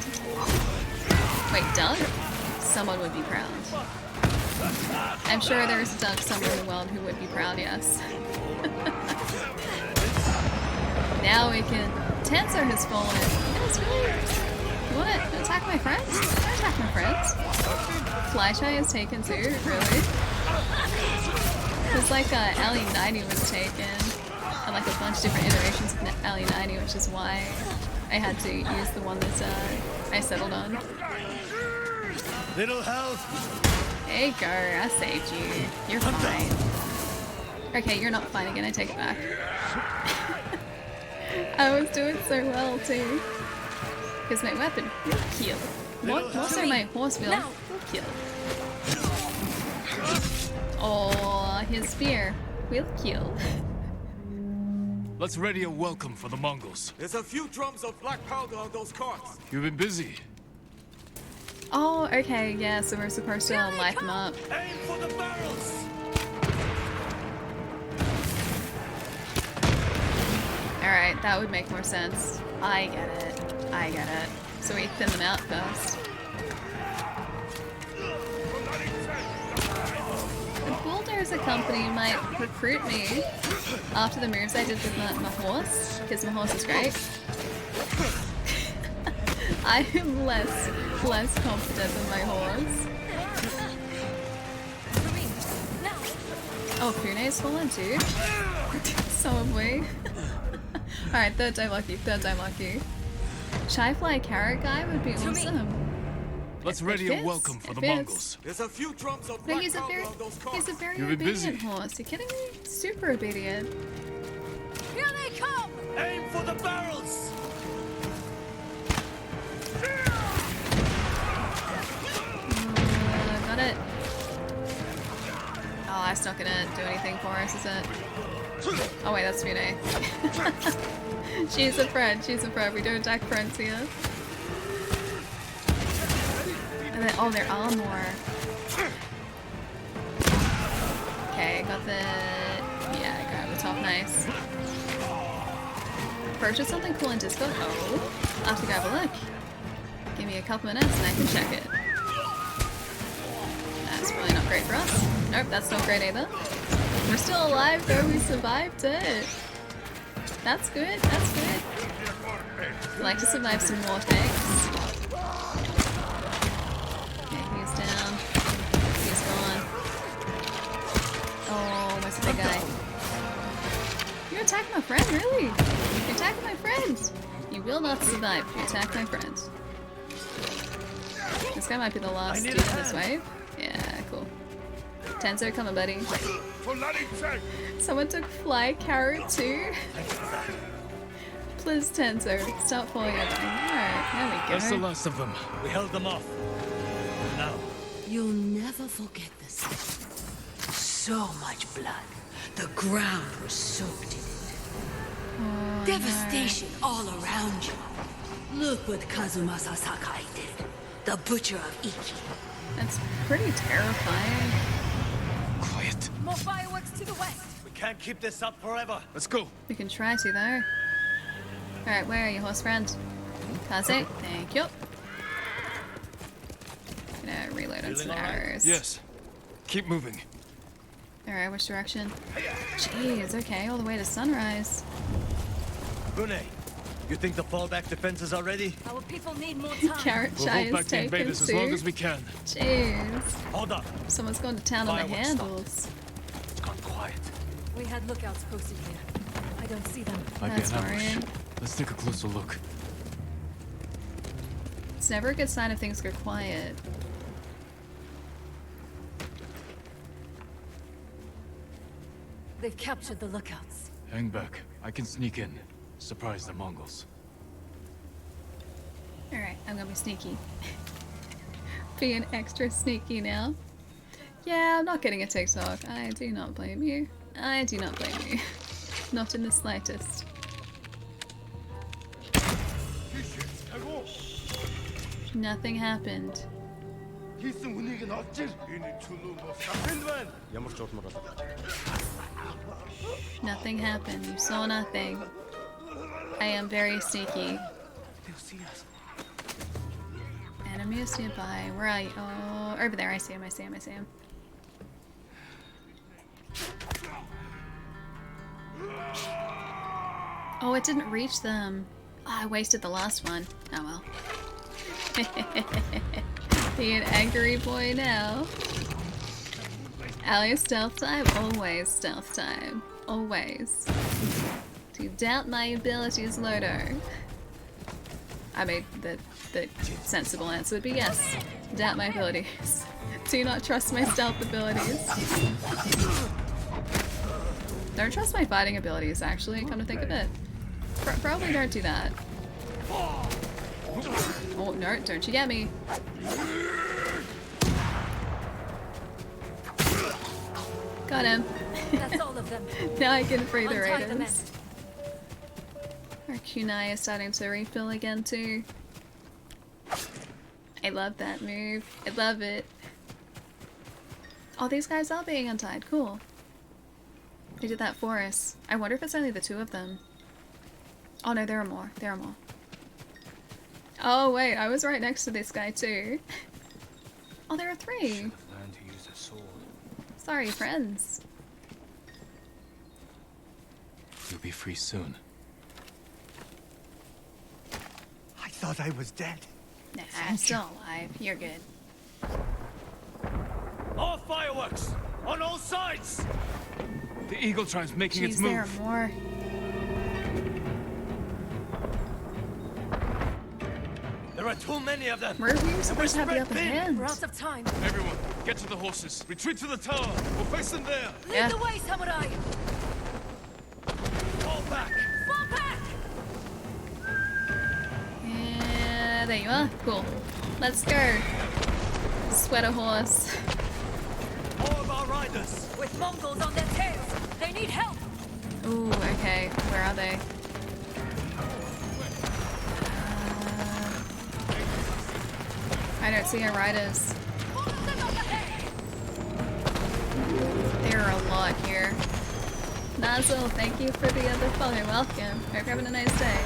Wait, Doug? Someone would be proud. I'm sure there's a Doug somewhere in the world who would be proud, yes. Now we can... Tensor has fallen. That's really... You wanna attack my friends? Don't attack my friends. Flyshy is taken too, really? Because like Ali 90 was taken, and like a bunch of different iterations of Ali 90, which is why I had to use the one that I settled on. Little help. There you go, I saved you. You're fine. Okay, you're not fine again, I take it back. I was doing so well too. Because my weapon will kill. What? Also my horse will kill. Oh, his spear will kill. Let's ready a welcome for the Mongols. There's a few drums of black powder on those carts. You've been busy. Oh, okay, yeah, so we're supposed to light them up. Aim for the barrels. Alright, that would make more sense. I get it. I get it. So we thin them out first. The Bulldozer Company might recruit me after the moves I did with my horse, because my horse is great. I am less confident than my horse. Oh, Fune's fallen too? So have we. Alright, third time lucky, third time lucky. Shy Fly Carrot Guy would be awesome. Let's ready a welcome for the Mongols. There's a few drums of No, black he's a powder on those carts. very You've been busy. obedient horse. Are you kidding me? Super obedient. Here they come! Aim for the barrels. Got it. Oh, that's not gonna do anything for us, is it? Oh wait, that's Fune. She's a friend, she's a friend. We don't attack friends here. And then, oh, there are more. Okay, got the... Yeah, I grabbed the top, nice. Purchase something cool in Discord? Oh, I'll have to grab a look. Give me a couple minutes and I can check it. That's probably not great for us. Nope, that's not great either. We're still alive though, we survived it. That's good, that's good. I'd like to survive some more things. Okay, he's down. He's gone. Oh, where's the big guy? You're attacking my friend, really? You're attacking my friend! You will not survive if you attack my friend. This guy might be the last dude in this wave. Yeah, cool. Tenzo, come on, buddy. Someone took Fly Carrot too? Please, Tenzo, stop falling over. Alright, there we go. That's the last of them. We held them off. Now. You'll never forget this. So much blood. The ground was soaked in it. Oh, Devastation all around you. Look what Kazumasa Sakai did. The Butcher of Iki. That's pretty terrifying. Quiet. More fireworks to the west. We can't keep this up forever. Let's go. We can try to, though. Alright, where are you, horse friend? Kaze, thank you. Gonna reload on some arrows. Yes. Keep moving. Alright, which direction? Jeez, okay, all the way to sunrise. Brune, you think the fallback defenses are ready? Our people need more time. Carrot We'll Shy hold back is the taken invaders as long too. as we can. Jeez. Hold up. Someone's gone to town on the Fireworks handles. It's gone quiet. We had lookouts posted here. I don't see them. Might That's be an ambush. worrying. Let's take a closer look. It's never a good sign if things go quiet. They've captured the lookouts. Hang back. I can sneak in. Surprise the Mongols. Alright, I'm gonna be sneaky. Being extra sneaky now. Yeah, I'm not getting a TikTok. I do not blame you. I do not blame you. Not in the slightest. Nothing happened. Nothing happened. You saw nothing. I am very sneaky. Enemy is nearby. Where are you? Oh, over there. I see him. I see him. I see him. Oh, it didn't reach them. Oh, I wasted the last one. Oh well. Be an angry boy now. Allie, stealth time? Always stealth time. Always. Do you doubt my abilities, Lodo? I mean, the sensible answer would be yes. Doubt my abilities. Do not trust my stealth abilities. Don't trust my fighting abilities, actually, come to think of it. Probably don't do that. Oh, no, don't you get me. Got him. That's all of them. Now I can free the raiders. Our kunai is starting to refill again too. I love that move. I love it. Oh, these guys are being untied. Cool. They did that for us. I wonder if it's only the two of them. Oh no, there are more. There are more. Oh wait, I was right next to this guy too. Oh, there are three. Learn to use a sword. Sorry, friends. You'll be free soon. I thought I was dead. Nah, I'm still alive. You're good. More fireworks! On all sides! The Eagle Tribe's making its move. There are more. There are too many of them! Where are we supposed to have the upper hand? We're out of time. Everyone, get to the horses. Retreat to the tower. We'll face them there. Lead the way, samurai! Fall back! Fall back! Yeah, there you are. Cool. Let's go. Sweater horse. All of our riders! With Mongols on their tails! They need help! Ooh, okay. Where are they? I don't see our riders. There are a lot here. Nozzle, thank you for the other follow. Welcome. Hope you're having a nice day.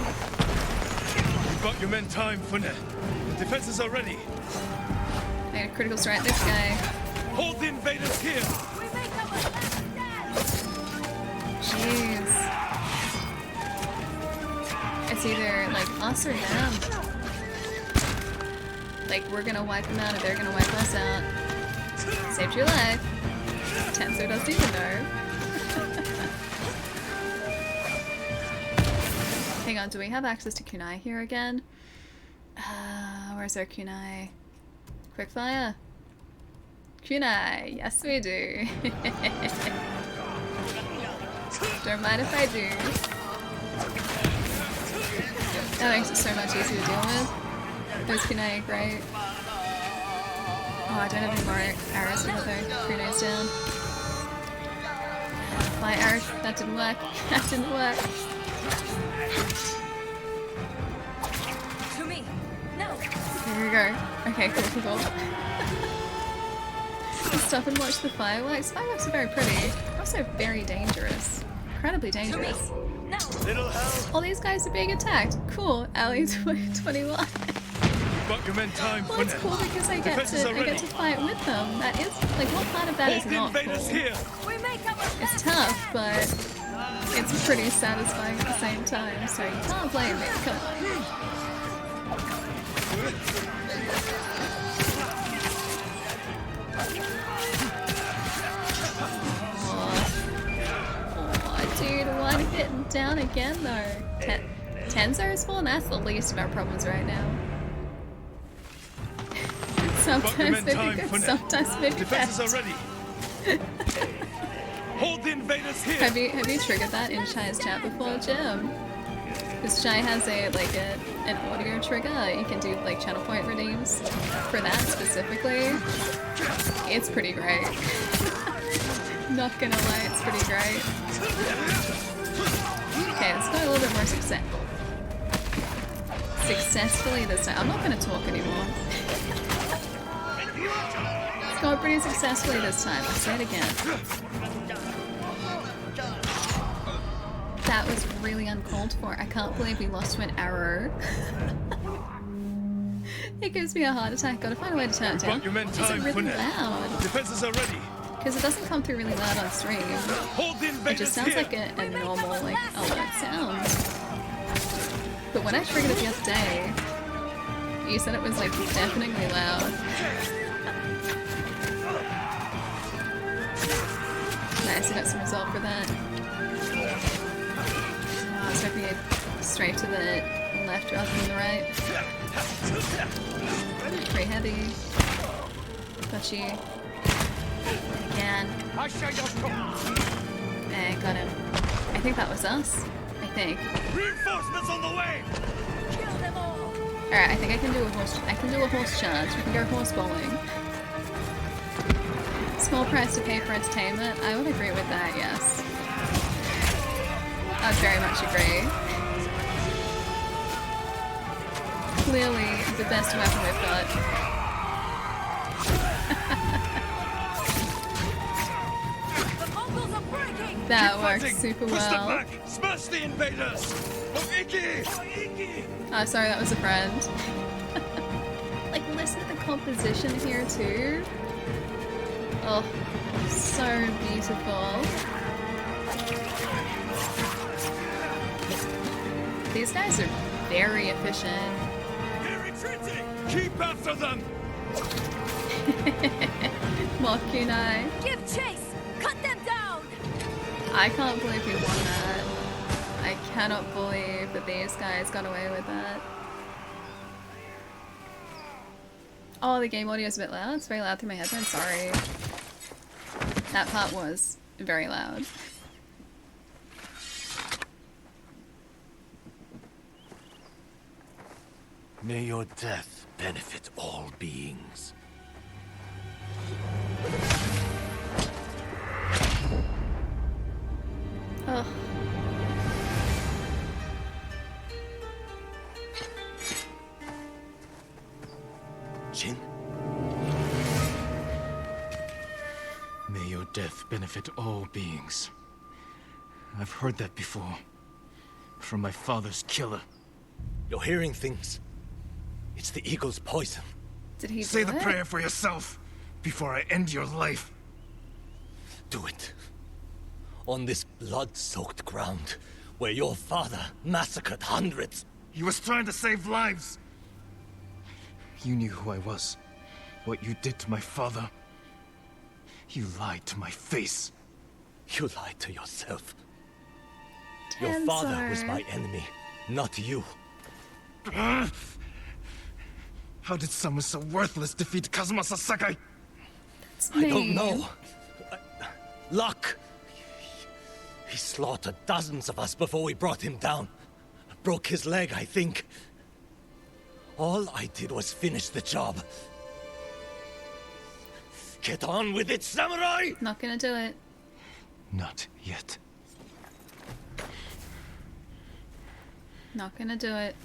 You've got your men timed, Funne. The defenses are ready. I got a critical strike this guy. Hold the invaders here! Jeez. It's either like us or them. Like we're gonna wipe them out or they're gonna wipe us out. Saved your life. Tenso doesn't even know. Hang on, do we have access to kunai here again? Where's our kunai? Quickfire? Kunai! Yes we do! Don't mind if I do. That makes it so much easier to deal with. Those kunai are great. Oh, I don't have any more arrows to throw kunais down. My arrow, that didn't work. That didn't work. To me! No! Here we go. Okay, cool. Stop and watch the fireworks. Fireworks are very pretty. Also very dangerous. Incredibly dangerous. No. Little help! All these guys are being attacked. Cool. Alley 21. Got your men timed, Well, it's Funne. cool because I get to fight with them. That is like what part of that is not cool. Here. It's tough, but it's pretty satisfying at the same time. So you can't blame me. Come on. Oh, dude, why getting down again though? Tenzo's spawn? That's the least of our problems right now. Sometimes they be good, sometimes they be bad. Defenses are ready. Hold the invaders here. Have you triggered that in Shai's chat before, Jim? Because Shai has an audio trigger. You can do like channel point redeems for that specifically. It's pretty great. Not gonna lie, it's pretty great. Okay, let's go a little bit more successfully this time. I'm not gonna talk anymore. Let's go pretty successfully this time. I'll say it again. That was really uncalled for. I can't believe we lost to an arrow. It gives me a heart attack. Gotta find a way to turn it down. Is it really loud? Defenses are ready. Because it doesn't come through really loud on stream. It just sounds like a normal, like, alert sound. But when I triggered it the other day, you said it was, like, deafeningly loud. Nice, I got some resolve for that. Oh, I was hoping it straight to the left rather than the right. Pretty heavy. Got you. Again. And got him. I think that was us. I think. Reinforcements on the way. Kill them all. Alright, I think I can do a horse charge. We can go horse bowling. Small price to pay for entertainment. I would agree with that, yes. I would very much agree. Clearly the best weapon we've got. That works super well. Smash the invaders! Oh, sorry, that was a friend. Like, listen to the composition here, too. Oh, so beautiful. These guys are very efficient. They're retreating! Keep after them! Mokunai. Give chase! Cut them down! I can't believe we won that. I cannot believe that these guys got away with that. Oh, the game audio is a bit loud. It's very loud through my headphones. Sorry. That part was very loud. May your death benefit all beings. Oh. Jin? May your death benefit all beings. I've heard that before. From my father's killer. You're hearing things. It's the eagle's poison. Did he Say do the it? prayer for yourself before I end your life. Do it. On this blood-soaked ground, where your father massacred hundreds. He was trying to save lives. You knew who I was. What you did to my father. You lied to my face. You lied to yourself. Your father was my enemy, not you. How did someone so worthless defeat Kazuma Sasaki? I don't know. Luck! He slaughtered dozens of us before we brought him down. Broke his leg, I think. All I did was finish the job. Get on with it, samurai! Not gonna do it. Not yet. Not gonna do it.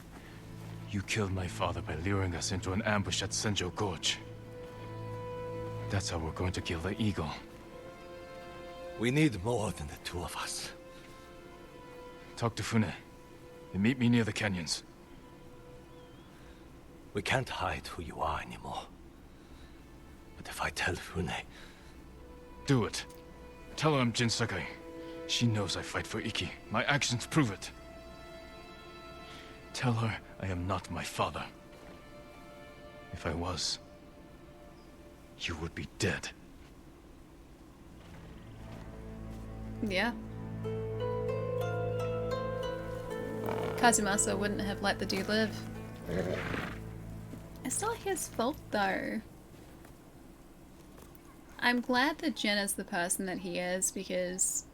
You killed my father by luring us into an ambush at Senjo Gorge. That's how we're going to kill the eagle. We need more than the two of us. Talk to Fune, and meet me near the canyons. We can't hide who you are anymore. But if I tell Fune... Do it. Tell her I'm Jin Sakai. She knows I fight for Iki. My actions prove it. Tell her I am not my father. If I was, you would be dead. Yeah. Kazumasa wouldn't have let the dude live. It's not his fault though. I'm glad that Jin is the person that he is because...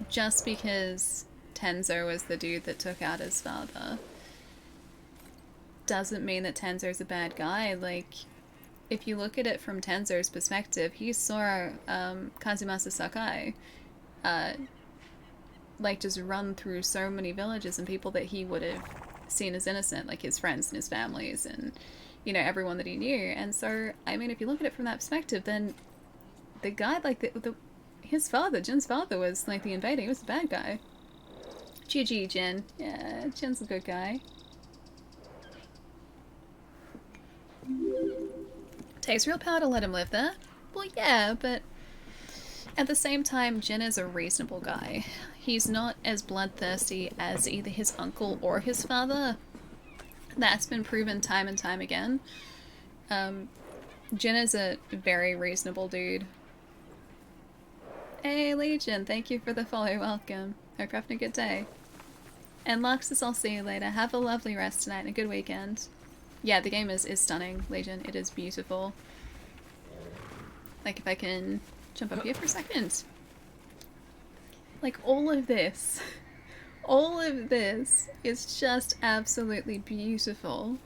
Just because Tenzo was the dude that took out his father doesn't mean that Tenzo's a bad guy. Like, if you look at it from Tenzo's perspective, he saw Kazumasa Sakai like just run through so many villages and people that he would have seen as innocent, like his friends and his families and, you know, everyone that he knew. And so, I mean, if you look at it from that perspective, then the guy, like, his father, Jin's father, was, like, the invader. He was the bad guy. GG, Jin. Yeah, Jin's a good guy. Takes real power to let him live there. Well, yeah, but at the same time, Jin is a reasonable guy. He's not as bloodthirsty as either his uncle or his father. That's been proven time and time again. Jin is a very reasonable dude. Hey, Legion, thank you for the follow. Welcome. Hope you're having a good day. And Luxus, I'll see you later. Have a lovely rest tonight and a good weekend. Yeah, the game is stunning, Legion. It is beautiful. Like, if I can jump up here for a second. Like, all of this is just absolutely beautiful.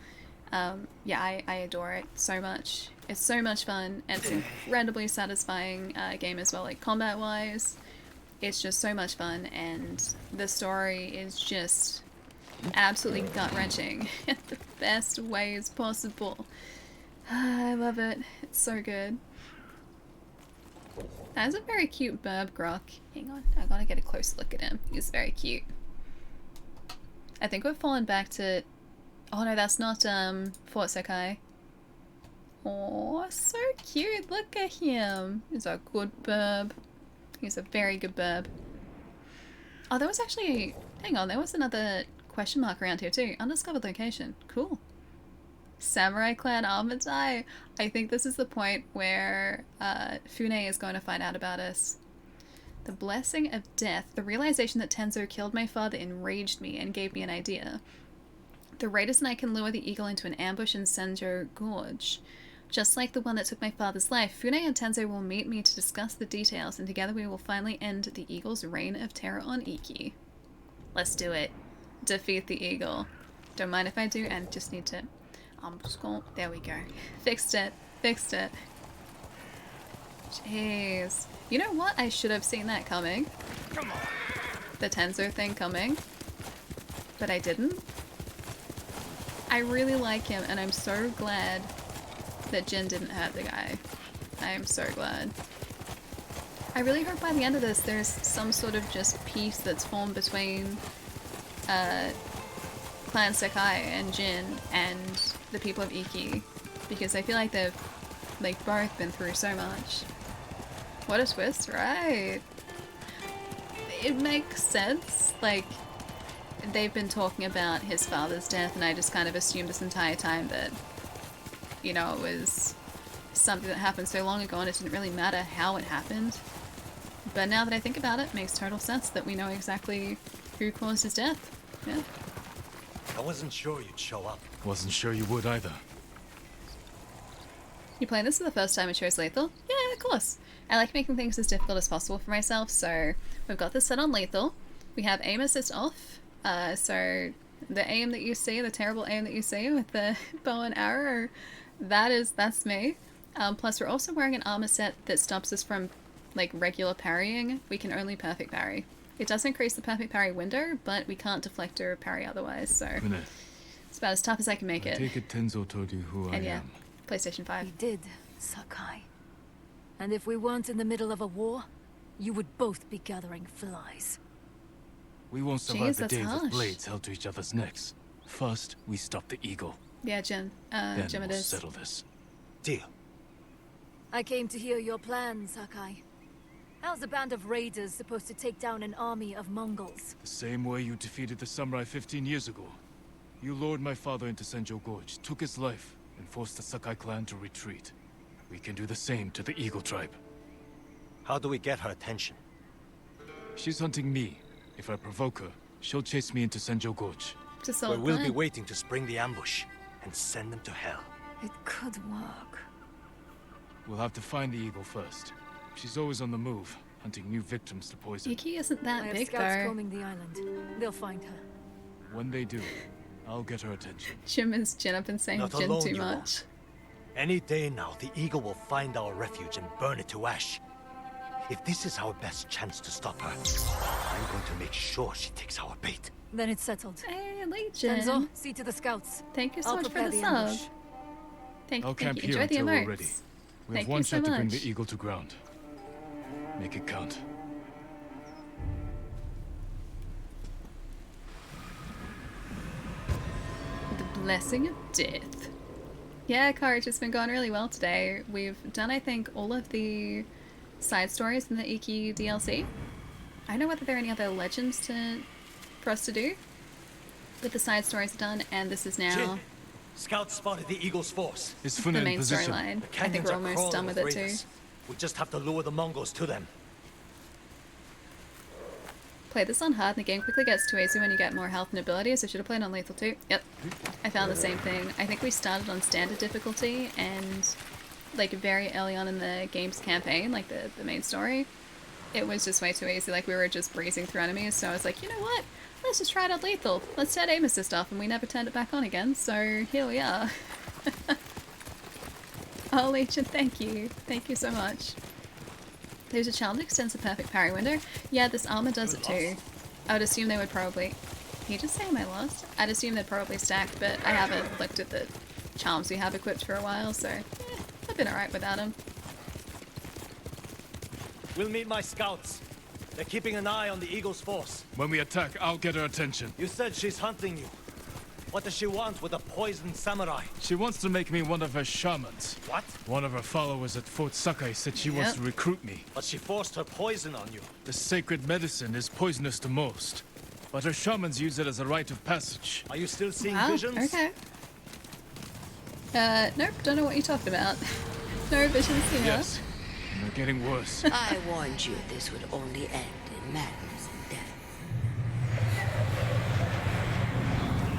Yeah, I adore it so much. It's so much fun, and it's an incredibly satisfying game as well, like combat-wise. It's just so much fun, and the story is just absolutely gut-wrenching in the best ways possible. I love it. It's so good. That's a very cute burb grok. Hang on, I gotta get a close look at him. He's very cute. I think we've fallen back to... Oh no, that's not Fort Sakai. Oh, so cute. Look at him. He's a good burb. He's a very good burb. Oh, there was actually... Hang on, there was another question mark around here too. Undiscovered location. Cool. Samurai clan armor tie. I think this is the point where Fune is going to find out about us. The blessing of death. The realization that Tenzo killed my father enraged me and gave me an idea. The raiders and I can lure the eagle into an ambush in Senjo Gorge. Just like the one that took my father's life, Fune and Tenzo will meet me to discuss the details, and together we will finally end the eagle's reign of terror on Iki. Let's do it. Defeat the eagle. Don't mind if I do, and just need to... There we go. Fixed it. Fixed it. Jeez. You know what? I should have seen that coming. Come on. The Tenzo thing coming. But I didn't. I really like him, and I'm so glad that Jin didn't hurt the guy. I am so glad. I really hope by the end of this there's some sort of just peace that's formed between Clan Sakai and Jin and the people of Iki, because I feel like they've both been through so much. What a twist, right? It makes sense. Like, they've been talking about his father's death, and I just kind of assumed this entire time that, you know, it was something that happened so long ago and it didn't really matter how it happened. But now that I think about it, it makes total sense that we know exactly who caused his death. Yeah. I wasn't sure you'd show up. Wasn't sure you would either. You playing this for the first time and chose lethal? Yeah, of course. I like making things as difficult as possible for myself, so we've got this set on lethal. We have aim assist off, so the aim that you see, the terrible aim that you see with the bow and arrow, that's me. Plus we're also wearing an armor set that stops us from like regular parrying. We can only perfect parry. It does increase the perfect parry window, but we can't deflect or parry otherwise, so it's about as tough as I can make it. I take it Tenzo told you who I am. PlayStation 5. He did, Sakai. And if we weren't in the middle of a war, you would both be gathering flies. We won't survive the days of blades held to each other's necks. First, we stop the eagle. Yeah, Jim. Then Jim, it we'll is. settle this. Deal. I came to hear your plan, Sakai. How's a band of raiders supposed to take down an army of Mongols? The same way you defeated the samurai 15 years ago. You lured my father into Senjo Gorge, took his life, and forced the Sakai clan to retreat. We can do the same to the Eagle tribe. How do we get her attention? She's hunting me. If I provoke her, she'll chase me into Senjo Gorge. Where we'll be waiting to spring the ambush and send them to hell. It could work. We'll have to find the eagle first. She's always on the move, hunting new victims to poison. Iki isn't that I big, have scouts though. combing the island. They'll find her. When they do, I'll get her attention. Jim is chin up and saying Not Jin alone, too you much. won't. Any day now, the eagle will find our refuge and burn it to ash. If this is our best chance to stop her, I'm going to make sure she takes our bait. Then it's settled. Hey, Legion. Enzo, see to the scouts. Thank you so I'll much for prepare the ambush. sub. Thank I'll you, camp thank you. here Enjoy the until we're emotes. ready. We Thank have one you so shot to bring much. the eagle to ground. Make it count. The Blessing of Death. Yeah, Courage has been going really well today. We've done, I think, all of the side stories in the Iki DLC. I don't know whether there are any other legends for us to do. But the side stories are done, and this is now Jin, scouts spotted the eagle's force. Is the Funa in main position? storyline. The I think canyons we're are almost crawling done with it too. raiders. We just have to lure the Mongols to them. Play this on hard and the game quickly gets too easy when you get more health and abilities. I should have played on lethal too. Yep. I found the same thing. I think we started on standard difficulty and like very early on in the game's campaign, like the main story, it was just way too easy. Like we were just breezing through enemies, so I was like, you know what? Let's just try it on lethal. Let's turn aim assist off, and we never turned it back on again, so here we are. Oh, Legion, thank you. Thank you so much. There's a challenge extends the perfect parry window. Yeah, this armor does it too. I would assume they would probably... Can you just say am I lost? I'd assume they'd probably stack, but I haven't looked at the charms we have equipped for a while, so I've been alright without them. We'll meet my scouts. They're keeping an eye on the eagle's force. When we attack, I'll get her attention. You said she's hunting you. What does she want with a poisoned samurai? She wants to make me one of her shamans. What? One of her followers at Fort Sakai said she wants to recruit me. But she forced her poison on you. The sacred medicine is poisonous to most, but her shamans use it as a rite of passage. Are you still seeing Wow, visions? okay. Nope, don't know what you're talking about. No visions here. Yes, and they're getting worse. I warned you this would only end in madness and death.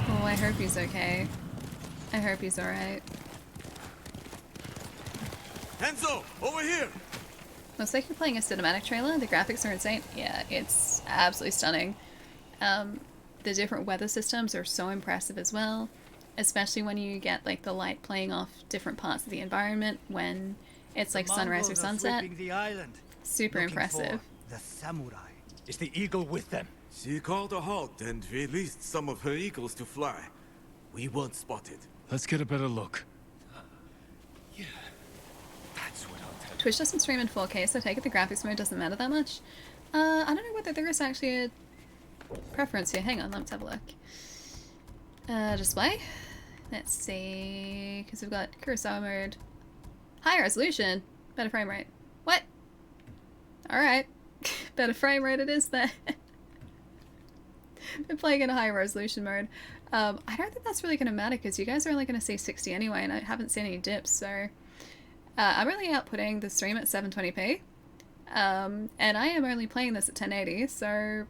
Oh, I hope he's okay. I hope he's alright. Enzo, over here! Looks like you're playing a cinematic trailer. The graphics are insane. Yeah, it's absolutely stunning. The different weather systems are so impressive as well. Especially when you get like the light playing off different parts of the environment when it's like sunrise or sunset. The island, super impressive. the samurai. Is the eagle with them? She called a halt and released some of her eagles to fly. We weren't spotted. Let's get a better look. Yeah, that's what I'll tell Twitch doesn't stream in 4K, so I take it the graphics mode doesn't matter that much. I don't know whether there is actually a preference here. Hang on, let's have a look. Display. Let's see, because we've got Kurosawa mode. High resolution. Better frame rate. What? Alright. Better frame rate it is then. Been playing in a high resolution mode. I don't think that's really going to matter because you guys are only going to see 60 anyway and I haven't seen any dips, so... I'm only outputting the stream at 720p. And I am only playing this at 1080, so...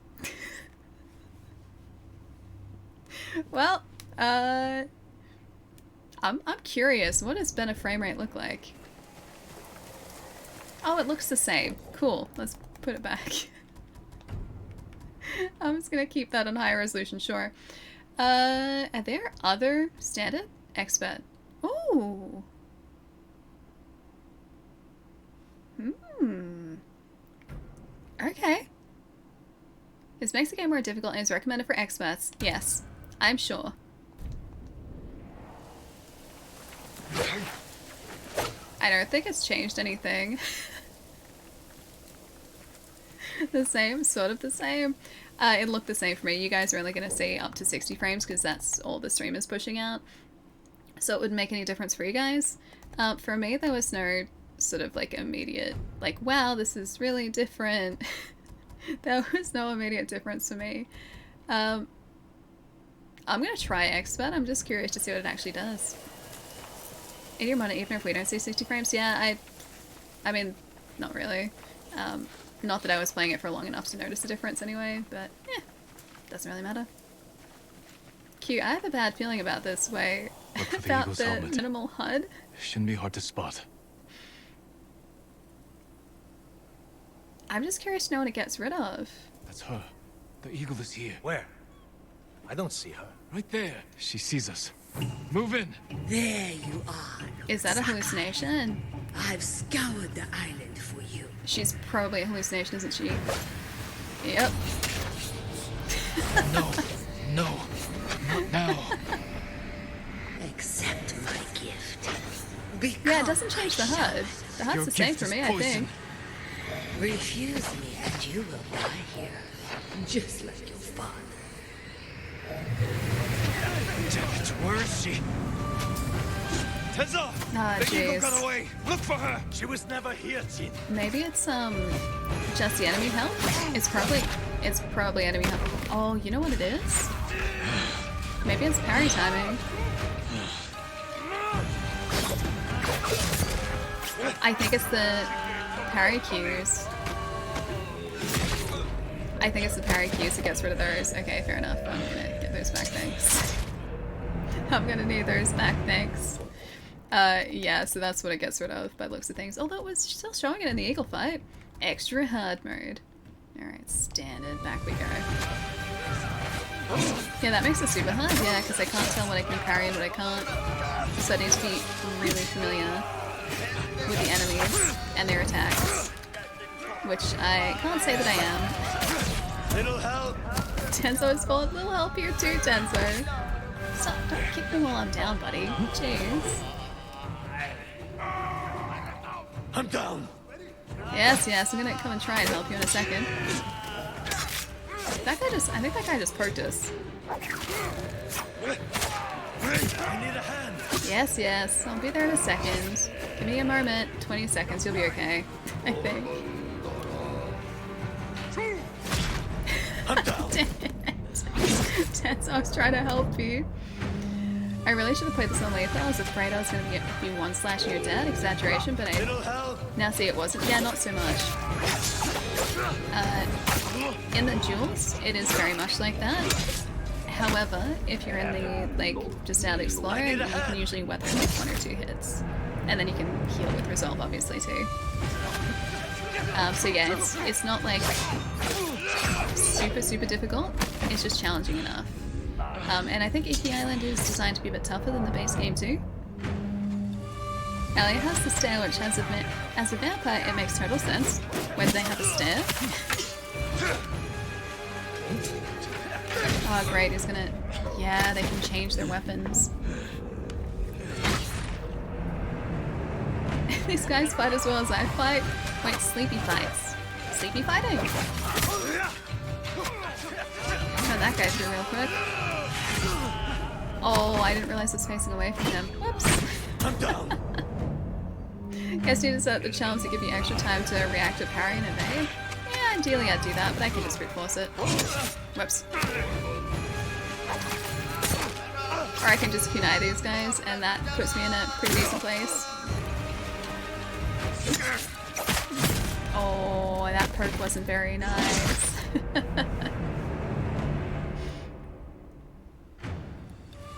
Well, I'm curious. What does better frame rate look like? Oh, it looks the same. Cool. Let's put it back. I'm just gonna keep that on high resolution, sure. Are there other standard? Expert. Ooh. Okay. This makes the game more difficult and is recommended for experts. Yes, I'm sure. I don't think it's changed anything. The same, sort of the same. It looked the same for me. You guys are only going to see up to 60 frames because that's all the stream is pushing out. So it wouldn't make any difference for you guys. For me, there was no sort of like immediate, like, wow, this is really different. There was no immediate difference for me. I'm going to try Expert. I'm just curious to see what it actually does. In your monitor, even if we don't see 60 frames? Yeah, I mean, not really. Not that I was playing it for long enough to notice a difference anyway, but yeah, doesn't really matter. Q, I have a bad feeling about this way. About the minimal HUD. Shouldn't be hard to spot. I'm just curious to know what it gets rid of. That's her. The eagle is here. Where? I don't see her. Right there. She sees us. Move in. There you are. Is that a hallucination? I've scoured the island for you. She's probably a hallucination, isn't she? Yep. No, not now. Accept my gift. Yeah, it doesn't change the HUD. The HUD's the same for me, I think. Refuse me and you will die here, just like your father. Damn it, where is she? Tenzo! Ah, the eagle jeez. got away! Look for her! She was never here, Jin. Maybe it's just the enemy help? It's probably enemy help. Oh, you know what it is? Maybe it's parry timing. I think it's the parry cues. I think it's the parry cues that gets rid of those. Okay, fair enough. I'm gonna get those back, thanks. I'm gonna need those back, thanks. Yeah, so that's what it gets rid of by the looks of things. Although it was still showing it in the eagle fight. Extra hard mode. Alright, standard, back we go. Yeah, that makes it super hard, yeah, because I can't tell what I can parry and what I can't. So I need to be really familiar with the enemies and their attacks. Which I can't say that I am. Little help! Tenzo is full of little help here too, Tenzo. Stop, don't kick me while I'm down, buddy. Jeez. I'm down! Yes, I'm gonna come and try and help you in a second. I think that guy just poked us. I need a hand! Yes, I'll be there in a second. Give me a moment, 20 seconds, you'll be okay. I think. I'm down! Tenzo, I was trying to help you. I really should have played this on lethal. I was afraid I was going to be one slash and you're dead. Exaggeration, but now see it wasn't. Yeah, not so much. In the duels, it is very much like that. However, if you're in the, just out exploring, you can usually weather like 1 or 2 hits. And then you can heal with resolve, obviously, too. So yeah, it's not like super difficult. It's just challenging enough. And I think Iki Island is designed to be a bit tougher than the base game too. Elliot has the stare, which as a vampire it makes total sense when they have a stare. Oh great, he's gonna... Yeah, they can change their weapons. These guys fight as well as I fight. Wait, sleepy fights. Sleepy fighting? Turn that guy through real quick. Oh, I didn't realize I was facing away from him. Whoops. I'm down. Guess you set the challenge to give you extra time to react to parry and evade. Yeah, ideally I'd do that, but I can just brute force it. Whoops. Or I can just kunai these guys, and that puts me in a pretty decent place. Oh, that perk wasn't very nice.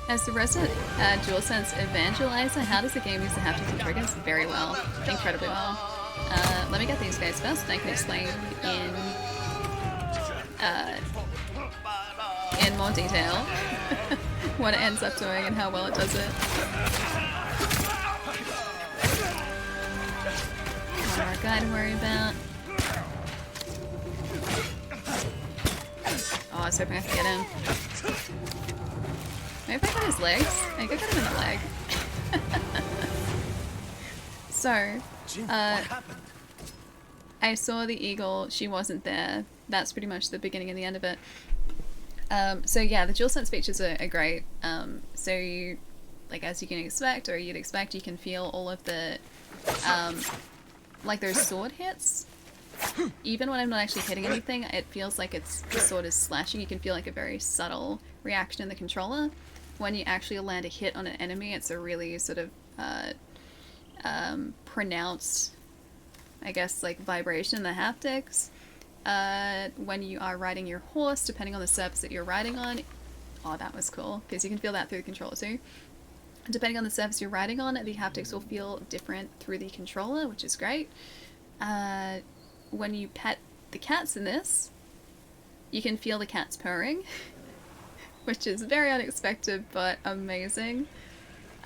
As the resident DualSense evangelizer, how does the game use the haptics and triggers? Very well. Incredibly well. Let me get these guys first, and I can explain in more detail what it ends up doing and how well it does it. One more guy to worry about. Oh, I was hoping I could get him. Maybe if I got his legs? I think I got him in the leg. So, I saw the eagle, she wasn't there. That's pretty much the beginning and the end of it. So yeah, the DualSense features are great. So you, as you can expect, or you'd expect, you can feel all of the, those sword hits. Even when I'm not actually hitting anything, it feels like the sword is slashing. You can feel like a very subtle reaction in the controller. When you actually land a hit on an enemy, it's a really sort of pronounced, I guess, vibration in the haptics. When you are riding your horse, depending on the surface that you're riding on, oh, that was cool, because you can feel that through the controller too. Depending on the surface you're riding on, the haptics will feel different through the controller, which is great. When you pet the cats in this, you can feel the cats purring. which is very unexpected but amazing.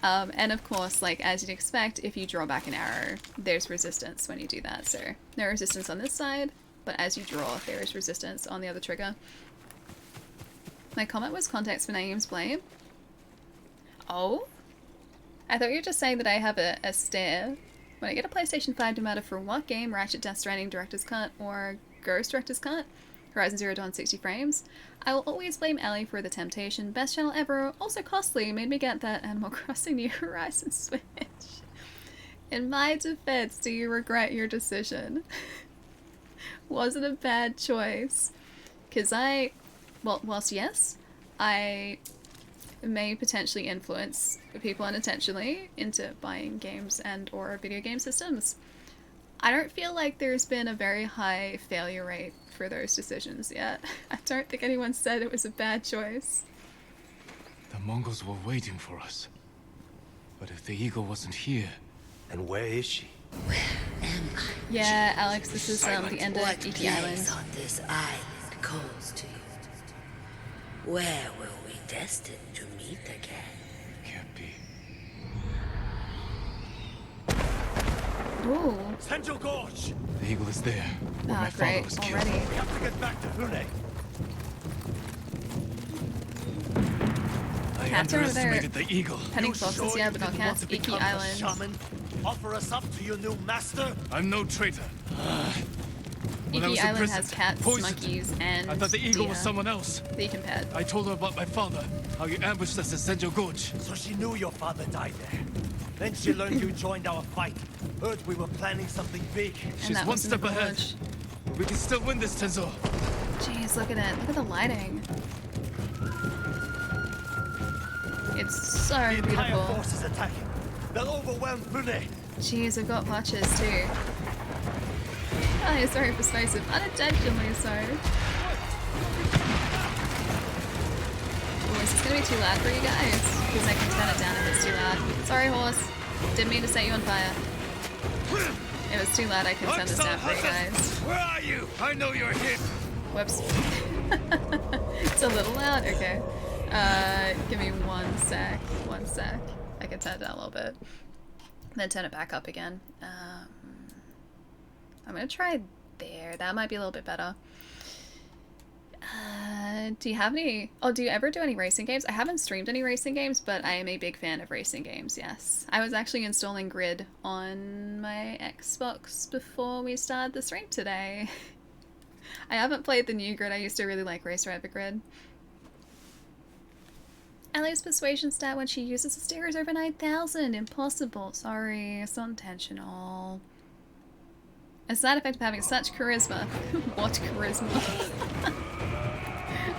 And of course, like as you'd expect, if you draw back an arrow, there's resistance when you do that. So no resistance on this side, but as you draw, there is resistance on the other trigger. My comment was context for Naeem's blame. Oh? I thought you were just saying that I have a stare. When I get a PlayStation 5, no matter for what game, Ratchet, Death Stranding, Director's Cut, or Ghost Director's Cut, Horizon Zero Dawn 60 frames, I will always blame Ellie for the temptation. Best channel ever, also costly, made me get that Animal Crossing New Horizons Switch. In my defense, do you regret your decision? Was it a bad choice? Because whilst yes, I may potentially influence people unintentionally into buying games and or video game systems, I don't feel like there's been a very high failure rate for those decisions yet. I don't think anyone said it was a bad choice. The Mongols were waiting for us. But if the eagle wasn't here... And where is she? Yeah, Alex, this is the end of Iki Island. On this island calls to you. Where will we destined to meet again? Can't be. Ooh. Senjo Gorge! The eagle is there, where my father was killed. Already. We have to get back to Hune. I underestimated the eagle. Penning foxes, yeah, but not cats. Iki Island. Shaman? Offer us up to your new master? I'm no traitor. Iki Island has cats, monkeys, and I thought the eagle deer was someone else. that you can pet. I told her about my father, how you ambushed us at Senjo Gorge. So she knew your father died there. Then she learned you joined our fight. Heard we were planning something big. She's one step ahead. We can still win this, Tenzo. Jeez, look at it. Look at the lighting. It's so the beautiful. entire force is attacking. They'll overwhelm Hune. Jeez, I've got watches too. Oh, he's very persuasive. Unintentionally so. Oh, is this gonna be too loud for you guys? Because I can turn it down if it's too loud. Sorry, horse. Didn't mean to set you on fire. It was too loud, I can turn this down for you guys. Where are you? I know you're here. Whoops. It's a little loud? Okay. Give me one sec. One sec. I can turn it down a little bit. Then turn it back up again. I'm gonna try there. That might be a little bit better. Do you have any... Oh, do you ever do any racing games? I haven't streamed any racing games, but I am a big fan of racing games, yes. I was actually installing Grid on my Xbox before we started the stream today. I haven't played the new Grid. I used to really like Racer Epic Grid. Ellie's persuasion stat when she uses the stickers over 9,000. Impossible. Sorry, it's not intentional. A side effect of having such charisma. What charisma?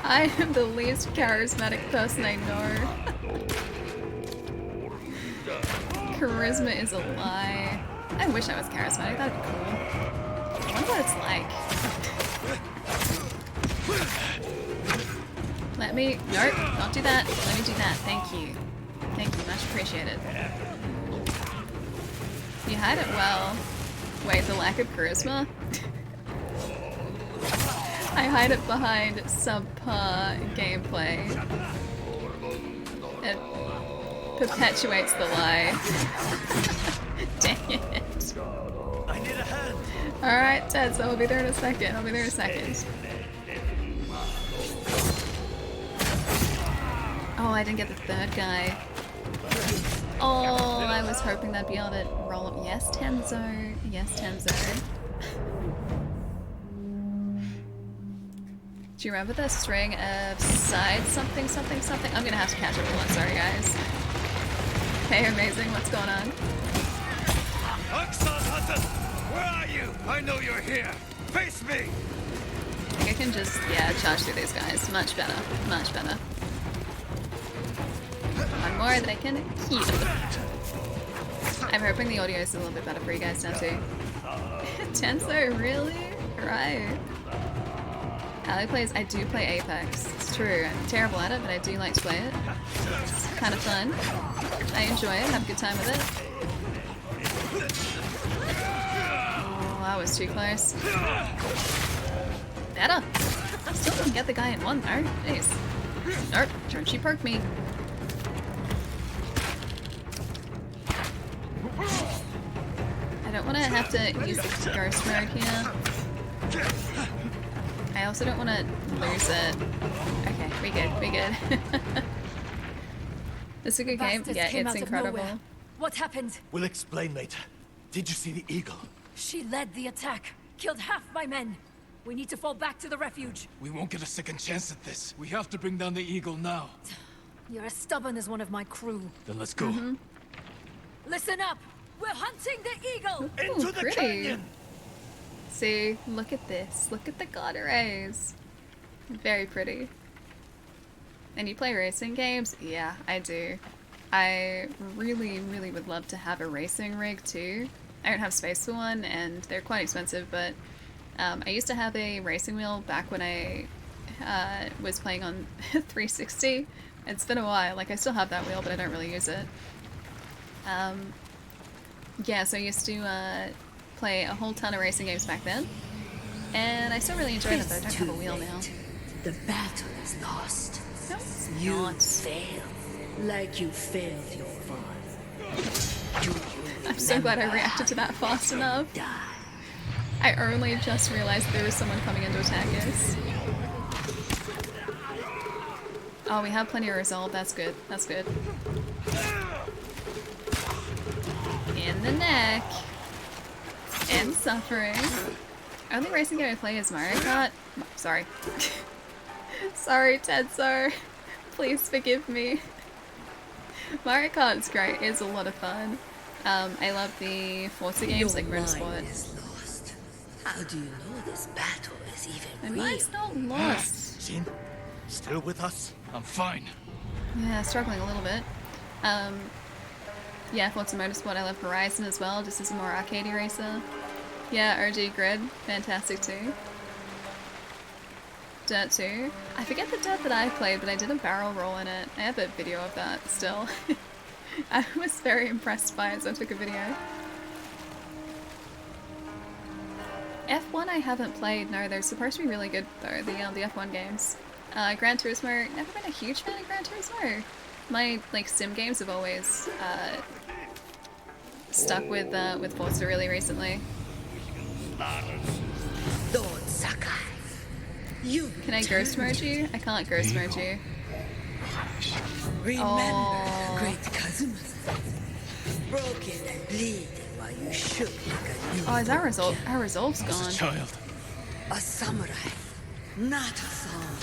I am the least charismatic person I know. Charisma is a lie. I wish I was charismatic. That'd be cool. I wonder what it's like. Let me... Nope, don't do that. Let me do that. Thank you. Thank you. Much appreciated. You hide it well. Wait, the lack of charisma? I hide it behind subpar gameplay. It perpetuates the lie. Dang it. I need a hand. Alright, Ted, so I'll be there in a second. I'll be there in a second. Oh, I didn't get the third guy. Oh, I was hoping that'd be able to roll up. Yes, Tenzo. Yes, Tenzo. Do you remember the string of side something, something, something? I'm gonna have to catch everyone. Sorry, guys. Hey, amazing. What's going on? Oxon Hunter! Where are you? I know you're here. Face me! I think I can just, yeah, charge through these guys. Much better. Much better. One more that I can keep. I'm hoping the audio is a little bit better for you guys now too. Tenso, really? Right. I do play Apex. It's true. I'm terrible at it, but I do like to play it. It's kind of fun. I enjoy it, have a good time with it. Oh, that was too close. Better. Still didn't get the guy in one though. Jeez. Nope, don't you perk me. I don't want to have to use the ghost mode here. I also don't want to lose it. Okay, we good. It's a good game. Yeah, it's incredible. What happened? We'll explain later. Did you see the eagle? She led the attack. Killed half my men. We need to fall back to the refuge. We won't get a second chance at this. We have to bring down the eagle now. You're as stubborn as one of my crew. Then let's go. Listen up! We're hunting the eagle! Into the canyon! See, look at this. Look at the god rays. Very pretty. And you play racing games? Yeah, I do. I really, really would love to have a racing rig too. I don't have space for one, and they're quite expensive, but I used to have a racing wheel back when I was playing on 360. It's been a while. Like, I still have that wheel, but I don't really use it. Yeah, so I used to play a whole ton of racing games back then, and I still really enjoy them, but I don't have a wheel now. The battle is lost. No, it's you not. failed, like you failed your father. I'm so glad I reacted to that fast enough. I only just realized there was someone coming in to attack us. Oh, we have plenty of resolve. That's good. That's good. In the neck. And suffering. Only racing game I play is Mario Kart. Sorry. Sorry, Tetsuo. Please forgive me. Mario Kart is great. It's a lot of fun. I love the Forza games like Motorsport. How do you know this battle is even My real? mind's not lost. Jin, still with us? I'm fine. Yeah, struggling a little bit. Yeah, Forza Motorsport. I love Horizon as well, just as a more arcadey racer. Yeah, OG Grid, fantastic too. Dirt 2. I forget the Dirt that I played, but I did a barrel roll in it. I have a video of that still. I was very impressed by it, so I took a video. F1 I haven't played. No, they're supposed to be really good though, the F1 games. Gran Turismo, never been a huge fan of Gran Turismo. My like sim games have always stuck with Forza really recently. Lord Sakai, you can I ghost mode you? I can't ghost mode you. Remember, great cousin, broken and bleeding while you shook like a new. Oh, is our resolve? Our resolve's gone. As a child. A samurai, not a song.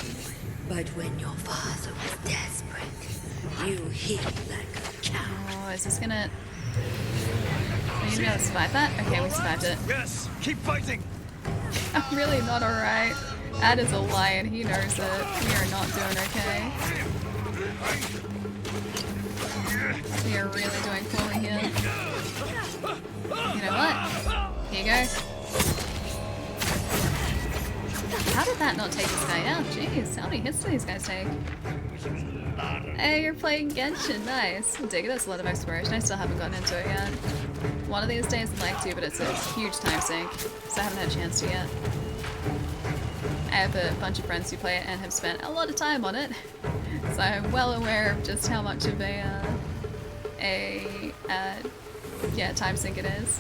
But when your father was desperate, you hit like a cow. Oh, is this gonna? Are you gonna be able to survive that? Okay, we survived it. Yes, keep fighting. I'm really not alright. That is a lion. He knows it. We are not doing okay. We are really doing poorly here. You know what? Here you go. How did that not take this guy out? Jeez, how many hits do these guys take? Hey, you're playing Genshin. Nice. I dig it. That's a lot of exploration. I still haven't gotten into it yet. One of these days I'd like to, but it's a huge time sink, so I haven't had a chance to yet. I have a bunch of friends who play it and have spent a lot of time on it, so I'm well aware of just how much of yeah, time sink it is.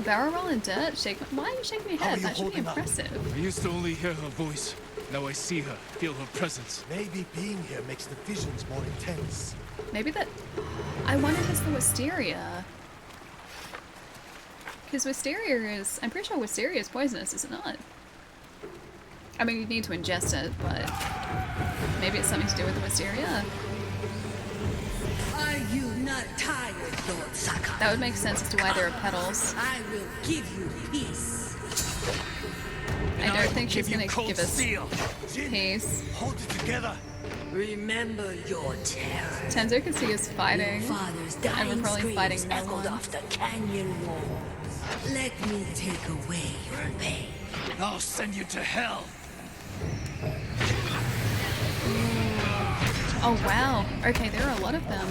Barrel roll in dirt? Why are you shaking your head? That should be impressive. I used to only hear her voice. Now I see her, feel her presence. Maybe being here makes the visions more intense. Maybe that... I wonder if it's the wisteria. Because wisteria is... I'm pretty sure wisteria is poisonous, is it not? I mean, you need to ingest it, but... Maybe it's something to do with the wisteria? Are you not tired, Lord Sakai? That would make sense as to why there are petals. I will give you peace. I don't think she's gonna give us peace. Hold it together. Remember your terror. Tenzo can see us fighting, Your father's and dying we're probably fighting screams no echoed one. off the canyon wall. Let me take away your pain. I'll send you to hell. Oh wow. Okay, there are a lot of them.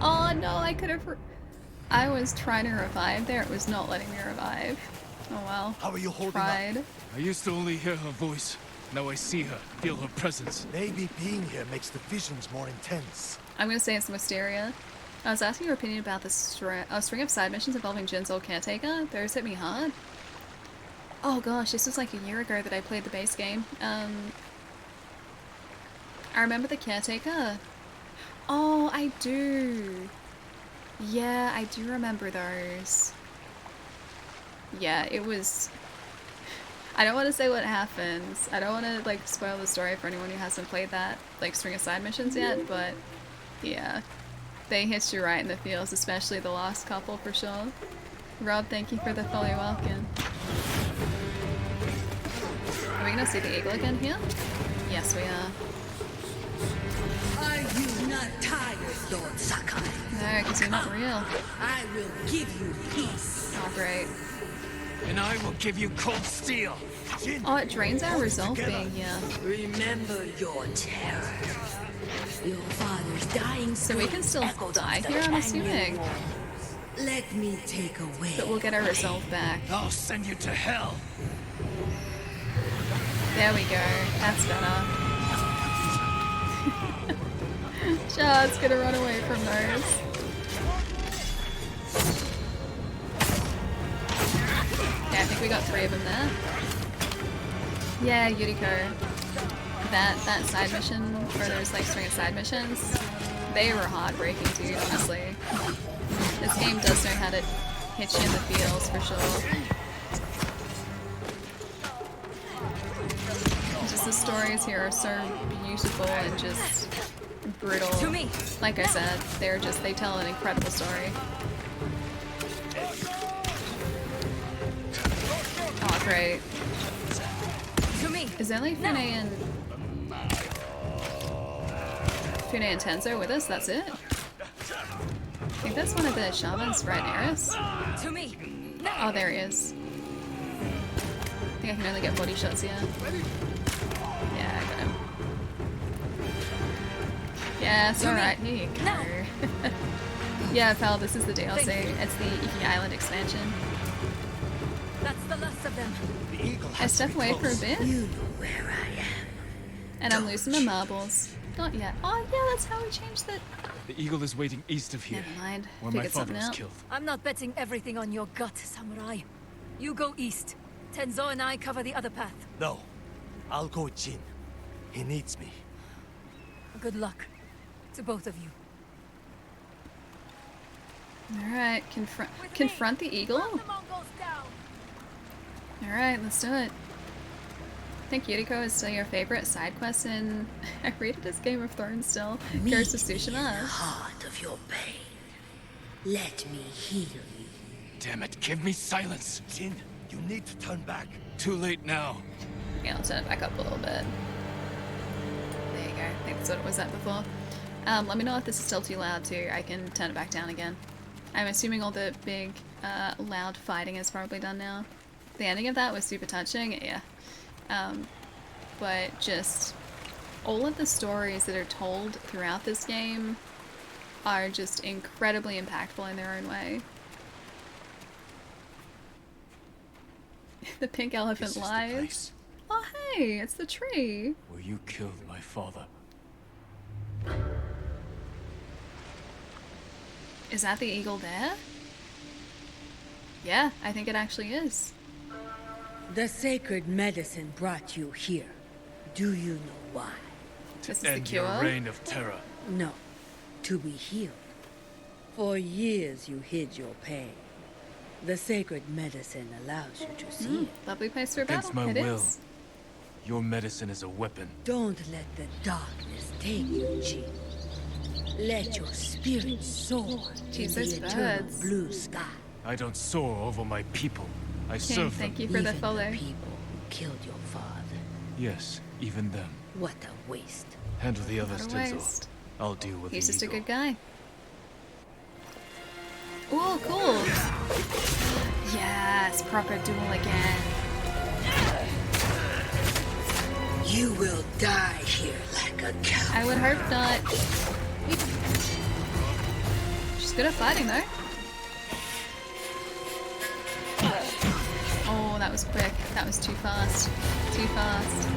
Oh no, I could have... I was trying to revive there. It was not letting me revive. Oh well. How are you holding Tried. up? I used to only hear her voice. Now I see her, feel her presence. Maybe being here makes the visions more intense. I'm gonna say it's Wisteria. I was asking your opinion about the string of side missions involving Jin's old caretaker. Those hit me hard. Oh gosh, this was like a year ago that I played the base game. I remember the caretaker. Oh, I do. Yeah, I do remember those. Yeah, it was... I don't want to say what happens. I don't want to like spoil the story for anyone who hasn't played that like string of side missions yet, but yeah. They hit you right in the feels, especially the last couple for sure. Rob, thank you for the follow welcome. Are we gonna see the eagle again here? Yes, we are. Are you not tired, Lord Sakai? No, because you're not real. I will give you peace. Oh, great. And I will give you cold steel. Oh, it drains our resolve being here. Remember your terror. Your father's dying. So we can still die here, I'm assuming. Let me take away. But we'll get our resolve back. I'll send you to hell. There we go. That's better. Shard's gonna run away from those. Yeah, I think we got 3 of them there. Yeah, Yuriko. That side mission, or those like string of side missions, they were heartbreaking, dude, honestly. This game does know how to hit you in the feels, for sure. Just the stories here are so beautiful and just brutal. Like I said, they tell an incredible story. Oh, great. Is there like Fune and Tenzo with us? That's it? I think that's one of the shamans, right, Eris? Oh, there he is. I think I can only get body shots here. Yeah, I got him. Yeah, it's alright. Here you go. Yeah, pal, this is the DLC. It's the Iki Island expansion. That's the last of them. I step away for a bit. You know where I am. And I'm losing my marbles. Not yet. Oh yeah, that's how we changed the... The eagle is waiting east of here. Never mind. Where my Figured father something was out. killed. I'm not betting everything on your gut, Samurai. You go east. Tenzo and I cover the other path. No. I'll go with Jin. He needs me. Good luck. To both of you. Alright, confront the eagle? Alright, let's do it. I think Yuriko is still your favorite side quest in... I rated as Game of Thrones still. Ghost of Tsushima. Heart of your pain. Let me heal you. Damn it, give me silence! Jin, you need to turn back. Too late now. Yeah, I'll turn it back up a little bit. There you go. I think that's what it was at before. Let me know if this is still too loud too. I can turn it back down again. I'm assuming all the big, loud fighting is probably done now. The ending of that was super touching, yeah. But just all of the stories that are told throughout this game are just incredibly impactful in their own way. The pink elephant lies. Oh hey, it's the tree. Where you killed my father. Is that the eagle there? Yeah, I think it actually is. The sacred medicine brought you here. Do you know why? This is End the cure? your reign of terror. No. To be healed. For years you hid your pain. The sacred medicine allows you to see it. Lovely place for a battle. Against my It will. is. Your medicine is a weapon. Don't let the darkness take you, Jin. Let your spirit soar in Jeez, the those eternal birds. blue sky. I don't soar over my people. I Okay, serve thank them. you for the Even follow. people who killed your father. Yes, even them. What a waste. Handle the others, What a Tenzo. waste. I'll deal with He's the just a eagle. good guy. Ooh, cool. Yes, proper duel again. You will die here like a cow. I would hope not. She's good at fighting though. Oh, that was quick. That was too fast. Too fast.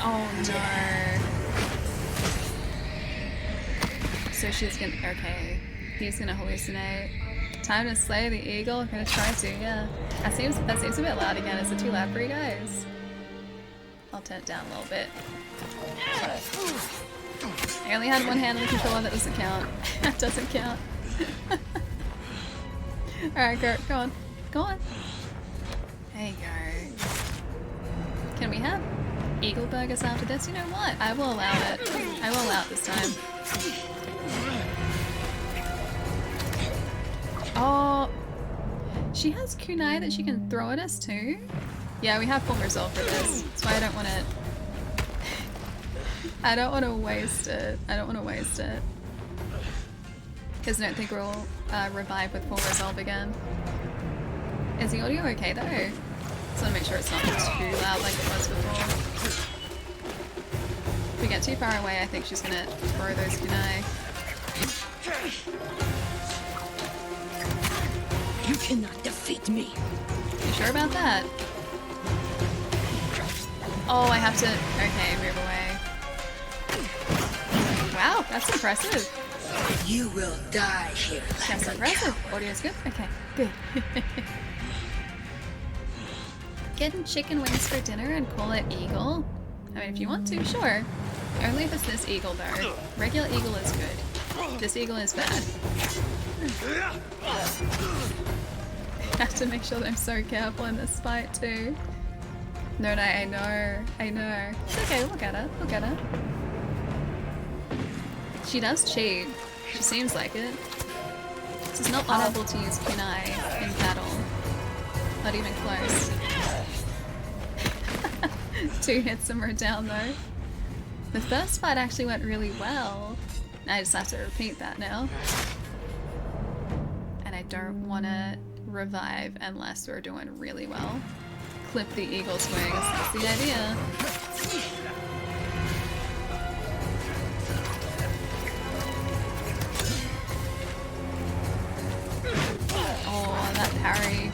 Oh no. So she's gonna. Okay. He's gonna hallucinate. Time to slay the eagle. I'm gonna try to, yeah. That seems a bit loud again. Is it too loud for you guys? I'll turn it down a little bit. I only had one hand on the controller, that doesn't count. That doesn't count. Alright, go on. Go on. There you go. Can we have eagle burgers after this? You know what? I will allow it. I will allow it this time. Oh, she has kunai that she can throw at us too? Yeah, we have full resolve for this. That's why I don't want to... I don't want to waste it. I don't want to waste it. Because I don't think we'll revive with full resolve again. Is the audio okay though? Just want to make sure it's not too loud like it was before. If we get too far away, I think she's going to throw those kunai. You cannot defeat me. You sure about that? Oh, I have to... Okay, move away. Wow, that's impressive. You will die here. That's impressive. Audio's good? Okay, good. Getting chicken wings for dinner and call it eagle? I mean, if you want to, sure. Only if it's this eagle though. Regular eagle is good. This eagle is bad. I have to make sure that I'm so careful in this fight too. No, I know. It's okay, look at her. Look at her. She does cheat. She seems like it. This is not honorable to use kunai in battle. Not even close. 2 hits and we're down though. The first fight actually went really well. I just have to repeat that now. And I don't want to revive unless we're doing really well. Clip the eagle's wings, that's the idea. Oh, that parry.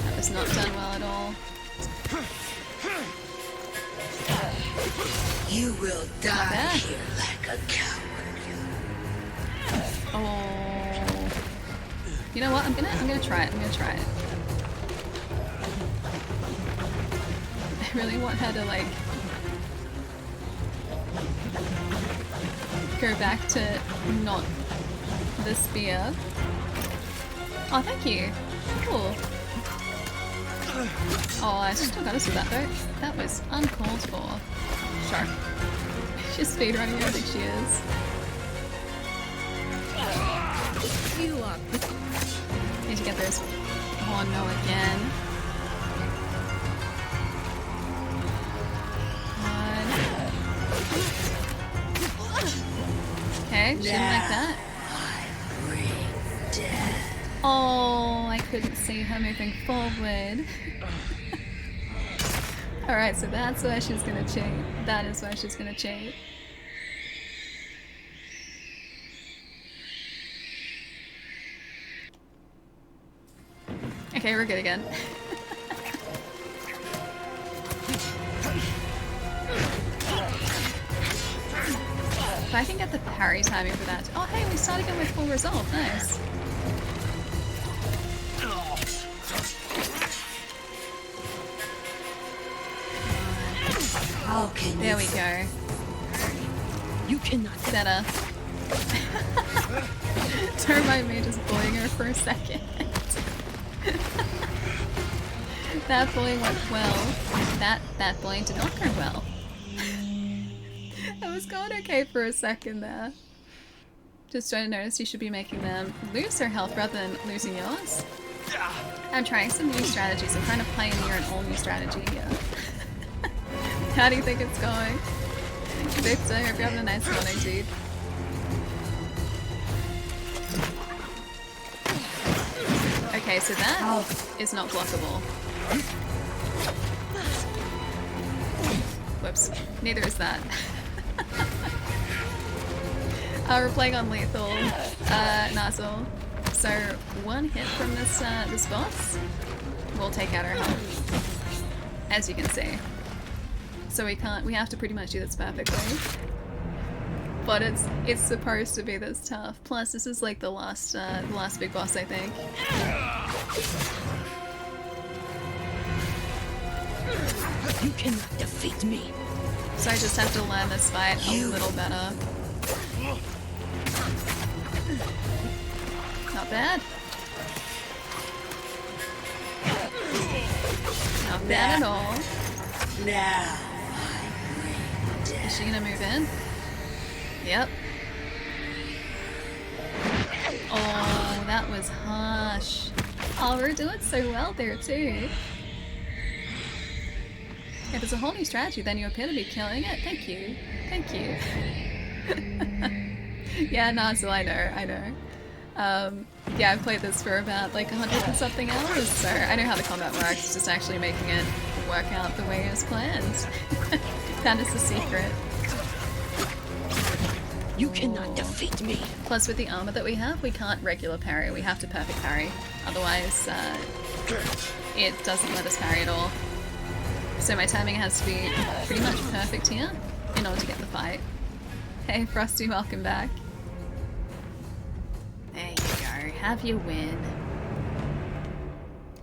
That was not done well at all. You will die here like a coward. Oh. You know what? I'm gonna try it. I'm gonna try it. I really want her to like go back to not the spear. Oh, thank you. Cool. Oh, I still got us with that though. That was uncalled for. Sure. She's speedrunning, I think she is. You are. Need to get this. Oh no, again. Okay, she didn't like that. Oh, I couldn't see her moving forward. Alright, so that's why she's gonna cheat. That is why she's gonna cheat. Okay, we're good again. If I can get the parry timing for that. Oh hey, we started again with full resolve. Nice. There we go. You cannot. Better. Don't mind me just bullying her for a second. That bullying went well. That bullying did not go well. That was going okay for a second there. Just trying to notice you should be making them lose their health rather than losing yours. I'm trying some new strategies. I'm trying to pioneer an all new strategy here. How do you think it's going? Victor, I hope you're having a nice morning, dude. Okay, so that is not blockable. Whoops. Neither is that. We're playing on lethal, Nozzle. So one hit from this boss will take out our health, as you can see. So we have to pretty much do this perfectly. But it's supposed to be this tough. Plus, this is like the last big boss, I think. You cannot defeat me. So I just have to learn this fight a little better. Not bad. Not bad at all. Now is she gonna move in? Yep. Oh, that was harsh. Oh, we're doing so well there too. If it's a whole new strategy, then you appear to be killing it. Thank you. Thank you. Yeah, Nozzle, I know. Yeah, I've played this for about like 100 and something hours, so I know how the combat works. It's just actually making it work out the way as planned. That is the secret. You cannot defeat me. Plus, with the armor that we have, we can't regular parry. We have to perfect parry. Otherwise, it doesn't let us parry at all. So my timing has to be pretty much perfect here in order to get the fight. Hey Frosty, welcome back. There you go, have your win.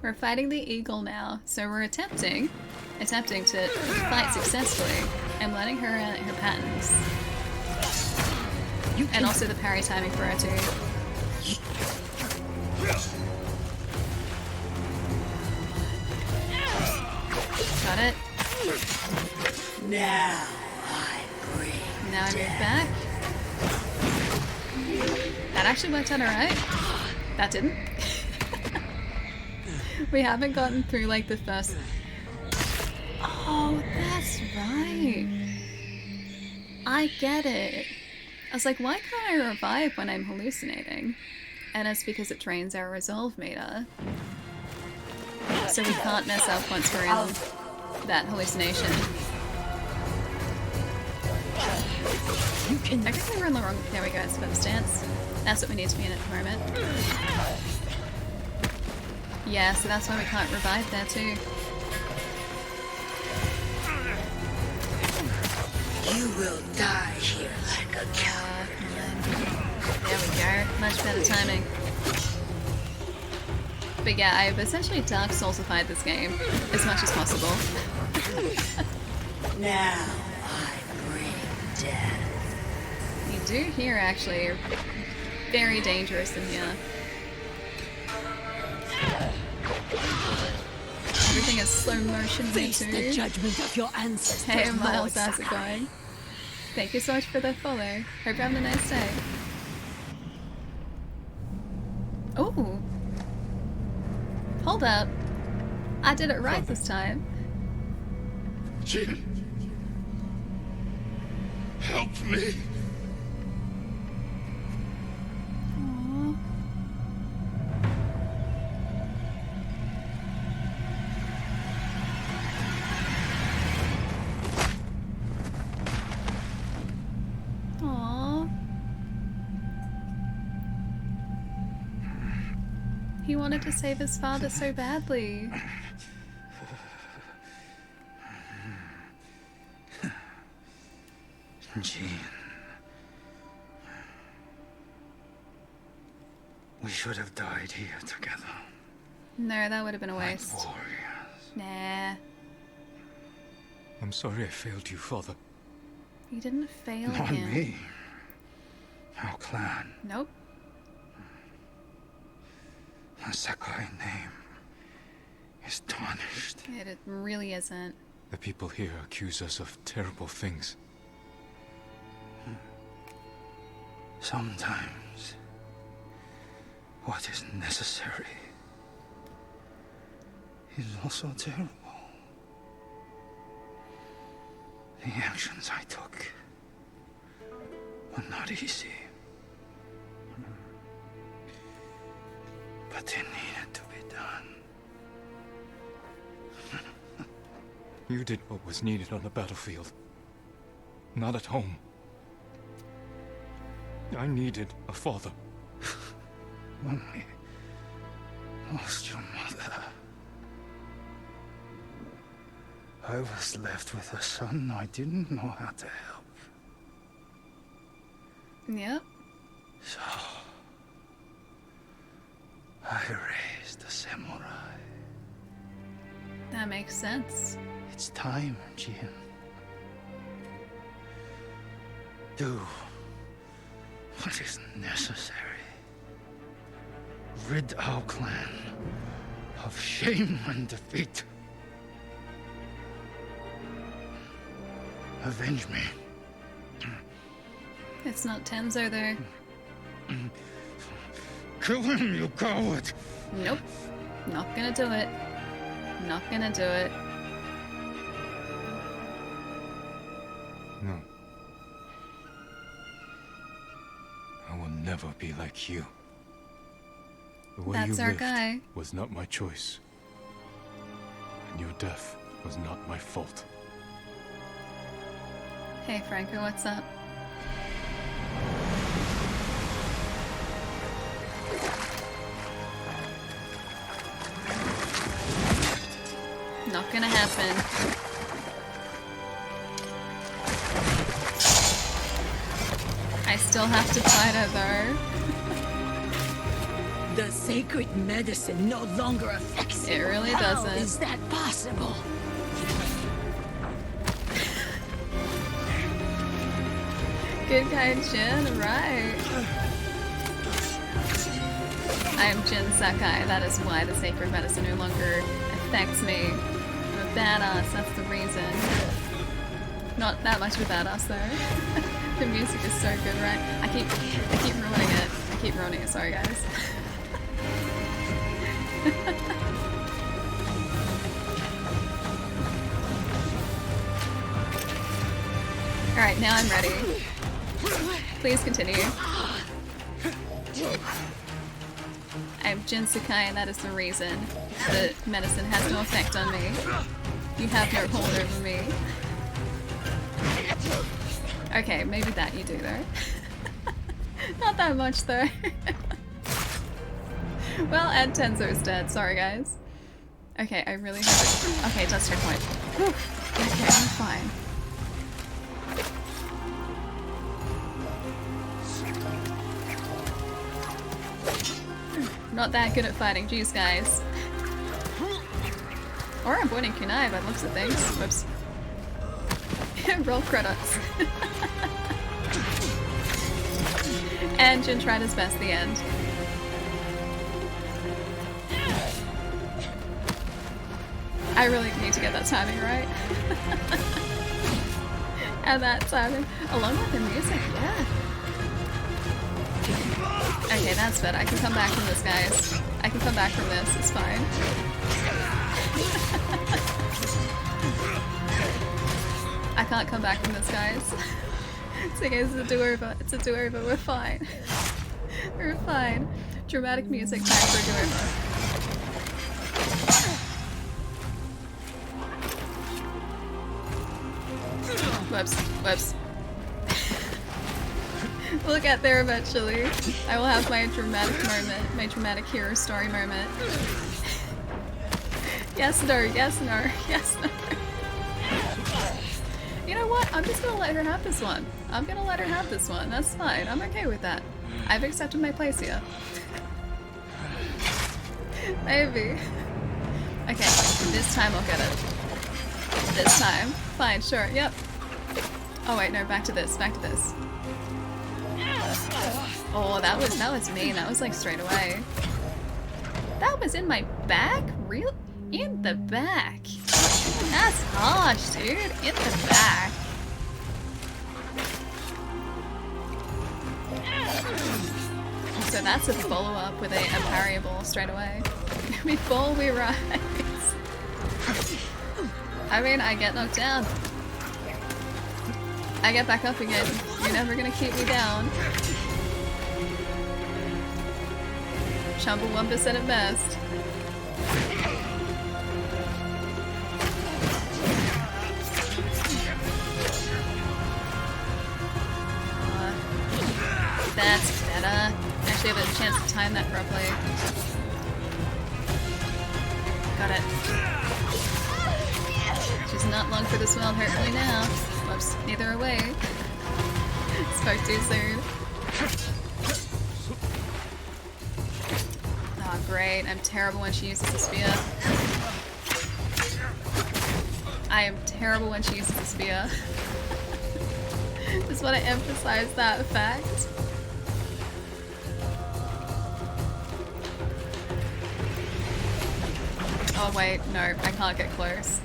We're fighting the eagle now, so we're attempting to fight successfully. I'm learning her patterns. And also the parry timing for her too. Got it. Now I bring Now I move back. That actually worked out alright. That didn't. We haven't gotten through like the first... Oh, that's right. I get it. I was like, why can't I revive when I'm hallucinating? And it's because it drains our resolve meter. So we can't mess up once we're in that hallucination. I think we were in the wrong... There we go, it's better stance. That's what we need to be in at the moment. Yeah, so that's why we can't revive there too. You will die here like a coward. There we go. Much better timing. But yeah, I've essentially Dark Soulsified this game as much as possible. Now I bring death. You do hear actually very dangerous in here. Everything is slow motion here too. The judgment of your ancestors. Hey Miles, how's it going? Thank you so much for the follow. Hope you're having a nice day. Oh! Hold up. I did it right this time. Jin, help me. Aww. He wanted to save his father so badly. Jean. We should have died here together. No, that would have been a waste. Like warriors. Nah. I'm sorry I failed you, Father. You didn't fail Not him. me. Our clan. Nope. The Sakai name is tarnished. It really isn't. The people here accuse us of terrible things. Sometimes, what is necessary is also terrible. The actions I took were not easy, but they needed to be done. You did what was needed on the battlefield, not at home. I needed a father. When we lost your mother, I was left with a son I didn't know how to help. Yep. So, I raised a samurai. That makes sense. It's time, Jin. Do what is necessary. Rid our clan of shame and defeat. Avenge me. It's not Tenzo there. Kill him, you coward! Nope. Not gonna do it. Not gonna do it. No. I will never be like you. The way That's you our lived guy. was not my choice. And your death was not my fault. Hey Franco, what's up? Not gonna happen. I still have to fight her though. The sacred medicine no longer affects you. It really How doesn't. is that possible? Good guy Jin, right. I am Jin Sakai, that is why the sacred medicine no longer affects me. I'm a badass, that's the reason. Not that much of a badass though. The music is so good, right? I keep ruining it. I keep ruining it, sorry guys. Alright, now I'm ready. Please continue. I'm Jin Sakai and that is the reason. The medicine has no effect on me. You have no hold over me. Okay, maybe that you do though. Not that much though. Well, and Tenzo's dead, sorry guys. Okay, I really hope it... Okay, it does hit point. Whew. Okay, I'm fine. Not that good at fighting, jeez guys. Or I'm winning kunai by the looks of things. Whoops. Roll credits. And Jin tried his best at the end. I really need to get that timing right. And that timing, along with the music, yeah. Okay, that's better. I can come back from this, guys. I can come back from this, it's fine. I can't come back from this, guys. So guys, it's a do-over. It's a do-over, we're fine. We're fine. Dramatic music time for a do-over. Whoops, whoops. We'll get there eventually. I will have my dramatic moment, my dramatic hero story moment. Yes, no, yes, no, yes, no. You know what? I'm just gonna let her have this one. I'm gonna let her have this one. That's fine. I'm okay with that. I've accepted my place here. Maybe. Okay, this time I'll get it. This time. Fine, sure, yep. Oh wait, no, back to this, back to this. Oh, that was mean. That was like straight away. That was in my back? Real? In the back. That's harsh, dude. In the back. So that's a follow-up with a parryable straight away. Before we rise. I mean, I get knocked down. I get back up again. You're never gonna keep me down. Chumbawamba said it best. That's better. Actually have a chance to time that properly. Got it. She's not long for this world, hopefully now. Whoops, neither away. Spoke too soon. Oh great, I'm terrible when she uses the spear. I am terrible when she uses the spear. Just want to emphasize that fact. Oh wait, no, I can't get close.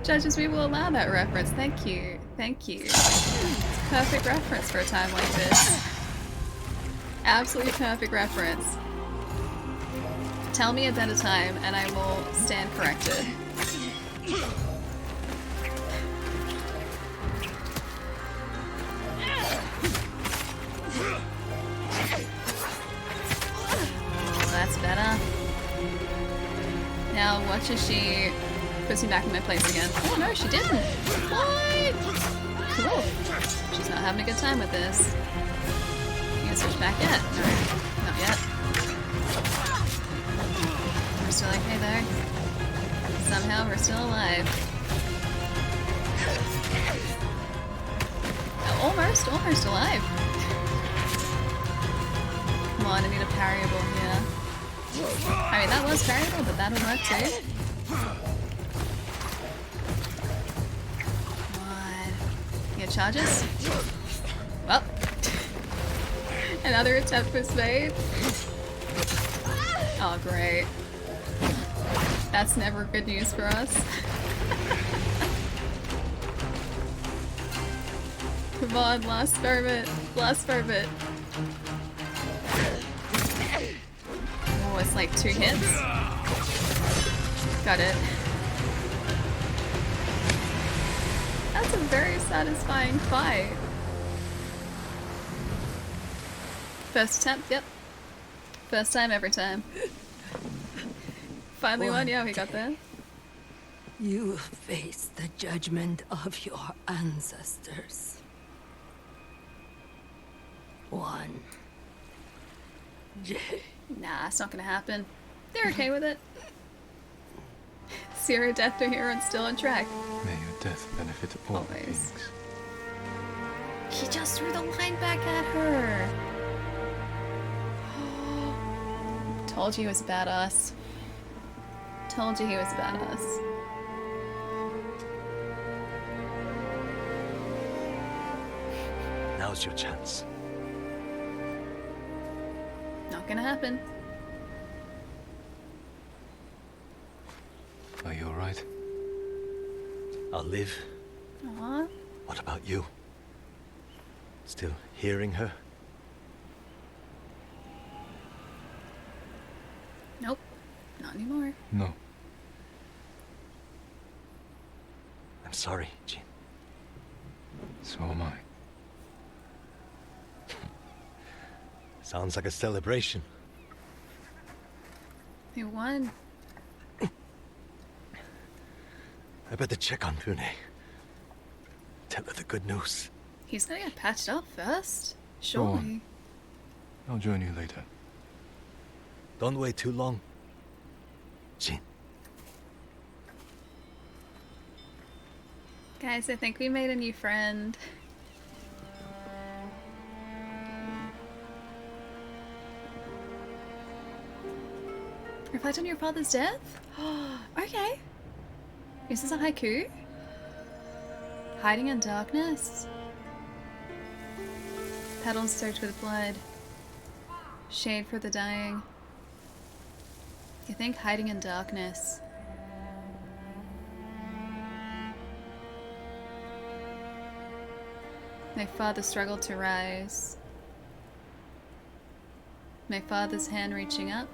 Judges, we will allow that reference. Thank you. Thank you. It's a perfect reference for a time like this. Absolutely perfect reference. Tell me a better time and I will stand corrected. Oh, that's better. Now watch as she puts me back in my place again. Oh no, she didn't! What? Cool. She's not having a good time with this. You gonna switch back yet? No, not yet. We're still okay though. Somehow we're still alive. Oh, almost alive. Come on, I need a parryable here. I mean, that was parryable, but that'll work too. Come on. You get charges? Well. Another attempt was made. Oh, great. That's never good news for us. Come on, last moment. Last moment. Oh, it's like 2 hits. Got it. That's a very satisfying fight. First attempt, yep. First time, every time. Finally won, yeah, we got there. You will face the judgment of your ancestors. One day. Nah, it's not gonna happen. They're okay with it. Zero death to hero and still on track. May your death benefit all beings. He just threw the line back at her. Told you he was a badass. Told you he was a badass. Now's your chance. Not gonna happen. Are you alright? I'll live. Aww. What about you? Still hearing her? Nope. Not anymore. No. I'm sorry, Jean. So am I. Sounds like a celebration. He won. I better check on Brune. Tell her the good news. He's gonna get patched up first. Go on. Surely. I'll join you later. Don't wait too long. Jean. Guys, I think we made a new friend. Reflect on your father's death? Okay. Is this a haiku? Hiding in darkness? Petals soaked with blood. Shade for the dying. You think hiding in darkness. My father struggled to rise. My father's hand reaching up.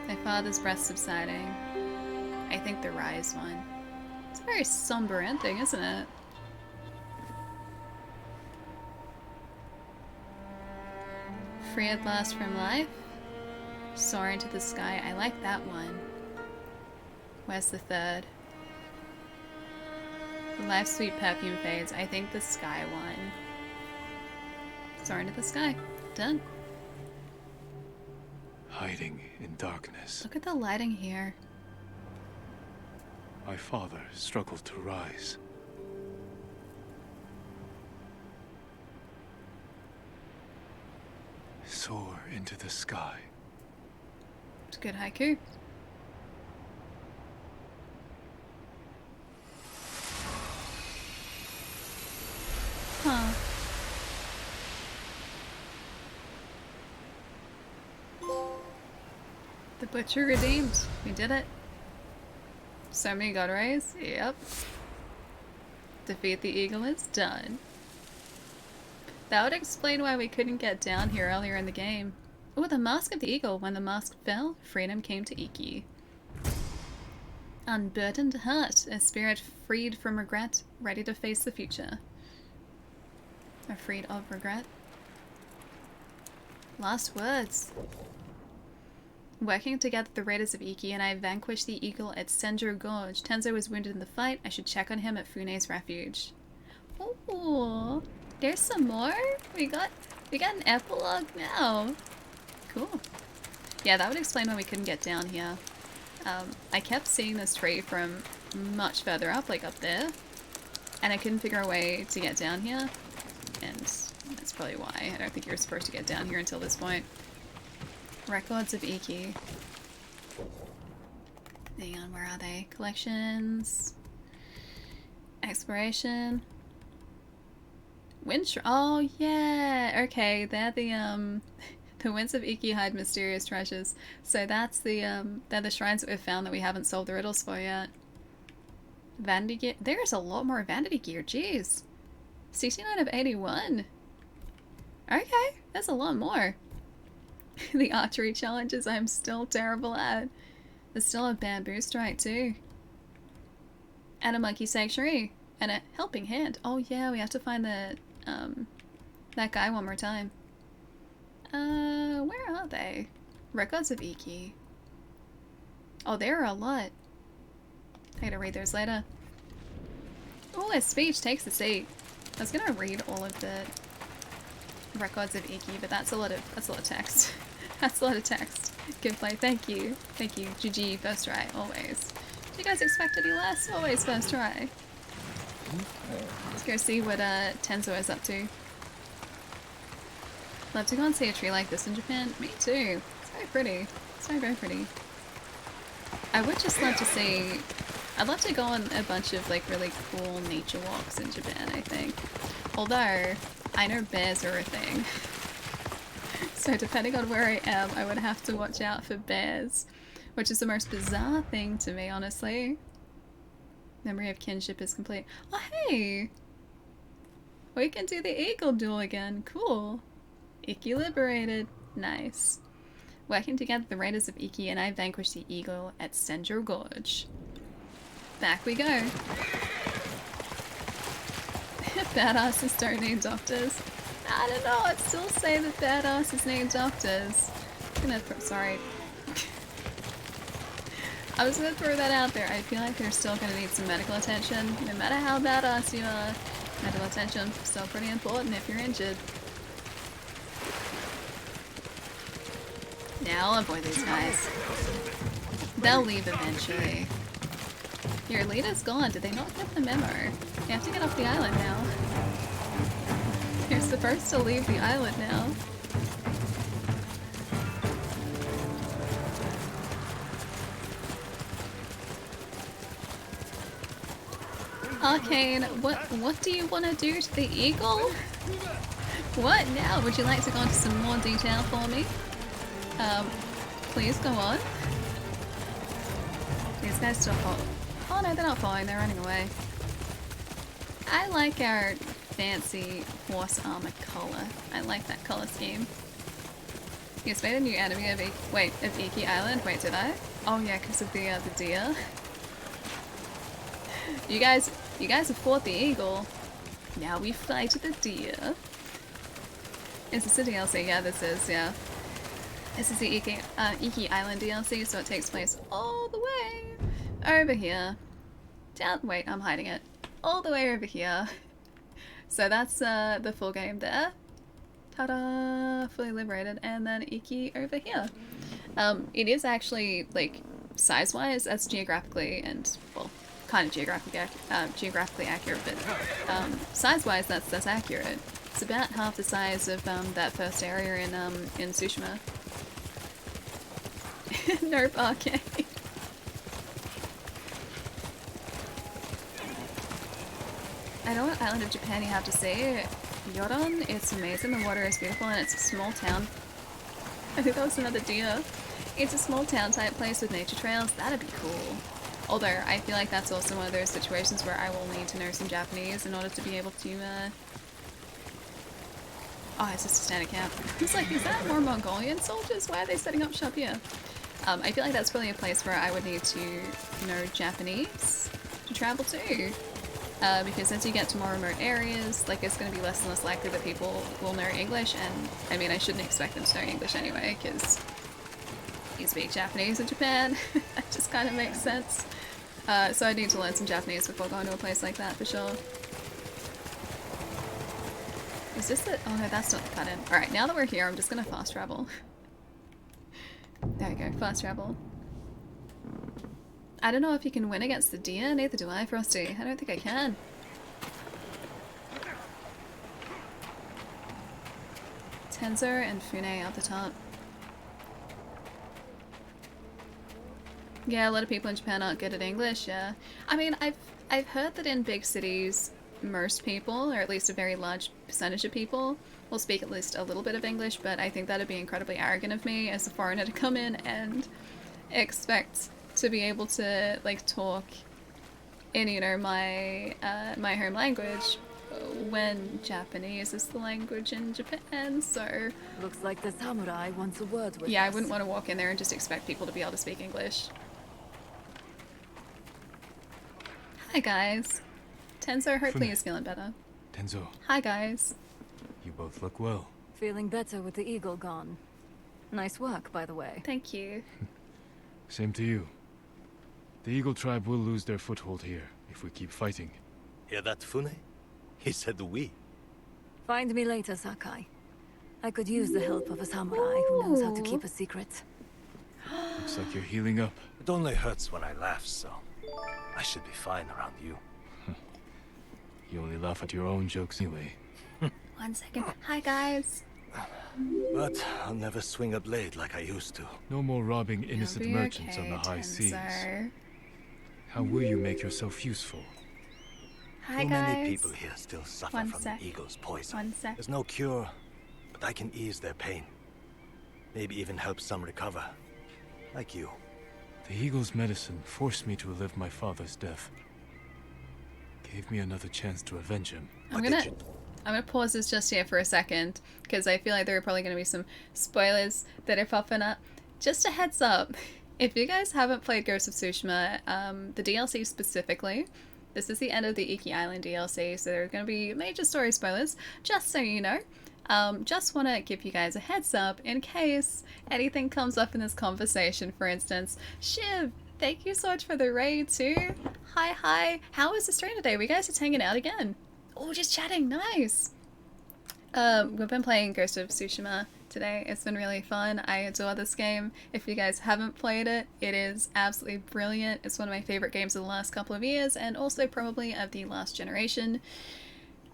My father's breath subsiding. I think the rise one. It's a very somber ending, isn't it? Free at last from life. Soar into the sky. I like that one. Where's the third? Life sweet perfume fades. I think the sky one. Soar into the sky. Done. Hiding in darkness. Look at the lighting here. My father struggled to rise. Soar into the sky. It's a good haiku. Huh. The butcher redeemed. We did it. So many god rays. Yep. Defeat the eagle is done. That would explain why we couldn't get down here earlier in the game. Oh, the mask of the eagle. When the mask fell, freedom came to Iki. Unburdened heart. A spirit freed from regret, ready to face the future. Or freed of regret. Last words. Working together, the raiders of Iki and I vanquished the eagle at Senjo Gorge. Tenzo was wounded in the fight. I should check on him at Fune's refuge. Ooh, there's some more? We got an epilogue now. Cool. Yeah, that would explain why we couldn't get down here. I kept seeing this tree from much further up, like up there. And I couldn't figure a way to get down here. And that's probably why. I don't think you're supposed to get down here until this point. Records of Iki. Hang on, where are they? Collections. Exploration. Wind oh yeah! Okay, they're the winds of Iki hide mysterious treasures. So that's the they're the shrines that we've found that we haven't solved the riddles for yet. Vanity gear. There's a lot more vanity gear, jeez. 69 of 81. Okay, there's a lot more. The archery challenges I'm still terrible at. There's still a bamboo strike too. And a monkey sanctuary. And a helping hand. Oh yeah, we have to find the that guy one more time. Where are they? Records of Iki. Oh, there are a lot. I gotta read those later. Oh, a speech takes the seat. I was gonna read all of the records of Iki, but that's a lot of text. That's a lot of text. Good play, thank you. Thank you. GG, first try, always. Do you guys expect any less? Always first try. Let's go see what Tenzo is up to. Love to go and see a tree like this in Japan. Me too. It's very pretty. It's very, very pretty. I would just love to see... I'd love to go on a bunch of like really cool nature walks in Japan, I think. Although, I know bears are a thing. So depending on where I am, I would have to watch out for bears. Which is the most bizarre thing to me, honestly. Memory of kinship is complete. Oh hey! We can do the eagle duel again. Cool. Iki liberated. Nice. Working together, the raiders of Iki and I vanquished the eagle at Senjo Gorge. Back we go. Badasses don't need doctors. I don't know, I'd still say that badasses need doctors. I'm gonna sorry. I was gonna throw that out there. I feel like they're still gonna need some medical attention. No matter how badass you are, medical attention is still pretty important if you're injured. Yeah, I'll avoid these guys. They'll leave eventually. Your leader's gone. Did they not get the memo? You have to get off the island now. You're supposed to leave the island now. Arcane, what do you want to do to the eagle? What now? Would you like to go into some more detail for me? Please go on. These guys still follow. Oh no, they're not following, they're running away. I like our fancy horse armor color. I like that color scheme. You just made a new enemy of of Iki Island? Wait, did I? Oh yeah, because of the deer. You guys have fought the eagle. Now we fight the deer. Is this a DLC? Yeah, this is, yeah. This is the Iki Island DLC, so it takes place all the way over here. Down, wait, I'm hiding it. all the way over here. So that's the full game there. Ta-da! Fully liberated. And then Iki over here. It is actually, like, size-wise, that's geographically and, well, kind of geographically accurate, but size-wise, that's accurate. It's about half the size of that first area in Tsushima. Nope, arcade. I know what island of Japan you have to see. Yoron, it's amazing, the water is beautiful, and it's a small town. I think that was another deer. It's a small town type place with nature trails. That'd be cool. Although, I feel like that's also one of those situations where I will need to know some Japanese in order to be able to, Oh, it's just a standard camp. It's like, is that more Mongolian soldiers? Why are they setting up shop here? I feel like that's probably a place where I would need to know Japanese to travel to. Because as you get to more remote areas, like, it's going to be less and less likely that people will know English, and, I mean, I shouldn't expect them to know English anyway, because you speak Japanese in Japan. That just kind of makes sense. So I need to learn some Japanese before going to a place like that, for sure. Is this the... Oh no, that's not the cut-in. Alright, now that we're here, I'm just going to fast travel. There we go, fast travel. I don't know if you can win against the deer, neither do I, Frosty. I don't think I can. Tenzo and Fune up the top. Yeah, a lot of people in Japan aren't good at English, yeah. I mean, I've heard that in big cities, most people, or at least a very large percentage of people, will speak at least a little bit of English, but I think that'd be incredibly arrogant of me as a foreigner to come in and expect to be able to, like, talk in, you know, my my home language when Japanese is the language in Japan, so... Looks like the samurai wants a word with Yeah, us. I wouldn't want to walk in there and just expect people to be able to speak English. Hi, guys. Tenzo, hopefully is feeling better. Tenzo. Hi, guys. You both look well. Feeling better with the eagle gone. Nice work, by the way. Thank you. Same to you. The Eagle tribe will lose their foothold here if we keep fighting. Hear that, Fune? He said we. Find me later, Sakai. I could use the help of a samurai who knows how to keep a secret. Looks like you're healing up. It only hurts when I laugh, so I should be fine around you. You only laugh at your own jokes anyway. 1 second. Hi, guys. But I'll never swing a blade like I used to. No more robbing innocent merchants on the high seas. How will you make yourself useful? Hi, Too guys. many people here still suffer from the eagle's poison. 1 sec. There's no cure, but I can ease their pain. Maybe even help some recover. Like you. The eagle's medicine forced me to relive my father's death. Gave me another chance to avenge him. I'm gonna pause this just here for a second, because I feel like there are probably gonna be some spoilers that are popping up. Just a heads up, if you guys haven't played Ghost of Tsushima, the DLC specifically, this is the end of the Iki Island DLC, so there are gonna be major story spoilers, just so you know. Just want to give you guys a heads up in case anything comes up in this conversation. For instance, Shiv, thank you so much for the raid too. Hi. How was the stream today? We guys just hanging out again. Oh, just chatting. Nice. We've been playing Ghost of Tsushima today. It's been really fun. I adore this game. If you guys haven't played it, it is absolutely brilliant. It's one of my favorite games of the last couple of years, and also probably of the last generation.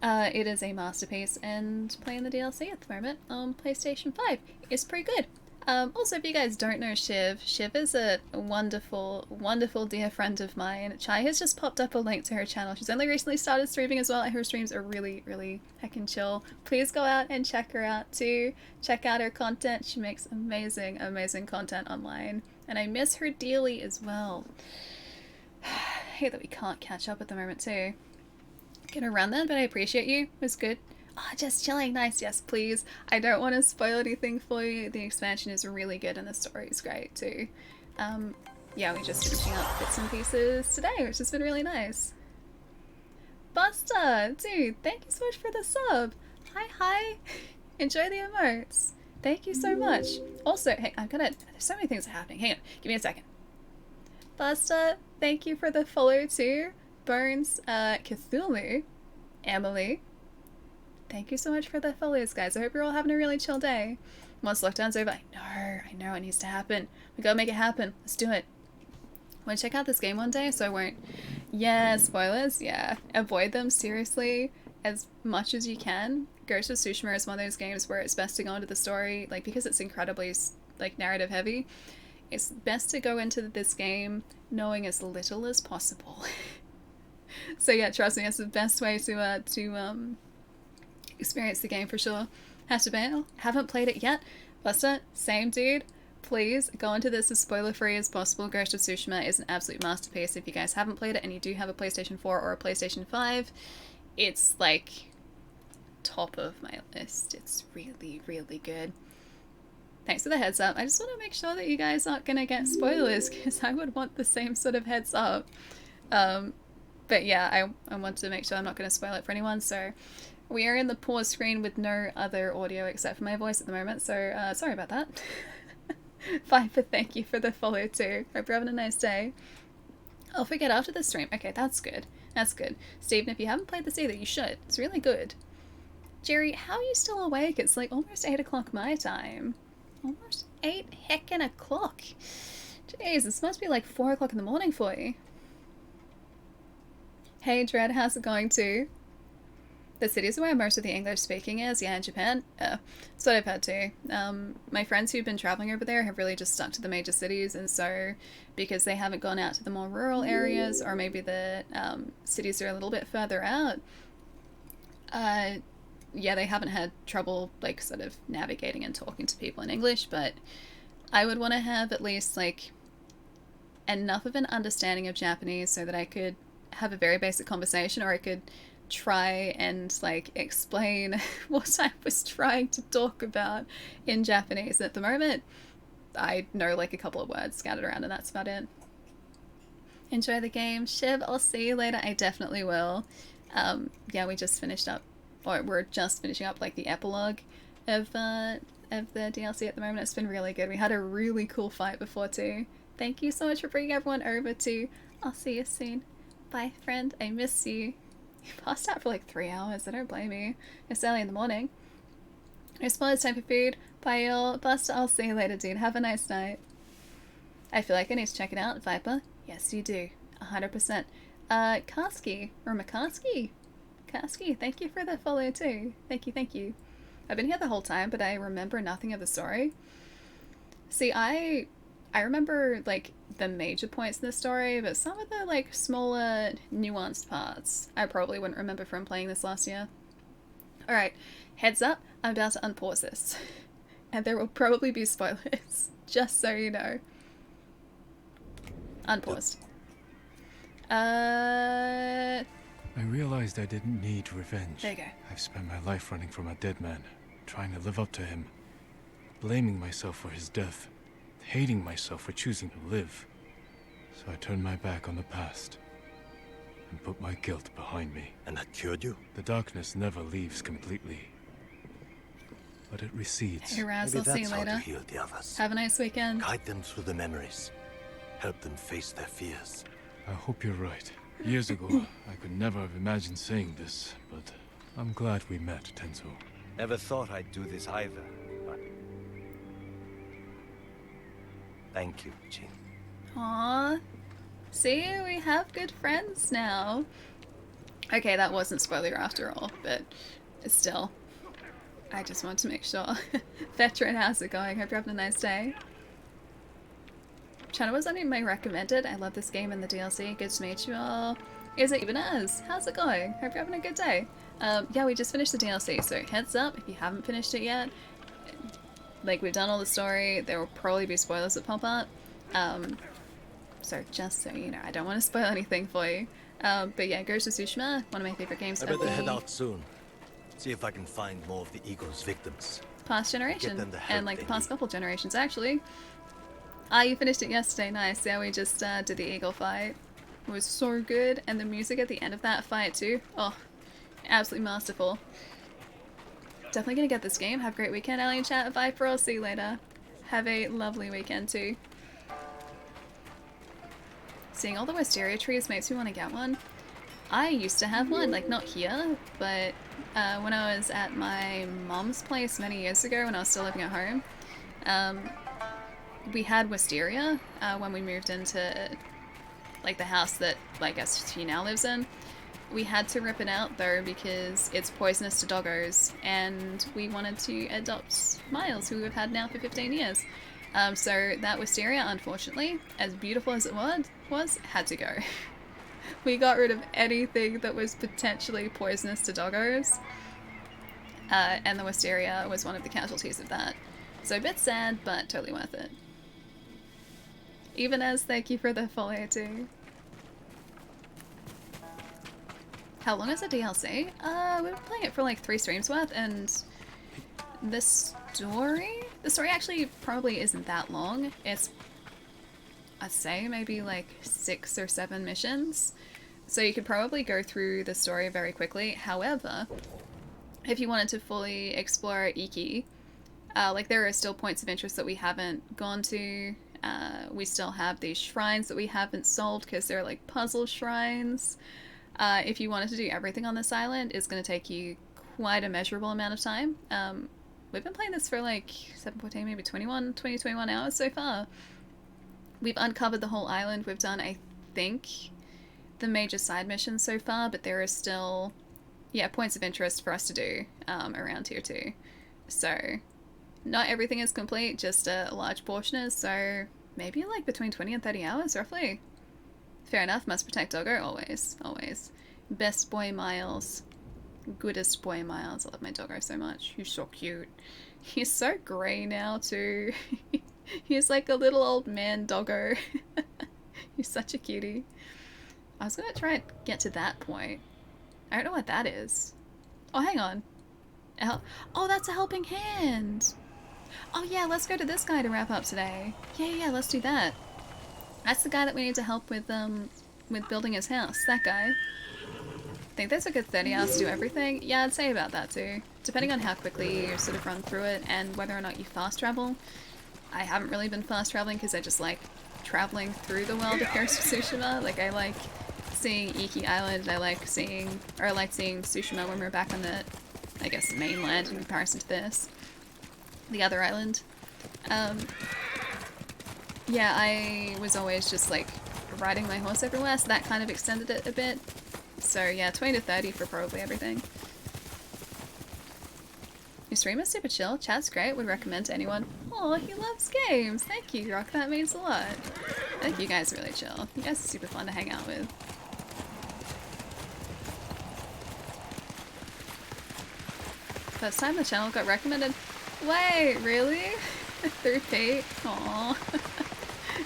It is a masterpiece, and playing the DLC at the moment on PlayStation 5 is pretty good. Also, if you guys don't know Shiv is a wonderful, wonderful dear friend of mine. Chai has just popped up a link to her channel. She's only recently started streaming as well, and her streams are really, really heckin' chill. Please go out and check her out too. Check out her content. She makes amazing, amazing content online. And I miss her dearly as well. I hate that we can't catch up at the moment too. Gonna run then, but I appreciate you. It was good. Oh, just chilling. Nice. Yes, please. I don't want to spoil anything for you. The expansion is really good and the story is great too. Yeah, we just finishing up bits and pieces today, which has been really nice. Buster, dude, thank you so much for the sub. Hi. Enjoy the emotes. Thank you so much. Also, hey, there's so many things happening. Hang on, give me a second. Buster, thank you for the follow too. Bones, Cthulhu, Emily. Thank you so much for the follows, guys. I hope you're all having a really chill day. Once lockdown's over, I know it needs to happen. We gotta make it happen. Let's do it. Want to check out this game one day so I won't... Yeah, spoilers, yeah. Avoid them, seriously, as much as you can. Ghost of Tsushima is one of those games where it's best to go into the story, like, because it's incredibly, like, narrative heavy. It's best to go into this game knowing as little as possible. So yeah, trust me, it's the best way to experience the game for sure. Have to bail. Haven't played it yet. Buster, same dude. Please go into this as spoiler free as possible. Ghost of Tsushima is an absolute masterpiece. If you guys haven't played it and you do have a PlayStation 4 or a PlayStation 5, it's like top of my list. It's really, really good. Thanks for the heads up. I just want to make sure that you guys aren't going to get spoilers because I would want the same sort of heads up. But yeah, I want to make sure I'm not going to spoil it for anyone, so we are in the pause screen with no other audio except for my voice at the moment, so sorry about that. Viper, thank you for the follow too. Hope you're having a nice day. I'll forget after the stream. Okay, that's good. That's good. Stephen, if you haven't played this either, you should. It's really good. Jerry, how are you still awake? It's like almost 8 o'clock my time. Almost 8 heckin' o'clock. Jeez, this must be like 4 o'clock in the morning for you. Hey Dread, how's it going too? The cities where most of the English speaking is, yeah, in Japan. That's what I've heard too. My friends who've been traveling over there have really just stuck to the major cities, and so because they haven't gone out to the more rural areas, or maybe the cities are a little bit further out, yeah, they haven't had trouble like sort of navigating and talking to people in English, but I would want to have at least like enough of an understanding of Japanese so that I could have a very basic conversation, or I could try and like explain what I was trying to talk about in Japanese. At the moment, I know like a couple of words scattered around and that's about it. Enjoy the game. Shiv, I'll see you later. I definitely will. Yeah, we just finished up, or we're just finishing up like the epilogue of the DLC at the moment. It's been really good. We had a really cool fight before too. Thank you so much for bringing everyone over to. I'll see you soon. Bye, friend. I miss you. You passed out for like 3 hours. I don't blame you. It's early in the morning. It's time for food. Bye, y'all. Buster, I'll see you later, dude. Have a nice night. I feel like I need to check it out, Viper. Yes, you do. 100%. Karski. Or Makaski. Karski, thank you for the follow too. Thank you, thank you. I've been here the whole time, but I remember nothing of the story. See, I remember like the major points in the story, but some of the like smaller nuanced parts I probably wouldn't remember from playing this last year. Alright, heads up, I'm about to unpause this. And there will probably be spoilers, just so you know. Unpaused. I realized I didn't need revenge. There you go. I've spent my life running from a dead man, trying to live up to him, blaming myself for his death, hating myself for choosing to live. So I turned my back on the past and put my guilt behind me. And that cured you? The darkness never leaves completely, but it recedes. Hey Raz, I'll see you later. Heal the others. Have a nice weekend. Guide them through the memories. Help them face their fears. I hope you're right. Years ago, I could never have imagined saying this, but I'm glad we met, Tenzo. Never thought I'd do this either, but... Thank you, Jin. Aww. See, we have good friends now. Okay, that wasn't spoiler after all, but still. I just want to make sure. Veteran, how's it going? Hope you're having a nice day. China was only my recommended. I love this game and the DLC. Good to meet you all. Is it even as? How's it going? Hope you're having a good day. Yeah, we just finished the DLC, so heads up if you haven't finished it yet. Like, we've done all the story. There will probably be spoilers that pop up. So just so you know, I don't want to spoil anything for you. But yeah, Ghost of Tsushima, one of my favorite games I better head out soon. See if I can find more of the Eagle's victims. Past generation. Get them the help And like the they past need. couple generations, actually. Ah, you finished it yesterday. Nice. Yeah, we just did the Eagle fight. It was so good. And the music at the end of that fight too. Oh, absolutely masterful. Definitely gonna get this game. Have a great weekend, Alien Chat. Viper, I'll see you later. Have a lovely weekend too. Seeing all the wisteria trees makes me want to get one. I used to have one, like not here, but when I was at my mom's place many years ago when I was still living at home, we had wisteria when we moved into like the house that I guess she now lives in. We had to rip it out though because it's poisonous to doggos, and we wanted to adopt Miles, who we've had now for 15 years. So that wisteria, unfortunately, as beautiful as it was had to go. We got rid of anything that was potentially poisonous to doggos, and the wisteria was one of the casualties of that. So a bit sad, but totally worth it. Even as thank you for the follow too. How long is the DLC? We've been playing it for like 3 streams worth, and the story actually probably isn't that long. It's, I'd say maybe like 6 or 7 missions. So you could probably go through the story very quickly. However, if you wanted to fully explore Iki, like there are still points of interest that we haven't gone to. We still have these shrines that we haven't solved because they're like puzzle shrines. If you wanted to do everything on this island, it's going to take you quite a measurable amount of time. We've been playing this for like 7, maybe 21 hours so far. We've uncovered the whole island. We've done, I think, the major side missions so far, but there are still, yeah, points of interest for us to do around here too. So, not everything is complete, just a large portion is, so maybe like between 20 and 30 hours, roughly. Fair enough, must protect doggo, always, always. Best boy Miles. Goodest boy Miles. I love my doggo so much. He's so cute. He's so grey now too. He's like a little old man doggo. He's such a cutie. I was gonna try and get to that point. I don't know what that is. Oh, hang on. Oh, that's a helping hand. Oh yeah, let's go to this guy to wrap up today. Yeah, let's do that. That's the guy that we need to help with building his house. That guy. I think there's a good 30 hours to do everything. Yeah, I'd say about that too. Depending on how quickly you sort of run through it and whether or not you fast travel. I haven't really been fast traveling because I just like traveling through the world of Ghost of Tsushima. Like I like seeing Iki Island, and I like seeing Tsushima when we were back on the, I guess, mainland in comparison to this. The other island. Yeah, I was always just like riding my horse everywhere, so that kind of extended it a bit. So yeah, 20 to 30 for probably everything. Your stream is super chill, chat's great, would recommend to anyone. Oh, he loves games! Thank you, Rock, that means a lot. I think you guys are really chill. You guys are super fun to hang out with. First time the channel got recommended. Wait, really? Through Pete? Aww.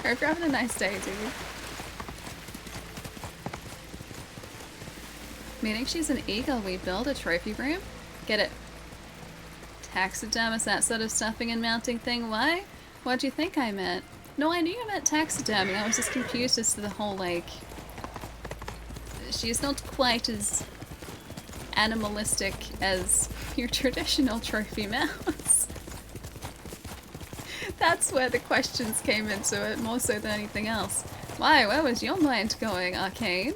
I hope you're having a nice day, dude. Meaning she's an eagle, we build a trophy room? Get it. Taxidermist, that sort of stuffing and mounting thing, why? What'd you think I meant? No, I knew you meant taxidermy, I was just confused as to the whole, like... She's not quite as animalistic as your traditional trophy mouse. That's where the questions came into it, more so than anything else. Why, where was your mind going, Arcane?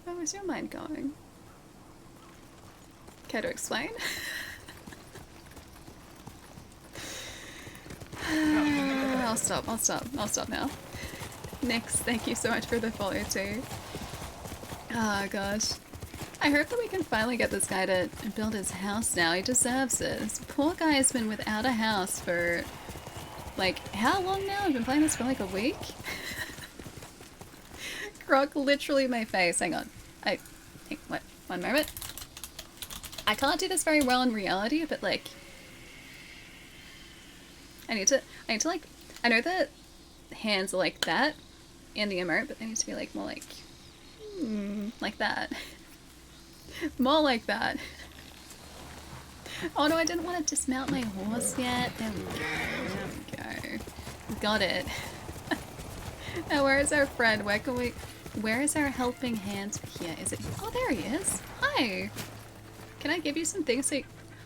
Where was your mind going? Care to explain? I'll stop now. Nix, thank you so much for the follow too. Oh gosh. I hope that we can finally get this guy to build his house now. He deserves it. This poor guy has been without a house for, like, how long now? I've been playing this for like a week? Grog, literally my face. Hang on. What? One moment. I can't do this very well in reality, but like... I need to like... I know that hands are like that in the emote, but they need to be like more like that. More like that. Oh no, I didn't want to dismount my horse yet. There we go. Got it. Now where is our friend? Where is our helping hand here? Is it? Oh, there he is. Hi. Can I give you some things so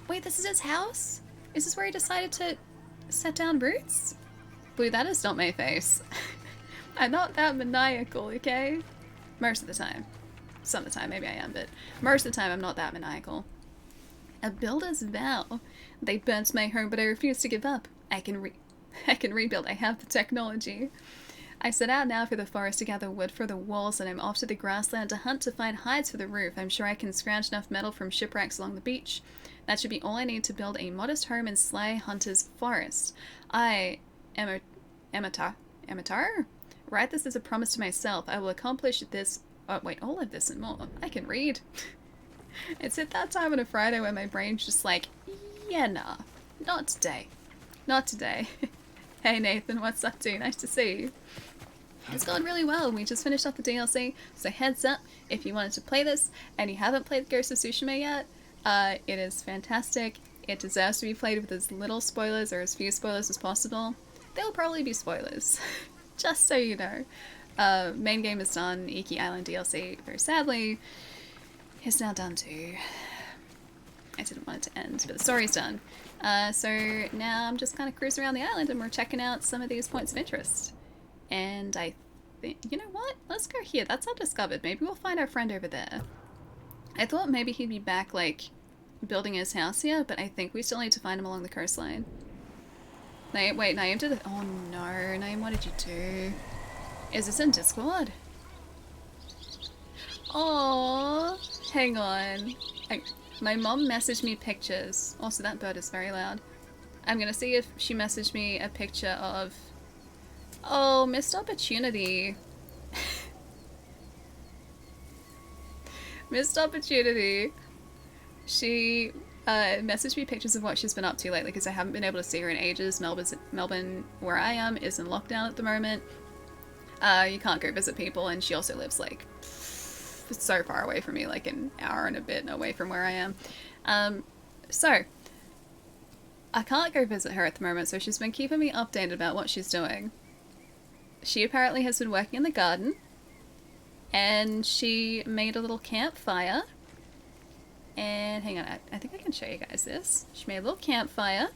wait, this is his house? Is this where he decided to set down roots? Blue, that is not my face. I'm not that maniacal, okay? Most of the time. Some of the time, maybe I am, but most of the time I'm not that maniacal. A builder's vow. They burnt my home, but I refuse to give up. I can rebuild. I have the technology. I set out now for the forest to gather wood for the walls, and I'm off to the grassland to hunt to find hides for the roof. I'm sure I can scrounge enough metal from shipwrecks along the beach. That should be all I need to build a modest home in Sly Hunter's forest. I am a Amatar? Write this as a promise to myself. I will accomplish this. Oh, wait, all of this and more. I can read. It's at that time on a Friday where my brain's just like, yeah, nah, not today. Not today. Hey Nathan, what's up, dude? Nice to see you. It's gone really well. We just finished off the DLC, so heads up, if you wanted to play this and you haven't played Ghost of Tsushima yet, it is fantastic. It deserves to be played with as little spoilers or as few spoilers as possible. There will probably be spoilers, just so you know. Main game is done. Iki Island DLC, very sadly, is now done too. I didn't want it to end, but the story's done. So now I'm just kind of cruising around the island and we're checking out some of these points of interest. And I think, you know what? Let's go here. That's undiscovered. Maybe we'll find our friend over there. I thought maybe he'd be back, like, building his house here, but I think we still need to find him along the coastline. Wait, Naeem did it. Oh no, Naeem, what did you do? Is this in Discord? Oh, hang on. My mom messaged me pictures. Also, that bird is very loud. I'm gonna see if she messaged me a picture of... Oh, missed opportunity. Missed opportunity. She messaged me pictures of what she's been up to lately because I haven't been able to see her in ages. Melbourne, where I am, is in lockdown at the moment. You can't go visit people, and she also lives like so far away from me, like an hour and a bit away from where I am. So I can't go visit her at the moment, so she's been keeping me updated about what she's doing. She apparently has been working in the garden, and she made a little campfire. And hang on, I think I can show you guys this. She made a little campfire,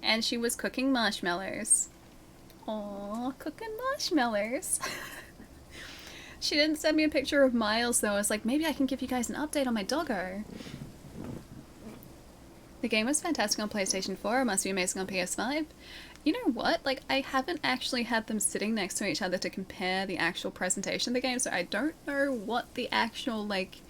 and she was cooking marshmallows. Aww, cooking marshmallows. She didn't send me a picture of Miles though. I was like, maybe I can give you guys an update on my doggo. The game was fantastic on PlayStation 4. It must be amazing on PS5. You know what? Like, I haven't actually had them sitting next to each other to compare the actual presentation of the game, so I don't know what the actual, like,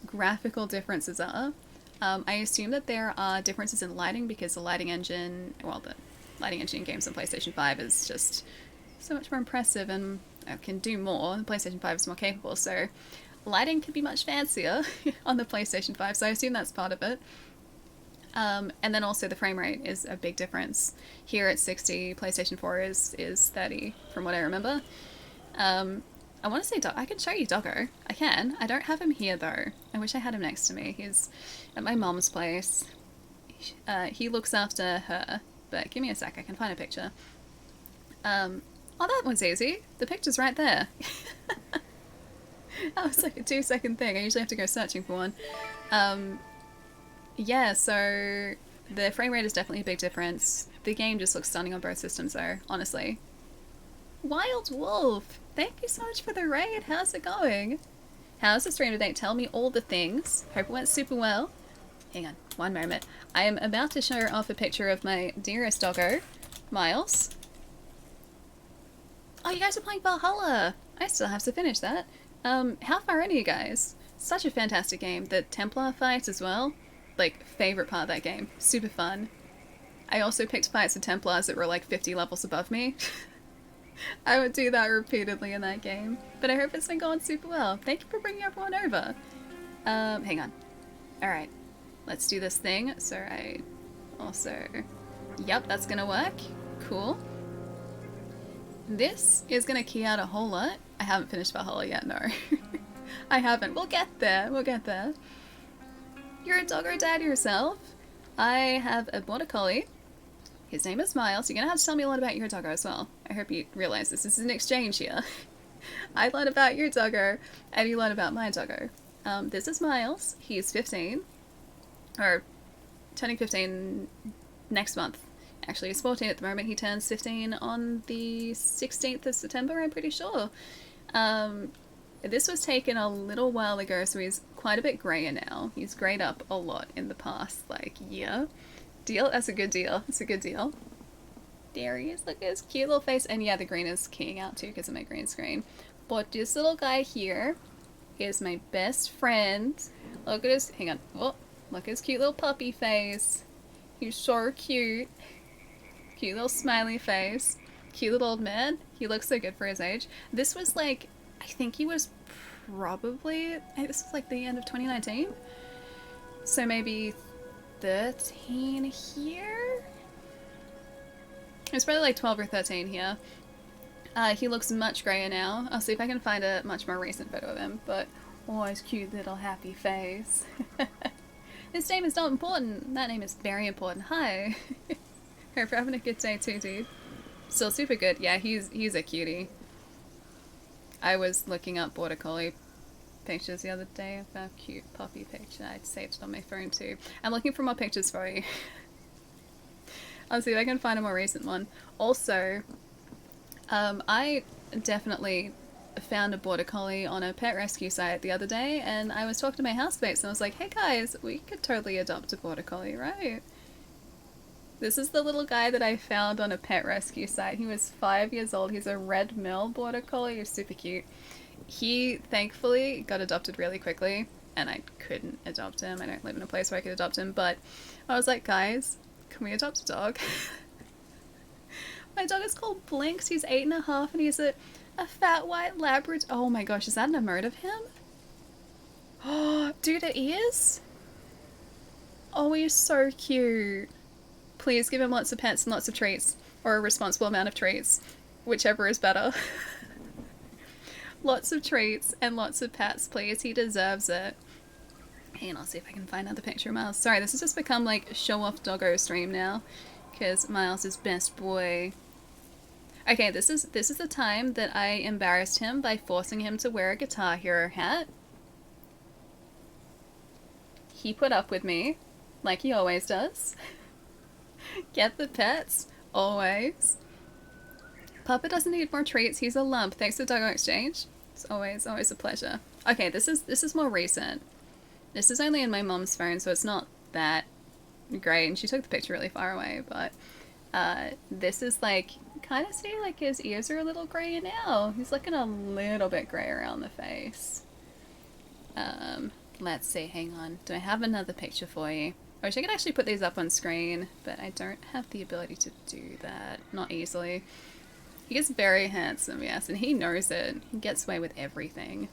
graphical differences are. I assume that there are differences in lighting because the lighting engine, well, the lighting engine in games on PlayStation 5 is just so much more impressive and can do more. The PlayStation 5 is more capable, so lighting could be much fancier on the PlayStation 5, so I assume that's part of it. And then also the frame rate is a big difference. Here it's 60, PlayStation 4 is 30, from what I remember. I want to say I can show you Doggo. I can. I don't have him here though. I wish I had him next to me. He's at my mom's place. He looks after her, but give me a sec, I can find a picture. Oh, that one's easy. The picture's right there. That was like a 2-second thing. I usually have to go searching for one. Yeah, so the frame rate is definitely a big difference. The game just looks stunning on both systems though, honestly. Wild Wolf! Thank you so much for the raid. How's it going? How's the stream today? Tell me all the things. Hope it went super well. Hang on, one moment. I am about to show off a picture of my dearest doggo, Miles. Oh, you guys are playing Valhalla! I still have to finish that. How far in are you guys? Such a fantastic game. The Templar fight as well. Like, favorite part of that game. Super fun. I also picked fights with Templars that were like 50 levels above me. I would do that repeatedly in that game. But I hope it's been going super well. Thank you for bringing everyone over. Hang on. Alright. Let's do this thing. So I also... Yep, that's gonna work. Cool. This is gonna key out a whole lot. I haven't finished Valhalla yet, no. I haven't. We'll get there. We'll get there. You're a doggo dad yourself. I have a border collie. His name is Miles. You're gonna have to tell me a lot about your doggo as well. I hope you realize this. This is an exchange here. I learn about your doggo, and you learn about my doggo. This is Miles. He's 15. Or turning 15 next month. Actually, he's 14 at the moment. He turns 15 on the 16th of September, I'm pretty sure. This was taken a little while ago, so he's quite a bit grayer now. He's grayed up a lot in the past, like, year. Deal? That's a good deal. That's a good deal. There he is. Look at his cute little face. And yeah, the green is keying out too because of my green screen. But this little guy here is my best friend. Look at his... Hang on. Oh, look at his cute little puppy face. He's so cute. Cute little smiley face. Cute little old man. He looks so good for his age. This was like... I think he was probably... This was like the end of 2019. So maybe 13 here? It's probably like 12 or 13 here. He looks much grayer now. I'll see if I can find a much more recent photo of him, but oh, his cute little happy face. His name is not important. That name is very important. Hi. Hope you're having a good day too, dude. Still super good. Yeah, he's a cutie. I was looking up Border Collie pictures the other day of a cute puppy picture. I'd saved it on my phone too. I'm looking for more pictures for you. I'll see if I can find a more recent one. Also, I definitely found a Border Collie on a pet rescue site the other day, and I was talking to my housemates and I was like, hey guys, we could totally adopt a Border Collie, right? This is the little guy that I found on a pet rescue site. He was 5 years old. He's a red mill Border Collie. He's super cute. He thankfully got adopted really quickly, and I couldn't adopt him. I don't live in a place where I could adopt him, but I was like, guys, can we adopt a dog? My dog is called Blinks. He's 8.5 and he's a fat white Labrador. Oh my gosh, is that an emote of him? Oh, dude, it is? Oh, he's so cute. Please give him lots of pets and lots of treats, or a responsible amount of treats, whichever is better. Lots of treats and lots of pets, please. He deserves it. And I'll see if I can find another picture of Miles. Sorry, this has just become like show-off doggo stream now, because Miles is best boy. Okay, this is the time that I embarrassed him by forcing him to wear a Guitar Hero hat. He put up with me, like he always does. Get the pets, always. Papa doesn't need more treats. He's a lump. Thanks to Doggo Exchange. It's always a pleasure. Okay, this is more recent. This is only in my mom's phone, so it's not that great, and she took the picture really far away, but this is like, kind of see like his ears are a little grey now. He's looking a little bit grey around the face. Let's see, hang on. Do I have another picture for you? I wish I could actually put these up on screen, but I don't have the ability to do that. Not easily. He is very handsome, yes, and he knows it. He gets away with everything.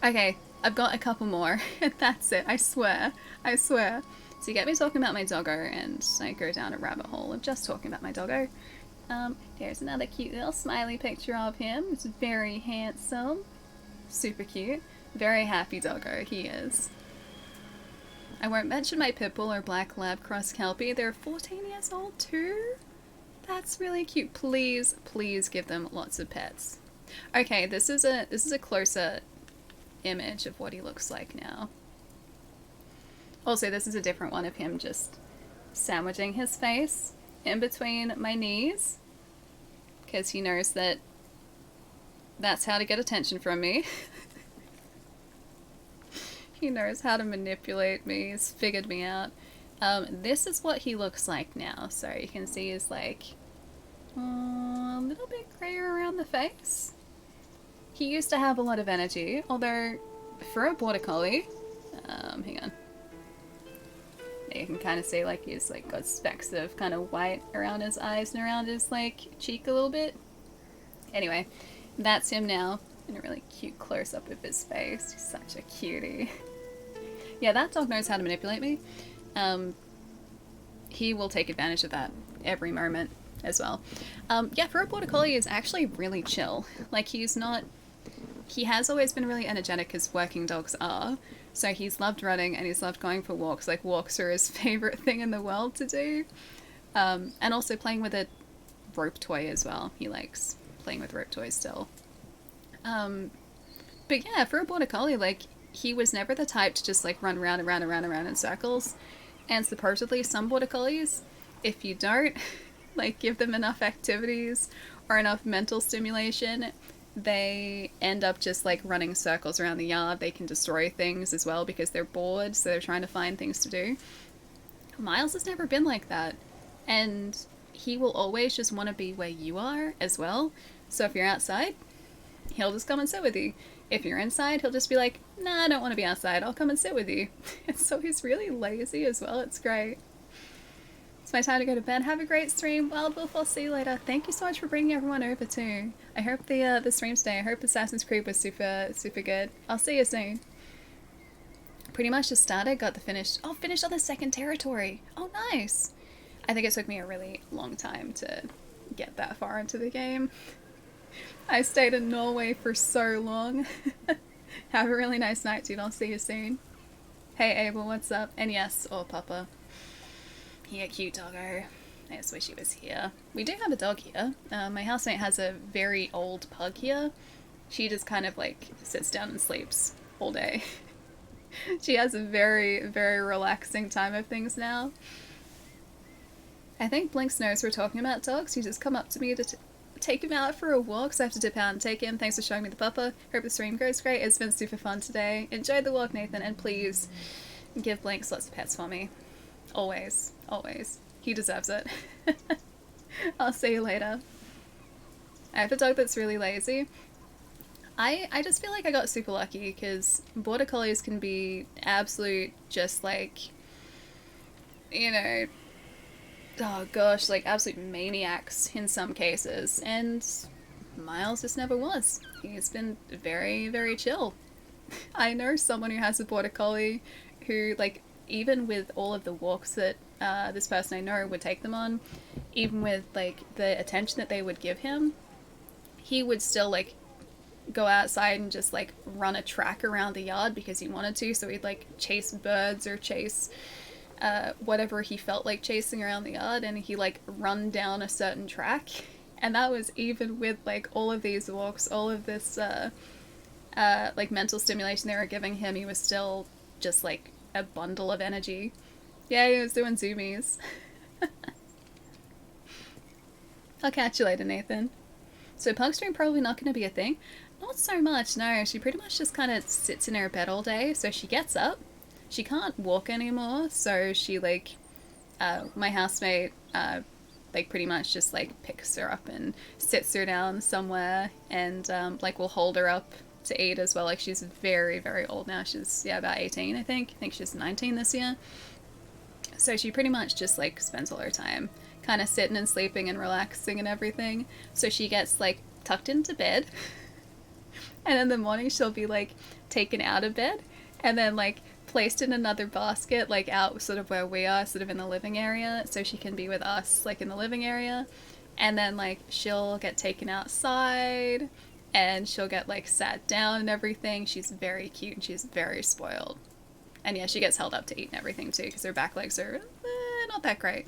Okay, I've got a couple more, and that's it. I swear. I swear. So you get me talking about my doggo, and I go down a rabbit hole of just talking about my doggo. There's another cute little smiley picture of him. It's very handsome. Super cute. Very happy doggo, he is. I won't mention my Pitbull or Black Lab Cross Kelpie. They're 14 years old too? That's really cute. Please, please give them lots of pets. Okay, this is a closer image of what he looks like now. Also, this is a different one of him just sandwiching his face in between my knees, because he knows that that's how to get attention from me. He knows how to manipulate me. He's figured me out. This is what he looks like now. So you can see he's like a little bit grayer around the face. He used to have a lot of energy, although for a Border Collie, hang on. You can kind of see like he's like got specks of kind of white around his eyes and around his like cheek a little bit. Anyway, that's him now in a really cute close-up of his face. He's such a cutie. Yeah, that dog knows how to manipulate me. He will take advantage of that every moment as well. Yeah, for a Border Collie is actually really chill. Like he has always been really energetic as working dogs are. So he's loved running and he's loved going for walks. Like walks are his favorite thing in the world to do. And also playing with a rope toy as well. He likes playing with rope toys still. But yeah, for a Border Collie, like he was never the type to just like run around in circles. And supposedly some Border Collies if you don't like give them enough activities or enough mental stimulation, they end up just like running circles around the yard. They can destroy things as well because they're bored, so they're trying to find things to do. Miles has never been like that, and he will always just want to be where you are as well. So if you're outside, he'll just come and sit with you. If you're inside, he'll just be like, nah, I don't want to be outside, I'll come and sit with you. And so he's really lazy as well. It's great. It's my time to go to bed. Have a great stream. Wild Wolf, I'll see you later. Thank you so much for bringing everyone over too. I hope the stream today, I hope Assassin's Creed was super good. I'll see you soon. Pretty much just started, got the finished on the second territory. Oh, nice. I think it took me a really long time to get that far into the game. I stayed in Norway for so long. Have a really nice night, dude. I'll see you soon. Hey, Abel, what's up? And yes, or Papa. Yeah, cute doggo. I just wish he was here. We do have a dog here. My housemate has a very old pug here. She just kind of like sits down and sleeps all day. She has a very, very relaxing time of things now. I think Blinks knows we're talking about dogs. He's just come up to me to take him out for a walk, so I have to dip out and take him. Thanks for showing me the pupper. Hope the stream goes great. It's been super fun today. Enjoy the walk, Nathan, and please give Blinks lots of pets for me. Always. Always. He deserves it. I'll see you later. I have a dog that's really lazy. I just feel like I got super lucky because border collies can be absolute just like, you know, oh gosh, like absolute maniacs in some cases, and Miles just never was. He's been very, very chill. I know someone who has a border collie who, like, even with all of the walks that this person I know would take them on, even with like the attention that they would give him, he would still like go outside and just like run a track around the yard because he wanted to. So he'd like chase birds or chase whatever he felt like chasing around the yard, and he like run down a certain track. And that was even with like all of these walks, all of this like mental stimulation they were giving him. He was still just like a bundle of energy. Yeah, he was doing zoomies. I'll catch you later, Nathan. So pug stream probably not going to be a thing. Not so much, no. She pretty much just kind of sits in her bed all day. So she gets up. She can't walk anymore. So she, like, my housemate, like, pretty much just, like, picks her up and sits her down somewhere and, like, will hold her up to eat as well. Like, she's very, very old now. She's, yeah, about 18, I think. I think she's 19 this year. So she pretty much just, like, spends all her time kind of sitting and sleeping and relaxing and everything. So she gets, like, tucked into bed. And in the morning she'll be, like, taken out of bed and then, like, placed in another basket, like, out sort of where we are, sort of in the living area, so she can be with us, like, in the living area. And then, like, she'll get taken outside and she'll get, like, sat down and everything. She's very cute and she's very spoiled. And yeah, she gets held up to eat and everything too, because her back legs are not that great.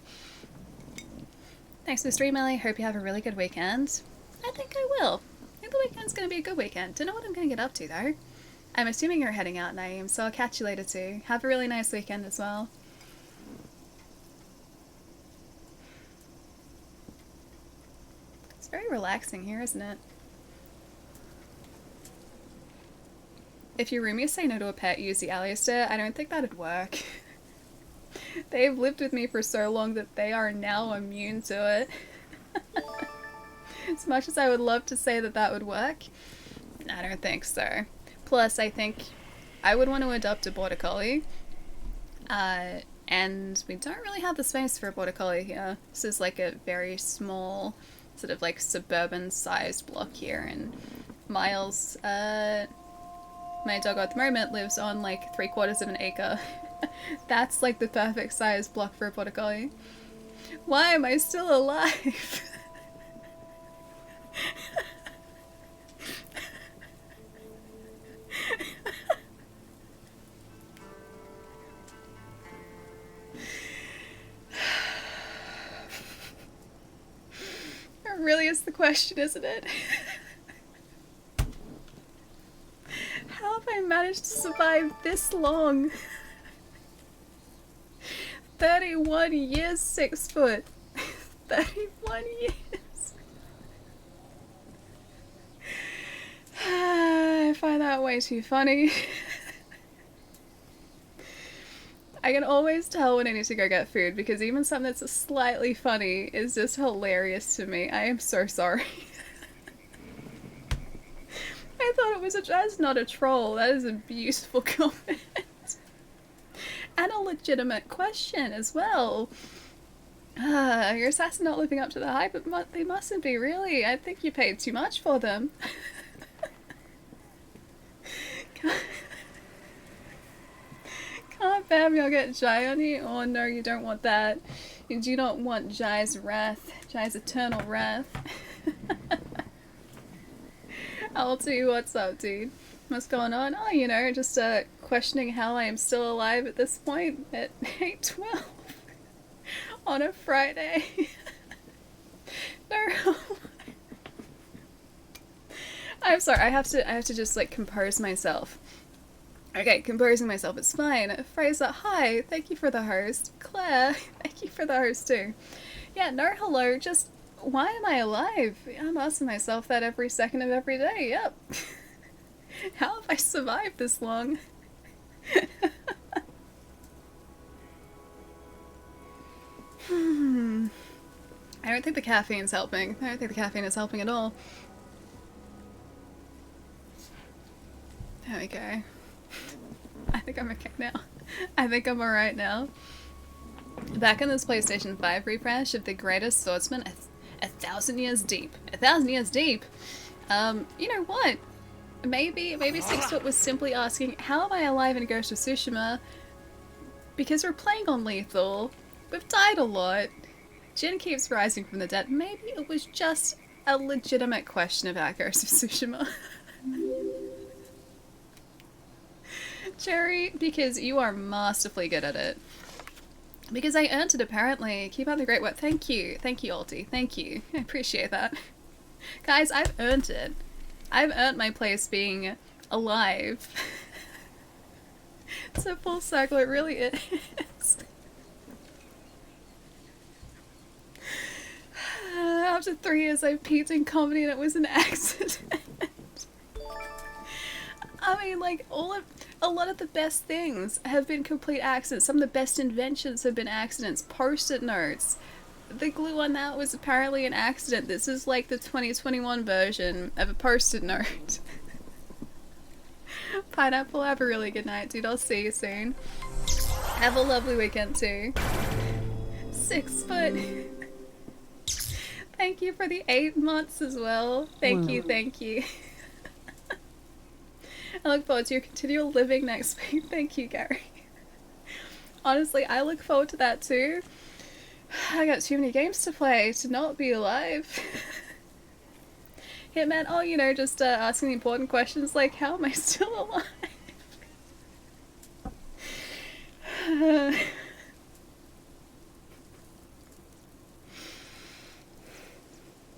Thanks for the stream, Ellie. Hope you have a really good weekend. I think I will. I think the weekend's going to be a good weekend. Don't know what I'm going to get up to, though. I'm assuming you're heading out, Naeem, so I'll catch you later, too. Have a really nice weekend as well. It's very relaxing here, isn't it? If your roomies say no to a pet, use the Alistair. I don't think that'd work. They've lived with me for so long that they are now immune to it. As much as I would love to say that that would work, I don't think so. Plus, I think I would want to adopt a border collie, and we don't really have the space for a border collie here. This is like a very small, sort of like suburban-sized block here, and Miles, my dog at the moment, lives on like 3/4 of an acre. That's like the perfect size block for a border collie. Why am I still alive? That really is the question, isn't it? How have I managed to survive this long? 31 years, 6 foot. 31 years. I find that way too funny. I can always tell when I need to go get food because even something that's slightly funny is just hilarious to me. I am so sorry. I thought it was that's not a troll. That is a beautiful comment. And a legitimate question as well. Your assassin not living up to the hype, but they mustn't be, really. I think you paid too much for them. Can't bam, you'll get Jai on you. Oh no, you don't want that. You do not want Jai's wrath. Jai's eternal wrath. I'll tell you what's up, dude. What's going on? Oh, you know, just questioning how I am still alive at this point at 8:12 on a Friday. No. I'm sorry. I have to just like compose myself. Okay, composing myself is fine. Fraser, hi. Thank you for the host. Claire, thank you for the host too. Yeah, no hello. Just why am I alive? I'm asking myself that every second of every day. Yep. How have I survived this long? I don't think the caffeine's helping. I don't think the caffeine is helping at all. There we go. I think I'm okay now. I think I'm alright now. Back in this PlayStation 5 refresh of the greatest swordsman, 1,000 years deep. 1,000 years deep? You know what? Maybe 6 Foot was simply asking, how am I alive in Ghost of Tsushima? Because we're playing on lethal. We've died a lot. Jin keeps rising from the dead. Maybe it was just a legitimate question about Ghost of Tsushima. Jerry, because you are masterfully good at it. Because I earned it, apparently. Keep up the great work. Thank you. Thank you, Alti. Thank you. I appreciate that. Guys, I've earned it. I've earned my place being alive. It's a full circle, it really is. After 3 years I peaked in comedy and it was an accident. I mean, like, a lot of the best things have been complete accidents. Some of the best inventions have been accidents. Post-it notes. The glue on that was apparently an accident. This is like the 2021 version of a post-it note. Pineapple, have a really good night, dude. I'll see you soon. Have a lovely weekend too. 6 Foot. Thank you for the 8 months as well. Thank you, thank you. I look forward to your continual living next week. Thank you, Gary. Honestly, I look forward to that too. I got too many games to play to not be alive. Hitman, oh, you know, just asking the important questions like, how am I still alive?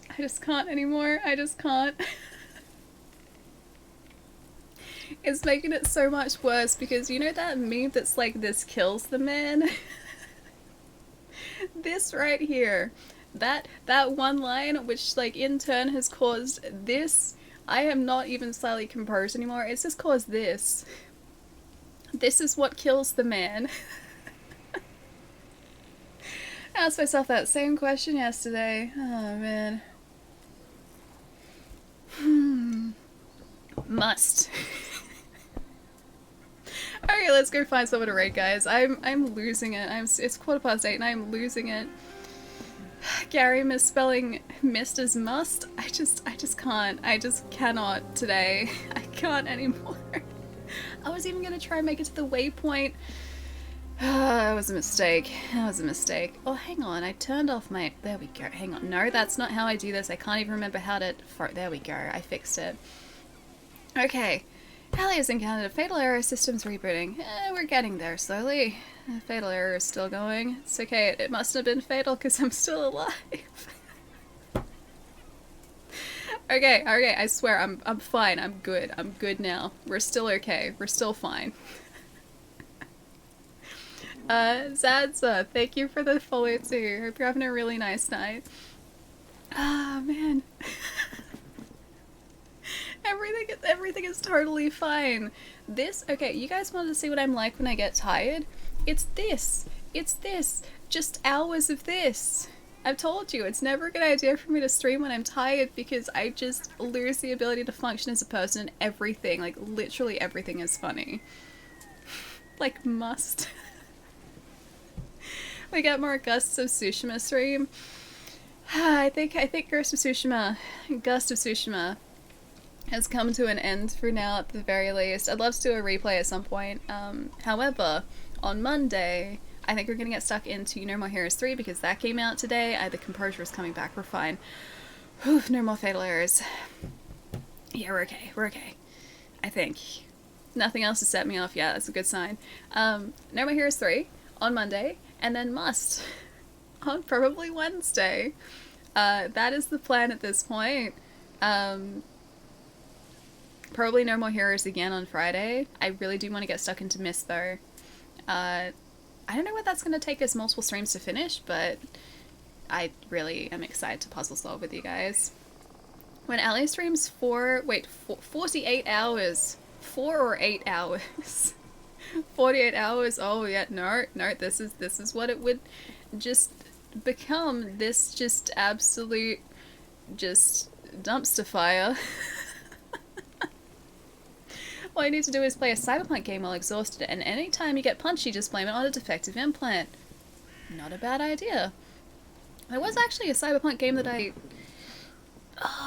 I just can't anymore. I just can't. It's making it so much worse because you know that meme that's like, this kills the man? This right here. That one line, which like in turn has caused this. I am not even slightly composed anymore. It's just caused this. This is what kills the man. I asked myself that same question yesterday. Oh man. Must. Okay, let's go find someone to raid, guys. I'm losing it. It's 8:15 and I'm losing it. Gary misspelling missed as must. I just can't. I just cannot today. I can't anymore. I was even gonna try and make it to the waypoint. That was a mistake. That was a mistake. Oh, hang on. I turned off my... There we go. Hang on. No, that's not how I do this. I can't even remember how to... There we go. I fixed it. Okay. Halliers in Canada. Fatal error. Systems rebooting. We're getting there slowly. Fatal error is still going. It's okay. It must have been fatal because I'm still alive. Okay. I swear. I'm fine. I'm good. I'm good now. We're still okay. We're still fine. Zadza, thank you for the follow too. Hope you're having a really nice night. Ah, man. Everything is totally fine. Okay, you guys wanted to see what I'm like when I get tired? It's this. Just hours of this. I've told you, it's never a good idea for me to stream when I'm tired because I just lose the ability to function as a person and everything, like literally everything is funny. Like must. We get more Ghosts of Tsushima stream. I think Ghost of Tsushima has come to an end for now at the very least. I'd love to do a replay at some point. However, on Monday, I think we're going to get stuck into No More Heroes 3 because that came out today. The composure is coming back. We're fine. Whew, no more fatal errors. Yeah, we're okay. I think. Nothing else to set me off yet. That's a good sign. No More Heroes 3 on Monday, and then Must on probably Wednesday. That is the plan at this point. Probably No More Heroes again on Friday. I really do want to get stuck into Mist though. I don't know what that's going to take us multiple streams to finish, but I really am excited to puzzle solve with you guys. When Ali streams 48 hours. 4 or 8 hours. 48 hours. Oh yeah, no, this is what it would just become. This just absolute just dumpster fire. All you need to do is play a Cyberpunk game while exhausted, and anytime you get punchy, just blame it on a defective implant. Not a bad idea. There was actually a Cyberpunk game that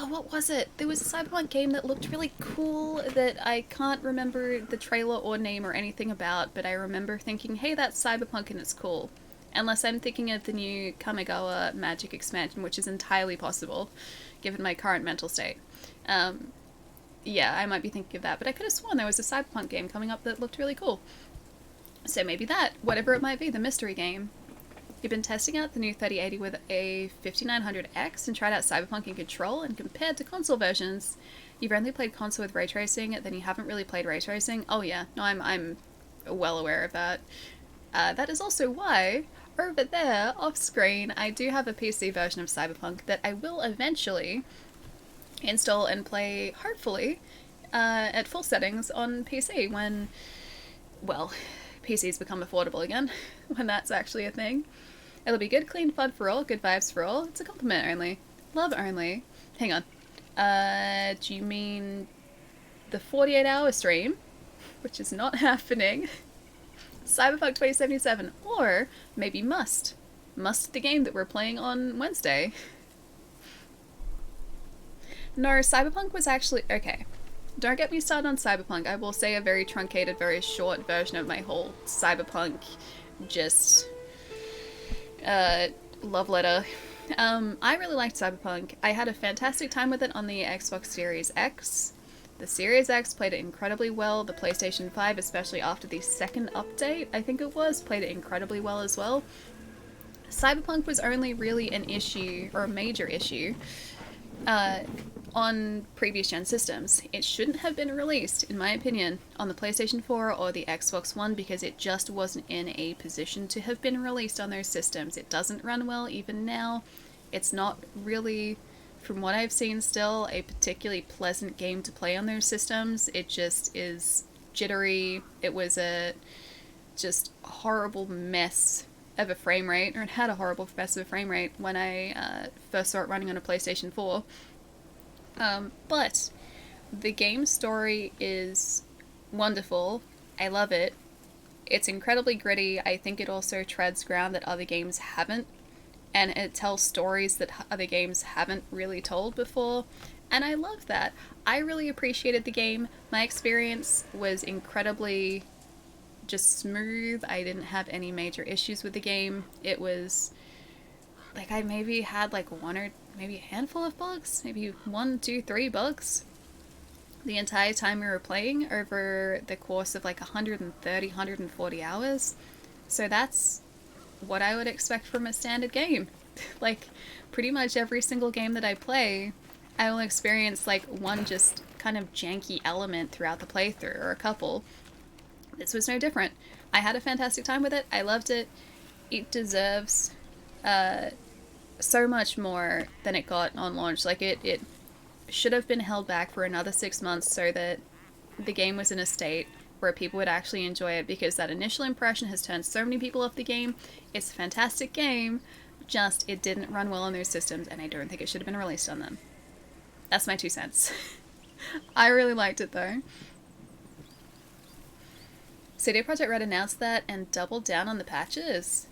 what was it? There was a Cyberpunk game that looked really cool that I can't remember the trailer or name or anything about, but I remember thinking, hey, that's Cyberpunk and it's cool. Unless I'm thinking of the new Kamigawa Magic expansion, which is entirely possible, given my current mental state. Yeah, I might be thinking of that, but I could have sworn there was a Cyberpunk game coming up that looked really cool. So maybe that, whatever it might be, the mystery game. You've been testing out the new 3080 with a 5900X and tried out Cyberpunk in Control, and compared to console versions, you've only played console with ray tracing, then you haven't really played ray tracing. Oh yeah, no, I'm well aware of that. That is also why, over there, off screen, I do have a PC version of Cyberpunk that I will eventually install and play, hopefully, at full settings on PC when, well, PCs become affordable again, when that's actually a thing. It'll be good, clean fun for all, good vibes for all. It's a compliment only. Love only. Hang on. Do you mean the 48-hour stream? Which is not happening. Cyberpunk 2077. Or maybe Must. Must, the game that we're playing on Wednesday. No, Cyberpunk was actually... Okay. Don't get me started on Cyberpunk. I will say a very truncated, very short version of my whole Cyberpunk just love letter. I really liked Cyberpunk. I had a fantastic time with it on the Xbox Series X. The Series X played it incredibly well. The PlayStation 5, especially after the second update, I think it was, played it incredibly well as well. Cyberpunk was only really an issue, or a major issue, on previous gen systems. It shouldn't have been released, in my opinion, on the PlayStation 4 or the Xbox One because it just wasn't in a position to have been released on those systems. It doesn't run well even now. It's not really, from what I've seen still, a particularly pleasant game to play on those systems. It just is jittery. It was a just horrible mess of a frame rate, or it had a horrible mess of a frame rate when I first saw it running on a PlayStation 4. But the game story is wonderful. I love it. It's incredibly gritty. I think it also treads ground that other games haven't, and it tells stories that other games haven't really told before, and I love that. I really appreciated the game. My experience was incredibly just smooth. I didn't have any major issues with the game. It was like I maybe had like one or maybe a handful of bugs, maybe 1, 2, 3 bugs the entire time we were playing over the course of like 130, 140 hours. So that's what I would expect from a standard game. Like pretty much every single game that I play, I will experience like one just kind of janky element throughout the playthrough, or a couple. This was no different. I had a fantastic time with it. I loved it. It deserves so much more than it got on launch. Like, it should have been held back for another 6 months so that the game was in a state where people would actually enjoy it, because that initial impression has turned so many people off the game. It's a fantastic game, just it didn't run well on those systems, and I don't think it should have been released on them. That's my 2 cents. I really liked it though. CD Projekt Red announced that and doubled down on the patches.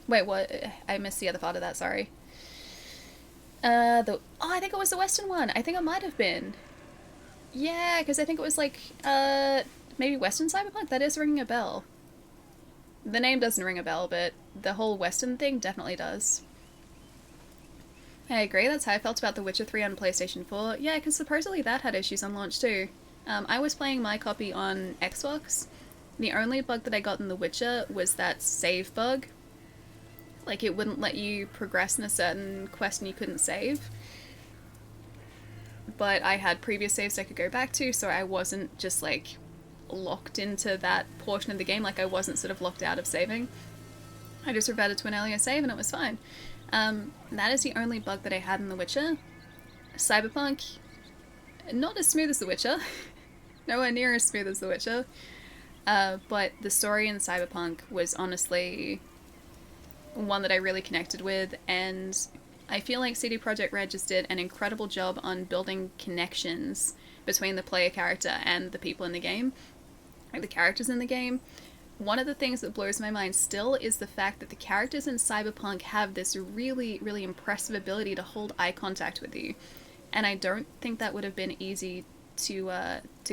Wait, what? I missed the other part of that, sorry. I think it was the Western one. I think it might have been. Yeah, because I think it was like, maybe Western Cyberpunk? That is ringing a bell. The name doesn't ring a bell, but the whole Western thing definitely does. I agree, that's how I felt about The Witcher 3 on PlayStation 4. Yeah, because supposedly that had issues on launch too. I was playing my copy on Xbox. The only bug that I got in The Witcher was that save bug. Like, it wouldn't let you progress in a certain quest and you couldn't save. But I had previous saves I could go back to, so I wasn't just, like, locked into that portion of the game. Like, I wasn't sort of locked out of saving. I just reverted to an earlier save and it was fine. That is the only bug that I had in The Witcher. Cyberpunk, not as smooth as The Witcher. Nowhere near as smooth as The Witcher. But the story in Cyberpunk was honestly one that I really connected with, and I feel like CD Projekt Red just did an incredible job on building connections between the player character and the people in the game, or the characters in the game. One of the things that blows my mind still is the fact that the characters in Cyberpunk have this really, really impressive ability to hold eye contact with you. And I don't think that would have been easy to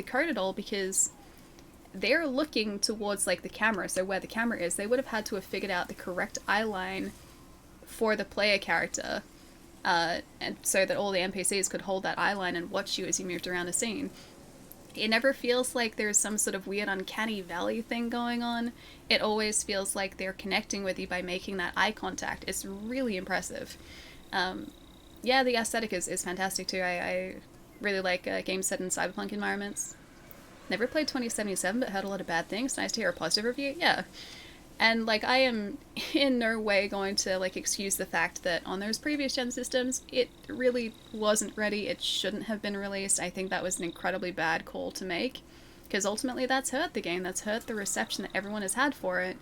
code at all, because they're looking towards, like, the camera, so where the camera is, they would have had to have figured out the correct eye line for the player character, and so that all the NPCs could hold that eye line and watch you as you moved around a scene. It never feels like there's some sort of weird uncanny valley thing going on. It always feels like they're connecting with you by making that eye contact. It's really impressive. Yeah, the aesthetic is fantastic too. I really like games set in cyberpunk environments. Never played 2077, but heard a lot of bad things. Nice to hear a positive review. Yeah. And, like, I am in no way going to, like, excuse the fact that on those previous gen systems, it really wasn't ready. It shouldn't have been released. I think that was an incredibly bad call to make, because ultimately that's hurt the game. That's hurt the reception that everyone has had for it.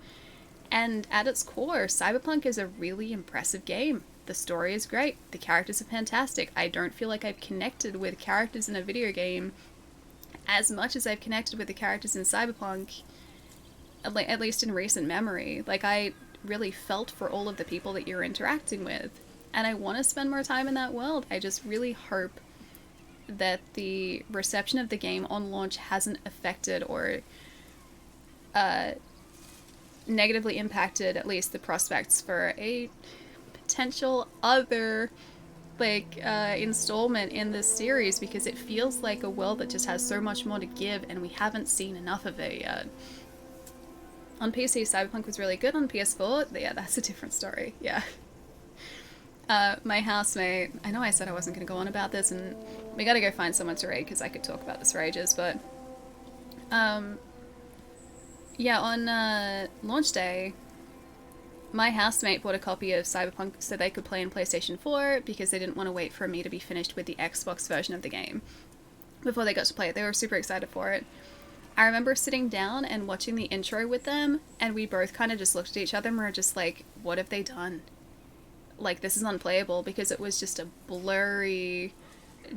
And at its core, Cyberpunk is a really impressive game. The story is great. The characters are fantastic. I don't feel like I've connected with characters in a video game as much as I've connected with the characters in Cyberpunk, at least in recent memory. Like, I really felt for all of the people that you're interacting with, and I want to spend more time in that world. I just really hope that the reception of the game on launch hasn't affected or negatively impacted at least the prospects for a potential other, like, installment in this series, because it feels like a world that just has so much more to give and we haven't seen enough of it yet. On PC, Cyberpunk was really good. On PS4, yeah, that's a different story. Yeah. My housemate, I know I said I wasn't going to go on about this, and we got to go find someone to raid because I could talk about this for ages, but yeah, on launch day, my housemate bought a copy of Cyberpunk so they could play on PlayStation 4 because they didn't want to wait for me to be finished with the Xbox version of the game before they got to play it. They were super excited for it. I remember sitting down and watching the intro with them, and we both kind of just looked at each other and we were just like, what have they done? Like, this is unplayable, because it was just a blurry,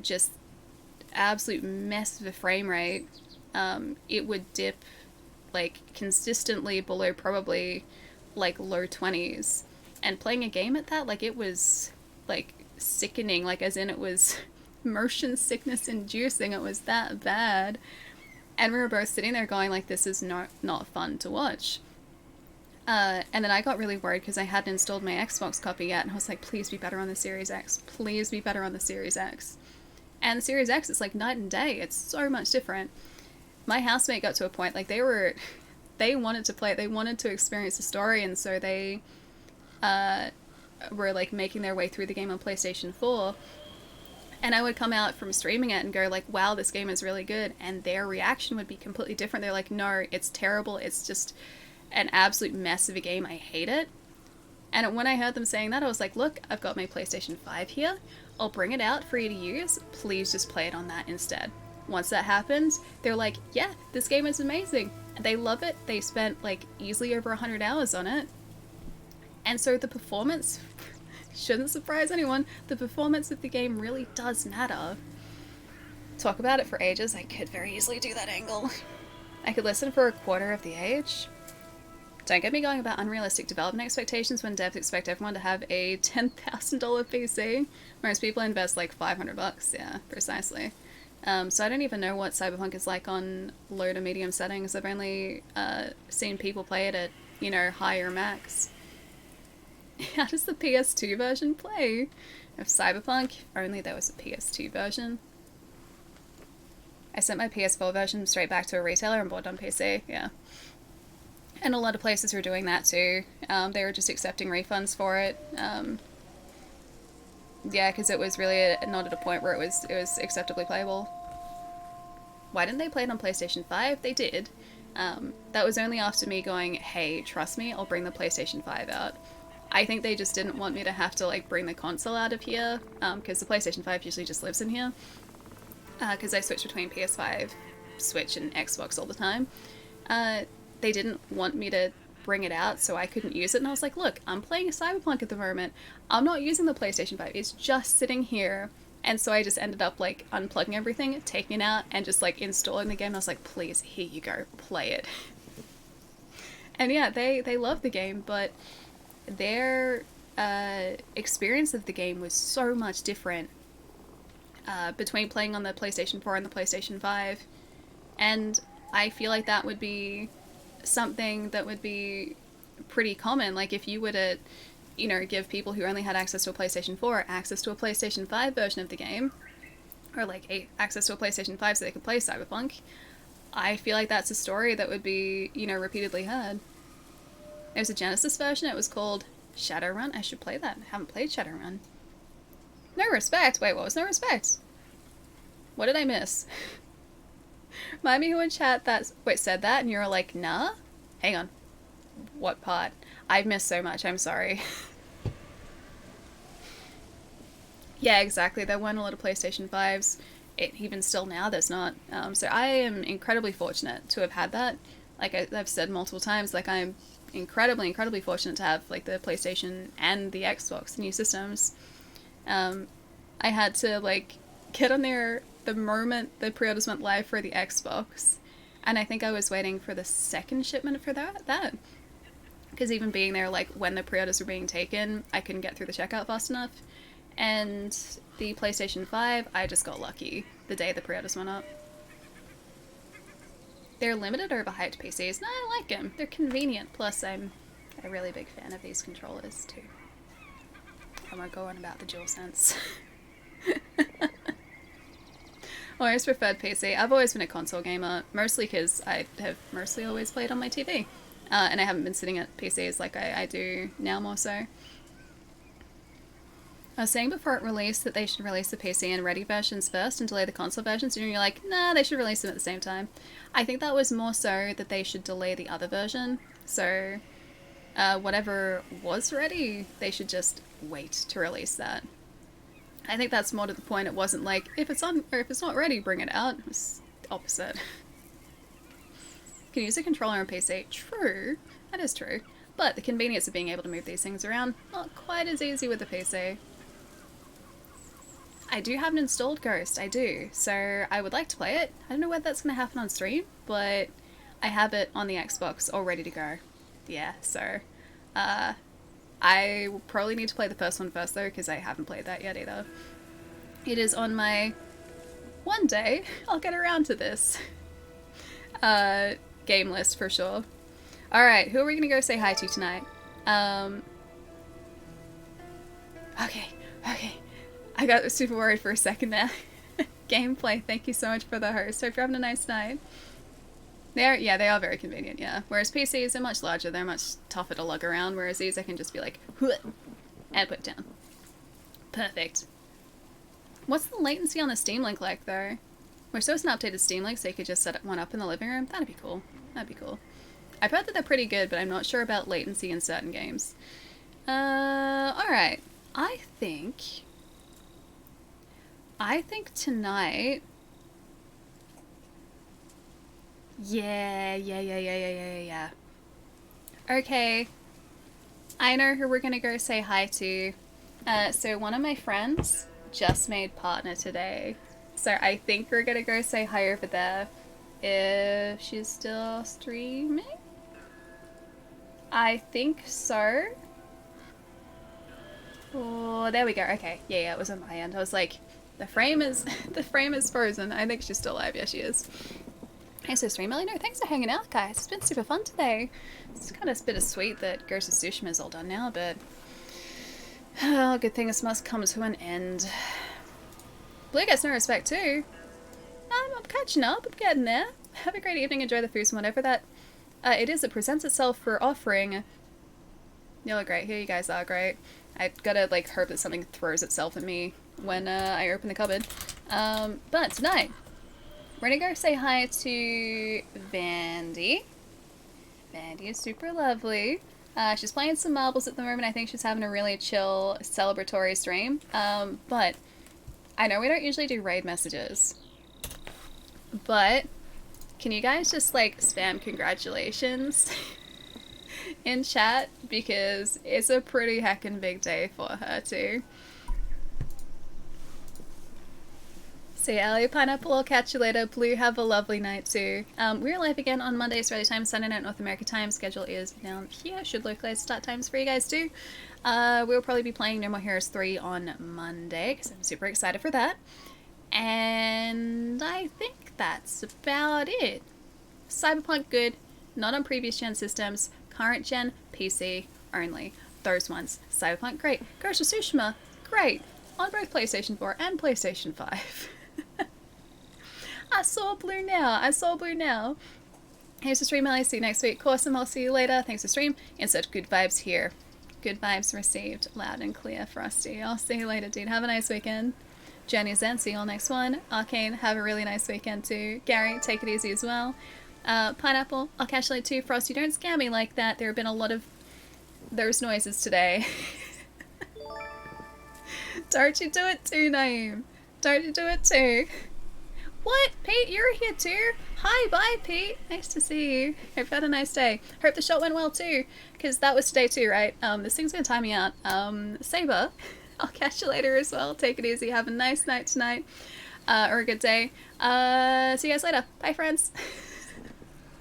just absolute mess of a frame rate. It would dip, like, consistently below probably, like, low 20s. And playing a game at that, like, it was, like, sickening. Like, as in it was motion sickness inducing. It was that bad. And we were both sitting there going, like, this is not fun to watch. And then I got really worried because I hadn't installed my Xbox copy yet, and I was like, please be better on the Series X. Please be better on the Series X. And the Series X is like night and day. It's so much different. My housemate got to a point, like, they wanted to play it. They wanted to experience the story, and so they were, like, making their way through the game on PlayStation 4. And I would come out from streaming it and go, like, wow, this game is really good. And their reaction would be completely different. They're like, no, it's terrible. It's just an absolute mess of a game. I hate it. And when I heard them saying that, I was like, look, I've got my PlayStation 5 here. I'll bring it out for you to use. Please just play it on that instead. Once that happens, they're like, yeah, this game is amazing. And they love it. They spent like easily over 100 hours on it. And so the performance shouldn't surprise anyone. The performance of the game really does matter. Talk about it for ages. I could very easily do that angle. I could listen for a quarter of the age. Don't get me going about unrealistic development expectations when devs expect everyone to have a $10,000 PC. Most people invest like $500. Yeah, precisely. So I don't even know what Cyberpunk is like on low to medium settings. I've only seen people play it at, you know, higher max. How does the PS2 version play? Of Cyberpunk, if only there was a PS2 version. I sent my PS4 version straight back to a retailer and bought it on PC, yeah. And a lot of places were doing that too. They were just accepting refunds for it. Yeah, because it was really not at a point where it was acceptably playable. Why didn't they play it on PlayStation 5? They did. That was only after me going, hey, trust me, I'll bring the PlayStation 5 out. I think they just didn't want me to have to like bring the console out of here, because the PlayStation 5 usually just lives in here. Because I switch between PS5, Switch, and Xbox all the time. They didn't want me to bring it out, so I couldn't use it, and I was like, look, I'm playing Cyberpunk at the moment. I'm not using the PlayStation 5. It's just sitting here. And so I just ended up like unplugging everything, taking it out, and just like installing the game. And I was like, please, here you go, play it. And yeah, they love the game, but their experience of the game was so much different between playing on the PlayStation 4 and the PlayStation 5. And I feel like that would be something that would be pretty common. Like if you were to, you know, give people who only had access to a PlayStation 4 access to a PlayStation 5 version of the game, or like access to a PlayStation 5 so they could play Cyberpunk, I feel like that's a story that would be, you know, repeatedly heard. There's a Genesis version, it was called Shadowrun. I should play that. I haven't played Shadowrun. No respect? Wait, what was no respect? What did I miss? Remind me who in chat that said that and you're like, nah? Hang on. What part? I've missed so much, I'm sorry. Yeah, exactly. There weren't a lot of PlayStation 5s. Even still now, there's not. So I am incredibly fortunate to have had that. Like I've said multiple times, like I'm incredibly, incredibly fortunate to have like the PlayStation and the Xbox, the new systems. I had to like get on there the moment the pre-orders went live for the Xbox, and I think I was waiting for the second shipment for that. Because even being there like when the pre-orders were being taken, I couldn't get through the checkout fast enough. And the PlayStation 5, I just got lucky the day the pre-orders went up. They're limited overhyped PCs. No, I like them. They're convenient. Plus, I'm a really big fan of these controllers too. I won't go on about the DualSense. Always preferred PC. I've always been a console gamer, mostly because I have mostly always played on my TV. And I haven't been sitting at PCs like I do now more so. I was saying before it released that they should release the PC and ready versions first and delay the console versions, and you're like, nah, they should release them at the same time. I think that was more so that they should delay the other version. So whatever was ready, they should just wait to release that. I think that's more to the point. It wasn't like, if it's not ready, bring it out. It was the opposite. Can use a controller on PC. True. That is true. But the convenience of being able to move these things around, not quite as easy with the PC. I do have an installed Ghost, I do. So I would like to play it. I don't know whether that's going to happen on stream, but I have it on the Xbox all ready to go. Yeah, so I will probably need to play the first one first though, because I haven't played that yet either. It is on my one day I'll get around to this game list for sure. Alright, who are we gonna go say hi to tonight? Okay. I got super worried for a second there. Gameplay, thank you so much for the host. Hope you're having a nice night. They are very convenient, yeah. Whereas PCs are much larger, they're much tougher to lug around, whereas these I can just be like, and put it down. Perfect. What's the latency on the Steam Link like, though? We're supposed to update the Steam Link so you could just set one up in the living room. That'd be cool. I've heard that they're pretty good, but I'm not sure about latency in certain games. Alright. I think tonight... Yeah. Okay. I know who we're gonna go say hi to. So one of my friends just made partner today. So I think we're gonna go say hi over there. If she's still streaming? I think so. Oh, there we go. Okay. Yeah, it was on my end. I was like, the frame is frozen. I think she's still alive. Yeah, she is. Hey, so stream Ellie. No, thanks for hanging out, guys. It's been super fun today. It's kind of bittersweet that Ghost of Tsushima is all done now, but oh, good thing this must come to an end. Blue gets no respect too. I'm catching up. I'm getting there. Have a great evening. Enjoy the food and whatever that it is that presents itself for offering. Y'all are great. Here you guys are great. I gotta like hope that something throws itself at me when I open the cupboard. But tonight we're gonna go say hi to Vandy. Vandy is super lovely. She's playing some marbles at the moment. I think she's having a really chill celebratory stream. But I know we don't usually do raid messages, but can you guys just like spam congratulations in chat, because it's a pretty heckin' big day for her too. See ya, Ellie. Pineapple, I'll catch you later. Blue, have a lovely night too. We're live again on Monday Australia time, Sunday night North America time. Schedule is down here. Should localize start times for you guys too. We'll probably be playing No More Heroes 3 on Monday, because I'm super excited for that. And I think that's about it. Cyberpunk good, not on previous gen systems, current gen, PC only. Those ones. Cyberpunk great. Ghost of Tsushima great. On both PlayStation 4 and PlayStation 5. I saw blue now. Here's the stream, Ellie. See you next week. Awesome, I'll see you later. Thanks for stream. Insert good vibes here. Good vibes received. Loud and clear, Frosty. I'll see you later, dude. Have a nice weekend. Jenny Zen, see you all next one. Arcane, have a really nice weekend too. Gary, take it easy as well. Pineapple, I'll catch you later too. Frosty, don't scare me like that. There have been a lot of those noises today. Don't you do it too, Naeem. Don't you do it too. What? Pete, you're here too? Hi, bye, Pete. Nice to see you. Hope you had a nice day. Hope the shot went well too, because that was today too, right? This thing's gonna time me out. Saber, I'll catch you later as well. Take it easy. Have a nice night tonight. Or a good day. See you guys later. Bye, friends.